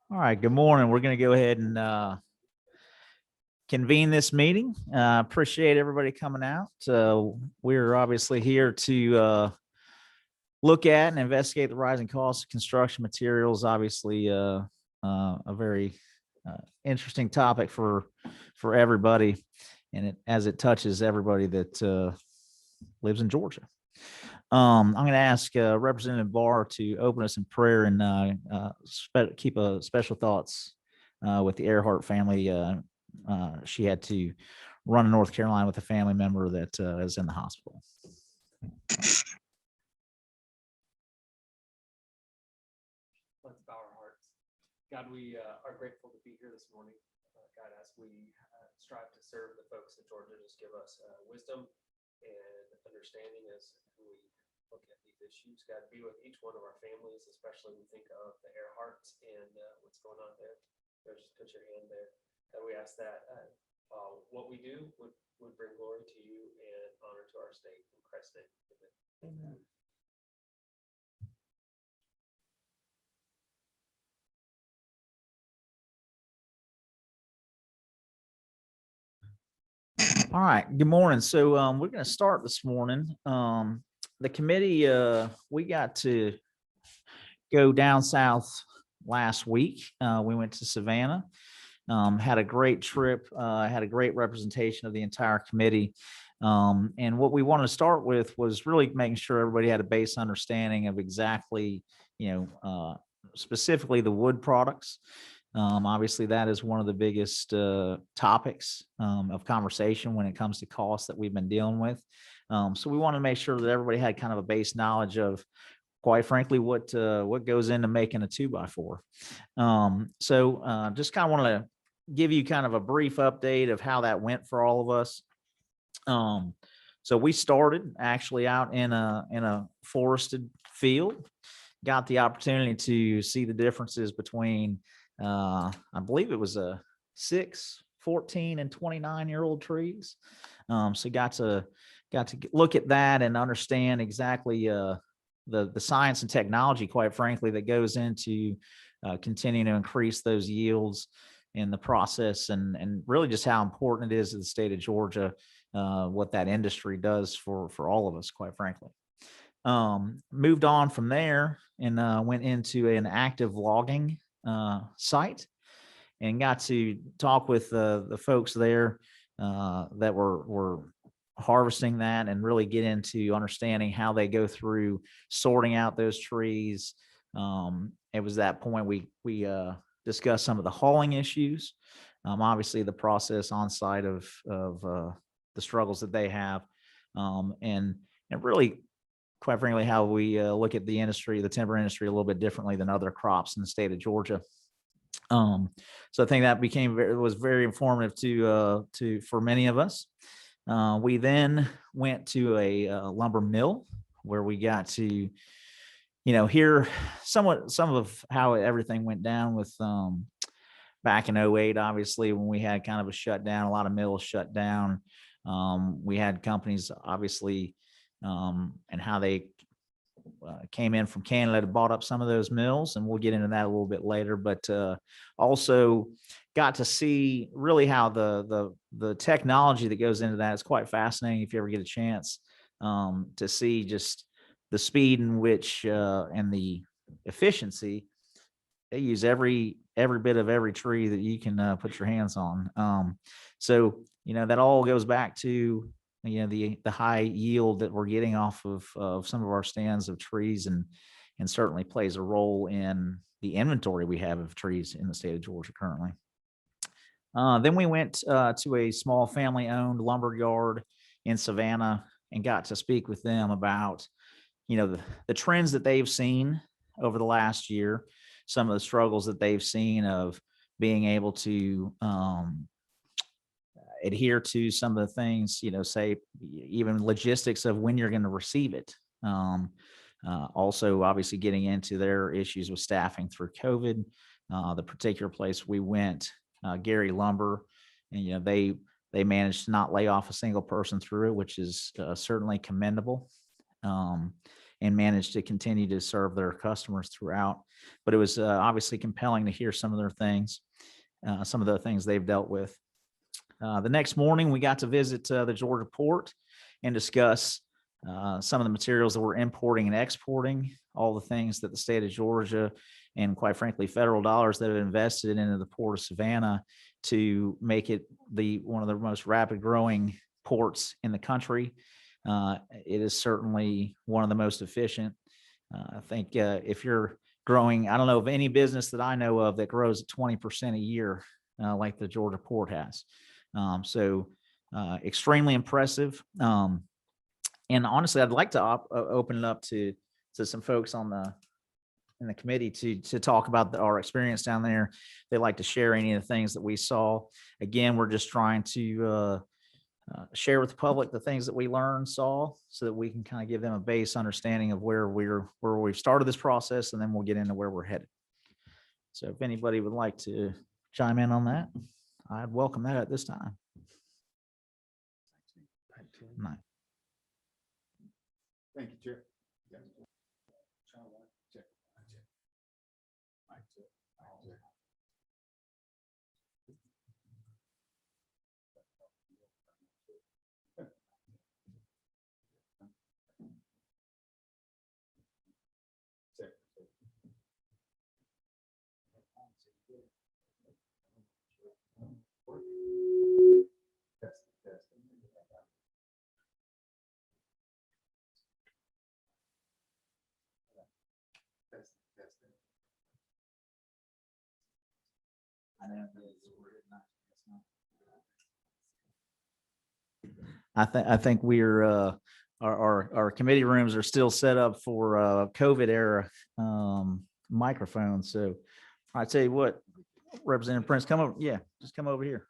All right, good morning. We're going to go ahead and convene this meeting. Appreciate everybody coming out. We're obviously here to look at and investigate the rising costs of construction materials. Obviously, a very interesting topic for everybody, and as it touches everybody that lives in Georgia. I'm going to ask Representative Barr to open us in prayer and keep a special thoughts with the Earhart family. She had to run to North Carolina with a family member that is in the hospital. Let's bow our hearts. God, we are grateful to be here this morning. God, as we strive to serve the folks in Georgia, just give us wisdom and understanding as we look at these issues. God, be with each one of our families, especially we think of the Earharts and what's going on there. God, just put your hand there. God, we ask that what we do would bring glory to you and honor to our state. In Christ's name, amen. Amen. All right, good morning. So we're going to start this morning. The committee, we got to go down south last week. We went to Savannah, had a great trip, had a great representation of the entire committee. And what we wanted to start with was really making sure everybody had a base understanding of exactly, specifically the wood products. Obviously, that is one of the biggest topics of conversation when it comes to costs that we've been dealing with. So we want to make sure that everybody had kind of a base knowledge of, quite frankly, what goes into making a 2x4. So just kind of want to give you kind of a brief update of how that went for all of us. So we started actually out in a forested field, got the opportunity to see the differences between I believe it was a 6, 14, and 29-year-old trees. So got to look at that and understand exactly the science and technology, quite frankly, that goes into continuing to increase those yields in the process, and really just how important it is to the state of Georgia, what that industry does for all of us, quite frankly. Moved on from there and went into an active logging site and got to talk with the folks there that were harvesting that, and really get into understanding how they go through sorting out those trees. It was that point we discussed some of the hauling issues, obviously the process on site of the struggles that they have, and really, quite frankly, how we look at the industry, the timber industry, a little bit differently than other crops in the state of Georgia. So I think that was very informative for many of us. We then went to a lumber mill where we got to, hear some of how everything went down with back in 08, obviously, when we had kind of a shutdown, a lot of mills shut down. We had companies, obviously, and how they came in from Canada to bought up some of those mills, and we'll get into that a little bit later. But also got to see really how the technology that goes into that is quite fascinating. If you ever get a chance to see just the speed in which and the efficiency, they use every bit of every tree that you can put your hands on. So that all goes back to the high yield that we're getting off of some of our stands of trees, and certainly plays a role in the inventory we have of trees in the state of Georgia currently. Then we went to a small family-owned lumber yard in Savannah and got to speak with them about the trends that they've seen over the last year, some of the struggles that they've seen of being able to adhere to some of the things, say even logistics of when you're going to receive it. Also, obviously, getting into their issues with staffing through COVID. The particular place we went, Gary Lumber, and they managed to not lay off a single person through it, which is certainly commendable. and managed to continue to serve their customers throughout. But it was obviously compelling to hear some of their things, some of the things they've dealt with. The next morning, we got to visit the Georgia port and discuss some of the materials that we're importing and exporting, all the things that the state of Georgia and, quite frankly, federal dollars that have invested into the port of Savannah to make it one of the most rapid growing ports in the country. It is certainly one of the most efficient. I think if you're growing, I don't know of any business that I know of that grows at 20% a year like the Georgia port has. So extremely impressive. And honestly, I'd like to open it up to some folks in the committee to talk about our experience down there. They'd like to share any of the things that we saw. Again, we're just trying to share with the public the things that we learned, saw, so that we can kind of give them a base understanding of where we've started this process, and then we'll get into where we're headed. So if anybody would like to chime in on that, I'd welcome that at this time. Nice. Thank you, Chair. I think we're our committee rooms are still set up for COVID era microphones. So I tell you what, Representative Prince, come over. Yeah, just come over here.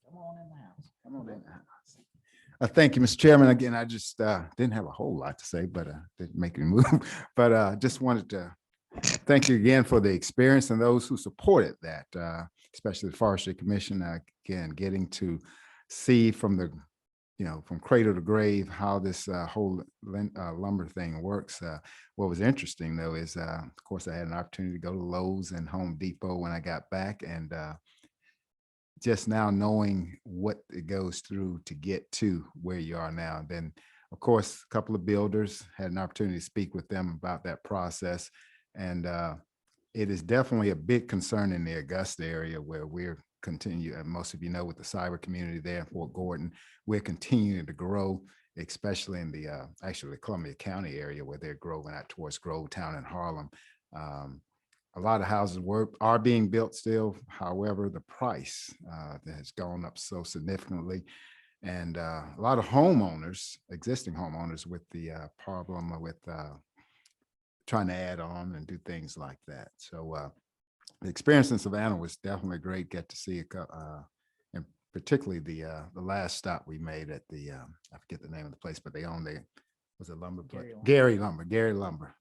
Come on in the house. Come on in the house. Thank you, Mr. Chairman. Again, I just didn't have a whole lot to say, but didn't make me move. But just wanted to thank you again for the experience and those who supported that, especially the Forestry Commission. Again, getting to see from the, from cradle to grave how this whole lumber thing works. What was interesting though is, of course, I had an opportunity to go to Lowe's and Home Depot when I got back, and just now knowing what it goes through to get to where you are now. And then, of course, a couple of builders, had an opportunity to speak with them about that process. And it is definitely a big concern in the Augusta area where we're continuing, and most of you know, with the cyber community there in Fort Gordon, we're continuing to grow, especially in the actually Columbia County area where they're growing out towards Grovetown and Harlem. A lot of houses are being built still. However, the price that has gone up so significantly, and a lot of homeowners, existing homeowners, with the problem with trying to add on and do things like that. So the experience in Savannah was definitely great. Get to see and particularly the last stop we made at the I forget the name of the place, but they own was a lumber place. Gary Lumber.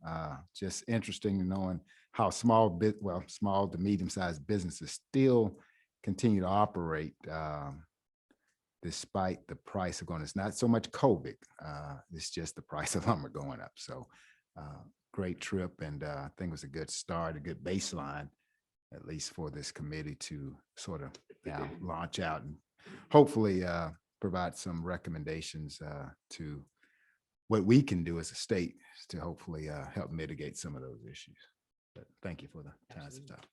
Just interesting knowing how small to medium-sized businesses still continue to operate despite the price of going. It's not so much COVID, it's just the price of lumber going up. So great trip, and I think it was a good start, a good baseline, at least for this committee to sort of now launch out and hopefully provide some recommendations to what we can do as a state to hopefully help mitigate some of those issues. But thank you for the time to talk.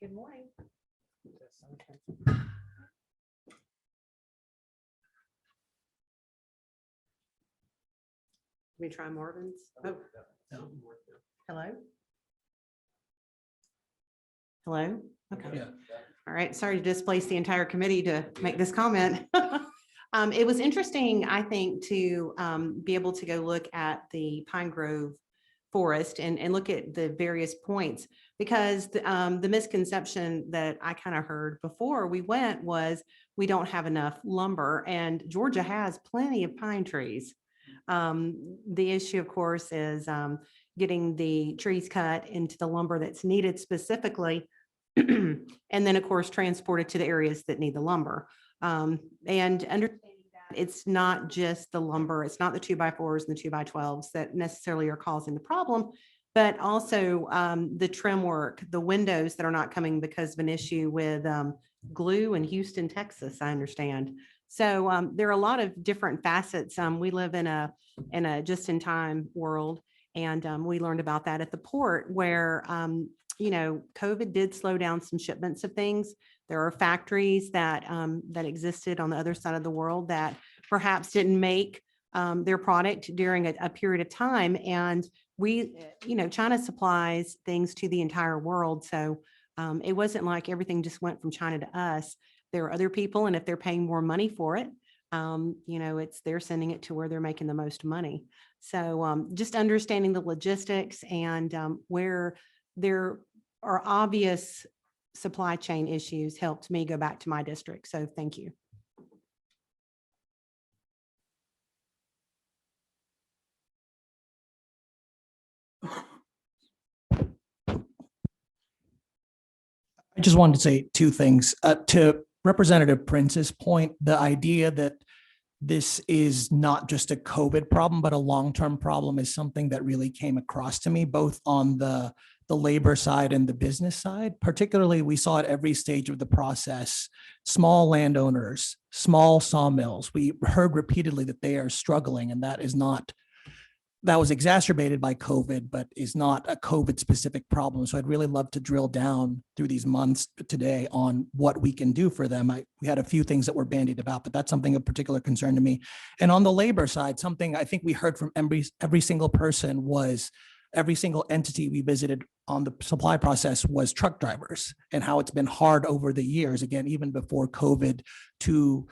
Good morning. Let me try Marvin's. Oh, hello. Hello. Okay. Yeah. All right. Sorry to displace the entire committee to make this comment. It was interesting, I think, to be able to go look at the Pine Grove forest and look at the various points, because the misconception that I kind of heard before we went was we don't have enough lumber, and Georgia has plenty of pine trees. The issue, of course, is getting the trees cut into the lumber that's needed specifically, and then, of course, transported to the areas that need the lumber. And understanding that it's not just the lumber, it's not the 2x4s and the 2x12s that necessarily are causing the problem, but also the trim work, the windows that are not coming because of an issue with glue in Houston, Texas, I understand. So there are a lot of different facets. We live in a just-in-time world, and we learned about that at the port, where COVID did slow down some shipments of things. There are factories that existed on the other side of the world that perhaps didn't make their product during a period of time, and China supplies things to the entire world. So it wasn't like everything just went from China to us. There are other people, and if they're paying more money for it, they're sending it to where they're making the most money. So just understanding the logistics and where there are obvious supply chain issues helped me go back to my district. So thank you. I just wanted to say two things. To Representative Prince's point, the idea that this is not just a COVID problem, but a long-term problem is something that really came across to me, both on the labor side and the business side. Particularly, we saw at every stage of the process, small landowners, small sawmills. We heard repeatedly that they are struggling, and that was exacerbated by COVID, but is not a COVID specific problem. So I'd really love to drill down through these months today on what we can do for them. We had a few things that were bandied about, but that's something of particular concern to me. And on the labor side, something I think we heard from every single person was every single entity we visited on the supply process was truck drivers, and how it's been hard over the years, again, even before COVID, to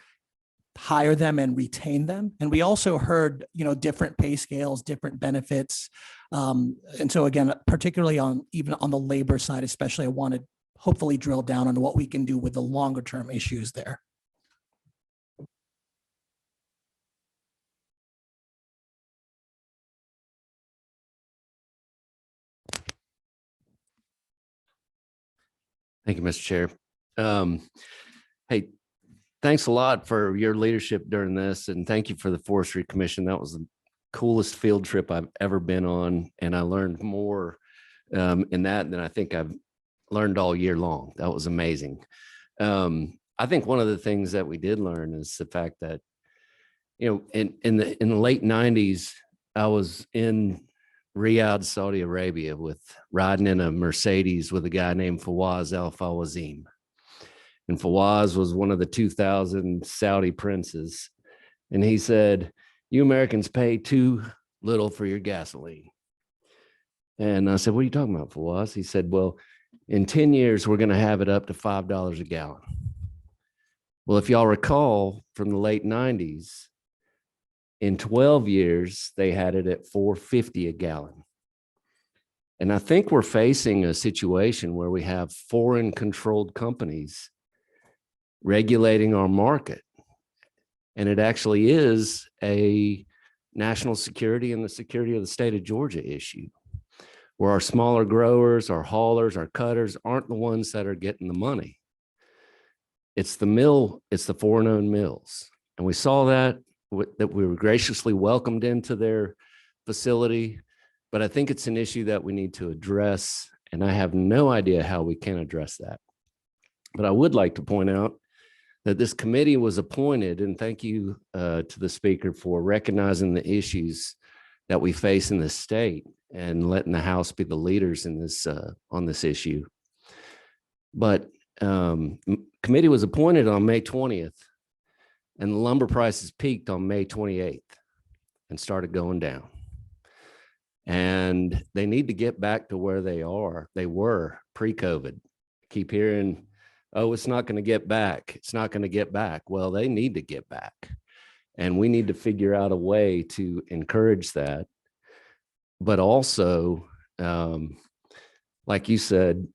hire them and retain them. And we also heard, different pay scales, different benefits. And so again, particularly even on the labor side, especially, I want to hopefully drill down on what we can do with the longer term issues there. Thank you, Mr. Chair. Hey, thanks a lot for your leadership during this, and thank you for the Forestry Commission. That was the coolest field trip I've ever been on, and I learned more in that than I think I've learned all year long. That was amazing. I think one of the things that we did learn is the fact that, in the late 90s, I was in Riyadh, Saudi Arabia, riding in a Mercedes with a guy named Fawaz Al Fawazim. And Fawaz was one of the 2000 Saudi princes. And he said, "You Americans pay too little for your gasoline." And I said, "What are you talking about, Fawaz?" He said, "Well, in 10 years, we're going to have it up to $5 a gallon." Well, if y'all recall from the late 90s, in 12 years, they had it at $4.50 a gallon. And I think we're facing a situation where we have foreign controlled companies regulating our market. And it actually is a national security and the security of the state of Georgia issue, where our smaller growers, our haulers, our cutters aren't the ones that are getting the money. It's the foreign-owned mills. And we saw that we were graciously welcomed into their facility. But I think it's an issue that we need to address, and I have no idea how we can address that. But I would like to point out that this committee was appointed, and thank you to the speaker for recognizing the issues that we face in the state and letting the House be the leaders in this on this issue. But committee was appointed on May 20th, and the lumber prices peaked on May 28th and started going down. And they need to get back to where they were pre-COVID. Keep hearing, "Oh, it's not going to get back. It's not going to get back." Well, they need to get back. And we need to figure out a way to encourage that. but also, like you said,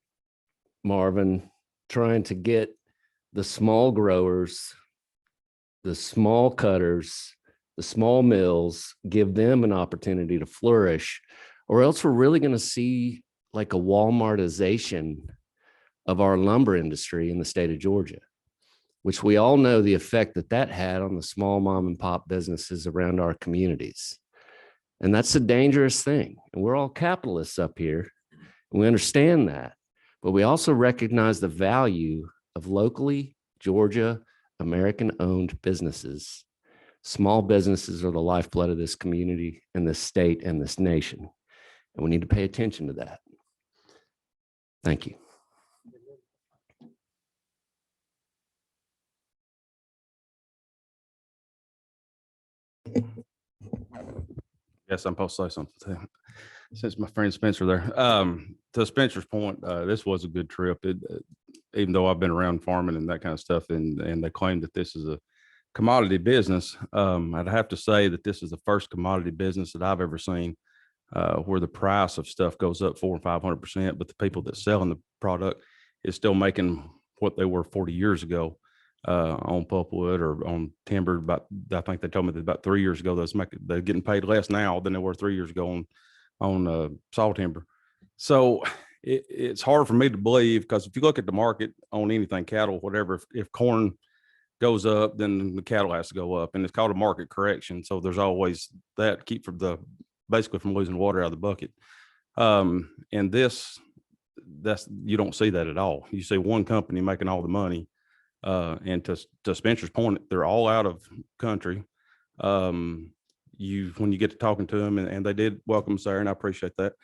Marvin, trying to get the small growers, the small cutters, the small mills, give them an opportunity to flourish, or else we're really going to see like a Walmartization of our lumber industry in the state of Georgia, which we all know the effect that that had on the small mom and pop businesses around our communities. And that's a dangerous thing. And we're all capitalists up here. And we understand that. But we also recognize the value of locally Georgia, American-owned businesses. Small businesses are the lifeblood of this community and this state and this nation. And we need to pay attention to that. Thank you. Yes, I'm supposed to say something too. Since my friend Spencer there, to Spencer's point, this was a good trip. Even though I've been around farming and that kind of stuff, and they claim that this is a commodity business, I'd have to say that this is the first commodity business that I've ever seen where the price of stuff goes up 400 and 500%, but the people that selling the product is still making what they were 40 years ago on pulpwood or on timber. I think they told me that about 3 years ago, they're getting paid less now than they were 3 years ago on saw timber. So it's hard for me to believe, because if you look at the market on anything, cattle, whatever, if corn goes up, then the cattle has to go up, and it's called a market correction. So there's always that, keep basically from losing water out of the bucket. And you don't see that at all. You see one company making all the money. And to Spencer's point, they're all out of country. When you get to talking to them, and they did welcome us there, and I appreciate that.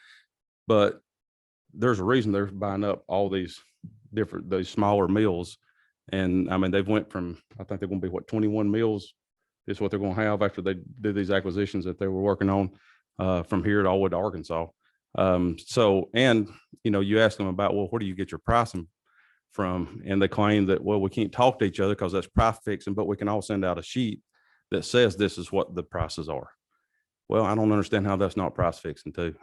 But there's a reason they're buying up all these smaller mills. And I mean, they've went from, I think they're going to be 21 mills is what they're going to have after they did these acquisitions that they were working on from here to all the way to Arkansas. So, and, you ask them about, well, where do you get your pricing from? And they claim that, well, we can't talk to each other because that's price fixing, but we can all send out a sheet that says this is what the prices are. Well, I don't understand how that's not price fixing too.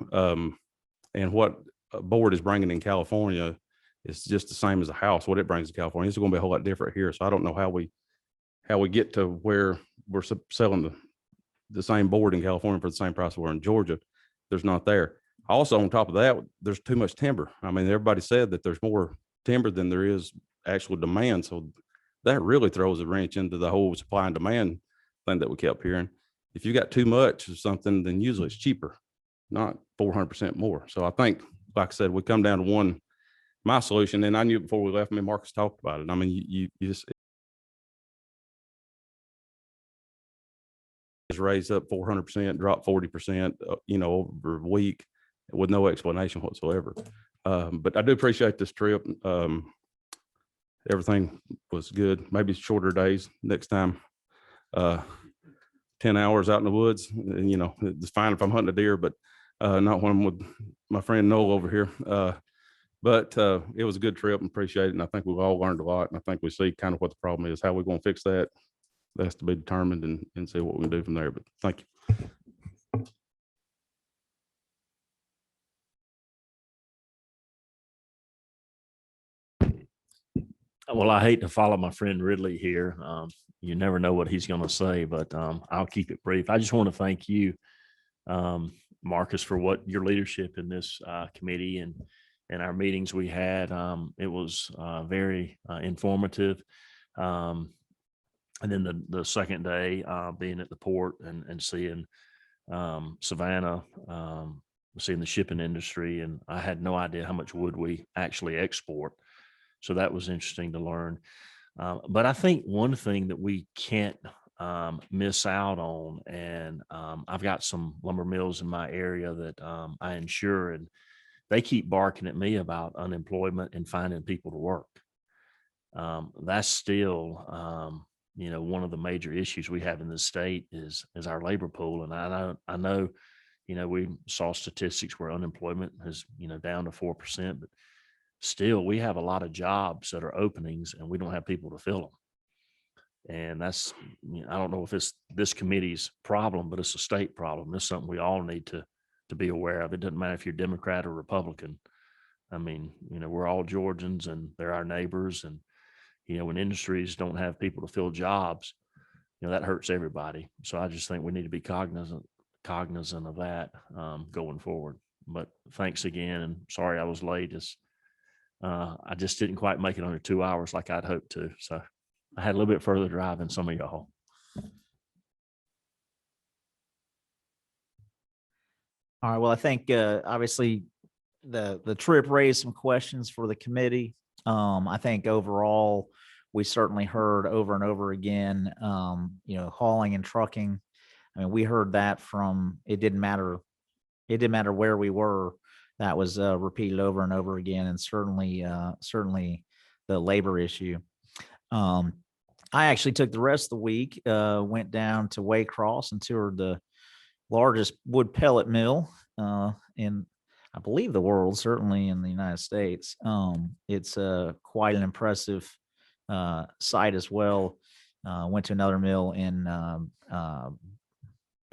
And what a board is bringing in California is just the same as a house. What it brings to California is going to be a whole lot different here. So I don't know how we get to where we're selling the same board in California for the same price we're in Georgia. There's not there. Also, on top of that, there's too much timber. I mean, everybody said that there's more timber than there is actual demand. So that really throws a wrench into the whole supply and demand thing that we kept hearing. If you got too much of something, then usually it's cheaper, not 400% more. So I think, like I said, we come down to my solution, and I knew before we left, Marcus talked about it. I mean, you just raised up 400%, dropped 40%, over a week with no explanation whatsoever. But I do appreciate this trip. Everything was good. Maybe shorter days next time. 10 hours out in the woods. And, it's fine if I'm hunting a deer, but not when I'm with my friend Noel over here. But it was a good trip, and appreciate it. And I think we've all learned a lot. And I think we see kind of what the problem is. How we're going to fix that, that's to be determined, and see what we can do from there. But thank you. Well, I hate to follow my friend Ridley here. You never know what he's going to say, but I'll keep it brief. I just want to thank you, Marcus, for what your leadership in this committee and our meetings we had. It was very informative. And then the second day, being at the port and seeing Savannah, seeing the shipping industry, and I had no idea how much wood we actually export. So that was interesting to learn. But I think one thing that we can't miss out on, and I've got some lumber mills in my area that I insure, and they keep barking at me about unemployment and finding people to work. That's still, one of the major issues we have in this state is our labor pool. And I know, we saw statistics where unemployment is, down to 4%, but still we have a lot of jobs that are openings and we don't have people to fill them. And that's, I don't know if it's this committee's problem, but it's a state problem. It's something we all need to to be aware of. It doesn't matter if you're Democrat or Republican. I mean, we're all Georgians and they're our neighbors. And, when industries don't have people to fill jobs, that hurts everybody. So I just think we need to be cognizant of that going forward. But thanks again. And sorry I was late. I just didn't quite make it under 2 hours like I'd hoped to. So I had a little bit further drive than some of y'all. All right. Well, I think obviously the trip raised some questions for the committee. I think overall we certainly heard over and over again, hauling and trucking. I mean, we heard that from, it didn't matter where we were. That was repeated over and over again, and certainly the labor issue. I actually took the rest of the week, went down to Waycross and toured the largest wood pellet mill in, I believe, the world, certainly in the United States. It's quite an impressive site as well. Went to another mill in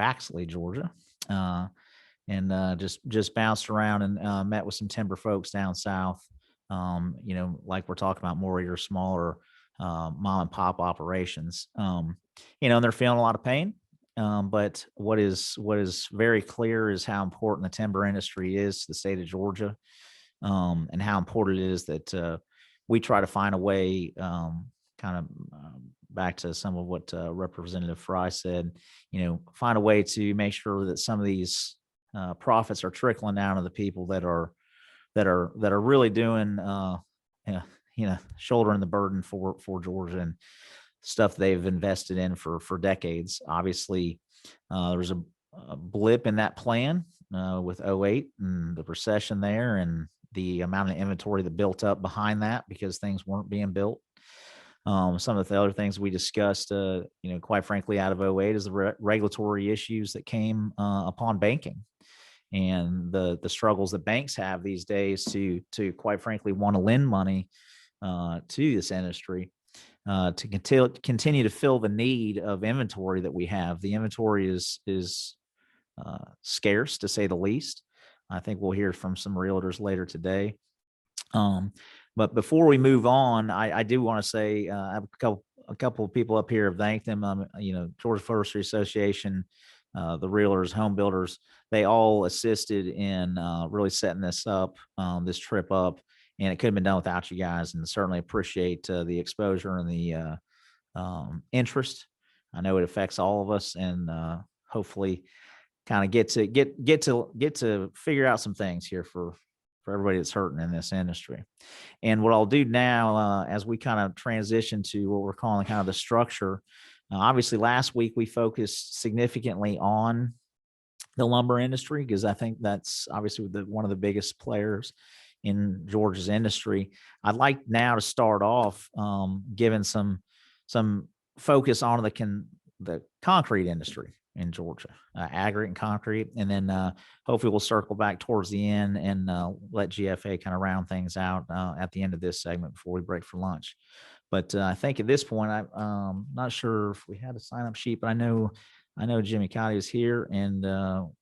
Baxley, Georgia, and just bounced around and met with some timber folks down south. Like we're talking about more of your smaller mom and pop operations. And they're feeling a lot of pain. But what is very clear is how important the timber industry is to the state of Georgia, and how important it is that we try to find a way, back to some of what Representative Fry said, find a way to make sure that some of these profits are trickling down to the people that are really doing, shouldering the burden for Georgia and stuff they've invested in for decades. Obviously, there was a blip in that plan with 2008 and the recession there, and the amount of inventory that built up behind that because things weren't being built. Some of the other things we discussed, quite frankly, out of 2008 is the regulatory issues that came upon banking, and the struggles that banks have these days to quite frankly want to lend money to this industry. To continue to fill the need of inventory that we have. The inventory is scarce, to say the least. I think we'll hear from some realtors later today. But before we move on, I do want to say I have a couple of people up here have thanked them. Georgia Forestry Association, the realtors, home builders, they all assisted in really setting this up, this trip up. And it could have been done without you guys, and certainly appreciate the exposure and the interest. I know it affects all of us, and hopefully kind of get to figure out some things here for everybody that's hurting in this industry. And what I'll do now, as we kind of transition to what we're calling kind of the structure, obviously last week we focused significantly on the lumber industry, because I think that's obviously one of the biggest players in Georgia's industry. I'd like now to start off giving some focus on the concrete industry in Georgia, aggregate and concrete, and then hopefully we'll circle back towards the end and let GFA kind of round things out at the end of this segment before we break for lunch. But I think at this point, I'm not sure if we had a sign-up sheet, but I know Jimmy Cotty is here and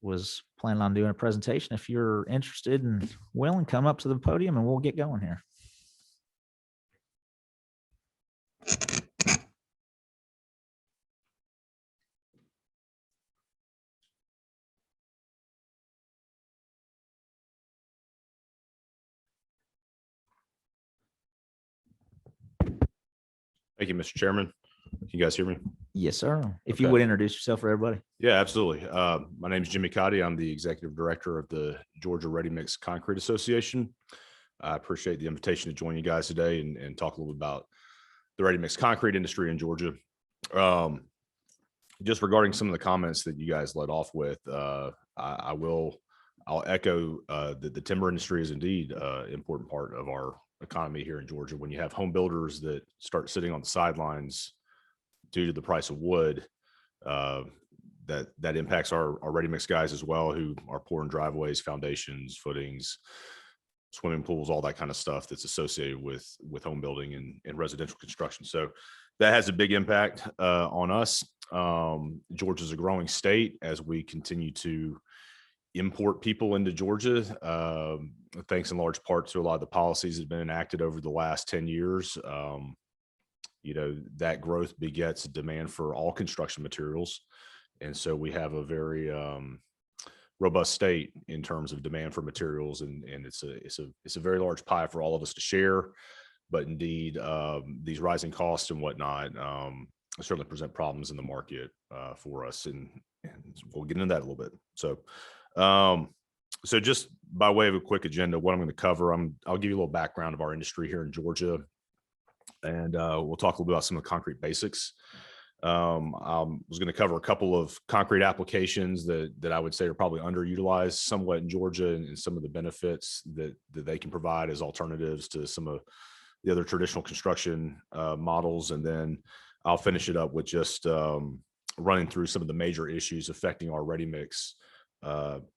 was planning on doing a presentation. If you're interested and willing, come up to the podium and we'll get going here. Thank you, Mr. Chairman. Can you guys hear me? Yes, sir. If you Okay. would introduce yourself for everybody. Yeah, absolutely. My name is Jimmy Cotty. I'm the executive director of the Georgia Ready Mix Concrete Association. I appreciate the invitation to join you guys today and talk a little bit about the ready mix concrete industry in Georgia. Just regarding some of the comments that you guys led off with, I'll echo that the timber industry is indeed an important part of our economy here in Georgia. When you have home builders that start sitting on the sidelines due to the price of wood, that impacts our ready mix guys as well, who are pouring driveways, foundations, footings, swimming pools, all that kind of stuff that's associated with home building and residential construction. So that has a big impact on us. Georgia's a growing state as we continue to import people into Georgia, thanks in large part to a lot of the policies that have been enacted over the last 10 years. That growth begets a demand for all construction materials. And so we have a very robust state in terms of demand for materials, and it's a very large pie for all of us to share. But indeed, these rising costs and whatnot certainly present problems in the market for us, and we'll get into that a little bit. So just by way of a quick agenda, what I'm going to cover, I'll give you a little background of our industry here in Georgia, and we'll talk a little bit about some of the concrete basics. I was going to cover a couple of concrete applications that I would say are probably underutilized somewhat in Georgia, and some of the benefits that they can provide as alternatives to some of the other traditional construction models. And then I'll finish it up with just running through some of the major issues affecting our ready mix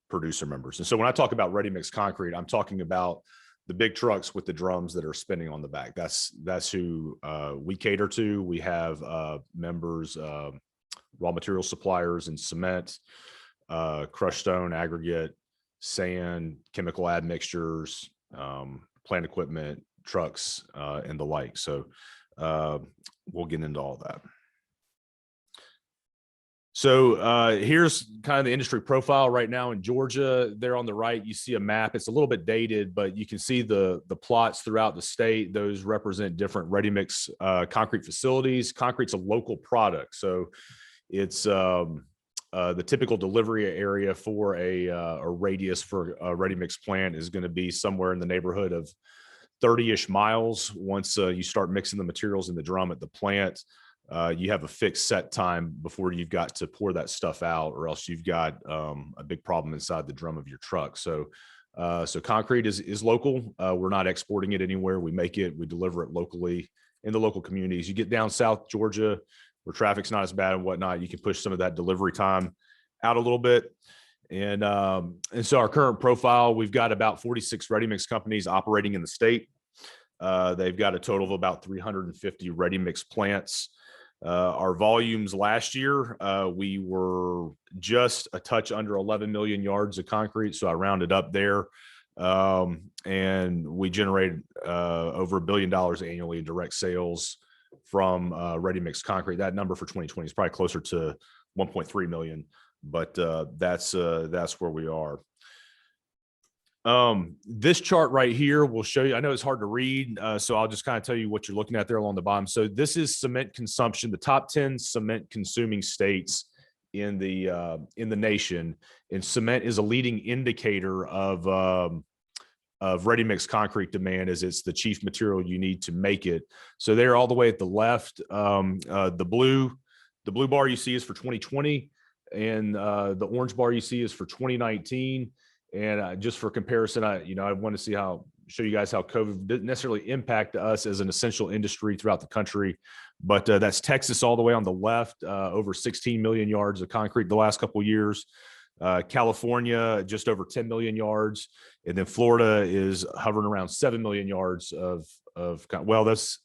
producer members. And so when I talk about ready mix concrete, I'm talking about the big trucks with the drums that are spinning on the back. That's who we cater to. We have members, raw material suppliers in cement, crushed stone, aggregate, sand, chemical admixtures, plant equipment, trucks, and the like. So we'll get into all that. So here's kind of the industry profile right now in Georgia. There on the right, you see a map. It's a little bit dated, but you can see the plots throughout the state. Those represent different ready mix concrete facilities. Concrete's a local product, so it's the typical delivery area for a radius for a ready mix plant is going to be somewhere in the neighborhood of 30-ish miles. Once you start mixing the materials in the drum at the plant, you have a fixed set time before you've got to pour that stuff out, or else you've got a big problem inside the drum of your truck. So concrete is local. We're not exporting it anywhere. We make it, we deliver it locally in the local communities. You get down South Georgia where traffic's not as bad and whatnot, you can push some of that delivery time out a little bit. And so our current profile, we've got about 46 ready mix companies operating in the state. They've got a total of about 350 ready mix plants. Our volumes last year, we were just a touch under 11 million yards of concrete. So I rounded up there. And we generated over $1 billion annually in direct sales from ready mix concrete. That number for 2020 is probably closer to 1.3 million, but that's where we are. This chart right here will show you, I know it's hard to read, so I'll just kind of tell you what you're looking at there along the bottom. So this is cement consumption, the top 10 cement consuming states in the nation. And cement is a leading indicator of ready mix concrete demand, as it's the chief material you need to make it. So they're all the way at the left. The blue bar you see is for 2020, and the orange bar you see is for 2019. And just for comparison, I want to show you guys how COVID didn't necessarily impact us as an essential industry throughout the country. But that's Texas all the way on the left, over 16 million yards of concrete the last couple of years. California, just over 10 million yards. And then Florida is hovering around 7 million yards that's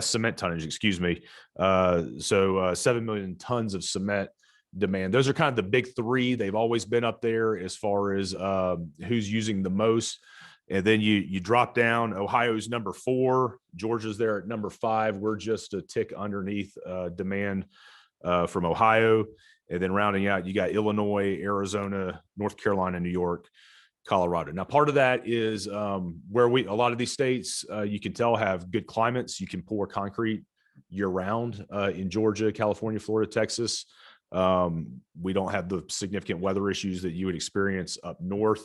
cement tonnage, excuse me. So 7 million tons of cement demand. Those are kind of the big three. They've always been up there as far as who's using the most. And then you drop down. Ohio's number 4, Georgia's there at number 5. We're just a tick underneath demand from Ohio. And then rounding out, you got Illinois, Arizona, North Carolina, New York, Colorado. Now, part of that is where a lot of these states, you can tell, have good climates. You can pour concrete year round. In Georgia, California, Florida, Texas, we don't have the significant weather issues that you would experience up north.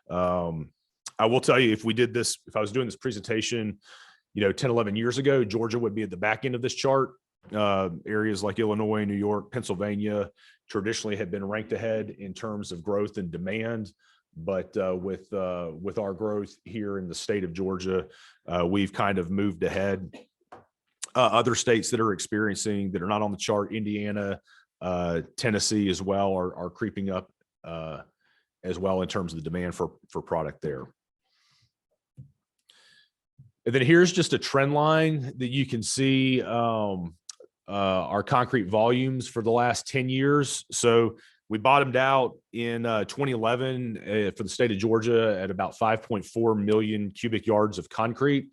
I will tell you, if I was doing this presentation, 10, 11 years ago, Georgia would be at the back end of this chart. Areas like Illinois, New York, Pennsylvania traditionally had been ranked ahead in terms of growth and demand. But with our growth here in the state of Georgia, we've kind of moved ahead. Other states that are not on the chart, Indiana, Tennessee as well, are creeping up as well in terms of the demand for product there. And then here's just a trend line that you can see our concrete volumes for the last 10 years. So We bottomed out in 2011 for the state of Georgia at about 5.4 million cubic yards of concrete.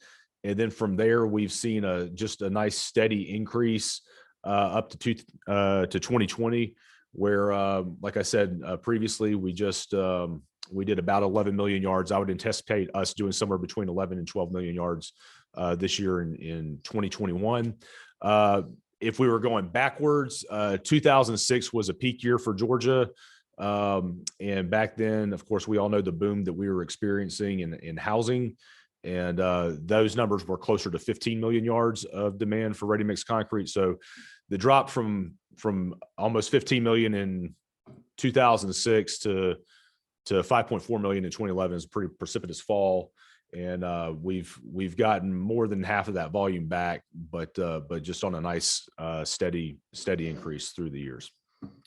And then from there, we've seen just a nice steady increase up to 2020, where, like I said previously, we did about 11 million yards. I would anticipate us doing somewhere between 11 and 12 million yards this year in 2021. If we were going backwards, 2006 was a peak year for Georgia. And back then, of course, we all know the boom that we were experiencing in housing. And those numbers were closer to 15 million yards of demand for ready-mix concrete. So the drop from almost 15 million in 2006 to 5.4 million in 2011 is a pretty precipitous fall. And we've gotten more than half of that volume back, but just on a nice steady increase through the years.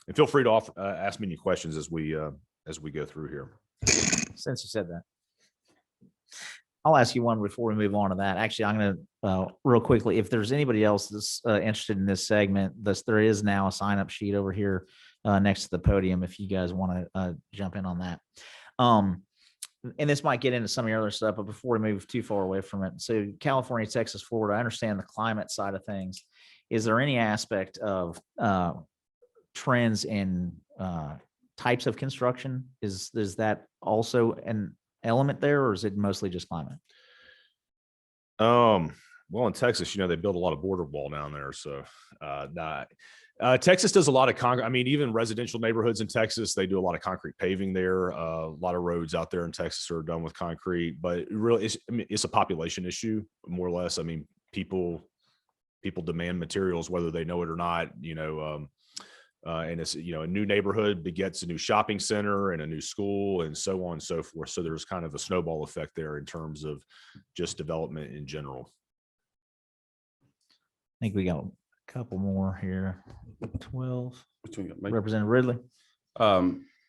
And feel free to ask me any questions as we go through here. Since you said that, I'll ask you one before we move on to that. Actually, I'm going to real quickly, if there's anybody else that's interested in this segment, there is now a sign up sheet over here next to the podium if you guys want to jump in on that. And this might get into some of your other stuff, but before we move too far away from it, so California, Texas, Florida, I understand the climate side of things. Is there any aspect of trends in types of construction? Is that also an element there, or is it mostly just climate? Well, in Texas, they build a lot of border wall down there. So Texas does a lot of concrete. I mean, even residential neighborhoods in Texas, they do a lot of concrete paving there. A lot of roads out there in Texas are done with concrete, but really it's a population issue, more or less. I mean, people demand materials, whether they know it or not, and it's, a new neighborhood begets a new shopping center and a new school and so on and so forth. So there's kind of a snowball effect there in terms of just development in general. I think we got a couple more here. 12. Between Representative Ridley.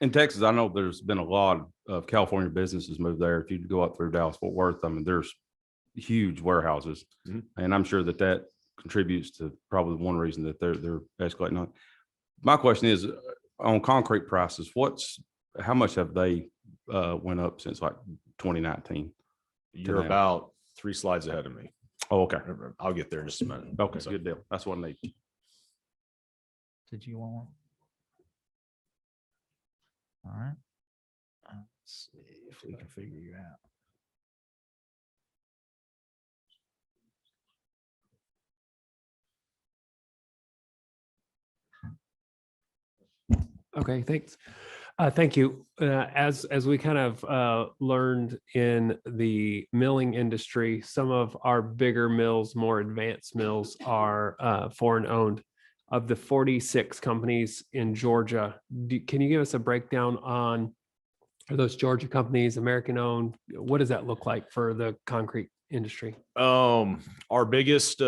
in Texas, I know there's been a lot of California businesses move there. If you go up through Dallas, Fort Worth, I mean, there's huge warehouses, and I'm sure that contributes to probably one reason that they're escalating on. My question is on concrete prices. How much have they went up since like 2019? You're about 3 slides ahead of me. Oh, okay. I'll get there in just a minute. Okay, good deal. That's what I need. Did you want one? All right. Let's see if we can figure you out. Okay, thanks. Thank you. As we kind of learned in the milling industry, some of our bigger mills, more advanced mills, are foreign owned. Of the 46 companies in Georgia, can you give us a breakdown on, are those Georgia companies American owned? What does that look like for the concrete industry? Our biggest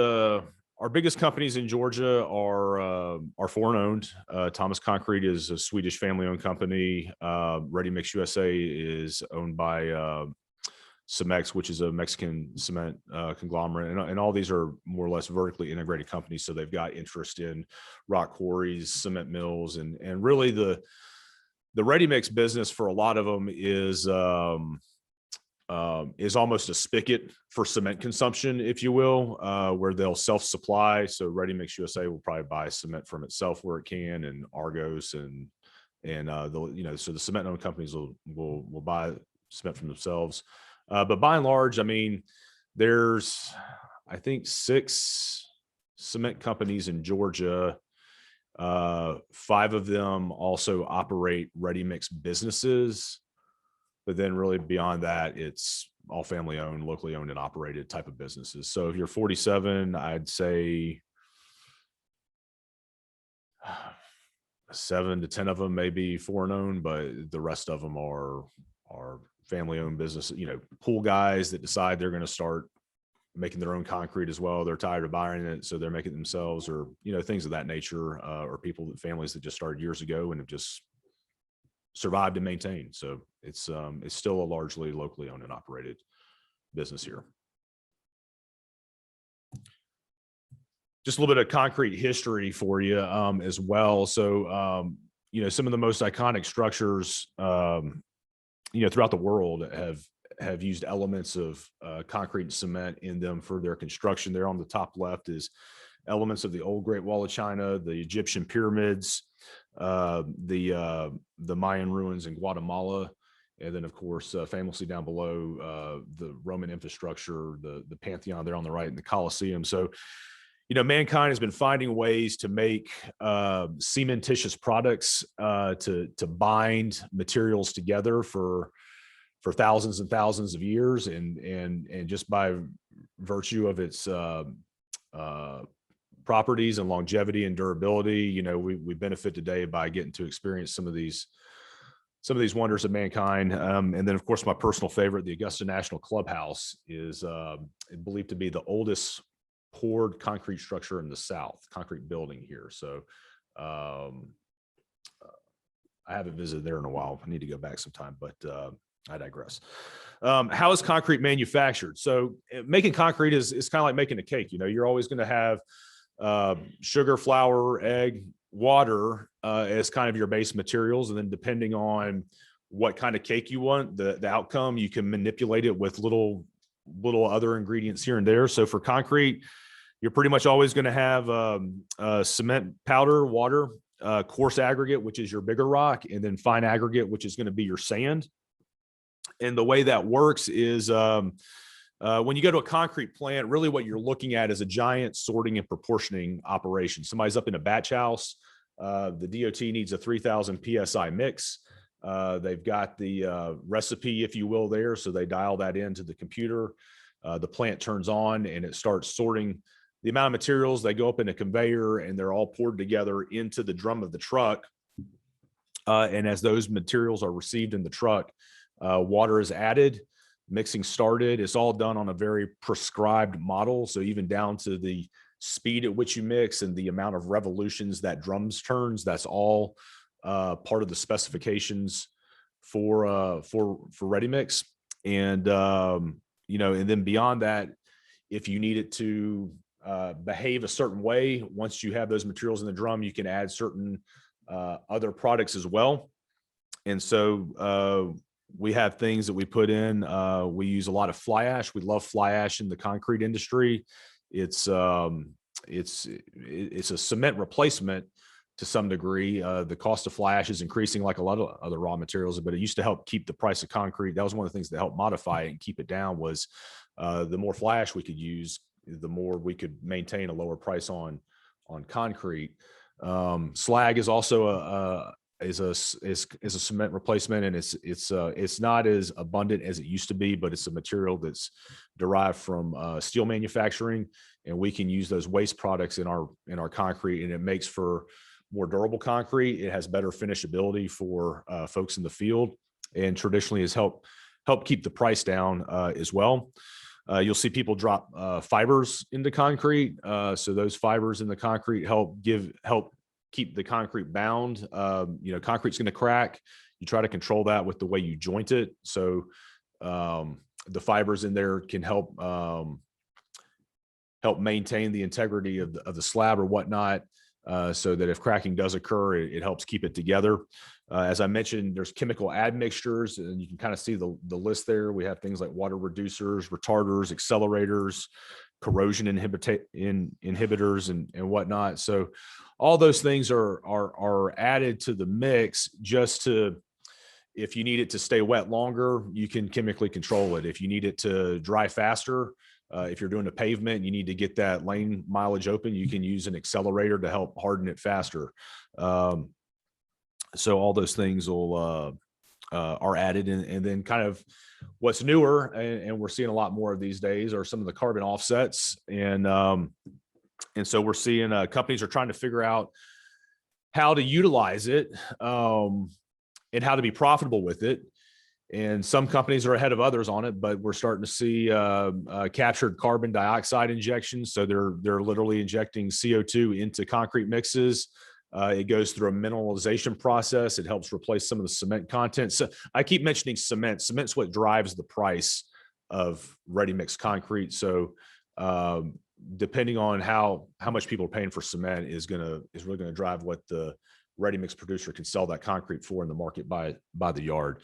companies in Georgia are foreign owned. Thomas Concrete is a Swedish family owned company. Ready Mix USA is owned by Cemex, which is a Mexican cement conglomerate, and all these are more or less vertically integrated companies. So they've got interest in rock quarries, cement mills, and really the ready mix business for a lot of them is almost a spigot for cement consumption, if you will, where they'll self-supply. So Ready Mix USA will probably buy cement from itself where it can, and Argos and so the cement owned companies will buy cement from themselves. But by and large, I mean, there's, I think, 6 cement companies in Georgia. 5 of them also operate ready mix businesses. But then really beyond that, it's all family owned, locally owned and operated type of businesses. So if you're 47, I'd say 7 to 10 of them may be foreign owned, but the rest of them are family owned business, pool guys that decide they're going to start making their own concrete as well. They're tired of buying it, so they're making it themselves, or, things of that nature, or families that just started years ago and have just survived and maintained. So it's still a largely locally owned and operated business here. Just a little bit of concrete history for you as well. So some of the most iconic structures, throughout the world have used elements of concrete and cement in them for their construction. There on the top left is elements of the old Great Wall of China, the Egyptian pyramids, the Mayan ruins in Guatemala, and then of course famously down below the Roman infrastructure, the Pantheon there on the right, and the Colosseum. So mankind has been finding ways to make cementitious products to bind materials together for thousands and thousands of years, and just by virtue of its properties and longevity and durability, we benefit today by getting to experience some of these wonders of mankind. And then of course, my personal favorite, the Augusta National Clubhouse, is believed to be the oldest poured concrete structure in the South, concrete building here. So I haven't visited there in a while. I need to go back sometime, but I digress. How is concrete manufactured? So making concrete is kind of like making a cake. You're always going to have sugar, flour, egg, water as kind of your base materials. And then depending on what kind of cake you want, the outcome, you can manipulate it with little other ingredients here and there. So for concrete, you're pretty much always going to have cement powder, water, coarse aggregate, which is your bigger rock, and then fine aggregate, which is going to be your sand. And the way that works is when you go to a concrete plant, really what you're looking at is a giant sorting and proportioning operation. Somebody's up in a batch house. The DOT needs a 3,000 PSI mix. They've got the recipe, if you will, there. So they dial that into the computer. The plant turns on and it starts sorting the amount of materials. They go up in a conveyor and they're all poured together into the drum of the truck. And as those materials are received in the truck, water is added, mixing started. It's all done on a very prescribed model. So even down to the speed at which you mix and the amount of revolutions that drums turns, that's all part of the specifications for ready mix. And and then beyond that, if you need it to behave a certain way, once you have those materials in the drum, you can add certain other products as well. And so we have things that we put in. We use a lot of fly ash. We love fly ash in the concrete industry. It's a cement replacement to some degree. The cost of fly ash is increasing like a lot of other raw materials, but it used to help keep the price of concrete. That was one of the things that helped modify it and keep it down, was the more fly ash we could use, the more we could maintain a lower price on concrete. Slag is also is a cement replacement, and it's not as abundant as it used to be, but it's a material that's derived from steel manufacturing, and we can use those waste products in our concrete, and it makes for more durable concrete. It has better finishability for folks in the field, and traditionally has helped keep the price down as well. You'll see people drop fibers into concrete. So those fibers in the concrete help keep the concrete bound. Concrete's going to crack. You try to control that with the way you joint it. So the fibers in there can help maintain the integrity of the slab or whatnot, so that if cracking does occur, it helps keep it together. As I mentioned, there's chemical admixtures, and you can kind of see the list there. We have things like water reducers, retarders, accelerators, corrosion inhibitors, and whatnot. So all those things are added to the mix just to, if you need it to stay wet longer, you can chemically control it. If you need it to dry faster, if you're doing a pavement, you need to get that lane mileage open, you can use an accelerator to help harden it faster. So all those things are added. And then kind of what's newer, and we're seeing a lot more of these days, are some of the carbon offsets. And so we're seeing companies are trying to figure out how to utilize it and how to be profitable with it. And some companies are ahead of others on it, but we're starting to see captured carbon dioxide injections. So they're literally injecting CO2 into concrete mixes. It goes through a mineralization process. It helps replace some of the cement content. So I keep mentioning cement. Cement's what drives the price of ready mix concrete. So depending on how much people are paying for cement is really going to drive what the ready mix producer can sell that concrete for in the market by the yard.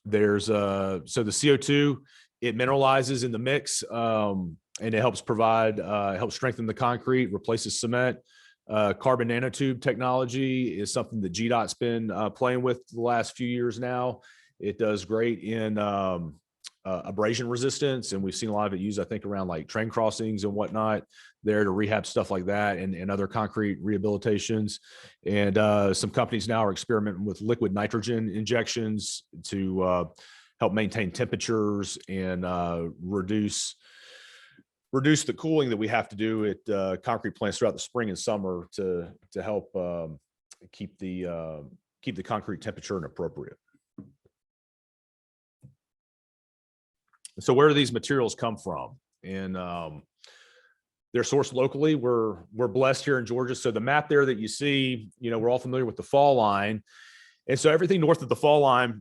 There's so the CO2, it mineralizes in the mix, and it helps provide, helps strengthen the concrete, replaces cement. Carbon nanotube technology is something that GDOT's been playing with the last few years now. It does great in abrasion resistance, and we've seen a lot of it used, I think, around like train crossings and whatnot there to rehab stuff like that, and other concrete rehabilitations. And some companies now are experimenting with liquid nitrogen injections to help maintain temperatures and reduce the cooling that we have to do at concrete plants throughout the spring and summer to help keep the concrete temperature and appropriate. So where do these materials come from? And they're sourced locally. We're blessed here in Georgia. So the map there that you see, we're all familiar with the fall line. And so everything north of the fall line,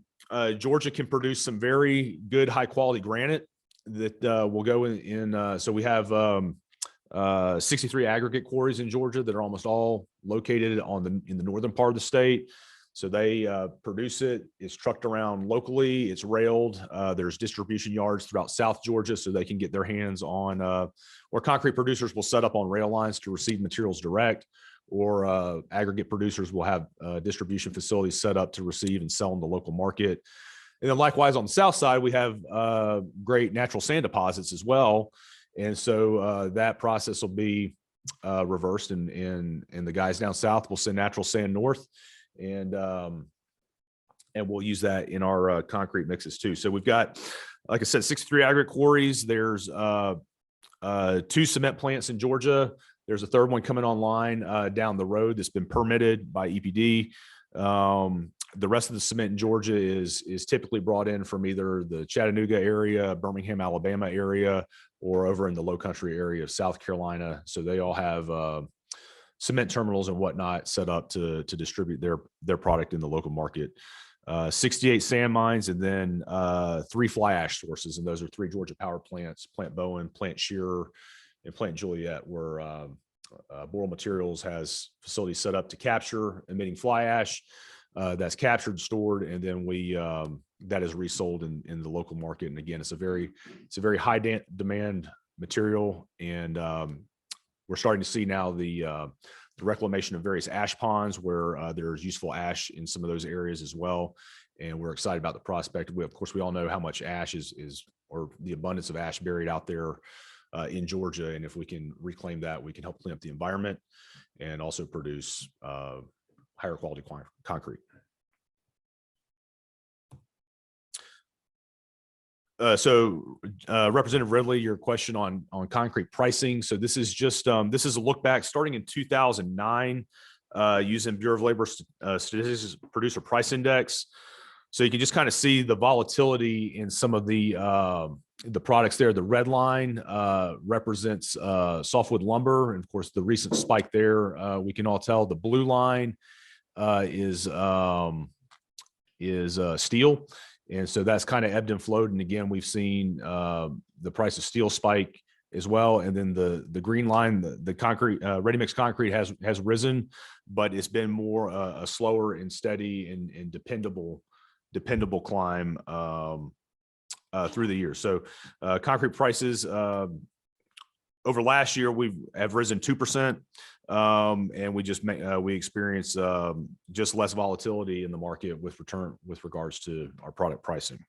Georgia can produce some very good high quality granite that will go in. So we have 63 aggregate quarries in Georgia that are almost all located in the northern part of the state. So they produce it. It's trucked around locally. It's railed. There's distribution yards throughout South Georgia, so they can get their hands on, or concrete producers will set up on rail lines to receive materials direct, or aggregate producers will have distribution facilities set up to receive and sell in the local market. And then likewise on the south side, we have great natural sand deposits as well. And so that process will be reversed, and the guys down south will send natural sand north, and we'll use that in our concrete mixes too. So we've got, like I said, 63 aggregate quarries. There's 2 cement plants in Georgia. There's a third one coming online down the road that's been permitted by EPD. The rest of the cement in Georgia is typically brought in from either the Chattanooga area, Birmingham, Alabama area, or over in the Low Country area of South Carolina. So they all have cement terminals and whatnot set up to distribute their product in the local market. 68 sand mines, and then 3 fly ash sources, and those are 3 Georgia power plants: Plant Bowen, Plant Shearer, and Plant Juliet, where Boral Materials has facilities set up to capture emitting fly ash. That's captured, stored, and then that is resold in the local market. And again, it's a very high demand material, and we're starting to see now the reclamation of various ash ponds where there's useful ash in some of those areas as well. And we're excited about the prospect. Of course, we all know how much ash is or the abundance of ash buried out there in Georgia. And if we can reclaim that, we can help clean up the environment and also produce higher quality concrete. So Representative Ridley, your question on concrete pricing. So this is just this is a look back starting in 2009 using Bureau of Labor Statistics Producer Price Index. So you can just kind of see the volatility in some of the products there. The red line represents softwood lumber, and of course the recent spike there we can all tell. The blue line is steel. And so that's kind of ebbed and flowed. And again, we've seen the price of steel spike as well. And then the green line, the concrete, ready-mix concrete has risen, but it's been more a slower and steady and dependable climb through the years. So concrete prices over last year, we have risen 2%. And we experience just less volatility in the market with regards to our product pricing.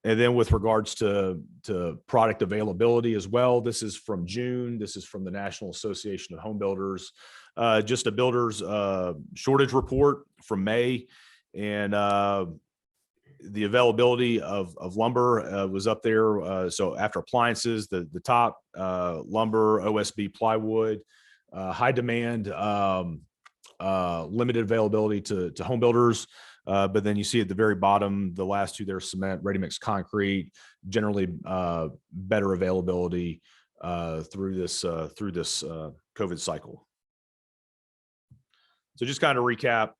And then with regards to product availability as well, this is from June. This is from the National Association of Home Builders, just a builder's shortage report from May. And the availability of lumber was up there. So after appliances, the top lumber, OSB, plywood, high demand, limited availability to home builders. But then you see at the very bottom, the last 2 there, cement, ready-mix concrete, generally better availability through this COVID cycle. So just kind of recap,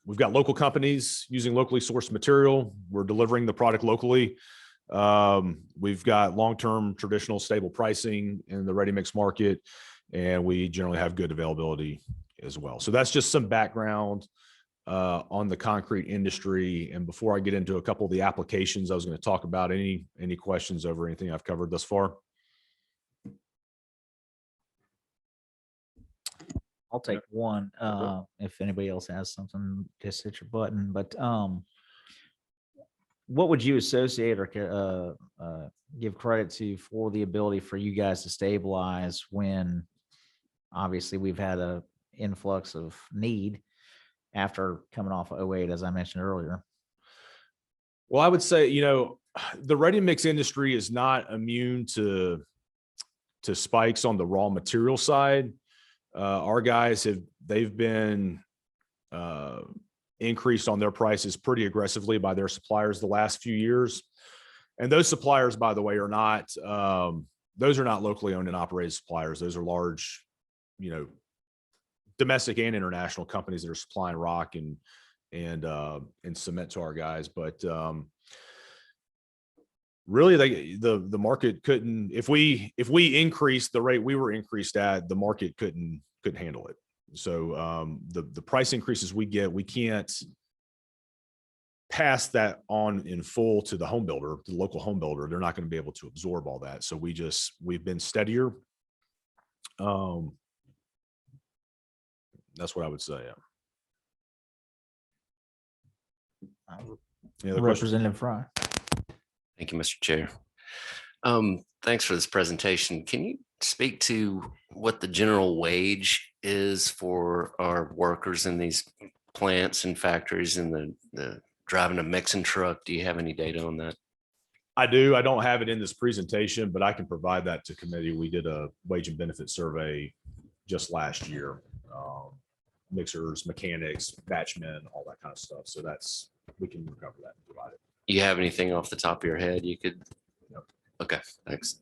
we've got local companies using locally sourced material. We're delivering the product locally. We've got long-term traditional stable pricing in the ready-mix market. and we generally have good availability as well. So that's just some background on the concrete industry. And before I get into a couple of the applications I was going to talk about, any questions over anything I've covered thus far? I'll take one, if anybody else has something, just hit your button, but, what would you associate or, give credit to for the ability for you guys to stabilize when obviously we've had a influx of need after coming off of '08, as I mentioned earlier? Well, I would say, the ready mix industry is not immune to spikes on the raw material side. Our guys they've been increased on their prices pretty aggressively by their suppliers the last few years. And those suppliers, by the way, are not, those are not locally owned and operated suppliers. Those are large, domestic and international companies that are supplying rock and cement to our guys. But really, the market couldn't, if we increased the rate we were increased at, the market couldn't handle it. So the price increases we get, we can't pass that on in full to the home builder, the local home builder. They're not going to be able to absorb all that. So we've been steadier. That's what I would say. Yeah. Any other questions? Representative Fry. Thank you, Mr. Chair. Thanks for this presentation. Can you speak to what the general wage is for our workers in these plants and factories and the driving a mixing truck? Do you have any data on that? I do. I don't have it in this presentation, but I can provide that to committee. We did a wage and benefit survey just last year. Mixers, mechanics, batchmen, all that kind of stuff. So we can recover that and provide it. You have anything off the top of your head you could? Nope. Okay, thanks.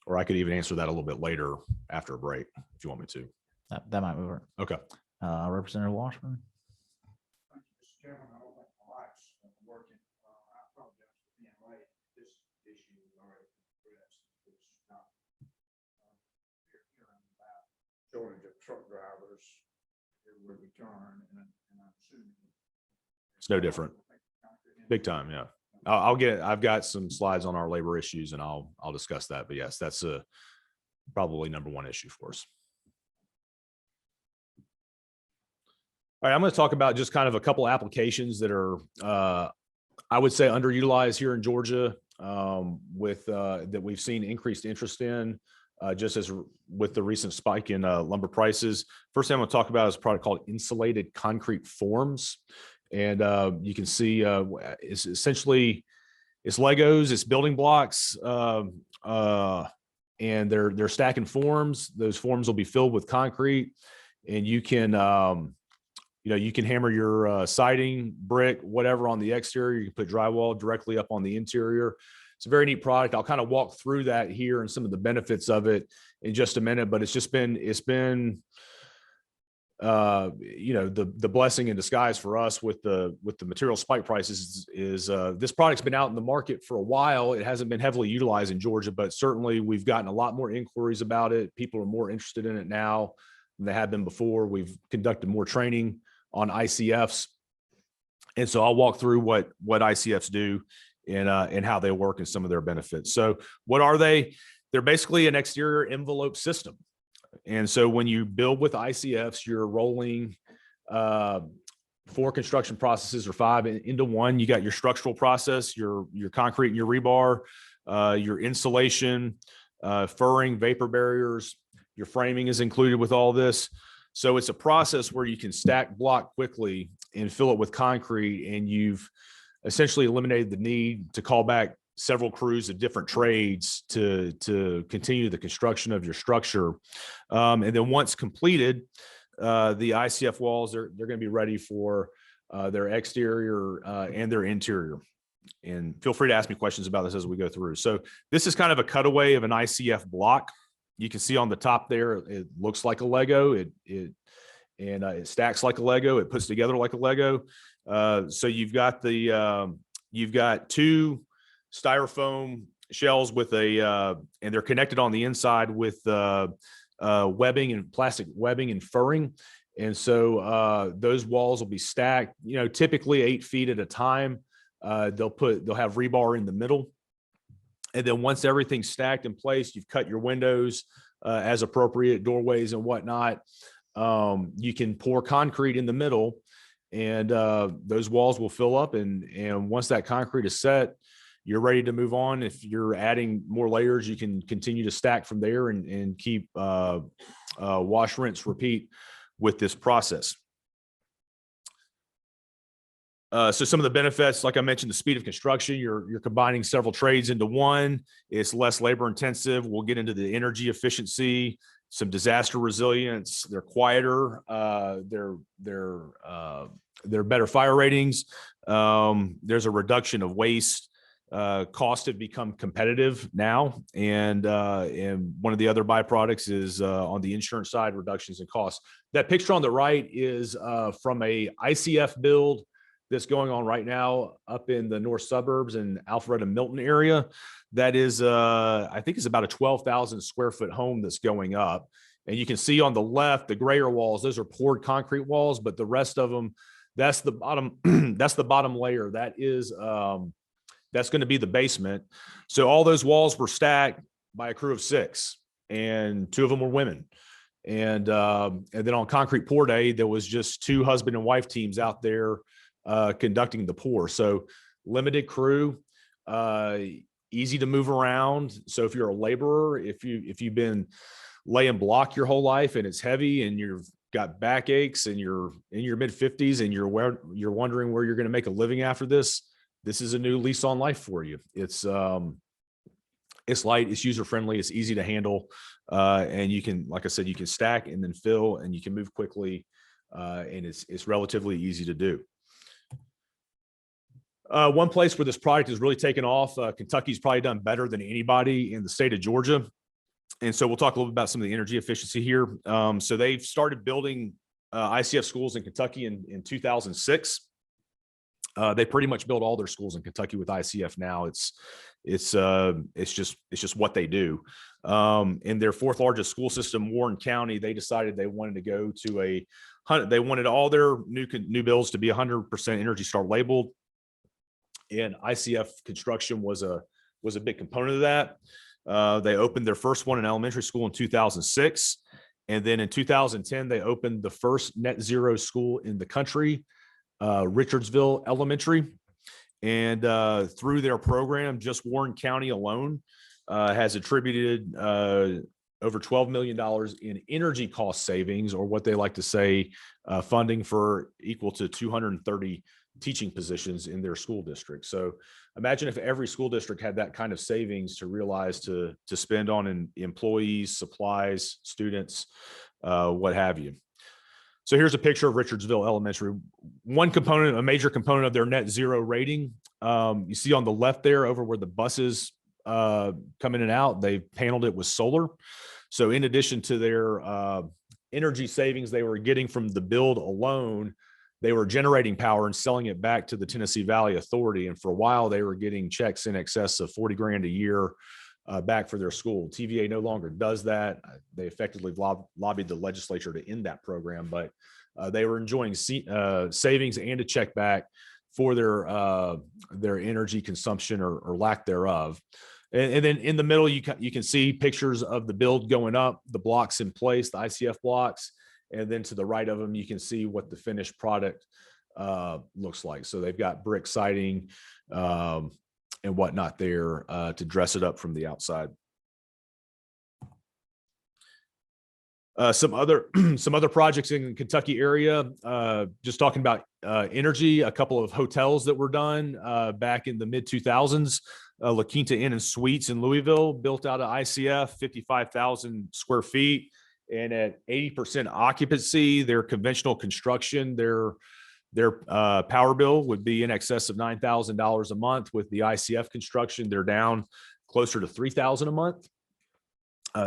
Or I could even answer that a little bit later after a break if you want me to. That might work. Okay. Representative Washburn. Mr. Chairman, I hope my lights are working. I apologize for being late. This issue is already addressed. It's not hearing about shortage of truck drivers everywhere we turn, and I'm assuming It's no different. Big time. Yeah. I've got some slides on our labor issues and I'll discuss that. But yes, that's probably number one issue for us. All right. I'm going to talk about just kind of a couple applications that are, I would say, underutilized here in Georgia that we've seen increased interest in, just as with the recent spike in lumber prices. First thing I'm going to talk about is a product called insulated concrete forms. And you can see it's essentially it's Legos, it's building blocks, and they're stacking forms. Those forms will be filled with concrete, and you can you can hammer your siding, brick, whatever on the exterior. You can put drywall directly up on the interior. It's a very neat product. I'll kind of walk through that here and some of the benefits of it in just a minute. But it's been the blessing in disguise for us with the material spike prices is this product's been out in the market for a while. It hasn't been heavily utilized in Georgia, but certainly we've gotten a lot more inquiries about it. People are more interested in it now than they had been before. We've conducted more training on ICFs. And so I'll walk through what ICFs do and how they work and some of their benefits. So what are they? They're basically an exterior envelope system. And so when you build with ICFs, you're rolling 4 construction processes or 5 into one. You got your structural process, your concrete and your rebar, your insulation, furring, vapor barriers. Your framing is included with all this. So it's a process where you can stack block quickly and fill it with concrete, and you've essentially eliminated the need to call back several crews of different trades to continue the construction of your structure. And then once completed, the ICF walls, they're going to be ready for their exterior and their interior. And feel free to ask me questions about this as we go through. So this is kind of a cutaway of an ICF block. You can see on the top there, it looks like a Lego. It stacks like a Lego. It puts together like a Lego. So you've got 2 styrofoam shells with and they're connected on the inside with webbing and plastic webbing and furring. And so those walls will be stacked, typically 8 feet at a time. They'll have rebar in the middle. And then once everything's stacked in place, you've cut your windows as appropriate, doorways and whatnot. You can pour concrete in the middle, and those walls will fill up. And once that concrete is set, you're ready to move on. If you're adding more layers, you can continue to stack from there and keep wash, rinse, repeat with this process. So some of the benefits, like I mentioned, the speed of construction, you're combining several trades into one. It's less labor intensive. We'll get into the energy efficiency, some disaster resilience. They're quieter. They're better fire ratings. There's a reduction of waste. Costs have become competitive now, and one of the other byproducts is on the insurance side, reductions in costs. That picture on the right is from a ICF build that's going on right now up in the north suburbs in Alpharetta Milton area. That is, I think it's about a 12,000 square foot home that's going up. And you can see on the left, the grayer walls, those are poured concrete walls, but the rest of them, that's the bottom, that's the bottom layer. That is, that's going to be the basement. So all those walls were stacked by a crew of 6, and 2 of them were women. And then on concrete pour day, there was just 2 husband and wife teams out there conducting the pour. So limited crew, easy to move around. So if you're a laborer, if you've been laying block your whole life and it's heavy and you've got backaches and you're in your mid 50s and you're wondering where you're going to make a living after this is a new lease on life for you. It's light, it's user friendly, it's easy to handle, and you can, like I said, you can stack and then fill, and you can move quickly, and it's relatively easy to do. One place where this product has really taken off, Kentucky's probably done better than anybody in the state of Georgia. And so we'll talk a little bit about some of the energy efficiency here. So they've started building ICF schools in Kentucky in 2006. They pretty much build all their schools in Kentucky with ICF now. It's just what they do. In their 4th largest school system, Warren County, they decided they wanted to go to they wanted all their new builds to be 100% Energy Star labeled. And ICF construction was a big component of that. They opened their first one in elementary school in 2006. And then in 2010, they opened the first net zero school in the country, Richardsville Elementary. And through their program, just Warren County alone has attributed over $12 million in energy cost savings, or what they like to say, funding for equal to 230 teaching positions in their school district. So imagine if every school district had that kind of savings to realize to spend on employees, supplies, students, what have you. So here's a picture of Richardsville Elementary. A major component of their net zero rating. You see on the left there, over where the buses come in and out, they've paneled it with solar. So in addition to their energy savings they were getting from the build alone, they were generating power and selling it back to the Tennessee Valley Authority. And for a while, they were getting checks in excess of 40 grand a year back for their school. TVA no longer does that. They effectively lobbied the legislature to end that program, but they were enjoying savings and a check back for their energy consumption or lack thereof. And then in the middle, you can see pictures of the build going up, the blocks in place, the ICF blocks. And then to the right of them, you can see what the finished product looks like. So they've got brick siding and whatnot there to dress it up from the outside. Some other projects in the Kentucky area, just talking about energy, a couple of hotels that were done back in the mid 2000s. La Quinta Inn and Suites in Louisville, built out of ICF, 55,000 square feet. And at 80% occupancy, their conventional construction, their power bill would be in excess of $9,000 a month. With the ICF construction, they're down closer to $3,000 a month.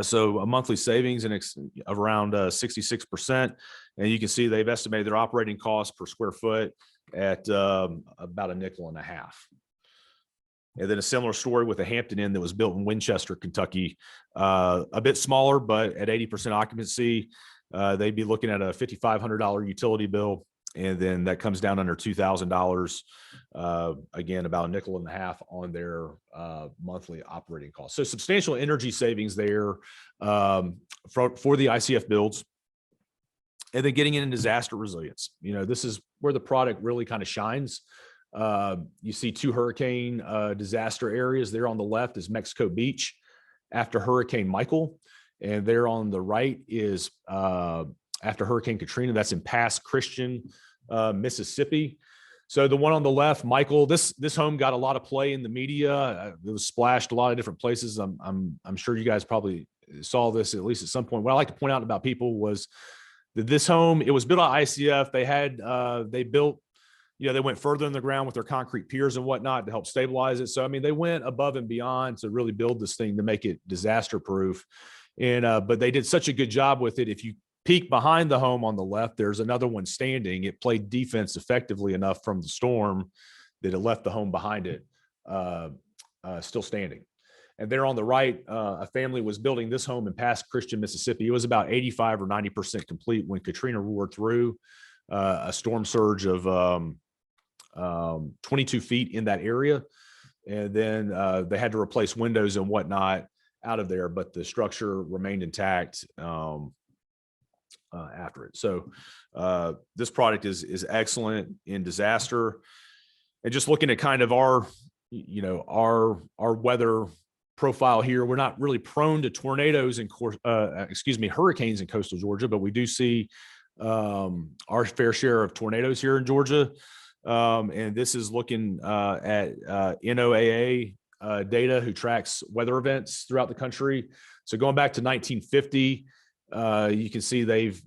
So a monthly savings of around 66%. And you can see they've estimated their operating costs per square foot at about $0.50. And then a similar story with a Hampton Inn that was built in Winchester, Kentucky, a bit smaller, but at 80% occupancy, they'd be looking at a $5,500 utility bill. And then that comes down under $2,000. Again, about a nickel and a half on their monthly operating costs. So substantial energy savings there for the ICF builds. And then getting into disaster resilience. This is where the product really kind of shines. You see 2 hurricane disaster areas. There on the left is Mexico Beach after Hurricane Michael. And there on the right is after Hurricane Katrina. That's in Pass Christian, Mississippi. So the one on the left, Michael, this home got a lot of play in the media. It was splashed a lot of different places. I'm sure you guys probably saw this at least at some point. What I like to point out about people was that this home, it was built on ICF. They built, they went further in the ground with their concrete piers and whatnot to help stabilize it. So, I mean, they went above and beyond to really build this thing to make it disaster proof. And, but they did such a good job with it. If you peek behind the home on the left, there's another one standing. It played defense effectively enough from the storm that it left the home behind it still standing. And there on the right, a family was building this home in Pass Christian, Mississippi. It was about 85 or 90% complete when Katrina roared through. A storm surge of 22 feet in that area. And then they had to replace windows and whatnot out of there, but the structure remained intact after it. So this product is excellent in disaster. And just looking at kind of our weather profile here, we're not really prone to tornadoes and hurricanes in coastal Georgia, but we do see our fair share of tornadoes here in Georgia. And this is looking at NOAA data, who tracks weather events throughout the country. So going back to 1950, you can see they've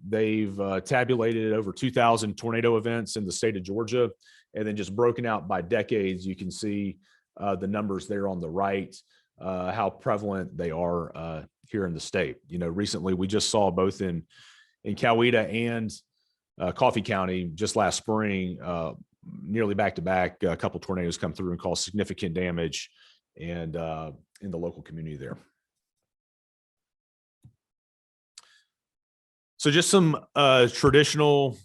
tabulated over 2,000 tornado events in the state of Georgia, and then just broken out by decades. You can see the numbers there on the right, how prevalent they are here in the state. Recently we just saw both in Coweta and Coffee County just last spring, nearly back to back, a couple tornadoes come through and cause significant damage and in the local community there. So just some traditional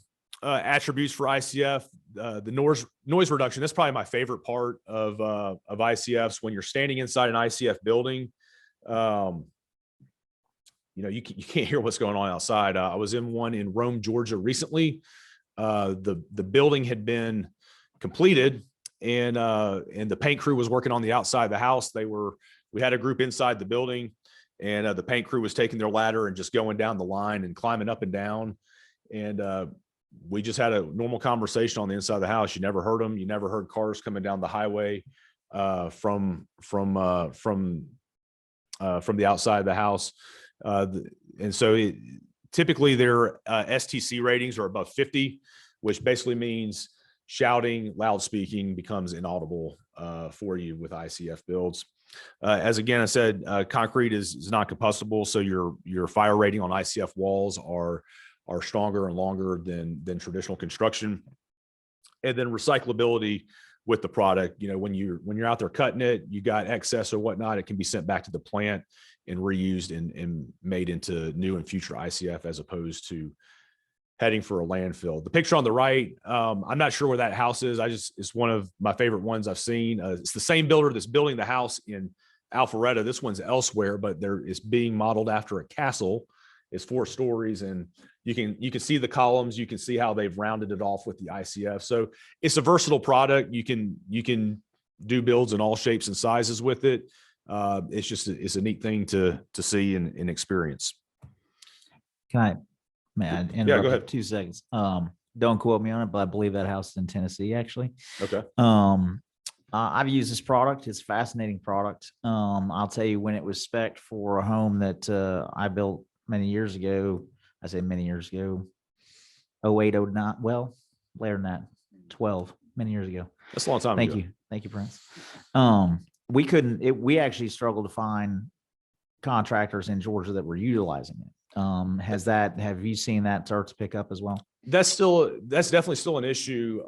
attributes for ICF, the noise reduction. That's probably my favorite part of ICFs. When you're standing inside an ICF building, you can't hear what's going on outside. I was in one in Rome, Georgia recently. The building had been completed, and the paint crew was working on the outside of the house. We had a group inside the building, and the paint crew was taking their ladder and just going down the line and climbing up and down. And we just had a normal conversation on the inside of the house. You never heard them. You never heard cars coming down the highway from the outside of the house. And so typically their STC ratings are above 50, which basically means shouting, loud speaking becomes inaudible for you with ICF builds. As again, I said, concrete is not combustible. So your fire rating on ICF walls are stronger and longer than traditional construction. And then recyclability with the product. When you're out there cutting it, you got excess or whatnot, it can be sent back to the plant and reused and made into new and future ICF, as opposed to heading for a landfill. The picture on the right, I'm not sure where that house is. It's one of my favorite ones I've seen. It's the same builder that's building the house in Alpharetta. This one's elsewhere, but it's being modeled after a castle. It's 4 stories, and you can see the columns. You can see how they've rounded it off with the ICF. So it's a versatile product. You can do builds in all shapes and sizes with it. It's a neat thing to see and experience. May I interrupt? Yeah, go ahead. For 2 seconds. Don't quote me on it, but I believe that house is in Tennessee, actually. Okay. I've used this product. It's a fascinating product. I'll tell you, when it was spec'd for a home that I built many years ago, I say many years ago, 08, 09, well, later than that, 12, many years ago. That's a long time ago. Thank you, Prince. We actually struggled to find contractors in Georgia that were utilizing it. Have you seen that start to pick up as well? That's definitely still an issue.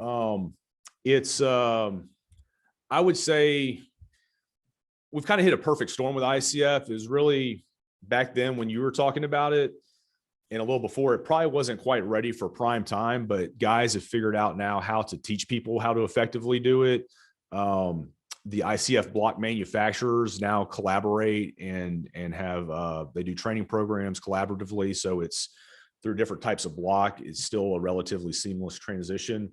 I would say we've kind of hit a perfect storm with ICF. Is really back then when you were talking about it and a little before, it probably wasn't quite ready for prime time, but guys have figured out now how to teach people how to effectively do it. The ICF block manufacturers now collaborate and have they do training programs collaboratively. So it's through different types of block. It's still a relatively seamless transition.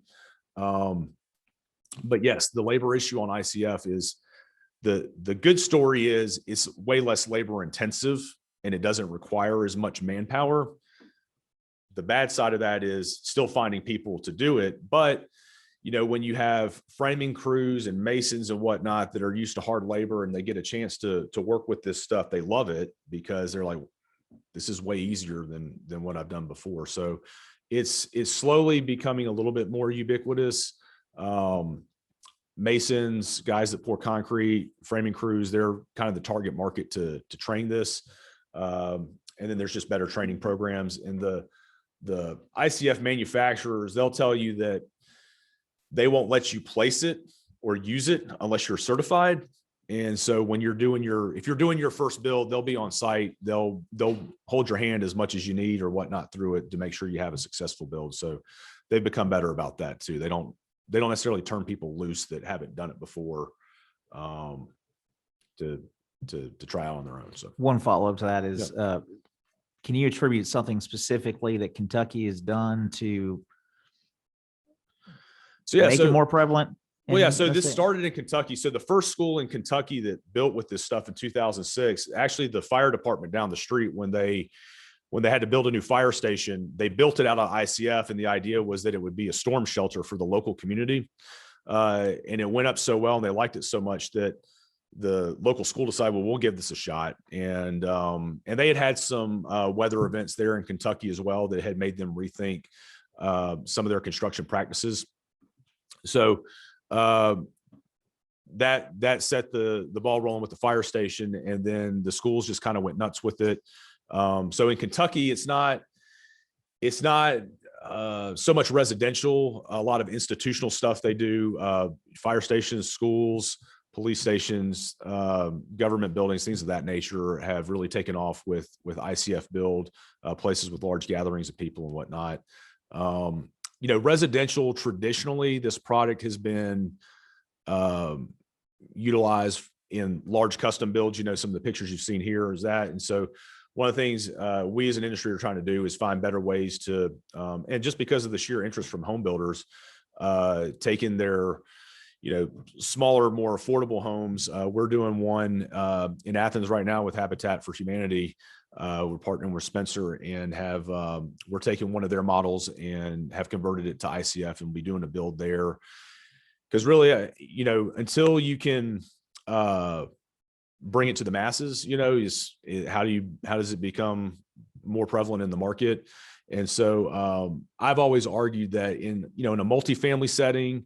But yes, the labor issue on ICF is the good story is it's way less labor intensive and it doesn't require as much manpower. The bad side of that is still finding people to do it. But, you know, when you have framing crews and masons and whatnot that are used to hard labor and they get a chance to work with this stuff, they love it because they're like, this is way easier than what I've done before. So it's slowly becoming a little bit more ubiquitous. Masons, guys that pour concrete, framing crews, they're kind of the target market to train this. And then there's just better training programs. And the ICF manufacturers, they'll tell you that they won't let you place it or use it unless you're certified. And so when you're doing if you're doing your first build, they'll be on site. They'll hold your hand as much as you need or whatnot through it to make sure you have a successful build. So they've become better about that too. They don't necessarily turn people loose that haven't done it before to try out on their own. So One follow-up to that is, can you attribute something specifically that Kentucky has done to make it more prevalent? Well, yeah. in So the this state? started in Kentucky. So the first school in Kentucky that built with this stuff in 2006, actually the fire department down the street, when they had to build a new fire station, they built it out of ICF. And the idea was that it would be a storm shelter for the local community. And it went up so well and they liked it so much that the local school decided, well, we'll give this a shot. And they had some weather events there in Kentucky as well that had made them rethink some of their construction practices. So that set the ball rolling with the fire station, and then the schools just kind of went nuts with it. So in Kentucky, it's not so much residential, a lot of institutional stuff they do, fire stations, schools, police stations, government buildings, things of that nature have really taken off with ICF build, places with large gatherings of people and whatnot. You know, residential, traditionally, this product has been utilized in large custom builds. You know, some of the pictures you've seen here is that. And so one of the things we as an industry are trying to do is find better ways to, and just because of the sheer interest from home builders, taking their, you know, smaller, more affordable homes. We're doing one in Athens right now with Habitat for Humanity. We're partnering with Spencer and we're taking one of their models and have converted it to ICF and be doing a build there. Because really, you know, until you can bring it to the masses, you know, how does it become more prevalent in the market? And so I've always argued that in a multifamily setting,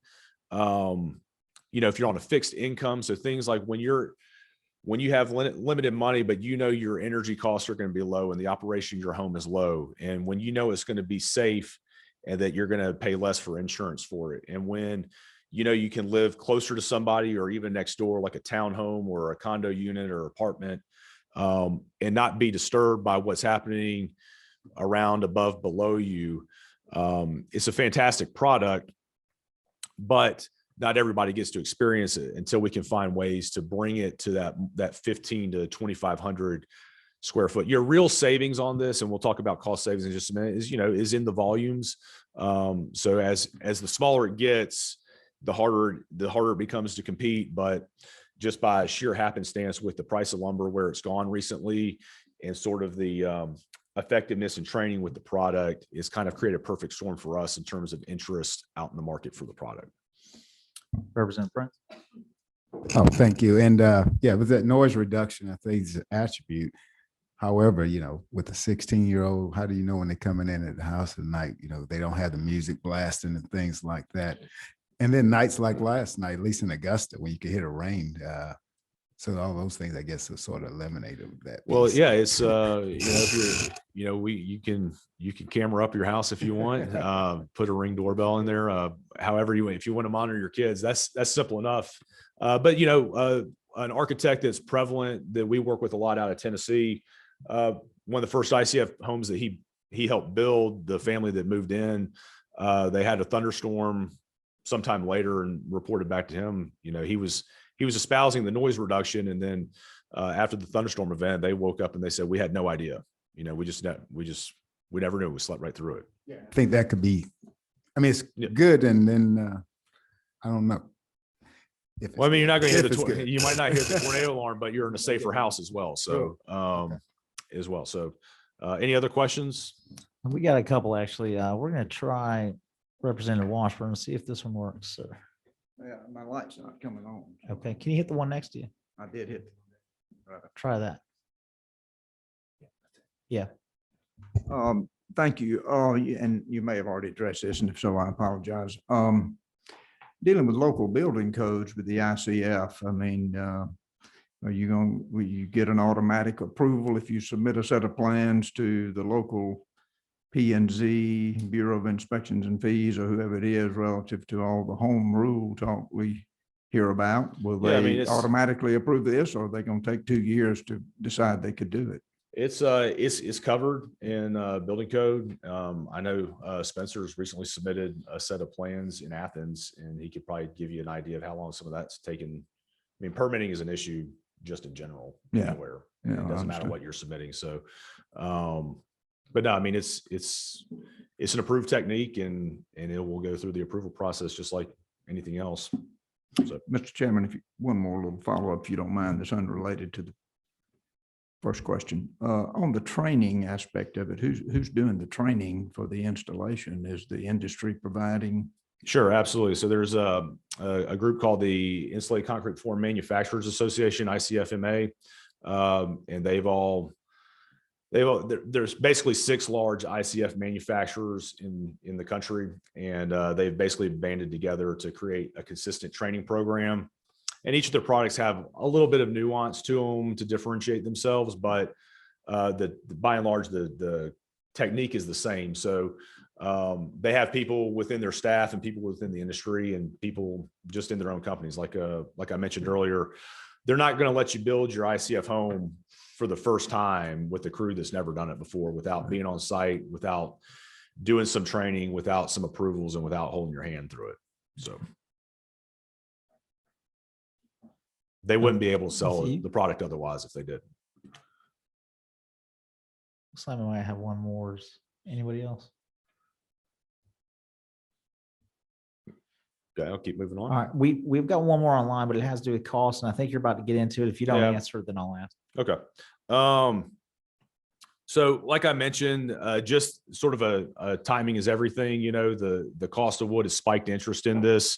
you know, if you're on a fixed income, so things like when you have limited money, but you know your energy costs are going to be low and the operation of your home is low, and when you know it's going to be safe and that you're going to pay less for insurance for it, and when you know you can live closer to somebody or even next door, like a townhome or a condo unit or apartment, and not be disturbed by what's happening around, above, below you, it's a fantastic product, but not everybody gets to experience it until we can find ways to bring it to that 15 to 2,500 square foot. Your real savings on this, and we'll talk about cost savings in just a minute, is in the volumes. So as the smaller it gets, the harder it becomes to compete. But just by sheer happenstance with the price of lumber where it's gone recently, and sort of the effectiveness and training with the product, is kind of created a perfect storm for us in terms of interest out in the market for the product. Representative Prince. Oh, thank you. And yeah, with that noise reduction, I think is an attribute. However, you know, with a 16-year-old, how do you know when they're coming in at the house at night? You know, they don't have the music blasting and things like that. And then nights like last night, at least in Augusta, when you could hear the rain. So all those things, I guess, are sort of eliminated with that. Well, piece. yeah, it's you can camera up your house if you want, put a Ring doorbell in there. However if you want to monitor your kids, that's simple enough. But an architect that's prevalent that we work with a lot out of Tennessee, one of the first ICF homes that he helped build, the family that moved in, they had a thunderstorm sometime later and reported back to him. He was espousing the noise reduction, and then after the thunderstorm event, they woke up and they said, we had no idea. We never knew. We slept right through it. Yeah, I think that could be, it's Yeah. good. And then, I don't know. If Well, I mean, you're not going to hear good. you might not hear the tornado alarm, but you're in a safer house as well. So, any other questions? We got a couple, actually. We're going to try Representative Washburn and see if this one works, sir. Yeah, my light's not coming on. Okay, can you hit the one next to you? I did hit. Try that. Yeah. Thank you. And you may have already addressed this, and if so, I apologize. Dealing with local building codes with the ICF, will you get an automatic approval if you submit a set of plans to the local P&Z, Bureau of Inspections and Fees, or whoever it is, relative to all the home rule talk we hear about? Will they automatically approve this, or are they going to take 2 years to decide they could do it? It's covered in building code. I know Spencer's recently submitted a set of plans in Athens, and he could probably give you an idea of how long some of that's taken. Permitting is an issue just in general. Yeah. Anywhere. Yeah, It I doesn't matter understand. what you're submitting. So, but no, it's an approved technique, and it will go through the approval process just like anything else. So, Mr. Chairman, one more little follow-up, if you don't mind, that's unrelated to the first question. On the training aspect of it, who's doing the training for the installation? Is the industry providing? sure, absolutely. So there's a group called the Insulated Concrete Form Manufacturers Association, ICFMA, and there's basically 6 large ICF manufacturers in the country, and they've basically banded together to create a consistent training program. And each of their products have a little bit of nuance to them to differentiate themselves, but by and large, the technique is the same. So they have people within their staff and people within the industry and people just in their own companies. Like I mentioned earlier, they're not going to let you build your ICF home for the first time with a crew that's never done it before, without being on site, without doing some training, without some approvals, and without holding your hand through it. So they wouldn't be able to sell the product otherwise if they did. Looks like we might have one more. Anybody else? Okay, I'll keep moving on. All right, we've got one more online, but it has to do with cost, and I think you're about to get into it. If you don't Yeah. answer, then I'll ask. Okay. So like I mentioned, just sort of a timing is everything. The cost of wood has spiked interest in this.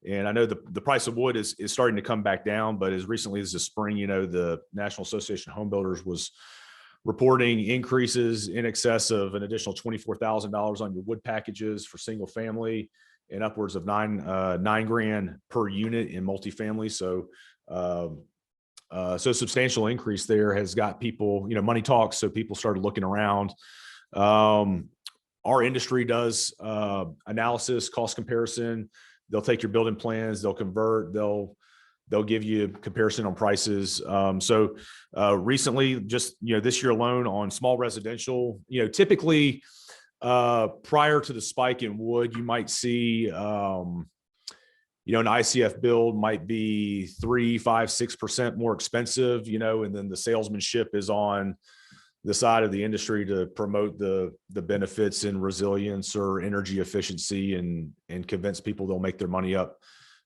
And I know the price of wood is starting to come back down, but as recently as the spring, the National Association of Home Builders was reporting increases in excess of an additional $24,000 on your wood packages for single family, and upwards of $9,000 per unit in multifamily. So, substantial increase there has got people, money talks. So people started looking around. Our industry does analysis, cost comparison. They'll take your building plans, they'll convert, they'll give you a comparison on prices. Recently, just, this year alone on small residential, typically prior to the spike in wood, you might see, an ICF build might be 3, 5, 6% more expensive, and then the salesmanship is on the side of the industry to promote the benefits in resilience or energy efficiency and convince people they'll make their money up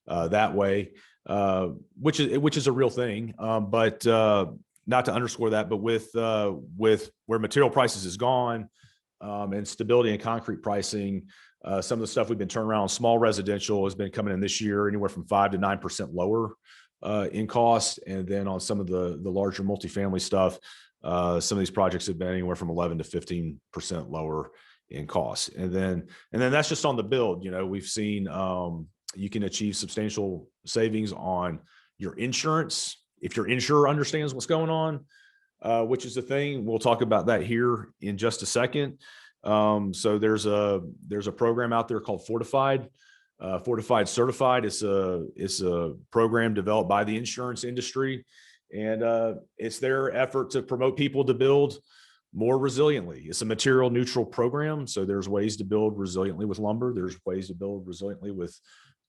that way, which is a real thing. But not to underscore that, but with where material prices has gone and stability in concrete pricing, some of the stuff we've been turning around on small residential has been coming in this year anywhere from 5 to 9% lower in cost. And then on some of the larger multifamily stuff, some of these projects have been anywhere from 11 to 15% lower in cost. And then that's just on the build. We've seen you can achieve substantial savings on your insurance if your insurer understands what's going on, which is the thing. We'll talk about that here in just a second. So there's a program out there called Fortified. Fortified Certified. It's a program developed by the insurance industry, and it's their effort to promote people to build more resiliently. It's a material neutral program, so there's ways to build resiliently with lumber. There's ways to build resiliently with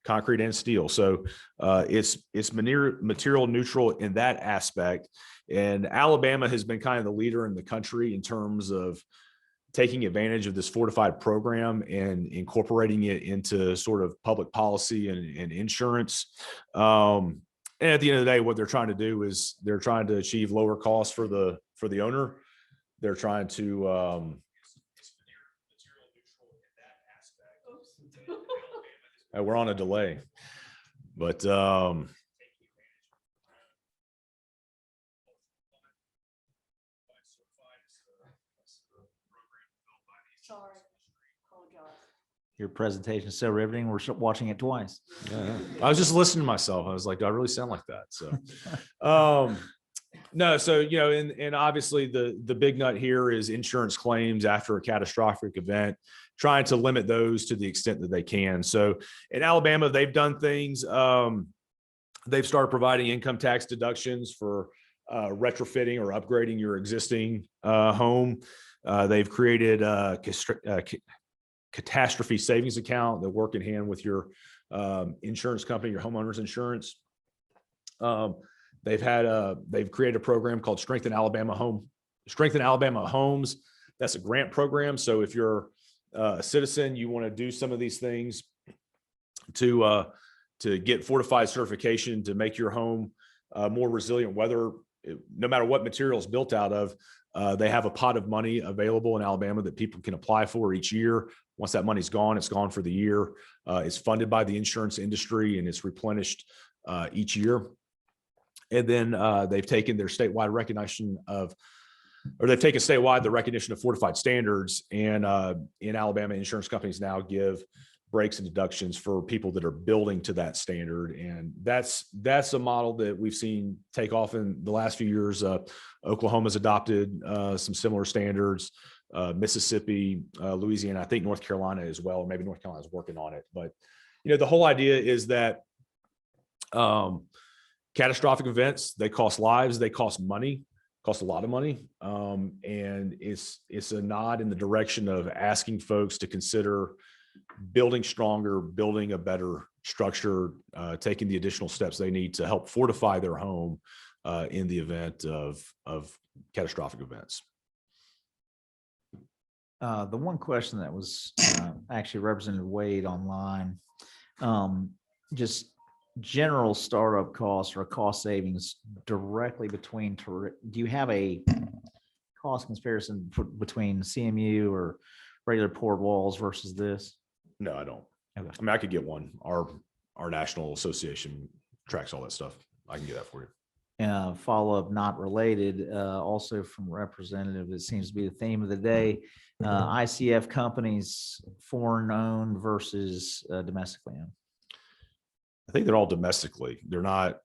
concrete and steel. So it's material neutral in that aspect. And Alabama has been kind of the leader in the country in terms of taking advantage of this fortified program and incorporating it into sort of public policy and insurance. And at the end of the day, what they're trying to do is they're trying to achieve lower costs for the owner. They're trying to we're on a delay, but Your presentation is so riveting. We're watching it twice. yeah. I was just listening to myself. I was like, do I really sound like that? So, no, so, you know, and obviously the big nut here is insurance claims after a catastrophic event, trying to limit those to the extent that they can. So in Alabama, they've done things. They've started providing income tax deductions for retrofitting or upgrading your existing home. They've created a catastrophe savings account that work in hand with your insurance company, your homeowner's insurance. They've created a program called Strengthen Alabama Homes. That's a grant program. So if you're a citizen, you want to do some of these things to get fortified certification to make your home more resilient, no matter what material it's built out of. They have a pot of money available in Alabama that people can apply for each year. Once that money's gone, it's gone for the year. It's funded by the insurance industry and it's replenished each year. And then they've taken their statewide recognition they've taken statewide the recognition of fortified standards. And in Alabama, insurance companies now give breaks and deductions for people that are building to that standard. And that's a model that we've seen take off in the last few years. Oklahoma's adopted some similar standards. Mississippi, Louisiana, I think North Carolina as well, or maybe North Carolina is working on it. But, you know, the whole idea is that catastrophic events, they cost lives, they cost money, cost a lot of money. And it's a nod in the direction of asking folks to consider building stronger, building a better structure, taking the additional steps they need to help fortify their home in the event of catastrophic events. The one question that was actually Representative Wade online, just general startup costs or cost savings directly between, do you have a cost comparison between CMU or regular poured walls versus this? No, I don't. Okay. I mean, I could get one. Our national association tracks all that stuff. I can get that for you. Follow-up, not related, also from Representative, it seems to be the theme of the day. ICF companies, foreign owned versus domestically owned. I think they're all domestically. They're not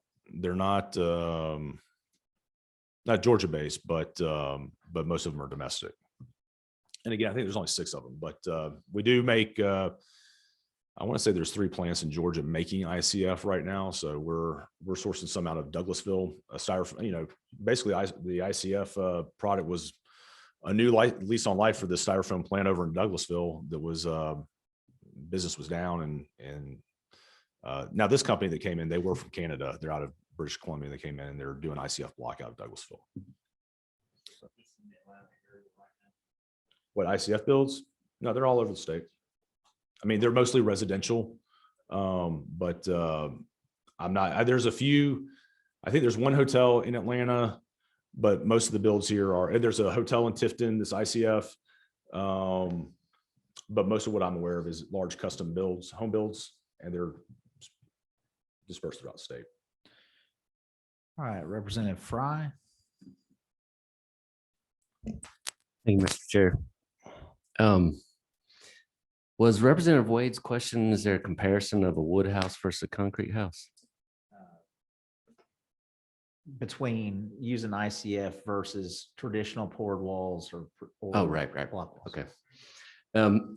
Georgia based, but most of them are domestic. And again, I think there's only 6 of them, but we do make, I want to say there's 3 plants in Georgia making ICF right now. So we're sourcing some out of Douglasville, styrofoam, you know, basically the ICF product was a new lease on life for the styrofoam plant over in Douglasville that was, business was down. And now this company that came in, they were from Canada. They're out of British Columbia. They came in and they're doing ICF block out of Douglasville. What ICF builds? No, they're all over the state. I mean, they're mostly residential, but I'm not, there's a few, I think there's one hotel in Atlanta, but most of the builds here are, and there's a hotel in Tifton, this ICF. But most of what I'm aware of is large custom builds, home builds, and they're dispersed throughout the state. All right, Representative Fry. Thank you, Mr. Chair. Was Representative Wade's question, is there a comparison of a wood house versus a concrete house? Between using ICF versus traditional poured walls or Oh, right. block walls. Okay.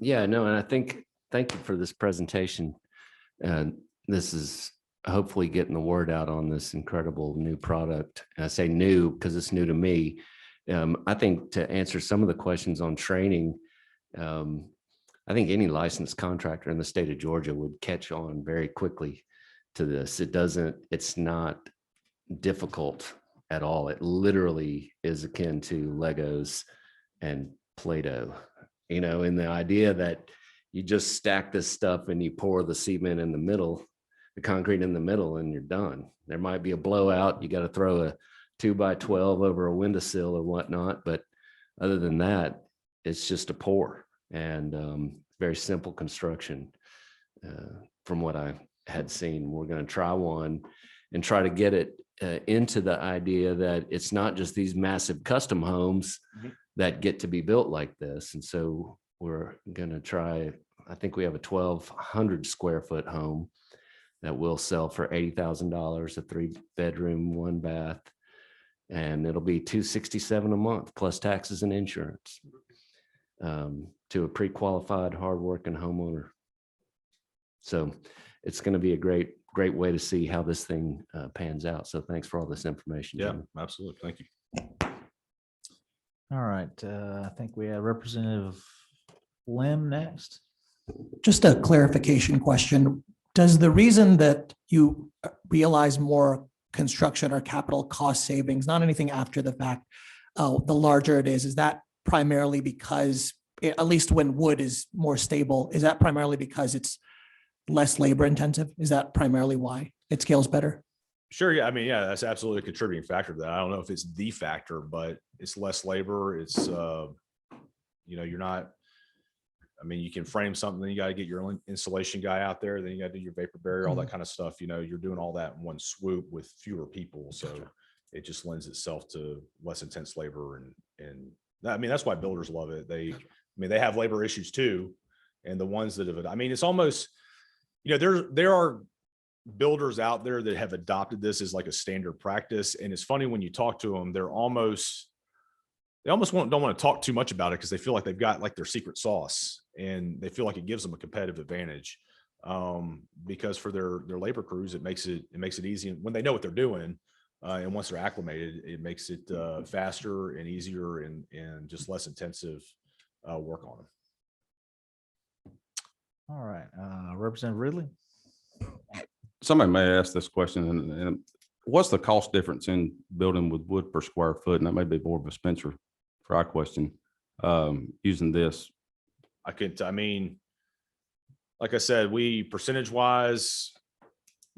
Yeah, no, and I think, thank you for this presentation. And this is hopefully getting the word out on this incredible new product. And I say new because it's new to me. I think to answer some of the questions on training, I think any licensed contractor in the state of Georgia would catch on very quickly to this. It's not difficult at all. It literally is akin to Legos and Play-Doh, and the idea that you just stack this stuff and you pour the cement in the middle, the concrete in the middle, and you're done. There might be a blowout. You got to throw a 2x12 over a windowsill or whatnot. But other than that, it's just a pour, and very simple construction from what I had seen. We're going to try one and try to get it into the idea that it's not just these massive custom homes that get to be built like this. And so we're going to try, I think we have a 1,200 square foot home that will sell for $80,000, a 3-bedroom, 1-bath, and it'll be $267 a month plus taxes and insurance to a pre-qualified, hardworking homeowner. So it's going to be a great way to see how this thing pans out. So thanks for all this information. Yeah, Jimmy. absolutely. Thank you. All right. I think we have Representative Lim next. Just a clarification question. Does the reason that you realize more construction or capital cost savings, not anything after the fact, the larger it is that primarily because, at least when wood is more stable, is that primarily because it's less labor intensive? Is that primarily why it scales better? Sure. Yeah. I mean, yeah, that's absolutely a contributing factor to that. I don't know if it's the factor, but it's less labor. It's, you're not, I mean, you can frame something, then you got to get your insulation guy out there, then you got to do your vapor barrier, all that kind of stuff. You're doing all that in one swoop with fewer people. So it just lends itself to less intense labor. And I mean, that's why builders love it. They have labor issues too. And the ones that have, I mean, it's almost, there are builders out there that have adopted this as like a standard practice. And it's funny when you talk to them, they almost don't want to talk too much about it because they feel like they've got like their secret sauce and they feel like it gives them a competitive advantage. Because for their labor crews, it makes it easy. And when they know what they're doing, and once they're acclimated, it makes it faster and easier and just less intensive work on them. All right. Representative Ridley. Somebody may ask this question, and what's the cost difference in building with wood per square foot? And that may be more of a Spencer Fry question, using this. I mean, like I said, percentage wise,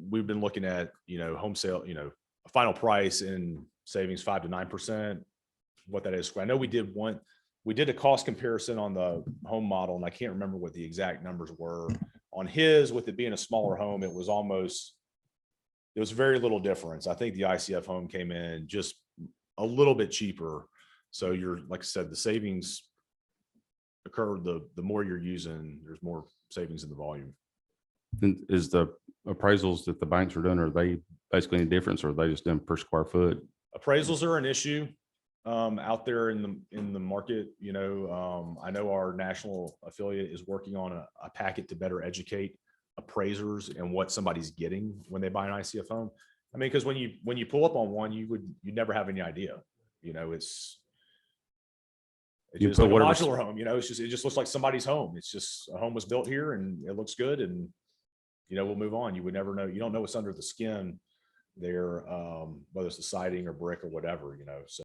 we've been looking at, home sale, a final price and savings 5 to 9%, what that is. I know we did a cost comparison on the home model, and I can't remember what the exact numbers were on his. With it being a smaller home, it was very little difference. I think the ICF home came in just a little bit cheaper. So like I said, the savings occur the more you're using, there's more savings in the volume. And is the appraisals that the banks are doing, are they basically any difference, or are they just done per square foot? Appraisals are an issue out there in the market. I know our national affiliate is working on a packet to better educate appraisers and what somebody's getting when they buy an ICF home. I mean, because when you pull up on one, you'd never have any idea. It's just like a modular home. It just looks like somebody's home. It's just a home was built here and it looks good, and we'll move on. You would never know. You don't know what's under the skin there, whether it's the siding or brick or whatever. So.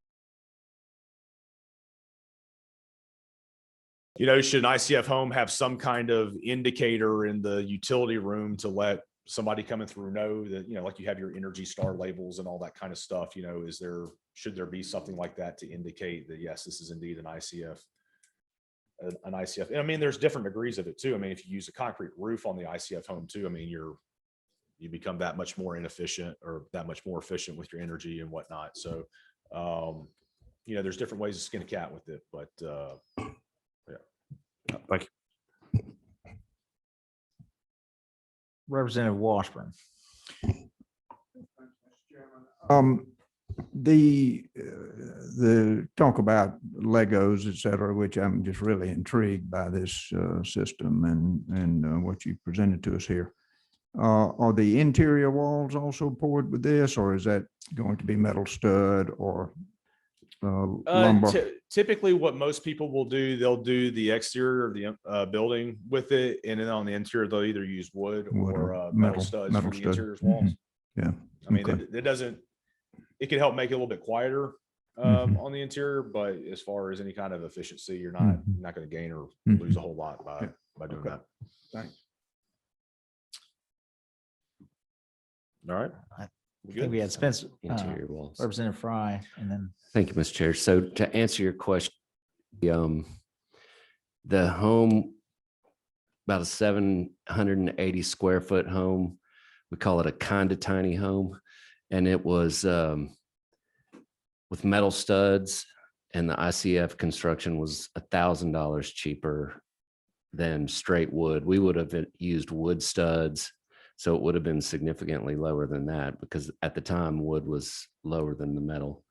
Should an ICF home have some kind of indicator in the utility room to let somebody coming through know that, like you have your Energy Star labels and all that kind of stuff, should there be something like that to indicate that, yes, this is indeed an ICF? And I mean, there's different degrees of it too. I mean, if you use a concrete roof on the ICF home too, I mean, you become that much more inefficient or that much more efficient with your energy and whatnot. So, there's different ways to skin a cat with it, but, Thank you. Representative Washburn. The talk about Legos, et cetera, which I'm just really intrigued by this system and what you presented to us here. Are the interior walls also poured with this, or is that going to be metal stud or lumber? Typically, what most people will do, they'll do the exterior of the building with it, and then on the interior, they'll either use wood Wood or or metal studs for metal the stud. interior walls. Yeah. I mean, Okay. it doesn't, it can help make it a little bit quieter Mhm. on the interior, but as far as any kind of efficiency, you're Mhm. not going to gain or Mhm. lose a whole lot Yeah. by doing Okay. that. Thanks. All right. I We think good? we had Spencer, Interior walls. Representative Fry, and then Thank you, Mr. Chair. So to answer your question, the home, about a 780 square foot home, we call it a kind of tiny home. And it was with metal studs, and the ICF construction was $1,000 cheaper than straight wood. We would have used wood studs. So it would have been significantly lower than that, because at the time wood was lower than the metal.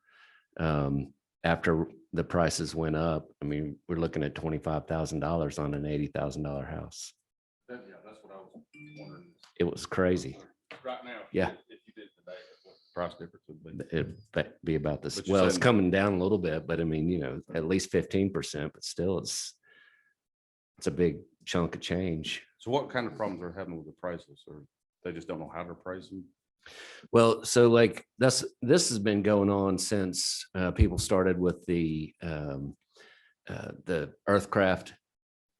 After the prices went up, I mean, we're looking at $25,000 on an $80,000 house. Yeah, that's what I was wondering. It was crazy. Right now. Yeah. If you did today, what the price difference would be. It'd be about this. But you Well, it's said- coming down a little bit, but I mean, you know, at least 15%, but still it's a big chunk of change. So what kind of problems are having with appraisals, or they just don't know how to appraise them? Well, so like this has been going on since people started with the Earthcraft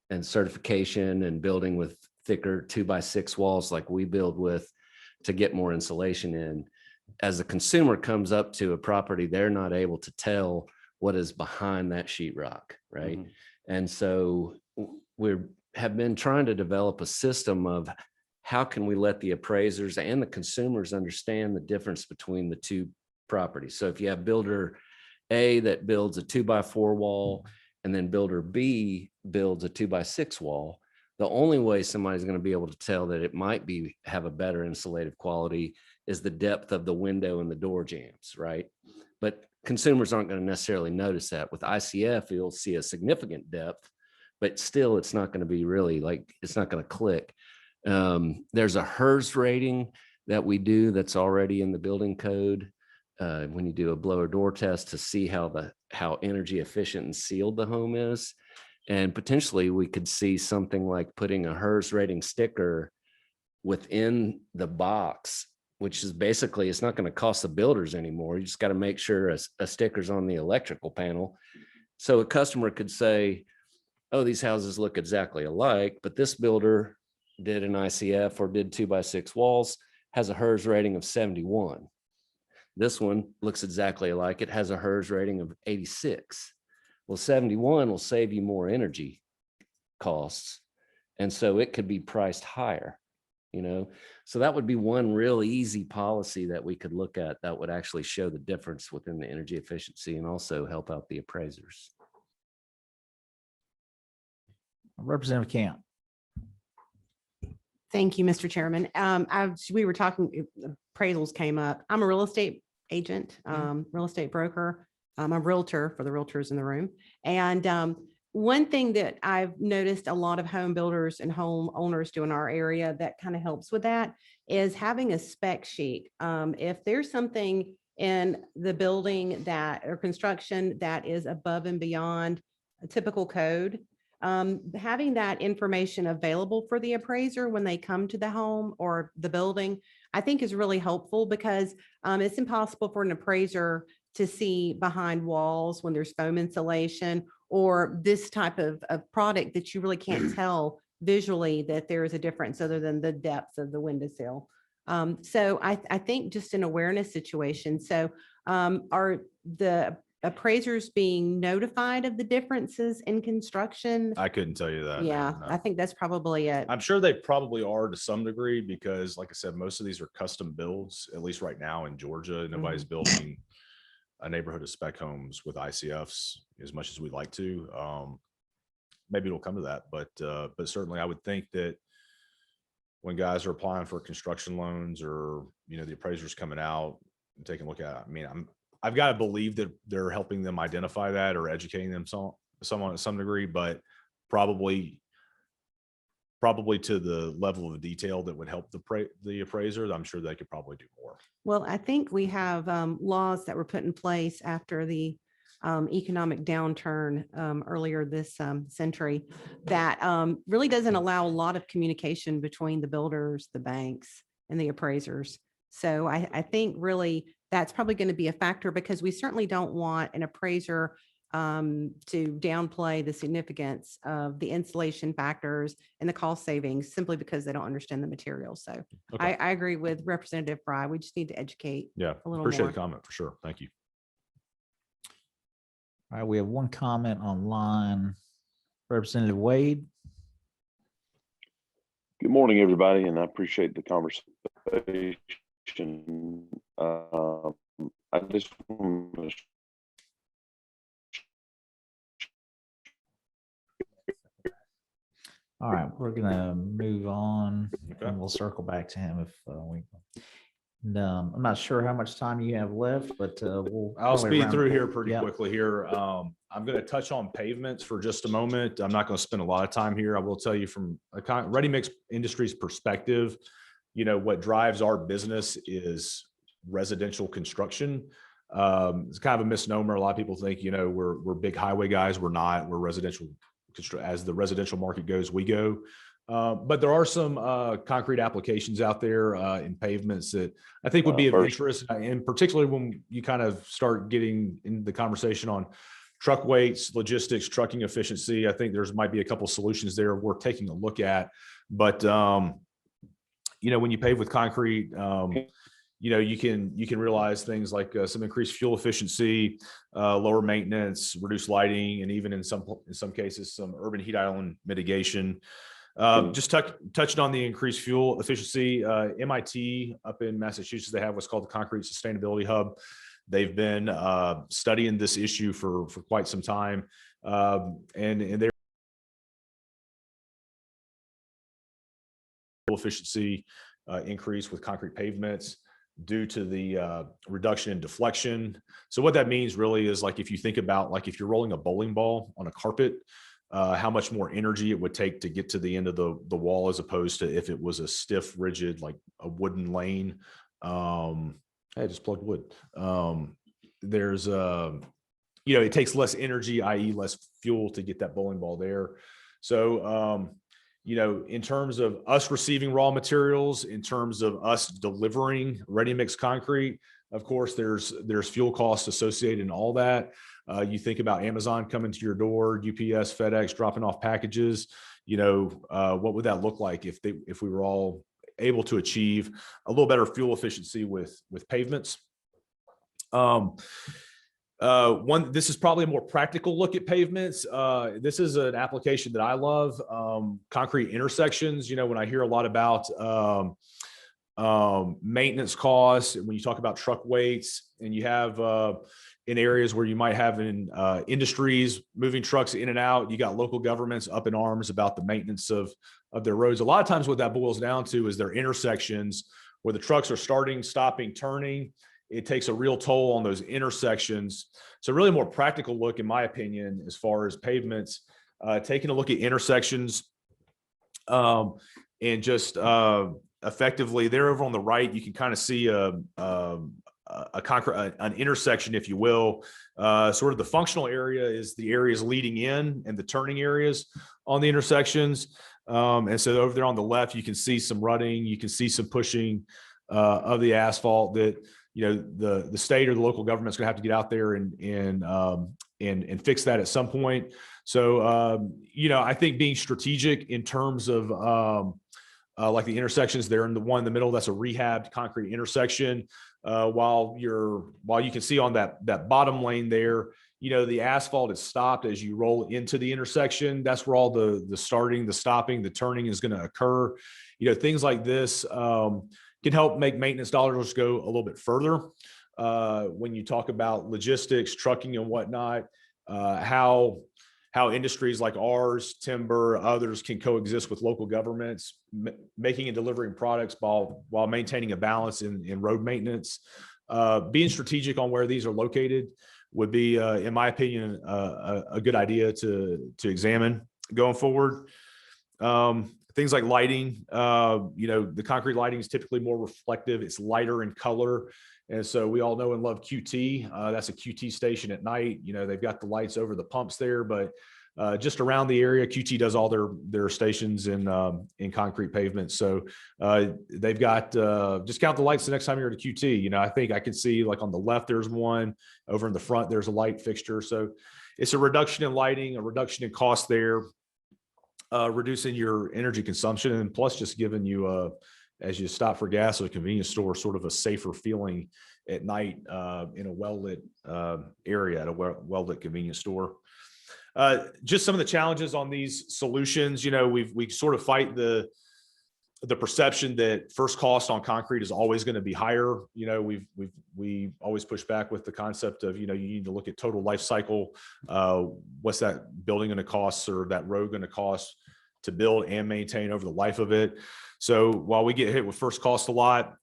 and certification and building with thicker 2x6 walls like we build with to get more insulation in. As a consumer comes up to a property, they're not able to tell what is behind that sheetrock, right? Mhm. And so we have been trying to develop a system of how can we let the appraisers and the consumers understand the difference between the two properties. So if you have builder A that builds a 2x4 wall, and then builder B builds a 2x6 wall, the only way somebody's going to be able to tell that it might have a better insulative quality is the depth of the window and the door jambs, right? But consumers aren't going to necessarily notice that. With ICF, you'll see a significant depth, but still it's not going to be really like, it's not going to click. There's a HERS rating that we do that's already in the building code. When you do a blower door test to see how energy efficient and sealed the home is. And potentially we could see something like putting a HERS rating sticker within the box, which is basically, it's not going to cost the builders anymore. You just got to make sure a sticker's on the electrical panel. So a customer could say, oh, these houses look exactly alike, but this builder did an ICF or did 2x6 walls, has a HERS rating of 71. This one looks exactly alike. It has a HERS rating of 86. Well, 71 will save you more energy costs. And so it could be priced higher, you know? So that would be one real easy policy that we could look at that would actually show the difference within the energy efficiency and also help out the appraisers. Representative Camp. Thank you, Mr. Chairman. We were talking, appraisals came up. I'm a real estate agent, real estate broker. I'm a realtor for the realtors in the room. And one thing that I've noticed a lot of home builders and home owners do in our area that kind of helps with that is having a spec sheet. If there's something in the building that or construction that is above and beyond a typical code, having that information available for the appraiser when they come to the home or the building, I think is really helpful because it's impossible for an appraiser to see behind walls when there's foam insulation or this type of product that you really can't tell visually that there is a difference other than the depth of the windowsill. So I think just an awareness situation. So are the appraisers being notified of the differences in construction? I couldn't tell you that. Yeah, no. I think that's probably it. I'm sure they probably are to some degree because like I said, most of these are custom builds, at least right now in Georgia. Nobody's building a neighborhood of spec homes with ICFs as much as we'd like to. Maybe it'll come to that, but certainly I would think that when guys are applying for construction loans or, you know, the appraiser's coming out and taking a look at it, I mean, I've got to believe that they're helping them identify that or educating them someone to some degree, but probably probably to the level of detail that would help the appraiser. I'm sure they could probably do more. Well, I think we have laws that were put in place after the economic downturn earlier this century that really doesn't allow a lot of communication between the builders, the banks, and the appraisers. So I think really that's probably going to be a factor, because we certainly don't want an appraiser to downplay the significance of the insulation factors and the cost savings simply because they don't understand the material. So Okay. I agree with Representative Fry. We just need to educate Yeah, a little appreciate more. the comment for sure. Thank you. All right, we have one comment online. Representative Wade. Good morning, everybody, and I appreciate the conversation. I just want to All right, we're gonna move on Okay. and we'll circle back to him if we. And, I'm not sure how much time you have left, but we'll. I'll probably speed round- through here pretty Yep. quickly here. I'm going to touch on pavements for just a moment. I'm not going to spend a lot of time here. I will tell you from a ready mix industry's perspective, what drives our business is residential construction. It's kind of a misnomer. A lot of people think, we're big highway guys. We're not. We're residential. As the residential market goes, we go. But there are some concrete applications out there in pavements that I think would be of interest, and particularly when you kind of start getting into the conversation on truck weights, logistics, trucking efficiency. I think there's might be a couple solutions there worth taking a look at. But when you pave with concrete, you can realize things like some increased fuel efficiency, lower maintenance, reduced lighting, and even in some cases, some urban heat island mitigation. Just touching on the increased fuel efficiency, MIT up in Massachusetts, they have what's called the Concrete Sustainability Hub. They've been studying this issue for quite some time, and they're efficiency increase with concrete pavements due to the reduction in deflection. So what that means really is, like, if you think about, like, if you're rolling a bowling ball on a carpet, how much more energy it would take to get to the end of the wall, as opposed to if it was a stiff, rigid, like a wooden lane. I just plugged wood. There's it takes less energy, i.e. less fuel, to get that bowling ball there. So in terms of us receiving raw materials, in terms of us delivering ready mix concrete, of course, there's fuel costs associated in all that. You think about Amazon coming to your door, UPS, FedEx dropping off packages. What would that look like if we were all able to achieve a little better fuel efficiency with pavements? This is probably a more practical look at pavements. This is an application that I love. Concrete intersections. When I hear a lot about maintenance costs, when you talk about truck weights, and you have in areas where you might have in industries moving trucks in and out, you got local governments up in arms about the maintenance of their roads. A lot of times what that boils down to is their intersections where the trucks are starting, stopping, turning. It takes a real toll on those intersections. So really more practical look, in my opinion, as far as pavements, taking a look at intersections and just effectively there over on the right, you can kind of see an intersection, if you will. Sort of the functional area is the areas leading in and the turning areas on the intersections. And so over there on the left, you can see some rutting, you can see some pushing of the asphalt that the state or the local government's going to have to get out there and fix that at some point. So I think being strategic in terms of like the intersections there, in the one in the middle, that's a rehabbed concrete intersection. While you can see on that bottom lane there, the asphalt is stopped as you roll into the intersection. That's where all the starting, the stopping, the turning is going to occur. Things like this can help make maintenance dollars go a little bit further. When you talk about logistics, trucking and whatnot, how industries like ours, timber, others can coexist with local governments, making and delivering products while maintaining a balance in road maintenance. Being strategic on where these are located would be, in my opinion, a good idea to examine going forward. things like lighting, the concrete lighting is typically more reflective. It's lighter in color. And so we all know and love QT. That's a QT station at night. They've got the lights over the pumps there, but just around the area, QT does all their stations in concrete pavement. So they've got, just count the lights the next time you're at a QT. I think I can see like on the left, there's one. Over in the front, there's a light fixture. So it's a reduction in lighting, a reduction in cost there, reducing your energy consumption, and plus just giving you, as you stop for gas at a convenience store, sort of a safer feeling at night in a well-lit area at a well-lit convenience store. Just some of the challenges on these solutions, we sort of fight the perception that first cost on concrete is always going to be higher. We always push back with the concept of, you need to look at total life cycle. What's that building going to cost, or that road going to cost to build and maintain over the life of it? So while we get hit with first cost a lot,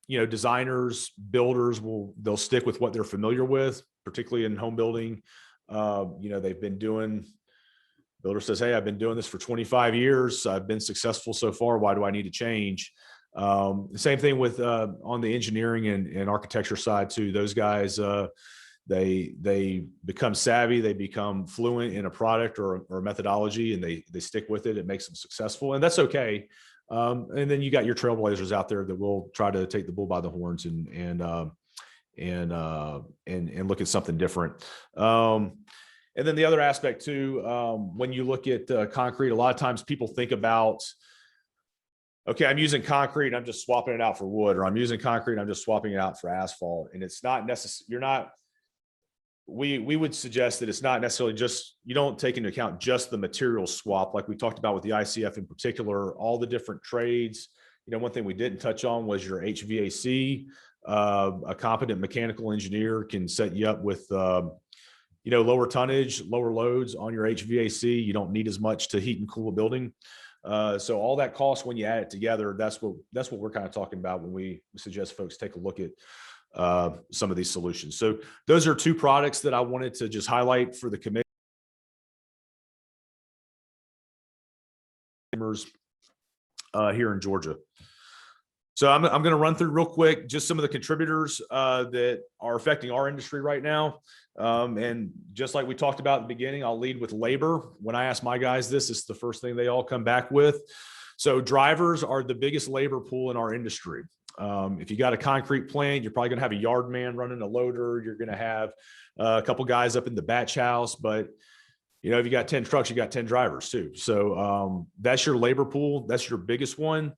designers, builders they'll stick with what they're familiar with, particularly in home building. They've been doing, builder says, hey, I've been doing this for 25 years. I've been successful so far. Why do I need to change? Same thing with on the engineering and architecture side too. Those guys, they become savvy, they become fluent in a product or a methodology, and they stick with it. It makes them successful, and that's okay. And then you got your trailblazers out there that will try to take the bull by the horns and look at something different. And then the other aspect too, when you look at concrete, a lot of times people think about, okay, I'm using concrete, I'm just swapping it out for wood, or I'm using concrete, I'm just swapping it out for asphalt. And it's not necessary. We would suggest that it's not necessarily just, you don't take into account just the material swap, like we talked about with the ICF in particular, all the different trades. One thing we didn't touch on was your HVAC. A competent mechanical engineer can set you up with, lower tonnage, lower loads on your HVAC. You don't need as much to heat and cool a building. So all that cost, when you add it together, that's what we're kind of talking about when we suggest folks take a look at some of these solutions. So those are two products that I wanted to just highlight for the committee here in Georgia. So I'm going to run through real quick just some of the contributors that are affecting our industry right now. And just like we talked about at the beginning, I'll lead with labor. When I ask my guys this is the first thing they all come back with. So drivers are the biggest labor pool in our industry. If you got a concrete plant, you're probably going to have a yard man running a loader. You're going to have a couple guys up in the batch house, but if you got 10 trucks, you got 10 drivers too. So that's your labor pool. That's your biggest one.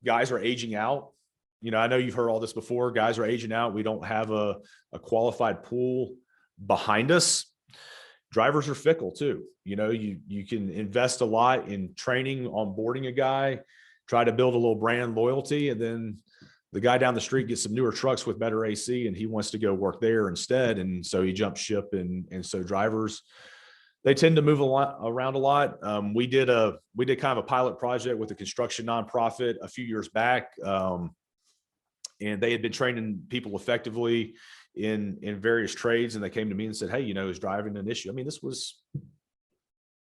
Guys are aging out. I know you've heard all this before. Guys are aging out. We don't have a qualified pool behind us. Drivers are fickle too. You can invest a lot in training, onboarding a guy, try to build a little brand loyalty, and then the guy down the street gets some newer trucks with better AC and he wants to go work there instead. And so he jumps ship. And so drivers, they tend to move around a lot. We did kind of a pilot project with a construction nonprofit a few years back. And they had been training people effectively in various trades. And they came to me and said, hey, is driving an issue? I mean, this was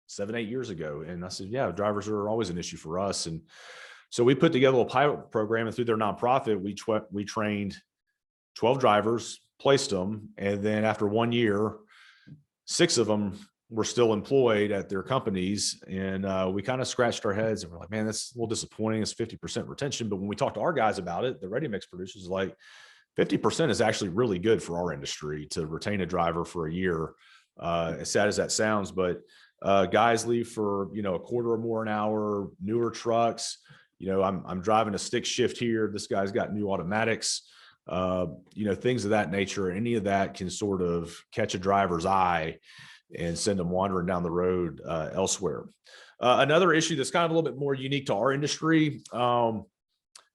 7-8 years ago. And I said, yeah, drivers are always an issue for us. And so we put together a pilot program, and through their nonprofit, we trained 12 drivers, placed them. And then after 1 year, 6 of them were still employed at their companies. And we kind of scratched our heads and we're like, man, that's a little disappointing. It's 50% retention. But when we talked to our guys about it, the ready mix producers, like 50% is actually really good for our industry to retain a driver for a year. As sad as that sounds, but guys leave for, a quarter or more an hour, newer trucks. I'm driving a stick shift here. This guy's got new automatics, things of that nature. Any of that can sort of catch a driver's eye and send them wandering down the road elsewhere. Another issue that's kind of a little bit more unique to our industry,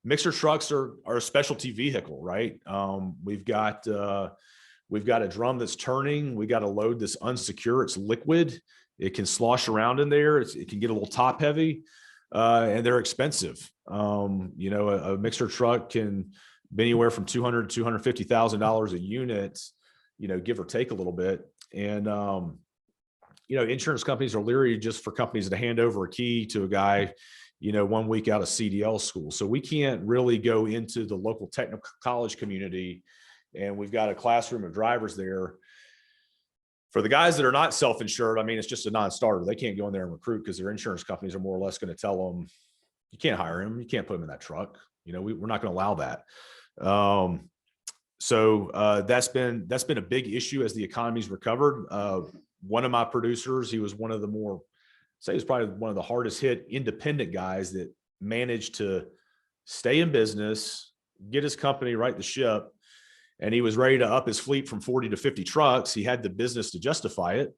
mixer trucks are a specialty vehicle, right? We've got a drum that's turning. We got a load that's unsecure. It's liquid. It can slosh around in there. It can get a little top heavy, and they're expensive. A mixer truck can be anywhere from $200,000 to $250,000 a unit, give or take a little bit. And insurance companies are leery just for companies to hand over a key to a guy, 1 week out of CDL school. So we can't really go into the local technical college community, and we've got a classroom of drivers there. For the guys that are not self-insured, I mean, it's just a non-starter. They can't go in there and recruit because their insurance companies are more or less going to tell them, you can't hire him. You can't put him in that truck. We're not going to allow that. So that's been a big issue as the economy's recovered. One of my producers, he was one of the more, say he's probably one of the hardest hit independent guys that managed to stay in business, get his company right the ship. And he was ready to up his fleet from 40 to 50 trucks. He had the business to justify it.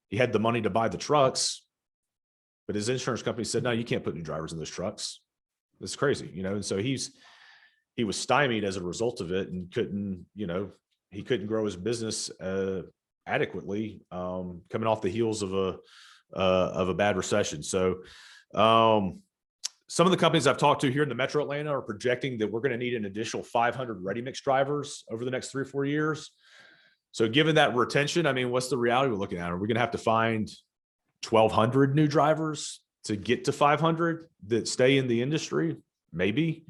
He had the money to buy the trucks, but his insurance company said, no, you can't put new drivers in those trucks. That's crazy, And so he was stymied as a result of it, and he couldn't grow his business adequately, coming off the heels of a bad recession. So some of the companies I've talked to here in the Metro Atlanta are projecting that we're going to need an additional 500 ready mix drivers over the next 3 or 4 years. So given that retention, I mean, what's the reality we're looking at? Are we going to have to find 1,200 new drivers to get to 500 that stay in the industry? Maybe.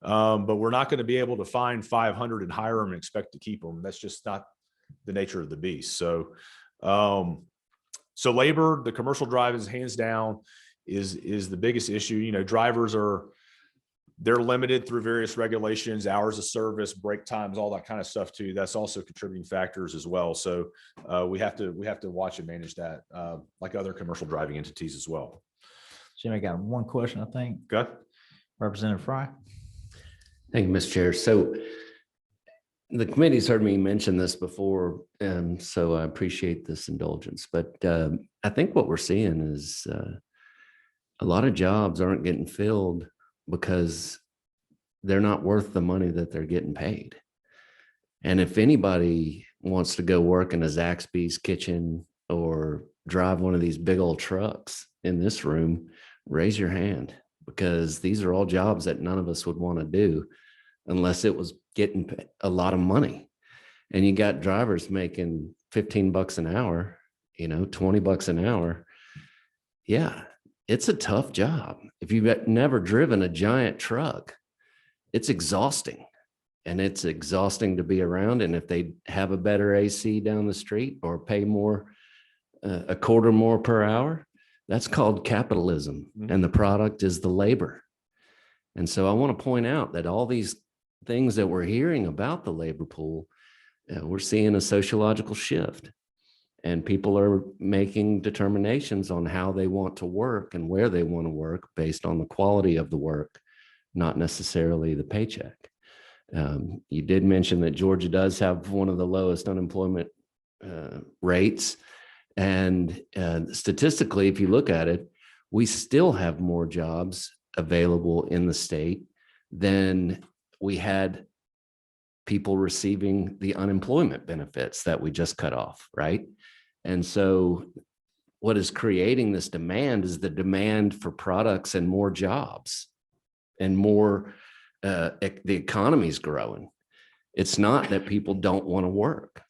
But we're not going to be able to find 500 and hire them and expect to keep them. That's just not the nature of the beast. So labor, the commercial drive is hands down is the biggest issue. Drivers they're limited through various regulations, hours of service, break times, all that kind of stuff too. That's also contributing factors as well. So we have to watch and manage that like other commercial driving entities as well. Jimmy, I got one question, I think. Good. Representative Fry. Thank you, Mr. Chair. So the committee's heard me mention this before, so I appreciate this indulgence. But I think what we're seeing is a lot of jobs aren't getting filled because they're not worth the money that they're getting paid. And if anybody wants to go work in a Zaxby's kitchen or drive one of these big old trucks in this room, raise your hand, because these are all jobs that none of us would want to do unless it was getting a lot of money. And you got drivers making $15 an hour, $20 an hour. Yeah, it's a tough job. If you've never driven a giant truck, it's exhausting. And it's exhausting to be around. And if they have a better AC down the street or pay more, a quarter more per hour, that's called capitalism. And the product is the labor. And so I want to point out that all these things that we're hearing about the labor pool, we're seeing a sociological shift. And people are making determinations on how they want to work and where they want to work based on the quality of the work, not necessarily the paycheck. You did mention that Georgia does have one of the lowest unemployment rates. And statistically, if you look at it, we still have more jobs available in the state than we had people receiving the unemployment benefits that we just cut off, right? And so what is creating this demand is the demand for products and more jobs and more, the economy's growing. It's not that people don't want to work.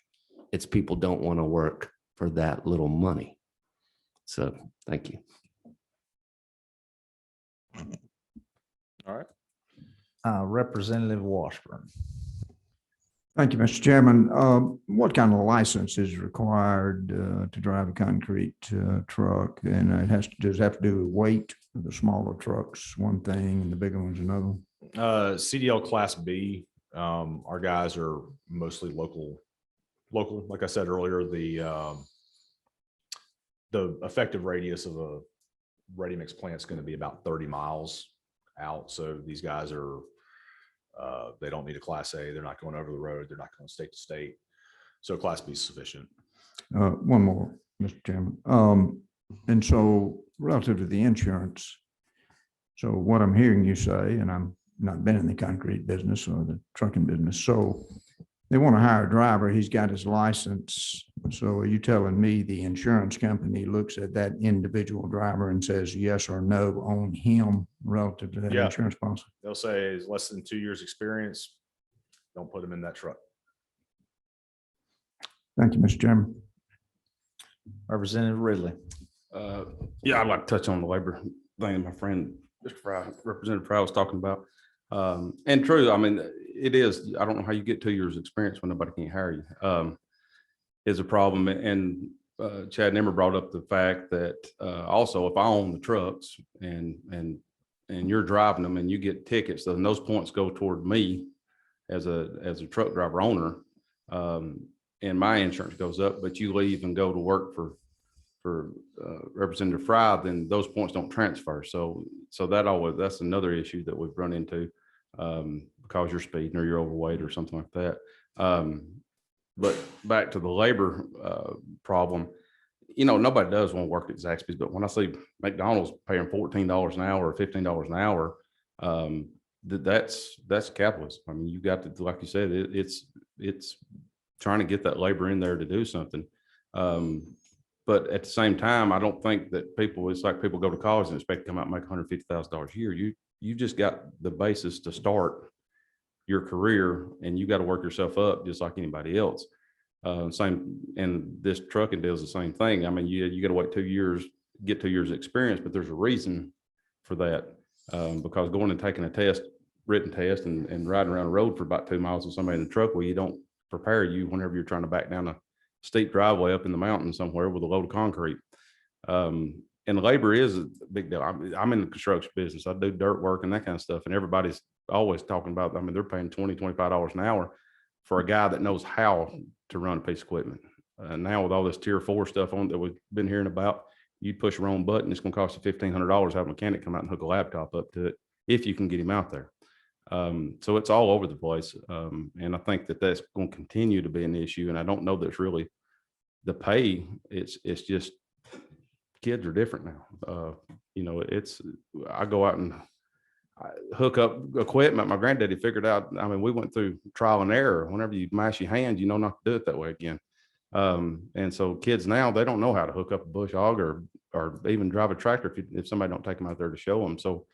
It's people don't want to work for that little money. So thank you. All right. Representative Washburn. Thank you, Mr. Chairman. What kind of license is required to drive a concrete truck? And does it have to do with weight? The smaller trucks, one thing, and the bigger ones, another? CDL Class B. Our guys are mostly local. Like I said earlier, the effective radius of a ready mix plant is going to be about 30 miles out. So these guys are. They don't need a Class A. They're not going over the road. They're not going state to state. So Class B is sufficient. One more, Mr. Chairman. And so relative to the insurance, so what I'm hearing you say, and I'm not been in the concrete business or the trucking business, so they want to hire a driver. He's got his license. So are you telling me the insurance company looks at that individual driver and says yes or no on him relative to that insurance policy? They'll say it's less than 2 years experience. Don't put him in that truck. Thank you, Mr. Chairman. Representative Ridley. Yeah, I'd like to touch on the labor thing my friend, Mr. Fry, Representative Fry was talking about. And true, I mean, it is, I don't know how you get 2 years experience when nobody can hire you, is a problem. And Chad Nimmer brought up the fact that also if I own the trucks and you're driving them and you get tickets, then those points go toward me as a truck driver owner. And my insurance goes up, but you leave and go to work for Representative Fry, then those points don't transfer. So that's another issue that we've run into, because you're speeding or you're overweight or something like that. But back to the labor problem, nobody does want to work at Zaxby's, but when I see McDonald's paying $14 an hour or $15 an hour, that's capitalism. I mean, you got to, like you said, it's trying to get that labor in there to do something. But at the same time, I don't think that it's like people go to college and expect to come out and make $150,000 a year. You just got the basis to start your career, and you got to work yourself up just like anybody else. Same, and this trucking deal is the same thing. I mean, you got to wait 2 years, get 2 years experience, but there's a reason for that, because going and taking a written test and riding around the road for about 2 miles with somebody in the truck, well, you don't prepare you whenever you're trying to back down a steep driveway up in the mountain somewhere with a load of concrete. And labor is a big deal. I'm in the construction business. I do dirt work and that kind of stuff. And everybody's always talking about, I mean, they're paying $20, $25 an hour for a guy that knows how to run a piece of equipment. Now with all this tier 4 stuff on that we've been hearing about, you push your own button, it's going to cost you $1,500 to have a mechanic come out and hook a laptop up to it if you can get him out there. So it's all over the place. And I think that that's going to continue to be an issue. And I don't know that's really the pay. It's just kids are different now. I go out and hook up equipment. My granddaddy figured out, I mean, we went through trial and error. Whenever you mash your hands, you know not to do it that way again. And so kids now, they don't know how to hook up a bush hog or even drive a tractor if somebody don't take them out there to show them. So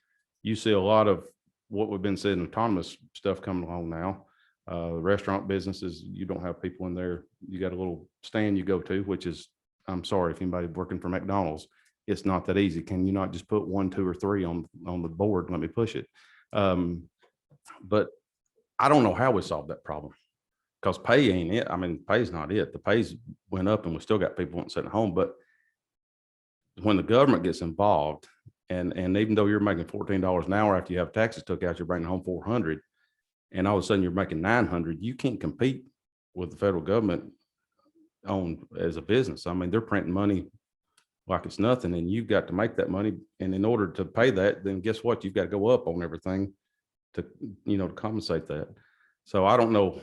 you see a lot of what we've been seeing, autonomous stuff coming along now. Restaurant businesses, you don't have people in there. You got a little stand you go to, which is, I'm sorry if anybody working for McDonald's, it's not that easy. Can you not just put 1, 2, or 3 on the board and let me push it? But I don't know how we solve that problem, because pay ain't it. I mean, pay's not it. The pays went up and we still got people wanting to sit at home. But when the government gets involved, and even though you're making $14 an hour after you have taxes took out, you're bringing home 400, and all of a sudden you're making 900, you can't compete with the federal government as a business. I mean, they're printing money like it's nothing, and you've got to make that money. And in order to pay that, then guess what? You've got to go up on everything to compensate that. So I don't know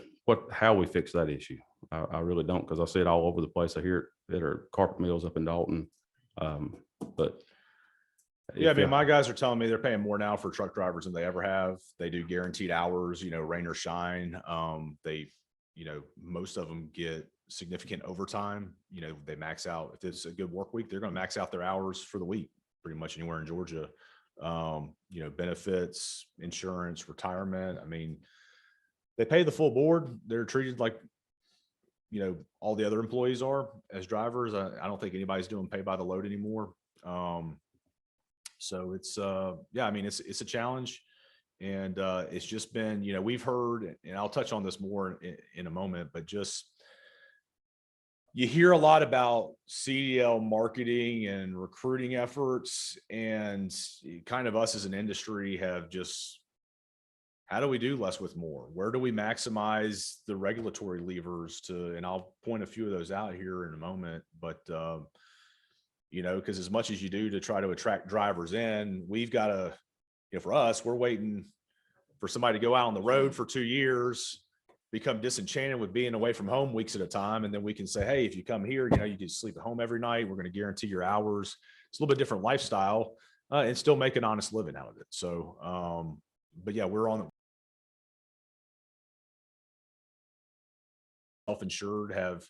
how we fix that issue. I really don't, because I see it all over the place. I hear it at our carpet mills up in Dalton. But yeah, I mean, my guys are telling me they're paying more now for truck drivers than they ever have. They do guaranteed hours, rain or shine. They, most of them get significant overtime. They max out. If it's a good work week, they're going to max out their hours for the week, pretty much anywhere in Georgia. Benefits, insurance, retirement. I mean, they pay the full board. They're treated like, all the other employees are as drivers. I don't think anybody's doing pay by the load anymore. So it's, I mean, it's a challenge, and it's just been, we've heard, and I'll touch on this more in a moment, but just, you hear a lot about CDL marketing and recruiting efforts, and kind of us as an industry have just, how do we do less with more? Where do we maximize the regulatory levers and I'll point a few of those out here in a moment, but because as much as you do to try to attract drivers in, we've got to, for us, we're waiting for somebody to go out on the road for 2 years, become disenchanted with being away from home weeks at a time. And then we can say, hey, if you come here, you can sleep at home every night. We're going to guarantee your hours. It's a little bit different lifestyle, and still make an honest living out of it. So, but yeah, we're on self-insured, have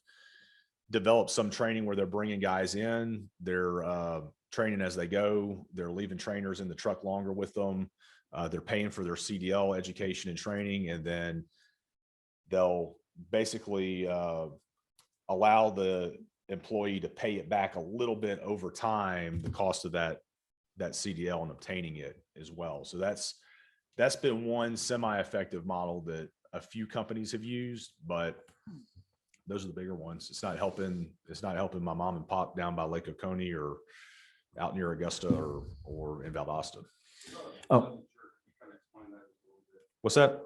developed some training where they're bringing guys in, they're training as they go, they're leaving trainers in the truck longer with them, they're paying for their CDL education and training, and then they'll basically allow the employee to pay it back a little bit over time, the cost of that CDL and obtaining it as well. So that's been one semi-effective model that a few companies have used, but those are the bigger ones. It's not helping my mom and pop down by Lake Oconee or out near Augusta or in Valdosta. Oh, What's that?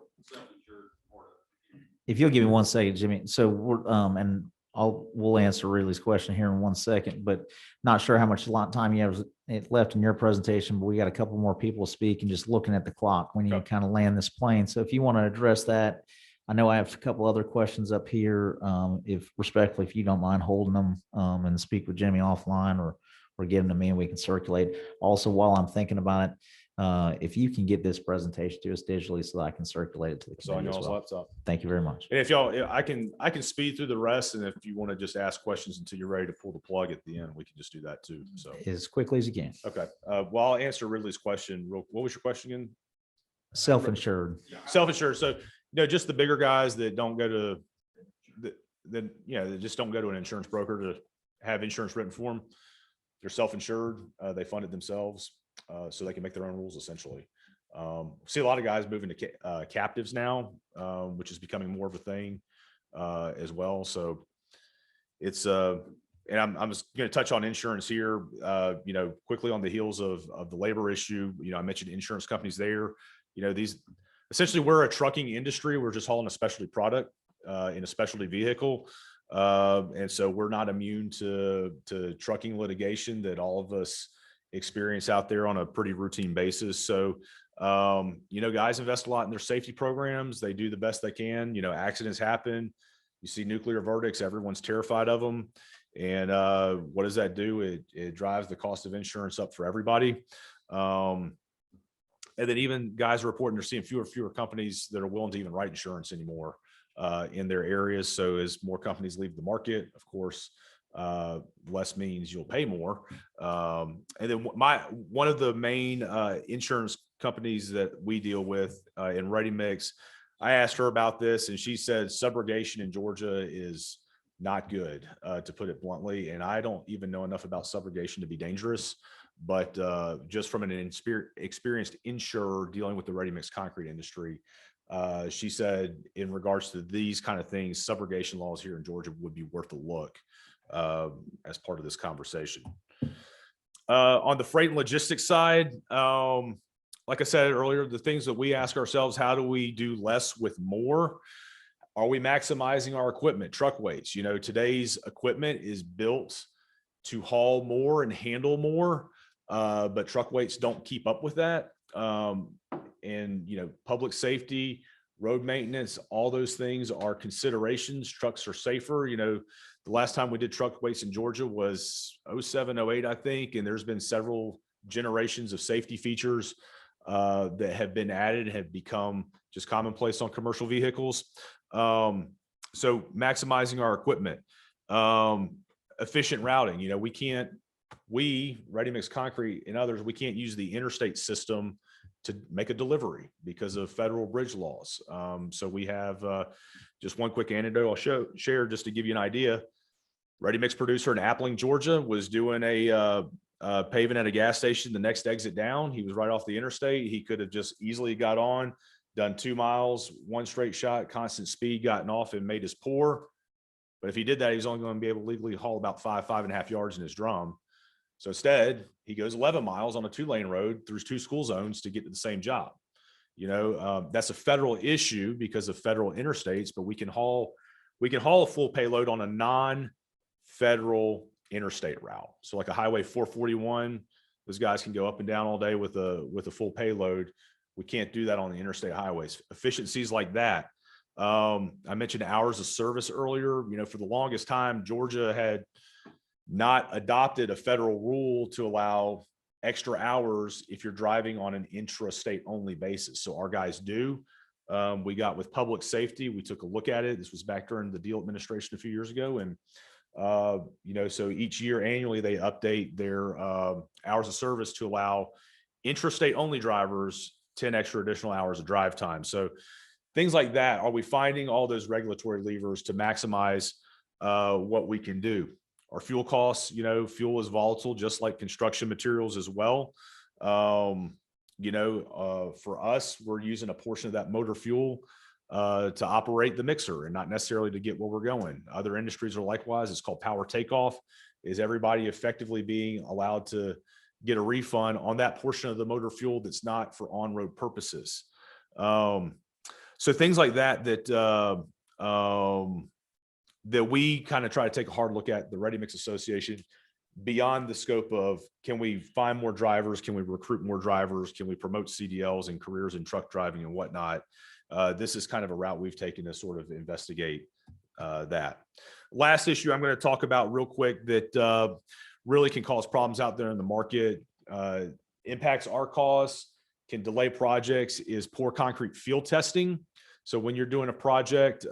if you'll give me 1 second, Jimmy. So we're, and we'll answer Ridley's question here in 1 second, but not sure how much time you have left in your presentation, but we got a couple more people to speak, and just looking at the clock, we need to kind of land this plane. So if you want to address that, I know I have a couple other questions up here. If respectfully, if you don't mind holding them, and speak with Jimmy offline, or give them to me and we can circulate. Also, while I'm thinking about it, if you can get this presentation to us digitally so that I can circulate it to the So on committee as y'all's well. laptop. Thank you very much. And if y'all, I can speed through the rest. And if you want to just ask questions until you're ready to pull the plug at the end, we can just do that too. So, As quickly as you can. okay. Well, I'll answer Ridley's question. What was your question again? Self-insured. Self-insured. So, just the bigger guys that don't go to they just don't go to an insurance broker to have insurance written for them. They're self-insured. They fund it themselves, so they can make their own rules essentially. See a lot of guys moving to captives now, which is becoming more of a thing as well. So it's and I'm just going to touch on insurance here, quickly on the heels of the labor issue. I mentioned insurance companies there. These essentially, we're a trucking industry. We're just hauling a specialty product in a specialty vehicle. And so we're not immune to trucking litigation that all of us experience out there on a pretty routine basis. So, guys invest a lot in their safety programs. They do the best they can. Accidents happen. You see nuclear verdicts. Everyone's terrified of them. And what does that do? It drives the cost of insurance up for everybody. And then even guys are reporting they're seeing fewer companies that are willing to even write insurance anymore in their areas. So as more companies leave the market, of course, less means you'll pay more. And then one of the main insurance companies that we deal with in Ready Mix, I asked her about this, and she said subrogation in Georgia is not good, to put it bluntly. And I don't even know enough about subrogation to be dangerous. But just from an experienced insurer dealing with the ready mix concrete industry, she said in regards to these kind of things, subrogation laws here in Georgia would be worth a look as part of this conversation. On the freight and logistics side, like I said earlier, the things that we ask ourselves, how do we do less with more? Are we maximizing our equipment, truck weights? Today's equipment is built to haul more and handle more. But truck weights don't keep up with that. And public safety, road maintenance, all those things are considerations. Trucks are safer. The last time we did truck weights in Georgia was 07, 08, I think. And there's been several generations of safety features that have been added and have become just commonplace on commercial vehicles. So maximizing our equipment, efficient routing. We, Ready Mix Concrete and others, we can't use the interstate system to make a delivery because of federal bridge laws. So we have just one quick anecdote I'll share just to give you an idea. Ready Mix producer in Appling, Georgia was doing a paving at a gas station the next exit down. He was right off the interstate. He could have just easily got on, done 2 miles, one straight shot, constant speed, gotten off and made his pour. But if he did that, he was only going to be able to legally haul about 5.5 yards in his drum. So instead, he goes 11 miles on a 2-lane road through 2 school zones to get to the same job. That's a federal issue because of federal interstates, but we can haul a full payload on a non-federal interstate route. So like a Highway 441, those guys can go up and down all day with a full payload. We can't do that on the interstate highways. Efficiencies like that. I mentioned hours of service earlier. For the longest time, Georgia had not adopted a federal rule to allow extra hours if you're driving on an intrastate only basis. So our guys do. We got with public safety, we took a look at it. This was back during the Deal administration a few years ago. And, so each year annually, they update their hours of service to allow intrastate only drivers 10 extra additional hours of drive time. So things like that. Are we finding all those regulatory levers to maximize what we can do? our fuel costs. You know, fuel is volatile, just like construction materials as well. For us, we're using a portion of that motor fuel to operate the mixer and not necessarily to get where we're going. Other industries are likewise. It's called power takeoff. Is everybody effectively being allowed to get a refund on that portion of the motor fuel that's not for on-road purposes? So things like that that we kind of try to take a hard look at, the Ready Mix Association, beyond the scope of, can we find more drivers? Can we recruit more drivers? Can we promote CDLs and careers in truck driving and whatnot? This is kind of a route we've taken to sort of investigate that. Last issue I'm going to talk about real quick that really can cause problems out there in the market, impacts our costs, can delay projects, is poor concrete field testing. So when you're doing a project,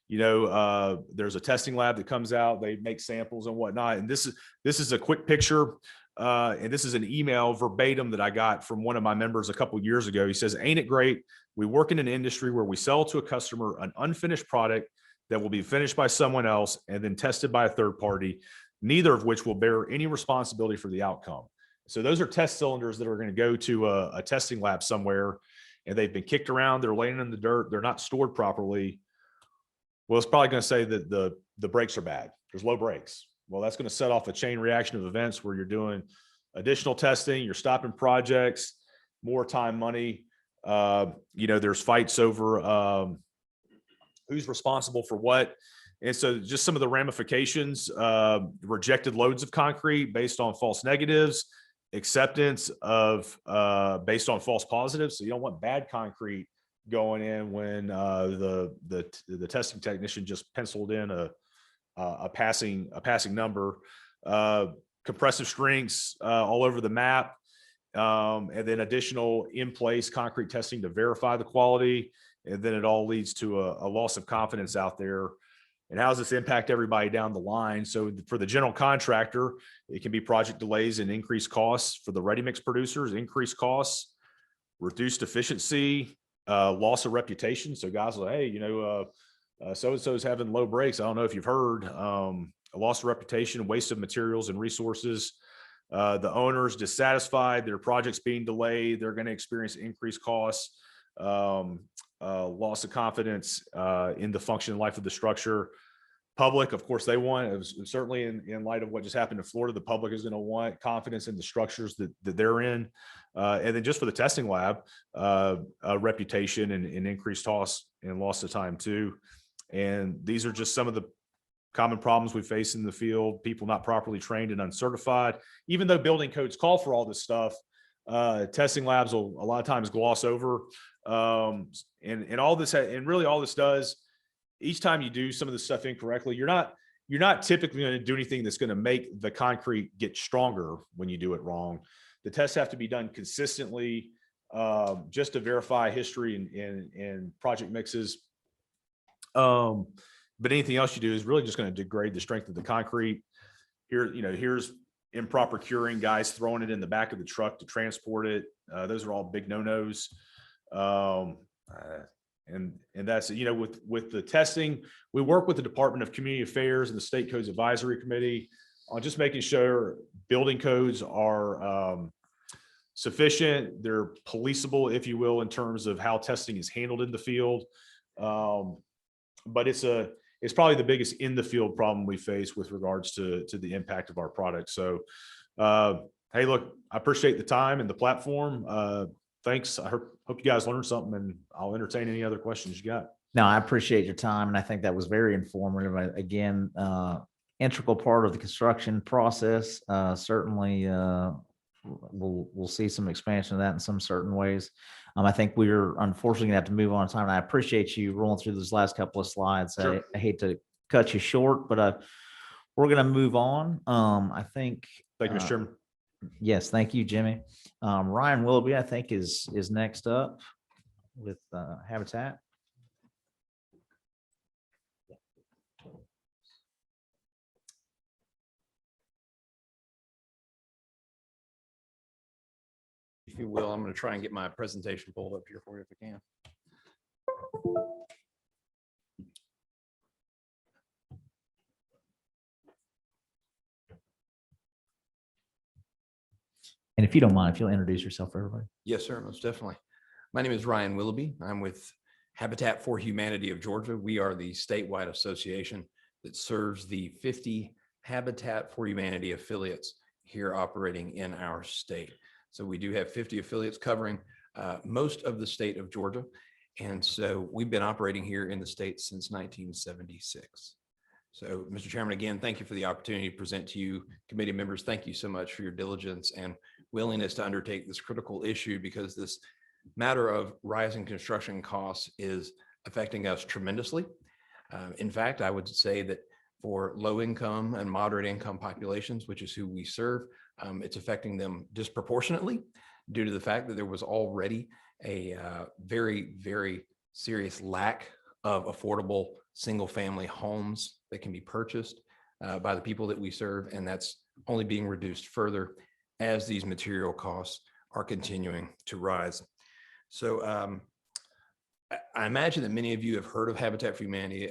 there's a testing lab that comes out, they make samples and whatnot. And this is a quick picture. And this is an email verbatim that I got from one of my members a couple of years ago. He says, "Ain't it great? We work in an industry where we sell to a customer an unfinished product that will be finished by someone else and then tested by a third party, neither of which will bear any responsibility for the outcome." So those are test cylinders that are going to go to a testing lab somewhere, and they've been kicked around. They're laying in the dirt. They're not stored properly. Well, it's probably going to say that the brakes are bad. There's low brakes. Well, that's going to set off a chain reaction of events where you're doing additional testing, you're stopping projects, more time, money. There's fights over who's responsible for what. And so just some of the ramifications, rejected loads of concrete based on false negatives, acceptance of based on false positives. So you don't want bad concrete going in when the testing technician just penciled in a passing number. Compressive strengths all over the map, and then additional in place concrete testing to verify the quality, and then it all leads to a loss of confidence out there. And how does this impact everybody down the line? So for the general contractor, it can be project delays and increased costs. For the ready mix producers, increased costs, reduced efficiency, loss of reputation. So guys are, hey, so-and-so is having low brakes. I don't know if you've heard, a loss of reputation, waste of materials and resources. The owners dissatisfied, their projects being delayed, they're going to experience increased costs, loss of confidence in the function and life of the structure. Public, of course, they want, certainly in light of what just happened in Florida, the public is going to want confidence in the structures that they're in. And then just for the testing lab, reputation and increased costs and loss of time too. And these are just some of the common problems we face in the field, people not properly trained and uncertified. Even though building codes call for all this stuff, testing labs will a lot of times gloss over. And all this, and really all this does, each time you do some of this stuff incorrectly, you're not typically going to do anything that's going to make the concrete get stronger when you do it wrong. The tests have to be done consistently, just to verify history and project mixes. But anything else you do is really just going to degrade the strength of the concrete. Here's improper curing, guys throwing it in the back of the truck to transport it. Those are all big no-nos. And that's, with the testing, we work with the Department of Community Affairs and the State Codes Advisory Committee on just making sure building codes are sufficient. They're policeable, if you will, in terms of how testing is handled in the field. But it's probably the biggest in the field problem we face with regards to the impact of our product. So, hey, look, I appreciate the time and the platform. Thanks. I hope you guys learned something, and I'll entertain any other questions you got. No, I appreciate your time, and I think that was very informative. Again, integral part of the construction process. Certainly, we'll see some expansion of that in some certain ways. I think we're unfortunately gonna have to move on in time. And I appreciate you rolling through those last couple of slides. Sure. I hate to cut you short, but we're gonna move on. I think. Thank you, Mr. Chairman. Yes, thank you, Jimmy. Ryan Willoughby, I think, is next up with Habitat. If you will, I'm going to try and get my presentation pulled up here for you if I can. And if you don't mind, if you'll introduce yourself for everybody. Yes, sir, most definitely. My name is Ryan Willoughby. I'm with Habitat for Humanity of Georgia. We are the statewide association that serves the 50 Habitat for Humanity affiliates here operating in our state. So we do have 50 affiliates covering most of the state of Georgia. And so we've been operating here in the state since 1976. So, Mr. Chairman, again, thank you for the opportunity to present to you. Committee members, thank you so much for your diligence and willingness to undertake this critical issue, because this matter of rising construction costs is affecting us tremendously. In fact, I would say that for low income and moderate income populations, which is who we serve, it's affecting them disproportionately due to the fact that there was already a very, very serious lack of affordable single family homes that can be purchased by the people that we serve. And that's only being reduced further as these material costs are continuing to rise. So I imagine that many of you have heard of Habitat for Humanity.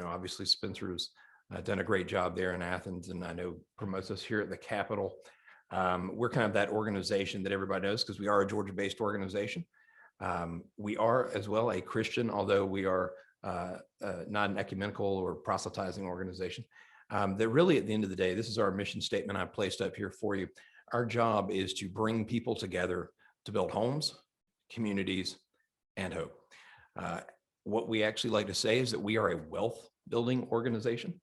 Obviously Spencer has done a great job there in Athens, and I know promotes us here at the Capitol. We're kind of that organization that everybody knows because we are a Georgia-based organization. We are as well a Christian, although we are not an ecumenical or proselytizing organization. That really, at the end of the day, this is our mission statement I placed up here for you. Our job is to bring people together to build homes, communities, and hope. What we actually like to say is that we are a wealth building organization.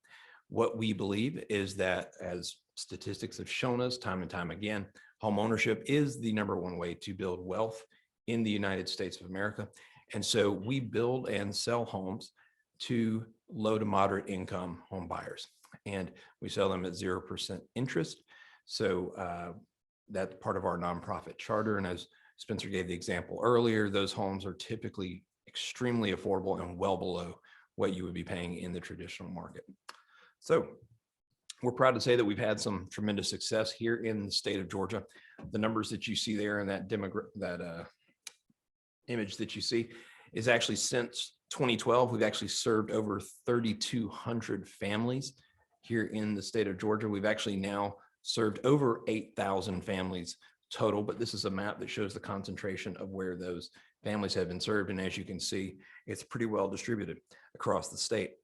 What we believe is that, as statistics have shown us time and time again, home ownership is the #1 way to build wealth in the United States of America. And so we build and sell homes to low to moderate income home buyers, and we sell them at 0% interest. So that's part of our nonprofit charter. And as Spencer gave the example earlier, those homes are typically extremely affordable and well below what you would be paying in the traditional market. So we're proud to say that we've had some tremendous success here in the state of Georgia. The numbers that you see there in that image that you see is actually since 2012, we've actually served over 3,200 families here in the state of Georgia. We've actually now served over 8,000 families total, but this is a map that shows the concentration of where those families have been served. And as you can see, it's pretty well distributed across the state.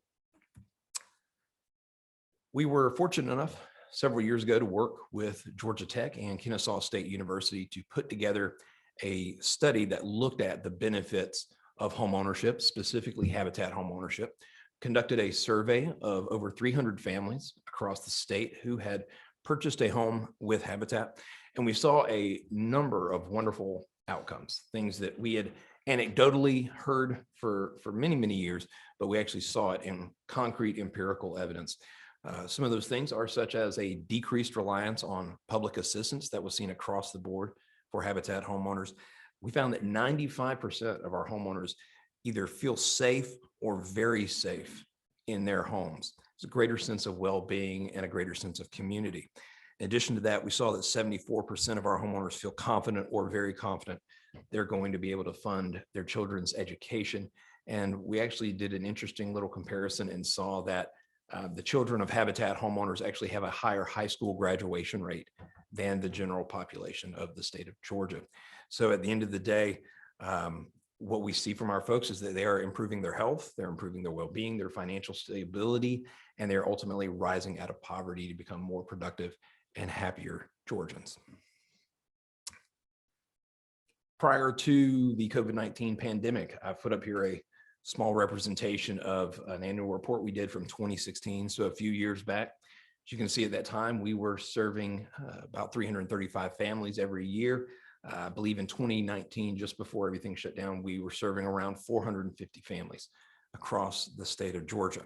We were fortunate enough several years ago to work with Georgia Tech and Kennesaw State University to put together a study that looked at the benefits of home ownership, specifically Habitat home ownership, conducted a survey of over 300 families across the state who had purchased a home with Habitat. And we saw a number of wonderful outcomes, things that we had anecdotally heard for many, many years, but we actually saw it in concrete empirical evidence. Some of those things are such as a decreased reliance on public assistance that was seen across the board for Habitat homeowners. We found that 95% of our homeowners either feel safe or very safe in their homes. There's a greater sense of well-being and a greater sense of community. In addition to that, we saw that 74% of our homeowners feel confident or very confident they're going to be able to fund their children's education. And we actually did an interesting little comparison and saw that the children of Habitat homeowners actually have a higher high school graduation rate than the general population of the state of Georgia. So at the end of the day, what we see from our folks is that they are improving their health, they're improving their well-being, their financial stability, and they're ultimately rising out of poverty to become more productive and happier Georgians. Prior to the COVID-19 pandemic, I've put up here a small representation of an annual report we did from 2016, so a few years back. As you can see, at that time, we were serving about 335 families every year. I believe in 2019, just before everything shut down, we were serving around 450 families across the state of Georgia.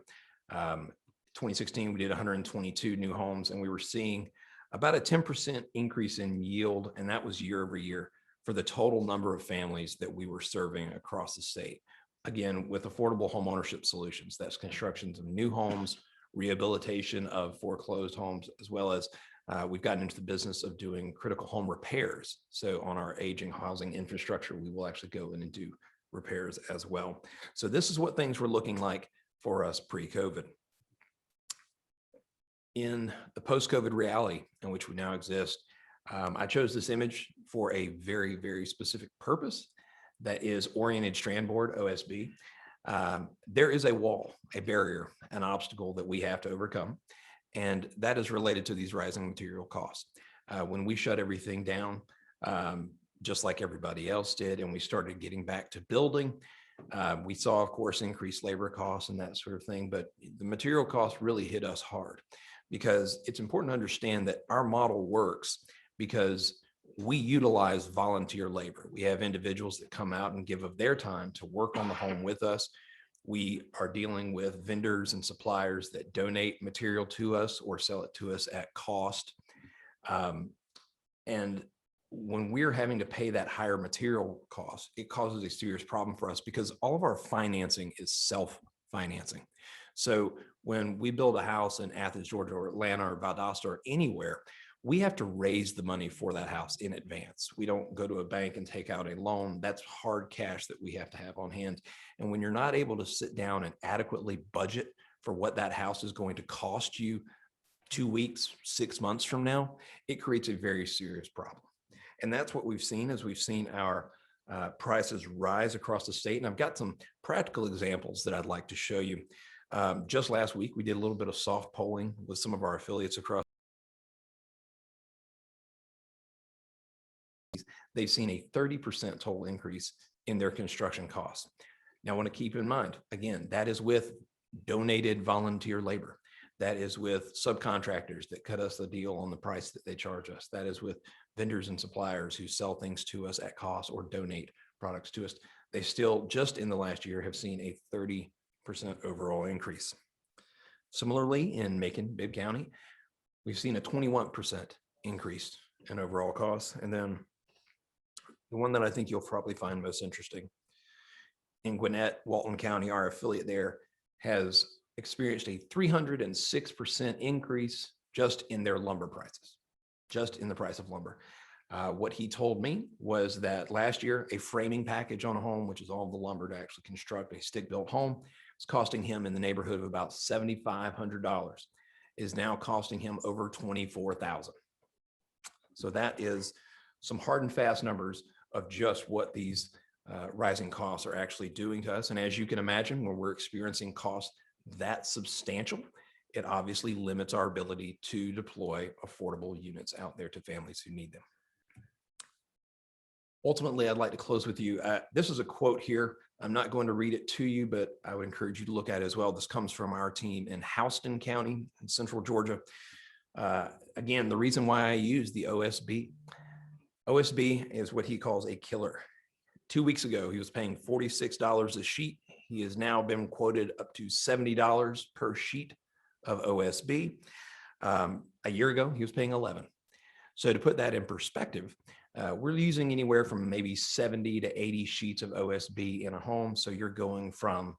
2016, we did 122 new homes, and we were seeing about a 10% increase in yield, and that was year over year for the total number of families that we were serving across the state. Again, with affordable home ownership solutions, that's constructions of new homes, rehabilitation of foreclosed homes, as well as we've gotten into the business of doing critical home repairs. So on our aging housing infrastructure, we will actually go in and do repairs as well. So this is what things were looking like for us pre-COVID. In the post-COVID reality in which we now exist, I chose this image for a very, very specific purpose. That is oriented strand board, OSB. There is a wall, a barrier, an obstacle that we have to overcome. And that is related to these rising material costs. When we shut everything down, just like everybody else did, and we started getting back to building, we saw, of course, increased labor costs and that sort of thing. But the material costs really hit us hard, because it's important to understand that our model works because we utilize volunteer labor. We have individuals that come out and give of their time to work on the home with us. We are dealing with vendors and suppliers that donate material to us or sell it to us at cost. And when we're having to pay that higher material cost, it causes a serious problem for us, because all of our financing is self-financing. So when we build a house in Athens, Georgia, or Atlanta, or Valdosta, or anywhere, we have to raise the money for that house in advance. We don't go to a bank and take out a loan. That's hard cash that we have to have on hand. And when you're not able to sit down and adequately budget for what that house is going to cost you 2 weeks, 6 months from now, it creates a very serious problem. And that's what we've seen, as we've seen our prices rise across the state. And I've got some practical examples that I'd like to show you. Just last week, we did a little bit of soft polling with some of our affiliates across. They've seen a 30% total increase in their construction costs. Now, I want to keep in mind, again, that is with donated volunteer labor. That is with subcontractors that cut us the deal on the price that they charge us. That is with vendors and suppliers who sell things to us at cost or donate products to us. They still, just in the last year, have seen a 30% overall increase. Similarly, in Macon, Bibb County, we've seen a 21% increase in overall costs. And then the one that I think you'll probably find most interesting, in Gwinnett, Walton County, our affiliate there has experienced a 306% increase just in their lumber prices, just in the price of lumber. What he told me was that last year, a framing package on a home, which is all the lumber to actually construct a stick-built home, is costing him in the neighborhood of about $7,500, is now costing him over $24,000. So that is some hard and fast numbers of just what these rising costs are actually doing to us. And as you can imagine, when we're experiencing costs that substantial, it obviously limits our ability to deploy affordable units out there to families who need them. Ultimately, I'd like to close with you. This is a quote here. I'm not going to read it to you, but I would encourage you to look at it as well. This comes from our team in Houston County in Central Georgia. Again, the reason why I use the OSB is what he calls a killer. 2 weeks ago, he was paying $46 a sheet. He has now been quoted up to $70 per sheet of OSB. A year ago, he was paying $11. So to put that in perspective, we're using anywhere from maybe 70 to 80 sheets of OSB in a home. So you're going from,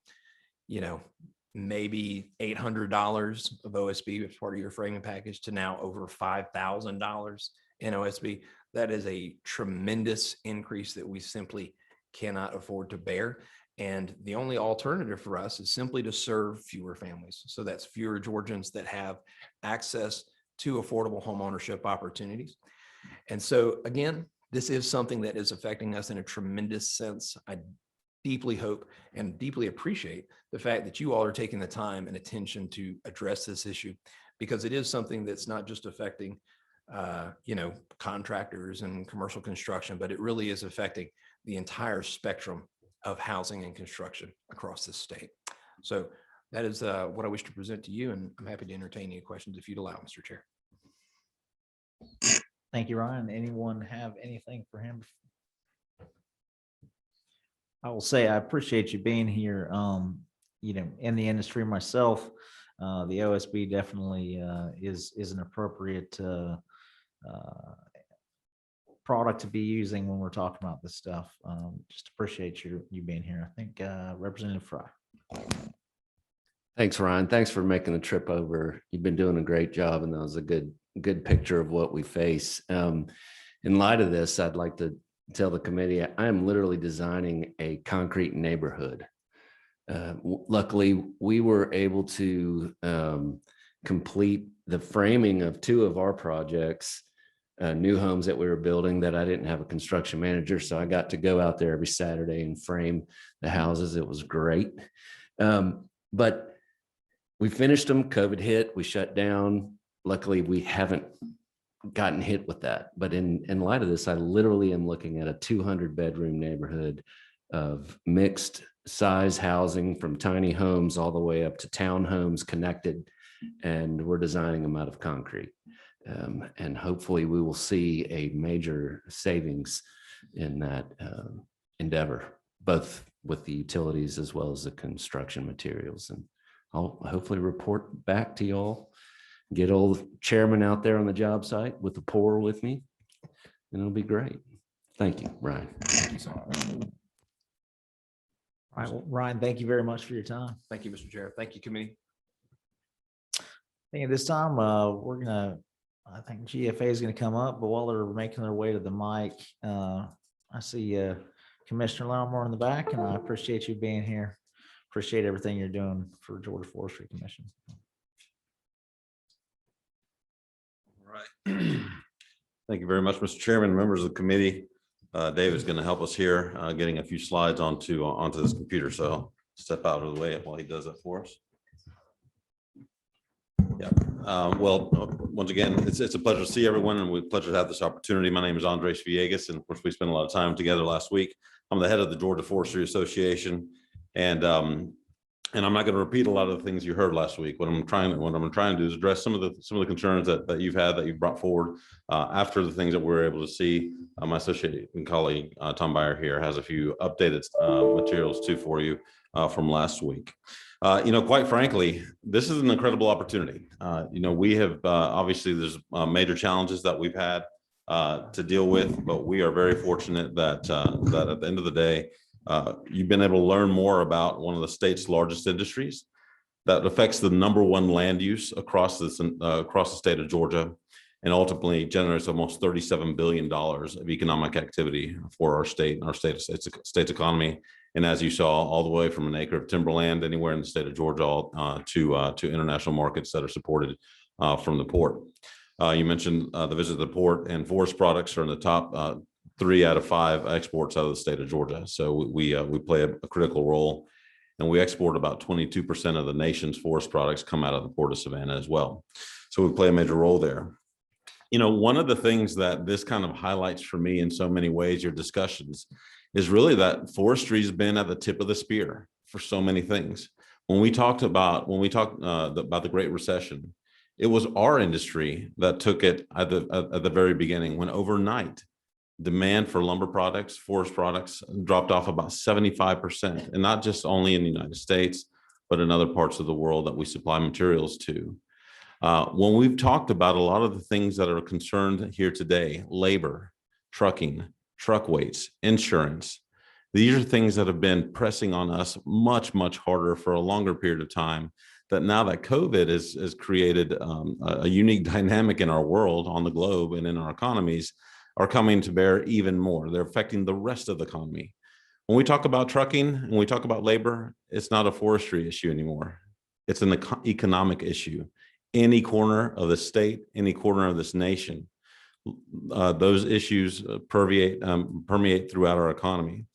maybe $800 of OSB as part of your framing package to now over $5,000 in OSB. That is a tremendous increase that we simply cannot afford to bear. And the only alternative for us is simply to serve fewer families. So that's fewer Georgians that have access to affordable home ownership opportunities. And so again, this is something that is affecting us in a tremendous sense. I deeply hope and deeply appreciate the fact that you all are taking the time and attention to address this issue, because it is something that's not just affecting contractors and commercial construction, but it really is affecting the entire spectrum of housing and construction across this state. So that is what I wish to present to you, and I'm happy to entertain any questions if you'd allow, Mr. Chair. Thank you, Ryan. Anyone have anything for him? I will say I appreciate you being here. In the industry myself, the OSB definitely is an appropriate product to be using when we're talking about this stuff. Just appreciate you being here. I think Representative Fry. Thanks, Ryan. Thanks for making the trip over. You've been doing a great job, and that was a good picture of what we face. In light of this, I'd like to tell the committee I am literally designing a concrete neighborhood. Luckily, we were able to complete the framing of 2 of our projects new homes that we were building that I didn't have a construction manager. So I got to go out there every Saturday and frame the houses. It was great. But we finished them. COVID hit. We shut down. Luckily, we haven't gotten hit with that. But in light of this, I literally am looking at a 200-bedroom neighborhood of mixed size housing, from tiny homes all the way up to townhomes connected. And we're designing them out of concrete. And hopefully we will see a major savings in that endeavor, both with the utilities as well as the construction materials. And I'll hopefully report back to y'all, get old chairman out there on the job site with the pour with me, and it'll be great. Thank you, Ryan. All right, well, Ryan, thank you very much for your time. Thank you, Mr. Chair. Thank you, committee. I think at this time, I think GFA is gonna come up, but while they're making their way to the mic, I see Commissioner Lattimore in the back, and I appreciate you being here. Appreciate everything you're doing for Georgia Forestry Commission. All right. Thank you very much, Mr. Chairman, members of the committee. Dave is going to help us here, getting a few slides onto this computer. So I'll step out of the way while he does that for us. Yeah. Well, once again, it's a pleasure to see everyone, and we're pleasure to have this opportunity. My name is Andres Villegas, and of course, we spent a lot of time together last week. I'm the head of the Georgia Forestry Association, and I'm not going to repeat a lot of the things you heard last week. What I'm trying to do is address some of the concerns that you've brought forward after the things that we're able to see. My associate and colleague Tom Byer here has a few updated materials too for you from last week. Quite frankly, this is an incredible opportunity. We have obviously there's major challenges that we've had to deal with, but we are very fortunate that at the end of the day, you've been able to learn more about one of the state's largest industries that affects the #1 land use across the state of Georgia, and ultimately generates almost $37 billion of economic activity for our state and our state's economy. And as you saw, all the way from an acre of timberland anywhere in the state of Georgia to international markets that are supported from the port. You mentioned the visit to the port, and forest products are in the top 3 out of 5 exports out of the state of Georgia. So we play a critical role, and we export about 22% of the nation's forest products come out of the Port of Savannah as well. So we play a major role there. One of the things that this kind of highlights for me in so many ways, your discussions, is really that forestry has been at the tip of the spear for so many things. When we talked about the Great Recession, it was our industry that took it at the very beginning, when overnight demand for lumber products, forest products dropped off about 75%, and not just only in the United States, but in other parts of the world that we supply materials to. When we've talked about a lot of the things that are concerned here today, labor, trucking, truck weights, insurance, these are things that have been pressing on us much, much harder for a longer period of time, that now that COVID has created a unique dynamic in our world, on the globe, and in our economies, are coming to bear even more. They're affecting the rest of the economy. When we talk about trucking and we talk about labor, it's not a forestry issue anymore. It's an economic issue. Any corner of the state, any corner of this nation, those issues permeate throughout our economy.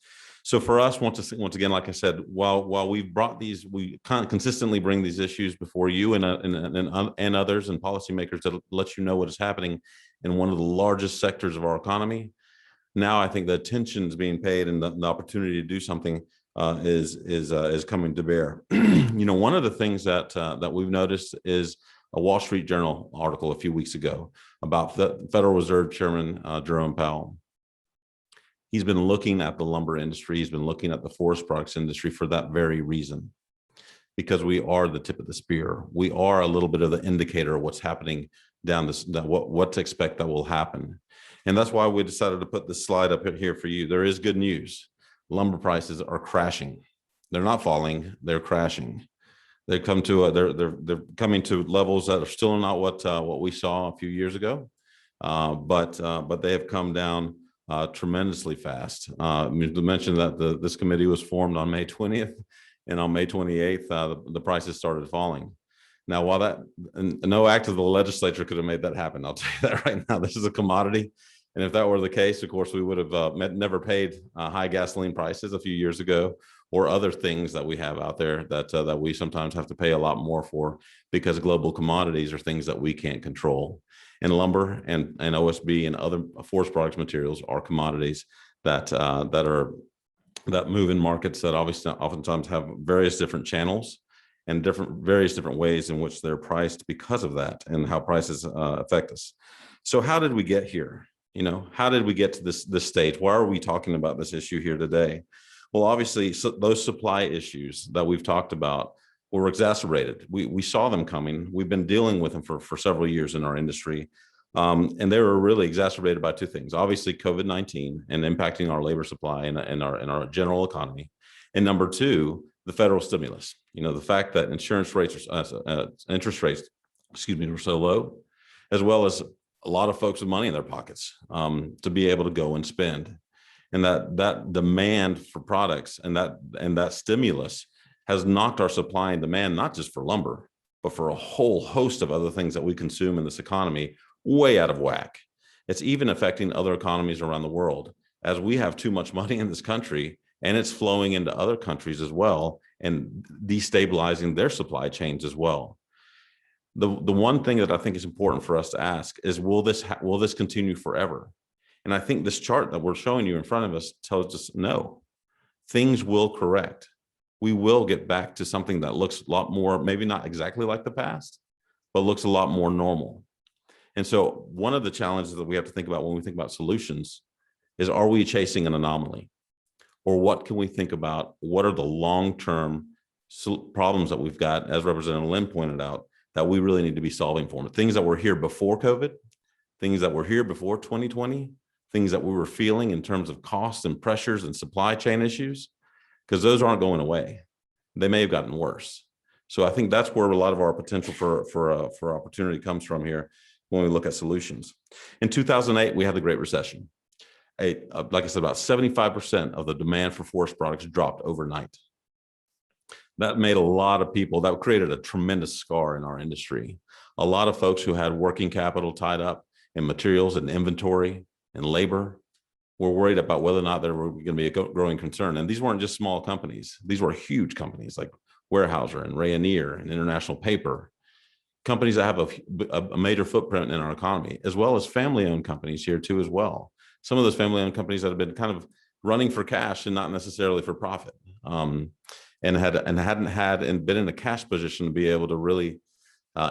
So for us, once again, like I said, while we've brought these, we consistently bring these issues before you and others and policymakers to let you know what is happening in one of the largest sectors of our economy. Now I think the attention is being paid, and the opportunity to do something is coming to bear. One of the things that we've noticed is a Wall Street Journal article a few weeks ago about the Federal Reserve Chairman Jerome Powell. He's been looking at the lumber industry. He's been looking at the forest products industry for that very reason, because we are the tip of the spear. We are a little bit of the indicator of what's happening down this, what to expect that will happen. And that's why we decided to put this slide up here for you. There is good news. Lumber prices are crashing. They're not falling, they're crashing. They're coming to levels that are still not what we saw a few years ago, but they have come down tremendously fast. To mention that this committee was formed on May 20th, and on May 28th, the prices started falling. Now, while that no act of the legislature could have made that happen, I'll tell you that right now. This is a commodity. And if that were the case, of course, we would have never paid high gasoline prices a few years ago, or other things that we have out there that we sometimes have to pay a lot more for, because global commodities are things that we can't control. And lumber and OSB and other forest products materials are commodities that move in markets that obviously oftentimes have various different channels and various different ways in which they're priced because of that, and how prices affect us. So how did we get here? How did we get to this stage? Why are we talking about this issue here today? Well, obviously, those supply issues that we've talked about were exacerbated. We saw them coming. We've been dealing with them for several years in our industry. And they were really exacerbated by two things: obviously COVID-19 and impacting our labor supply and our general economy. And number two, the federal stimulus. The fact that interest rates, were so low, as well as a lot of folks with money in their pockets to be able to go and spend. And that demand for products and that stimulus has knocked our supply and demand, not just for lumber, but for a whole host of other things that we consume in this economy, way out of whack. It's even affecting other economies around the world, as we have too much money in this country and it's flowing into other countries as well and destabilizing their supply chains as well. The one thing that I think is important for us to ask is, will this continue forever? And I think this chart that we're showing you in front of us tells us no. Things will correct. We will get back to something that looks a lot more, maybe not exactly like the past, but looks a lot more normal. And so one of the challenges that we have to think about when we think about solutions is, are we chasing an anomaly? Or what can we think about? What are the long-term problems that we've got, as Representative Lynn pointed out, that we really need to be solving for? Things that were here before COVID, things that were here before 2020, things that we were feeling in terms of costs and pressures and supply chain issues, because those aren't going away. They may have gotten worse. So I think that's where a lot of our potential for opportunity comes from here when we look at solutions. In 2008, we had the Great Recession. Like I said, about 75% of the demand for forest products dropped overnight. That made a lot of people, that created a tremendous scar in our industry. A lot of folks who had working capital tied up in materials and inventory and labor were worried about whether or not there were going to be a growing concern. And these weren't just small companies. These were huge companies like Weyerhaeuser and Rayonier and International Paper, companies that have a major footprint in our economy, as well as family-owned companies here too as well. Some of those family-owned companies that have been kind of running for cash and not necessarily for profit, and hadn't been in a cash position to be able to really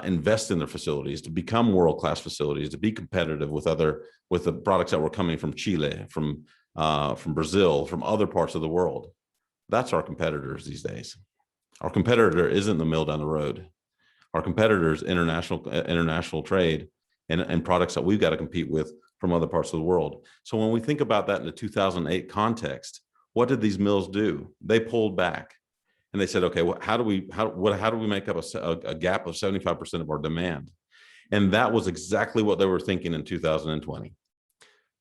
invest in their facilities, to become world-class facilities, to be competitive with the products that were coming from Chile, from Brazil, from other parts of the world. That's our competitors these days. Our competitor isn't the mill down the road. Our competitors, international trade and products that we've got to compete with from other parts of the world. So when we think about that in the 2008 context, what did these mills do? They pulled back and they said, okay, how do we make up a gap of 75% of our demand? And that was exactly what they were thinking in 2020.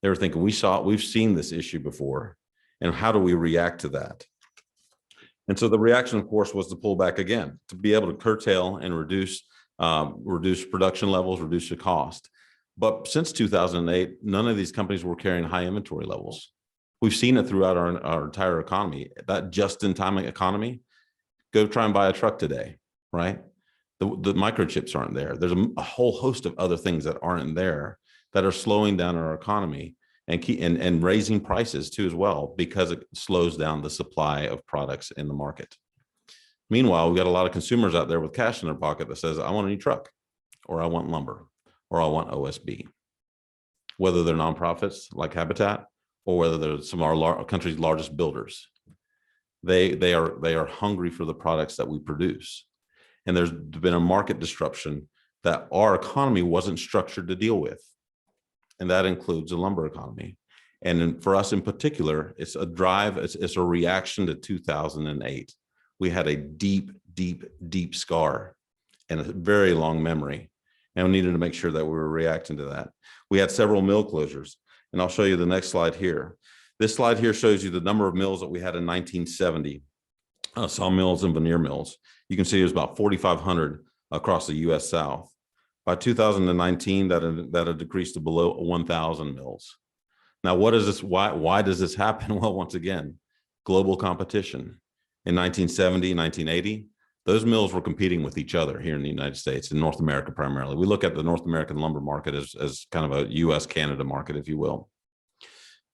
They were thinking, we've seen this issue before, and how do we react to that? And so the reaction, of course, was to pull back again, to be able to curtail and reduce production levels, reduce the cost. But since 2008, none of these companies were carrying high inventory levels. We've seen it throughout our entire economy, that just-in-time economy. Go try and buy a truck today, right? The microchips aren't there. There's a whole host of other things that aren't there that are slowing down our economy and raising prices too as well, because it slows down the supply of products in the market. Meanwhile, we've got a lot of consumers out there with cash in their pocket that says, I want a new truck, or I want lumber, or I want OSB. Whether they're nonprofits like Habitat, or whether they're some of our country's largest builders, they are hungry for the products that we produce. And there's been a market disruption that our economy wasn't structured to deal with. And that includes the lumber economy. And for us in particular, it's a reaction to 2008. We had a deep, deep, deep scar and a very long memory. And we needed to make sure that we were reacting to that. We had several mill closures. And I'll show you the next slide here. This slide here shows you the number of mills that we had in 1970, sawmills and veneer mills. You can see it was about 4,500 across the US South. By 2019, that had decreased to below 1,000 mills. Now, what is this? Why does this happen? Well, once again, global competition. In 1970, 1980, those mills were competing with each other here in the United States, in North America primarily. We look at the North American lumber market as kind of a US-Canada market, if you will.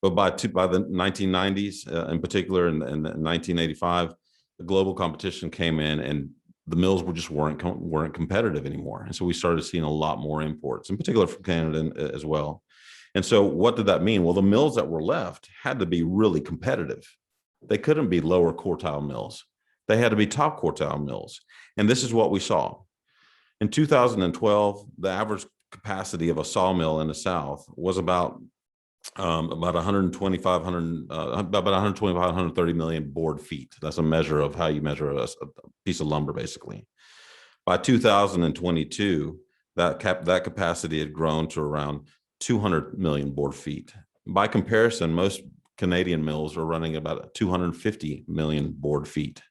But by the 1990s, in particular in 1985, the global competition came in and the mills weren't competitive anymore. And so we started seeing a lot more imports, in particular from Canada as well. And so what did that mean? Well, the mills that were left had to be really competitive. They couldn't be lower quartile mills. They had to be top quartile mills. And this is what we saw. In 2012, the average capacity of a sawmill in the South was about 130 million board feet. That's a measure of how you measure a piece of lumber, basically. By 2022, that capacity had grown to around 200 million board feet. By comparison, most Canadian mills are running about 250 million board feet.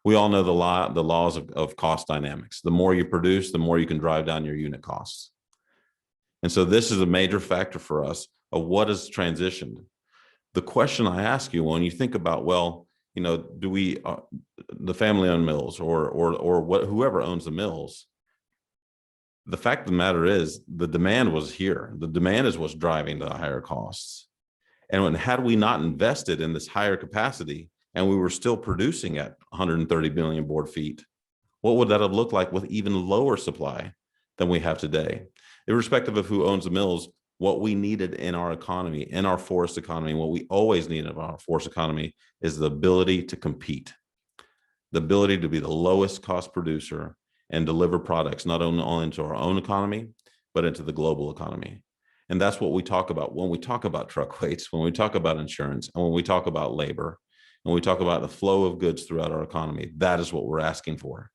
We all know the laws of cost dynamics. The more you produce, the more you can drive down your unit costs. And so this is a major factor for us of what has transitioned. The question I ask you when you think about, well, you know, do we, the family-owned mills or whoever owns the mills, the fact of the matter is the demand was here. The demand is what's driving the higher costs. And had we not invested in this higher capacity and we were still producing at 130 billion board feet, what would that have looked like with even lower supply than we have today? Irrespective of who owns the mills, what we needed in our economy, in our forest economy, what we always need in our forest economy is the ability to compete, the ability to be the lowest cost producer and deliver products not only into our own economy, but into the global economy. And that's what we talk about when we talk about truck weights, when we talk about insurance, and when we talk about labor, and we talk about the flow of goods throughout our economy. That is what we're asking for.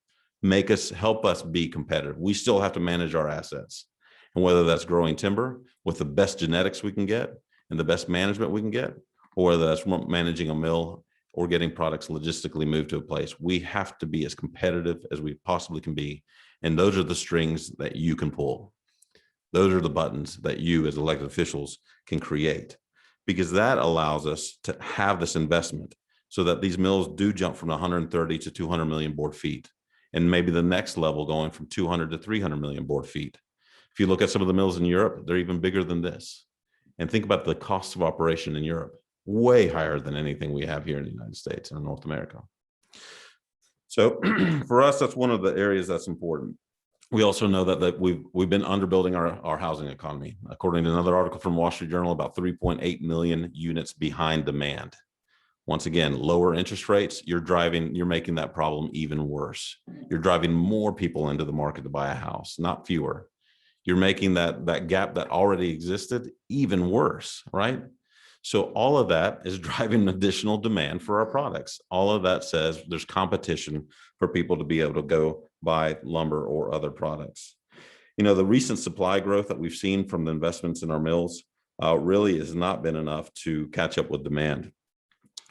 Help us be competitive. We still have to manage our assets. And whether that's growing timber with the best genetics we can get and the best management we can get, or whether that's managing a mill or getting products logistically moved to a place, we have to be as competitive as we possibly can be. And those are the strings that you can pull. Those are the buttons that you as elected officials can create, because that allows us to have this investment so that these mills do jump from 130 to 200 million board feet. And maybe the next level going from 200 to 300 million board feet. If you look at some of the mills in Europe, they're even bigger than this. And think about the cost of operation in Europe, way higher than anything we have here in the United States and North America. So for us, that's one of the areas that's important. We also know that we've been underbuilding our housing economy. According to another article from Wall Street Journal, about 3.8 million units behind demand. Once again, lower interest rates, you're making that problem even worse. You're driving more people into the market to buy a house, not fewer. You're making that gap that already existed even worse, right? So all of that is driving additional demand for our products. All of that says there's competition for people to be able to go buy lumber or other products. You know, the recent supply growth that we've seen from the investments in our mills really has not been enough to catch up with demand.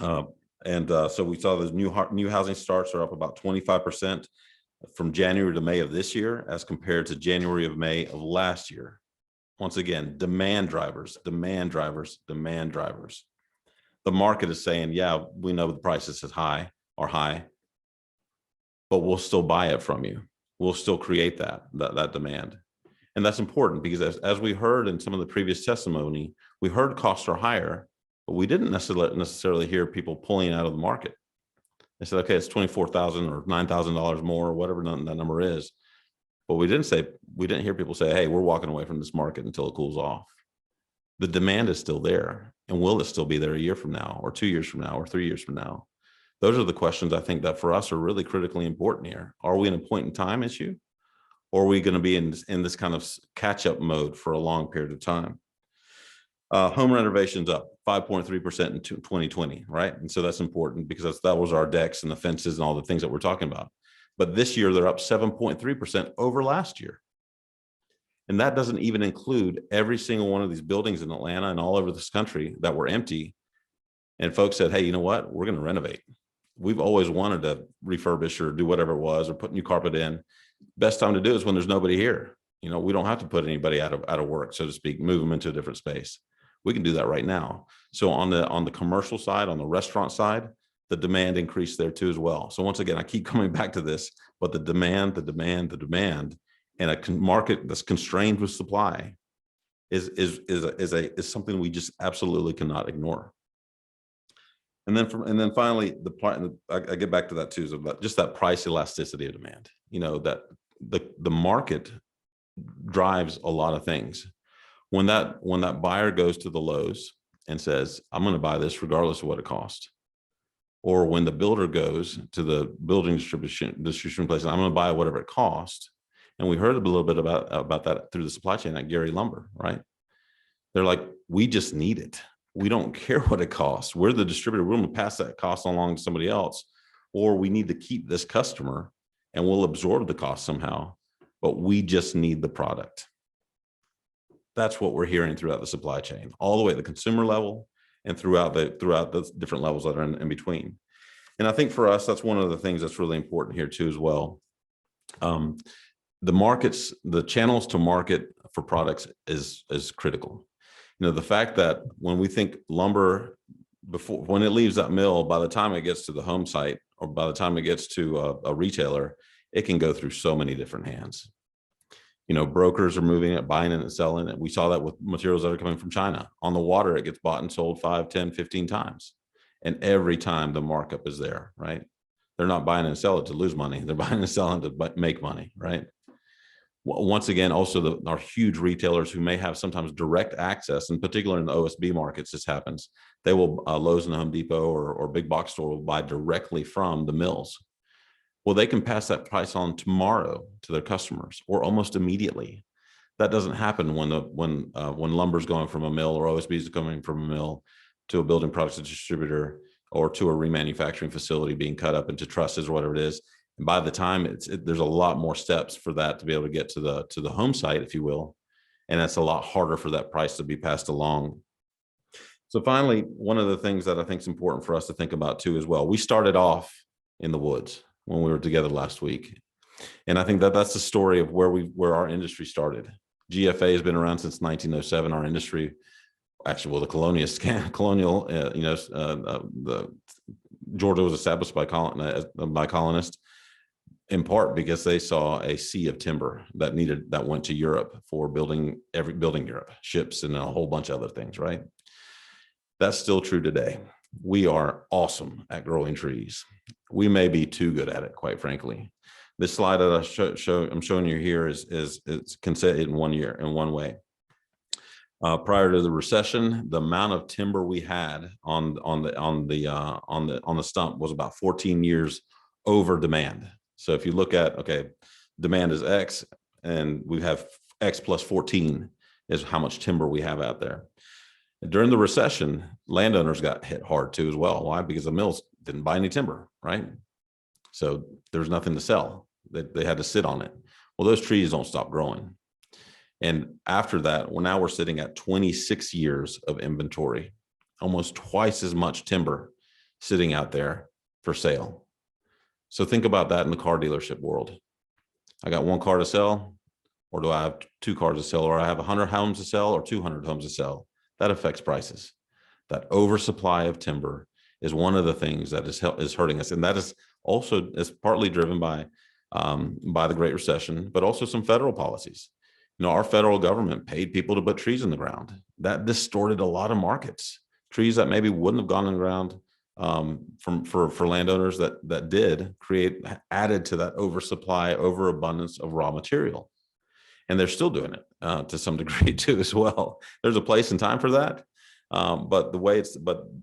So we saw the new housing starts are up about 25% from January to May of this year as compared to January of May of last year. Once again, demand drivers, demand drivers, demand drivers. The market is saying, yeah, we know the prices are high, but we'll still buy it from you. We'll still create that demand. And that's important because as we heard in some of the previous testimony, we heard costs are higher, but we didn't necessarily hear people pulling out of the market. They said, okay, it's $24,000 or $9,000 more, or whatever that number is. But we didn't hear people say, hey, we're walking away from this market until it cools off. The demand is still there. And will it still be there a year from now, or 2 years from now, or 3 years from now? Those are the questions I think that for us are really critically important here. Are we in a point in time issue? Or are we going to be in this kind of catch-up mode for a long period of time? Home renovations up 5.3% in 2020, right? And so that's important because that was our decks and the fences and all the things that we're talking about. But this year they're up 7.3% over last year. And that doesn't even include every single one of these buildings in Atlanta and all over this country that were empty. And folks said, hey, you know what? We're going to renovate. We've always wanted to refurbish or do whatever it was or put new carpet in. best time to do is when there's nobody here. You know, we don't have to put anybody out of work, so to speak, move them into a different space. We can do that right now. So on the commercial side, on the restaurant side, the demand increased there too as well. So once again, I keep coming back to this, but the demand, and a market that's constrained with supply is something we just absolutely cannot ignore. And then finally, I get back to that too, is about just that price elasticity of demand. You know, that the market drives a lot of things. When that buyer goes to the Lowe's and says, I'm going to buy this regardless of what it costs, or when the builder goes to the building distribution place, and I'm going to buy whatever it costs. And we heard a little bit about that through the supply chain at Gary Lumber, right? They're like, we just need it. We don't care what it costs. We're the distributor. We're going to pass that cost along to somebody else, or we need to keep this customer and we'll absorb the cost somehow, but we just need the product. That's what we're hearing throughout the supply chain, all the way at the consumer level and throughout the different levels that are in between. And I think for us, that's one of the things that's really important here too as well. The markets, the channels to market for products is critical. You know, the fact that when we think lumber, when it leaves that mill, by the time it gets to the home site or by the time it gets to a retailer, it can go through so many different hands. You know, brokers are moving it, buying it and selling it. We saw that with materials that are coming from China. On the water, it gets bought and sold 5, 10, 15 times. And every time the markup is there, right? They're not buying and selling to lose money. They're buying and selling to make money, right? Once again, also our huge retailers who may have sometimes direct access, in particular in the OSB markets, this happens. They will, Lowe's and Home Depot or big box store will buy directly from the mills. Well, they can pass that price on tomorrow to their customers or almost immediately. That doesn't happen when lumber is going from a mill or OSB is coming from a mill to a building products distributor or to a remanufacturing facility being cut up into trusses or whatever it is. And by the time there's a lot more steps for that to be able to get to the home site, if you will. And that's a lot harder for that price to be passed along. So finally, one of the things that I think is important for us to think about too as well, we started off in the woods when we were together last week. And I think that's the story of where our industry started. GFA has been around since 1907. Our industry, actually, well, the Georgia was established by colonists, in part because they saw a sea of timber that went to Europe for building Europe, ships and a whole bunch of other things, right? That's still true today. We are awesome at growing trees. We may be too good at it, quite frankly. This slide that I'm showing you here can say it in 1 year, in one way. Prior to the recession, the amount of timber we had on the stump was about 14 years over demand. So if you look at, okay, demand is X and we have X plus 14 is how much timber we have out there. During the recession, landowners got hit hard too as well. Why? Because the mills didn't buy any timber, right? So there was nothing to sell. They had to sit on it. Well, those trees don't stop growing. And after that, now we're sitting at 26 years of inventory, almost twice as much timber sitting out there for sale. So think about that in the car dealership world. I got one car to sell, or do I have 2 cars to sell, or I have 100 homes to sell or 200 homes to sell? That affects prices. That oversupply of timber is one of the things that is hurting us. And that is partly driven by the Great Recession, but also some federal policies. You know, our federal government paid people to put trees in the ground. That distorted a lot of markets. Trees that maybe wouldn't have gone in the ground for landowners that added to that oversupply, overabundance of raw material. And they're still doing it to some degree too as well. There's a place and time for that. But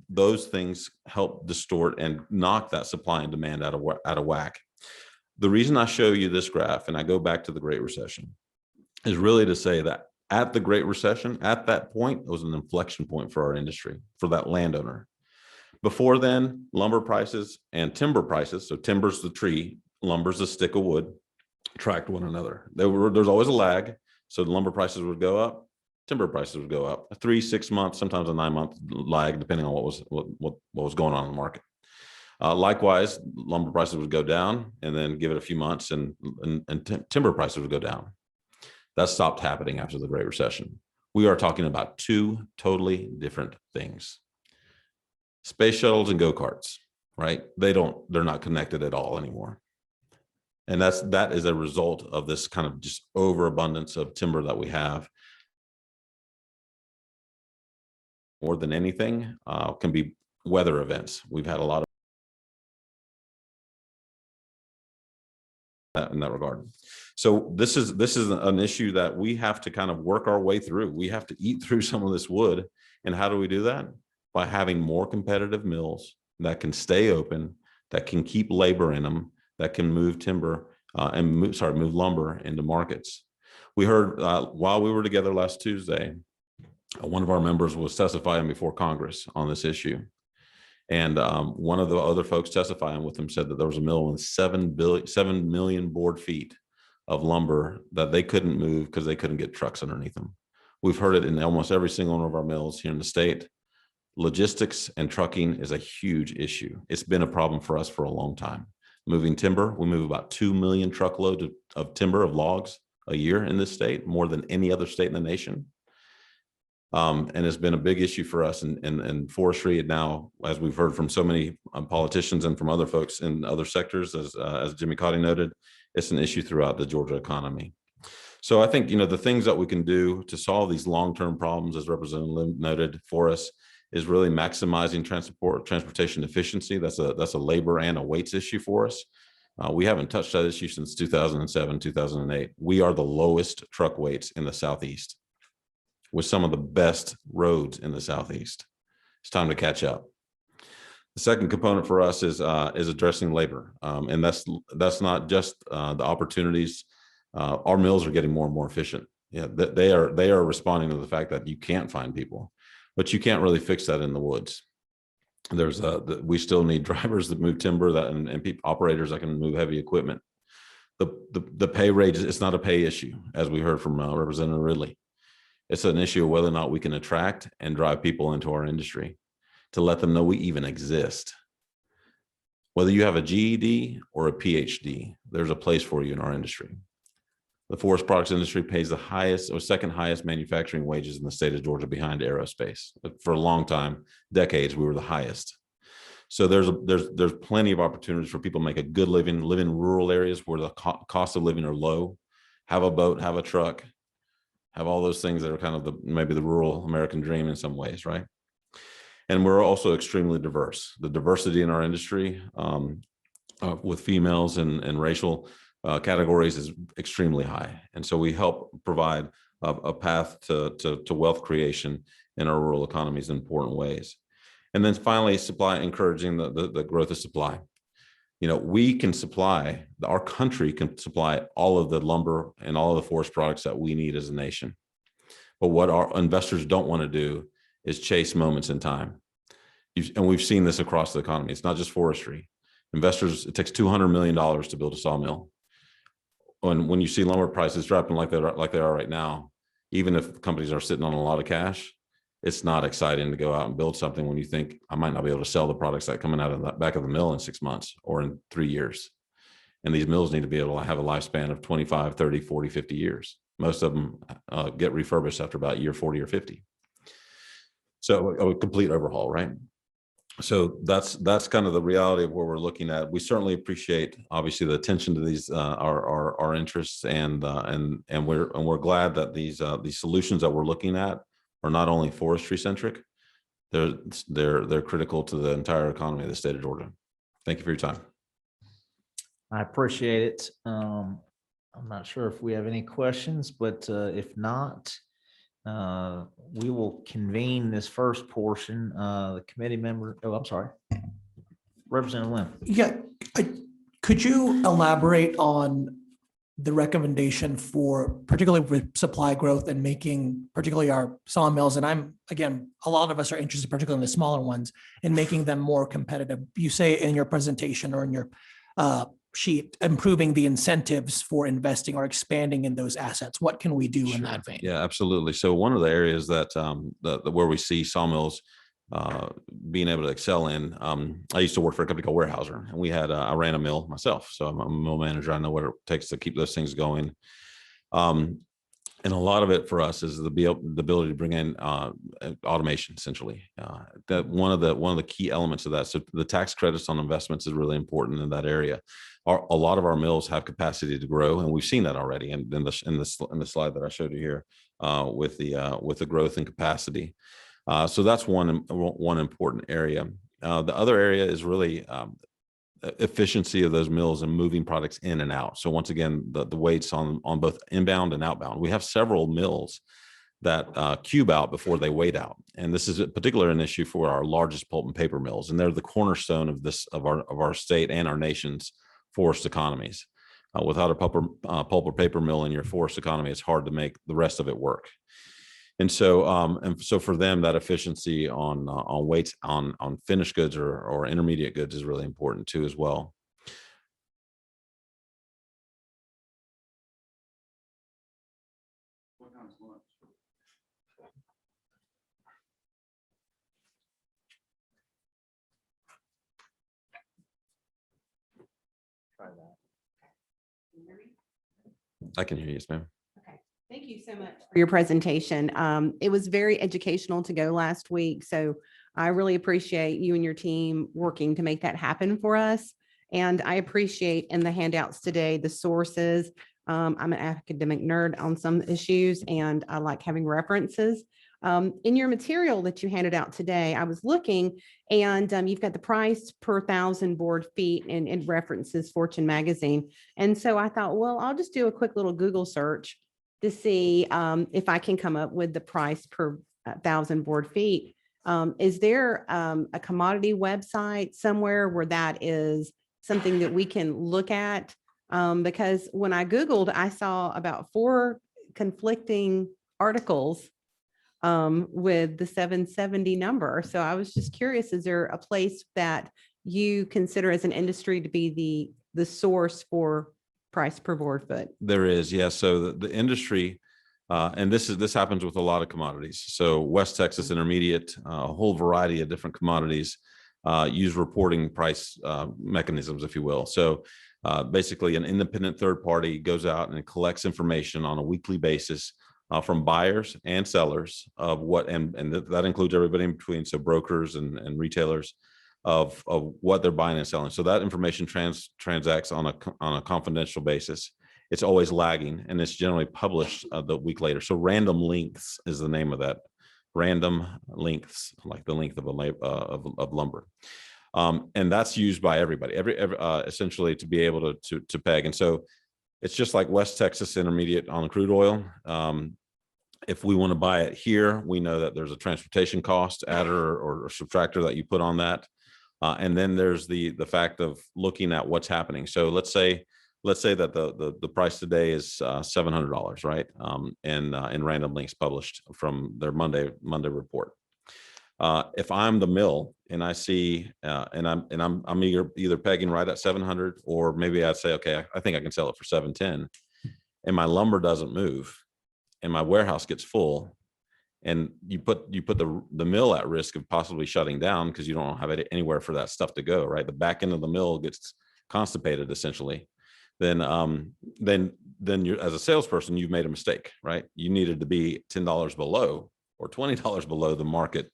those things help distort and knock that supply and demand out of whack. The reason I show you this graph, and I go back to the Great Recession, is really to say that at the Great Recession, at that point, it was an inflection point for our industry, for that landowner. Before then, lumber prices and timber prices, so timber's the tree, lumber's the stick of wood, tracked one another. There's always a lag. So the lumber prices would go up, timber prices would go up. A 3, 6 months, sometimes a 9-month lag, depending on what was going on in the market. Likewise, lumber prices would go down, and then give it a few months and timber prices would go down. That stopped happening after the Great Recession. We are talking about two totally different things. Space shuttles and go-karts, right? They're not connected at all anymore. And that is a result of this kind of just overabundance of timber that we have. More than anything, can be weather events. We've had a lot of that in that regard. So this is an issue that we have to kind of work our way through. We have to eat through some of this wood. And how do we do that? By having more competitive mills that can stay open, that can keep labor in them, that can move timber move lumber into markets. We heard while we were together last Tuesday, one of our members was testifying before Congress on this issue. And one of the other folks testifying with him said that there was a mill with 7 million board feet of lumber that they couldn't move because they couldn't get trucks underneath them. We've heard it in almost every single one of our mills here in the state. Logistics and trucking is a huge issue. It's been a problem for us for a long time. Moving timber, we move about 2 million truckloads of timber, of logs a year in this state, more than any other state in the nation. And it's been a big issue for us in forestry. And now, as we've heard from so many politicians and from other folks in other sectors, as Jimmy Cotty noted, it's an issue throughout the Georgia economy. So I think, the things that we can do to solve these long-term problems, as Representative Lim noted for us, is really maximizing transportation efficiency. That's a labor and a weights issue for us. We haven't touched that issue since 2007, 2008. We are the lowest truck weights in the Southeast, with some of the best roads in the Southeast. It's time to catch up. The second component for us is addressing labor. And that's not just the opportunities. Our mills are getting more and more efficient. Yeah, they are responding to the fact that you can't find people, but you can't really fix that in the woods. We still need drivers that move timber and operators that can move heavy equipment. The pay rate, it's not a pay issue, as we heard from Representative Ridley. It's an issue of whether or not we can attract and drive people into our industry, to let them know we even exist. Whether you have a GED or a PhD, there's a place for you in our industry. The forest products industry pays the highest or second highest manufacturing wages in the state of Georgia, behind aerospace. For a long time, decades, we were the highest. So there's plenty of opportunities for people to make a good living, live in rural areas where the cost of living are low, have a boat, have a truck, have all those things that are kind of maybe the rural American dream in some ways, right? And we're also extremely diverse. The diversity in our industry with females and racial categories is extremely high. And so we help provide a path to wealth creation in our rural economies in important ways. And then finally, encouraging the growth of supply. We can supply, our country can supply all of the lumber and all of the forest products that we need as a nation. But what our investors don't want to do is chase moments in time. And we've seen this across the economy. It's not just forestry. Investors, it takes $200 million to build a sawmill. When you see lumber prices dropping like they are right now, even if companies are sitting on a lot of cash, it's not exciting to go out and build something when you think, I might not be able to sell the products that are coming out of the back of the mill in 6 months or in 3 years. And these mills need to be able to have a lifespan of 25, 30, 40, 50 years. Most of them get refurbished after about year 40 or 50. So a complete overhaul, right? So that's kind of the reality of where we're looking at. We certainly appreciate, obviously, the attention to these our interests, and we're glad that these solutions that we're looking at are not only forestry centric, they're critical to the entire economy of the state of Georgia. Thank you for your time. I appreciate it. I'm not sure if we have any questions, but if not, we will convene this first portion. The committee member, I'm sorry, Representative Lim. Yeah, could you elaborate on the recommendation for particularly with supply growth and making particularly our sawmills? And a lot of us are interested, particularly in the smaller ones, in making them more competitive. You say in your presentation or in your sheet, improving the incentives for investing or expanding in those assets. What can we do in that vein? Yeah, absolutely. So one of the areas that where we see sawmills being able to excel in. I used to work for a company called Weyerhaeuser, and we had I ran a mill myself, so I'm a mill manager. I know what it takes to keep those things going. And a lot of it for us is the ability to bring in automation, essentially. That one of the key elements of that. So the tax credits on investments is really important in that area. A lot of our mills have capacity to grow, and we've seen that already. And in the slide that I showed you here, with the growth and capacity. So that's one important area. The other area is really efficiency of those mills and moving products in and out. So once again, the weights on both inbound and outbound. We have several mills that cube out before they weight out, and this is a particular an issue for our largest pulp and paper mills, and they're the cornerstone of our state and our nation's forest economies. Without a pulp or paper mill in your forest economy, it's hard to make the rest of it work. And so for them, that efficiency on weights on finished goods or intermediate goods is really important too as well. Try that. I can hear you, ma'am. Okay, thank you so much for your presentation. It was very educational to go last week, so I really appreciate you and your team working to make that happen for us. And I appreciate in the handouts today, the sources. I'm an academic nerd on some issues, and I like having references. In your material that you handed out today, I was looking, and you've got the price per 1,000 board feet, and it references Fortune magazine. And so I thought, well, I'll just do a quick little Google search to see if I can come up with the price per 1,000 board feet. Is there a commodity website somewhere where that is something that we can look at? Because when I Googled, I saw about 4 conflicting articles with the 770 number. So I was just curious, is there a place that you consider as an industry to be the source for price per board foot? There is, yes. So the industry, and this happens with a lot of commodities. So West Texas Intermediate, a whole variety of different commodities use reporting price mechanisms, if you will. So basically, an independent third party goes out and collects information on a weekly basis from buyers and sellers of what, and that includes everybody in between, so brokers and retailers, of what they're buying and selling. So that information transacts on a confidential basis. It's always lagging, and it's generally published the week later. So random lengths is the name of that. Random lengths, like the length of lumber. And that's used by everybody, essentially, to be able to peg. And so it's just like West Texas Intermediate on crude oil. If we want to buy it here, we know that there's a transportation cost adder or subtractor that you put on that. And then there's the fact of looking at what's happening. So let's say that the price today is $700, right? In Random Lengths published from their Monday report. If I'm the mill and I see and I'm either pegging right at 700, or maybe I'd say, okay, I think I can sell it for 710, and my lumber doesn't move, and my warehouse gets full, and you put the mill at risk of possibly shutting down because you don't have anywhere for that stuff to go, right? The back end of the mill gets constipated, essentially. Then you're, as a salesperson, you've made a mistake, right? You needed to be $10 below or $20 below the market,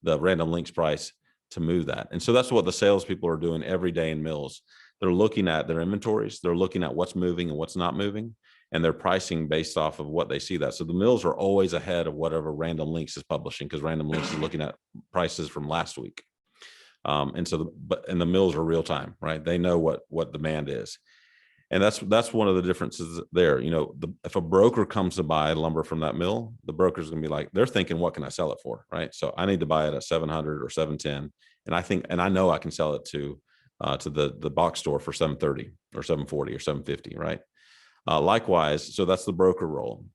the Random Lengths price, to move that. And so that's what the salespeople are doing every day in mills. They're looking at their inventories, they're looking at what's moving and what's not moving, and they're pricing based off of what they see that. So the mills are always ahead of whatever Random Lengths is publishing, because Random Lengths is looking at prices from last week. And so the mills are real time, right? They know what demand is. And that's one of the differences there. You know, if a broker comes to buy lumber from that mill, the broker's going to be like, they're thinking, what can I sell it for? Right. So I need to buy it at 700 or 710. And I know I can sell it to the box store for 730 or 740 or 750. Right. Likewise. So that's the broker role.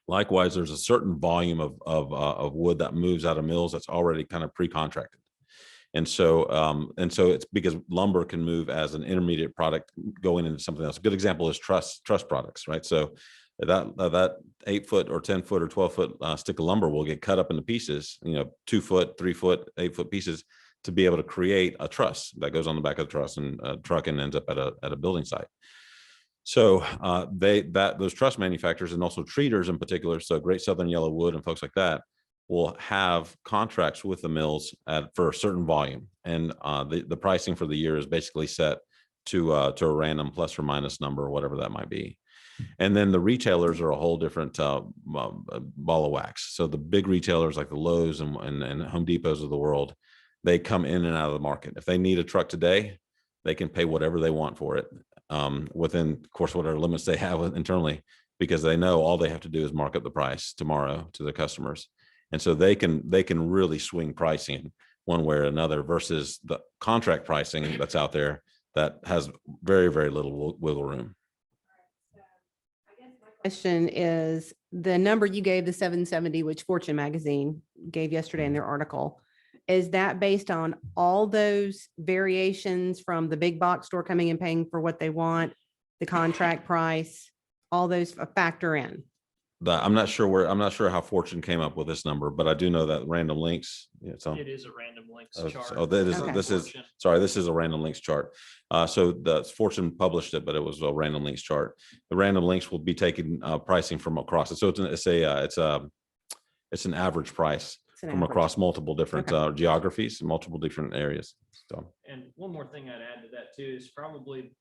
Likewise, there's a certain volume of wood that moves out of mills that's already kind of pre-contracted. And so it's because lumber can move as an intermediate product going into something else. A good example is truss products, right? So that 8 foot or 10 foot or 12 foot stick of lumber will get cut up into pieces, 2 foot, 3 foot, 8 foot pieces to be able to create a truss that goes on the back of the truss and a truck and ends up at a building site. So those truss manufacturers and also treaters in particular, so Great Southern Yellow Wood and folks like that, will have contracts with the mills for a certain volume, and the pricing for the year is basically set to a random plus or minus number, whatever that might be. And then the retailers are a whole different ball of wax. So the big retailers like the Lowe's and Home Depots of the world, they come in and out of the market. If they need a truck today, they can pay whatever they want for it, within, of course, whatever limits they have internally, because they know all they have to do is mark up the price tomorrow to their customers. And so they can really swing pricing one way or another versus the contract pricing that's out there that has very, very little wiggle room. Question is the number you gave, the 770, which Fortune magazine gave yesterday in their article, is that based on all those variations from the big box store coming and paying for what they want, the contract price, all those factor in? I'm not sure how Fortune came up with this number, but I do know that Random Links. It is a random links chart. Oh, that is, Okay. this is a Random Links chart. So the Fortune published it, but it was a Random Links chart. The Random Links will be taking pricing from across it. So it's an average price from across multiple different geographies and multiple different areas. So. And one more thing I'd add to that too is probably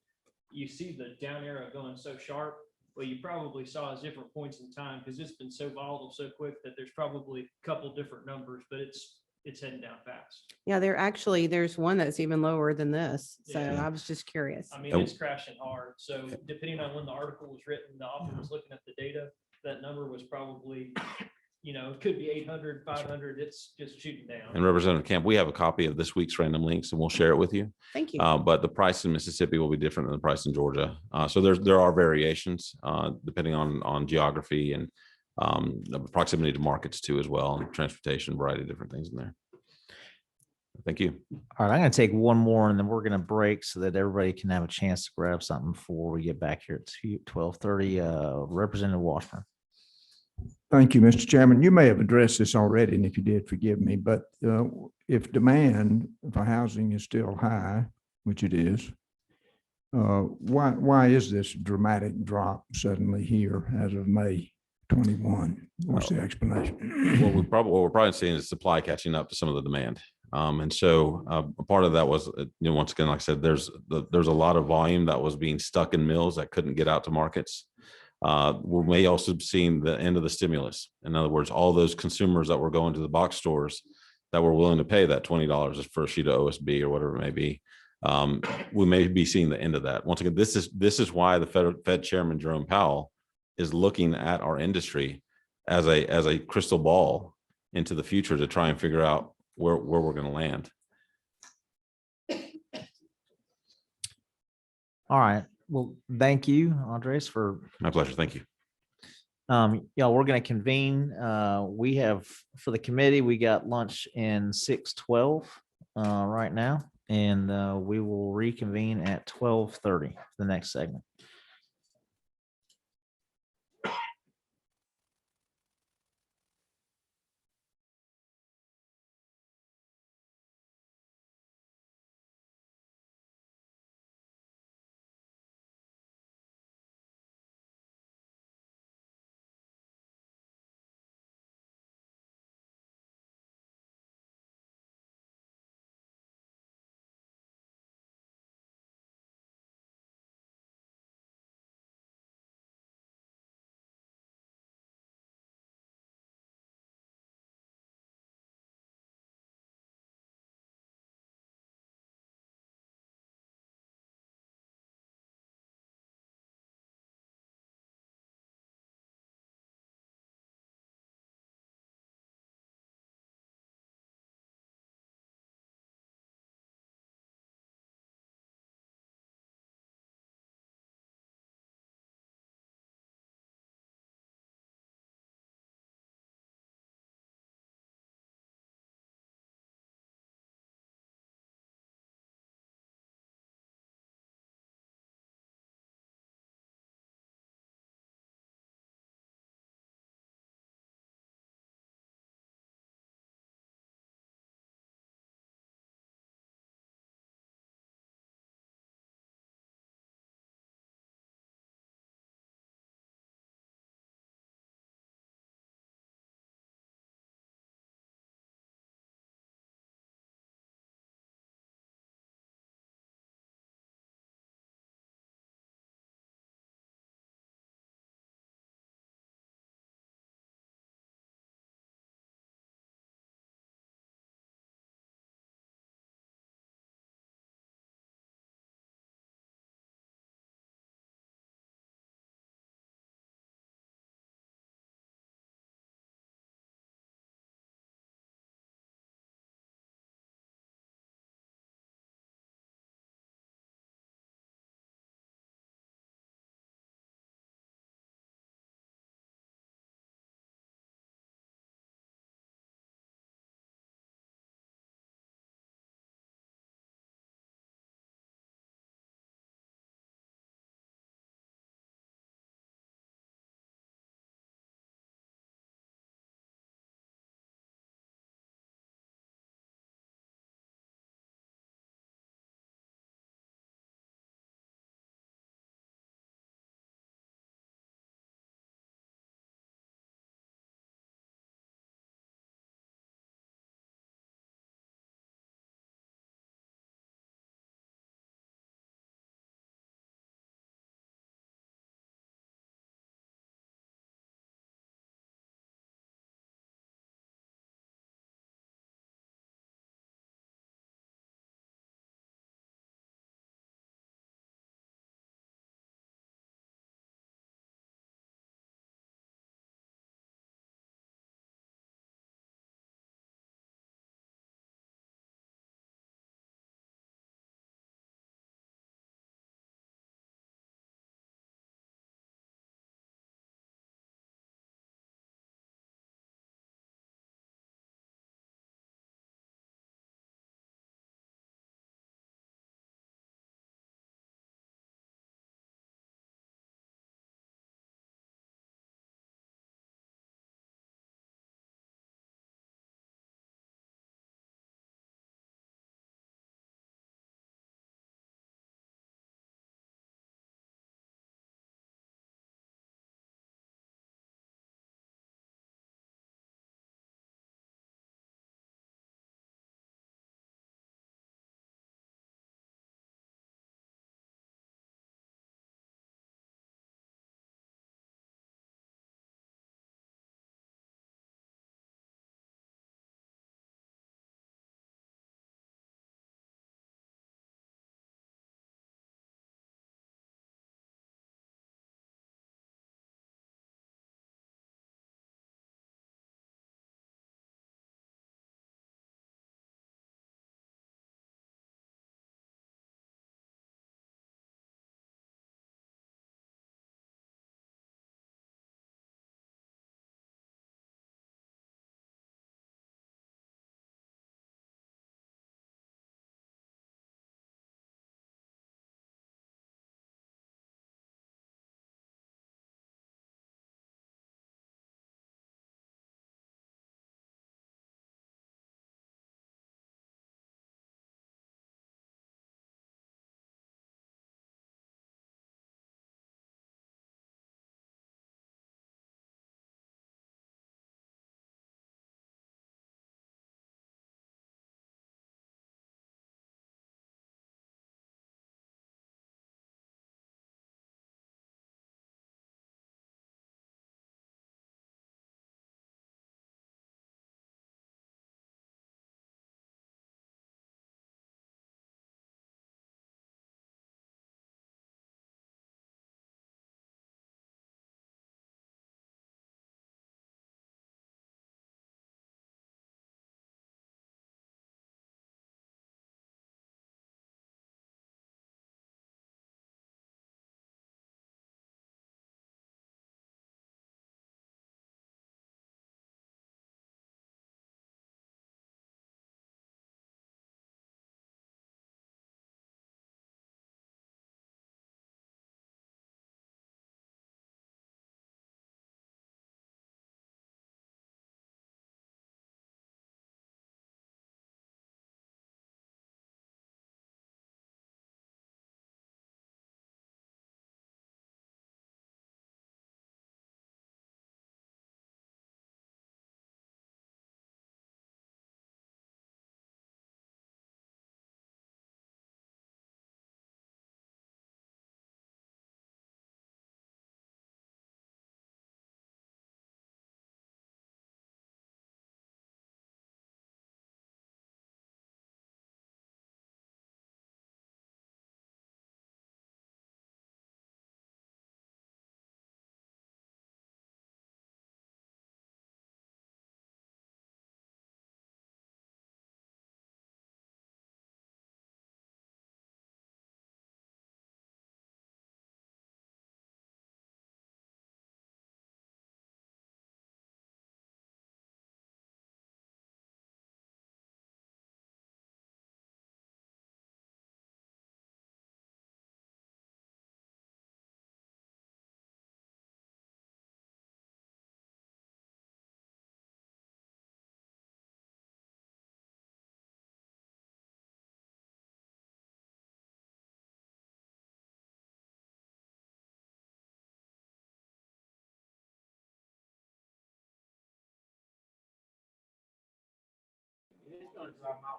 you see the down arrow going so sharp. Well, you probably saw as different points in time because it's been so volatile so quick that there's probably a couple different numbers, but it's heading down fast. Yeah, there's one that's even lower than this. So Yeah. I was just curious. I mean, it's crashing hard. So depending on when the article was written, the author was looking at the data, that number was probably, it could be 800, 500. It's just shooting down. And Representative Camp, we have a copy of this week's Random Links and we'll share it with you. Thank you. But the price in Mississippi will be different than the price in Georgia. So there are variations depending on geography and the proximity to markets too as well, and transportation, variety of different things in there. Thank you. All right, I'm going to take one more and then we're going to break so that everybody can have a chance to grab something before we get back here at 12:30. Representative Washburn. Thank you, Mr. Chairman. You may have addressed this already, and if you did, forgive me, but if demand for housing is still high, which it is, why is this dramatic drop suddenly here as of May 21? What's the explanation? What we're probably seeing is supply catching up to some of the demand. And so a part of that was, once again, like I said, there's a lot of volume that was being stuck in mills that couldn't get out to markets. We may also be seeing the end of the stimulus. In other words, all those consumers that were going to the box stores that were willing to pay that $20 for a sheet of OSB or whatever it may be. We may be seeing the end of that. Once again, this is why the Fed Chairman Jerome Powell is looking at our industry as a crystal ball into the future to try and figure out where we're going to land. All right. Well, thank you, Andres, for My pleasure. Thank you. We're going to convene. We have for the committee, we got lunch in 6:12 right now, and we will reconvene at 12:30, the next segment.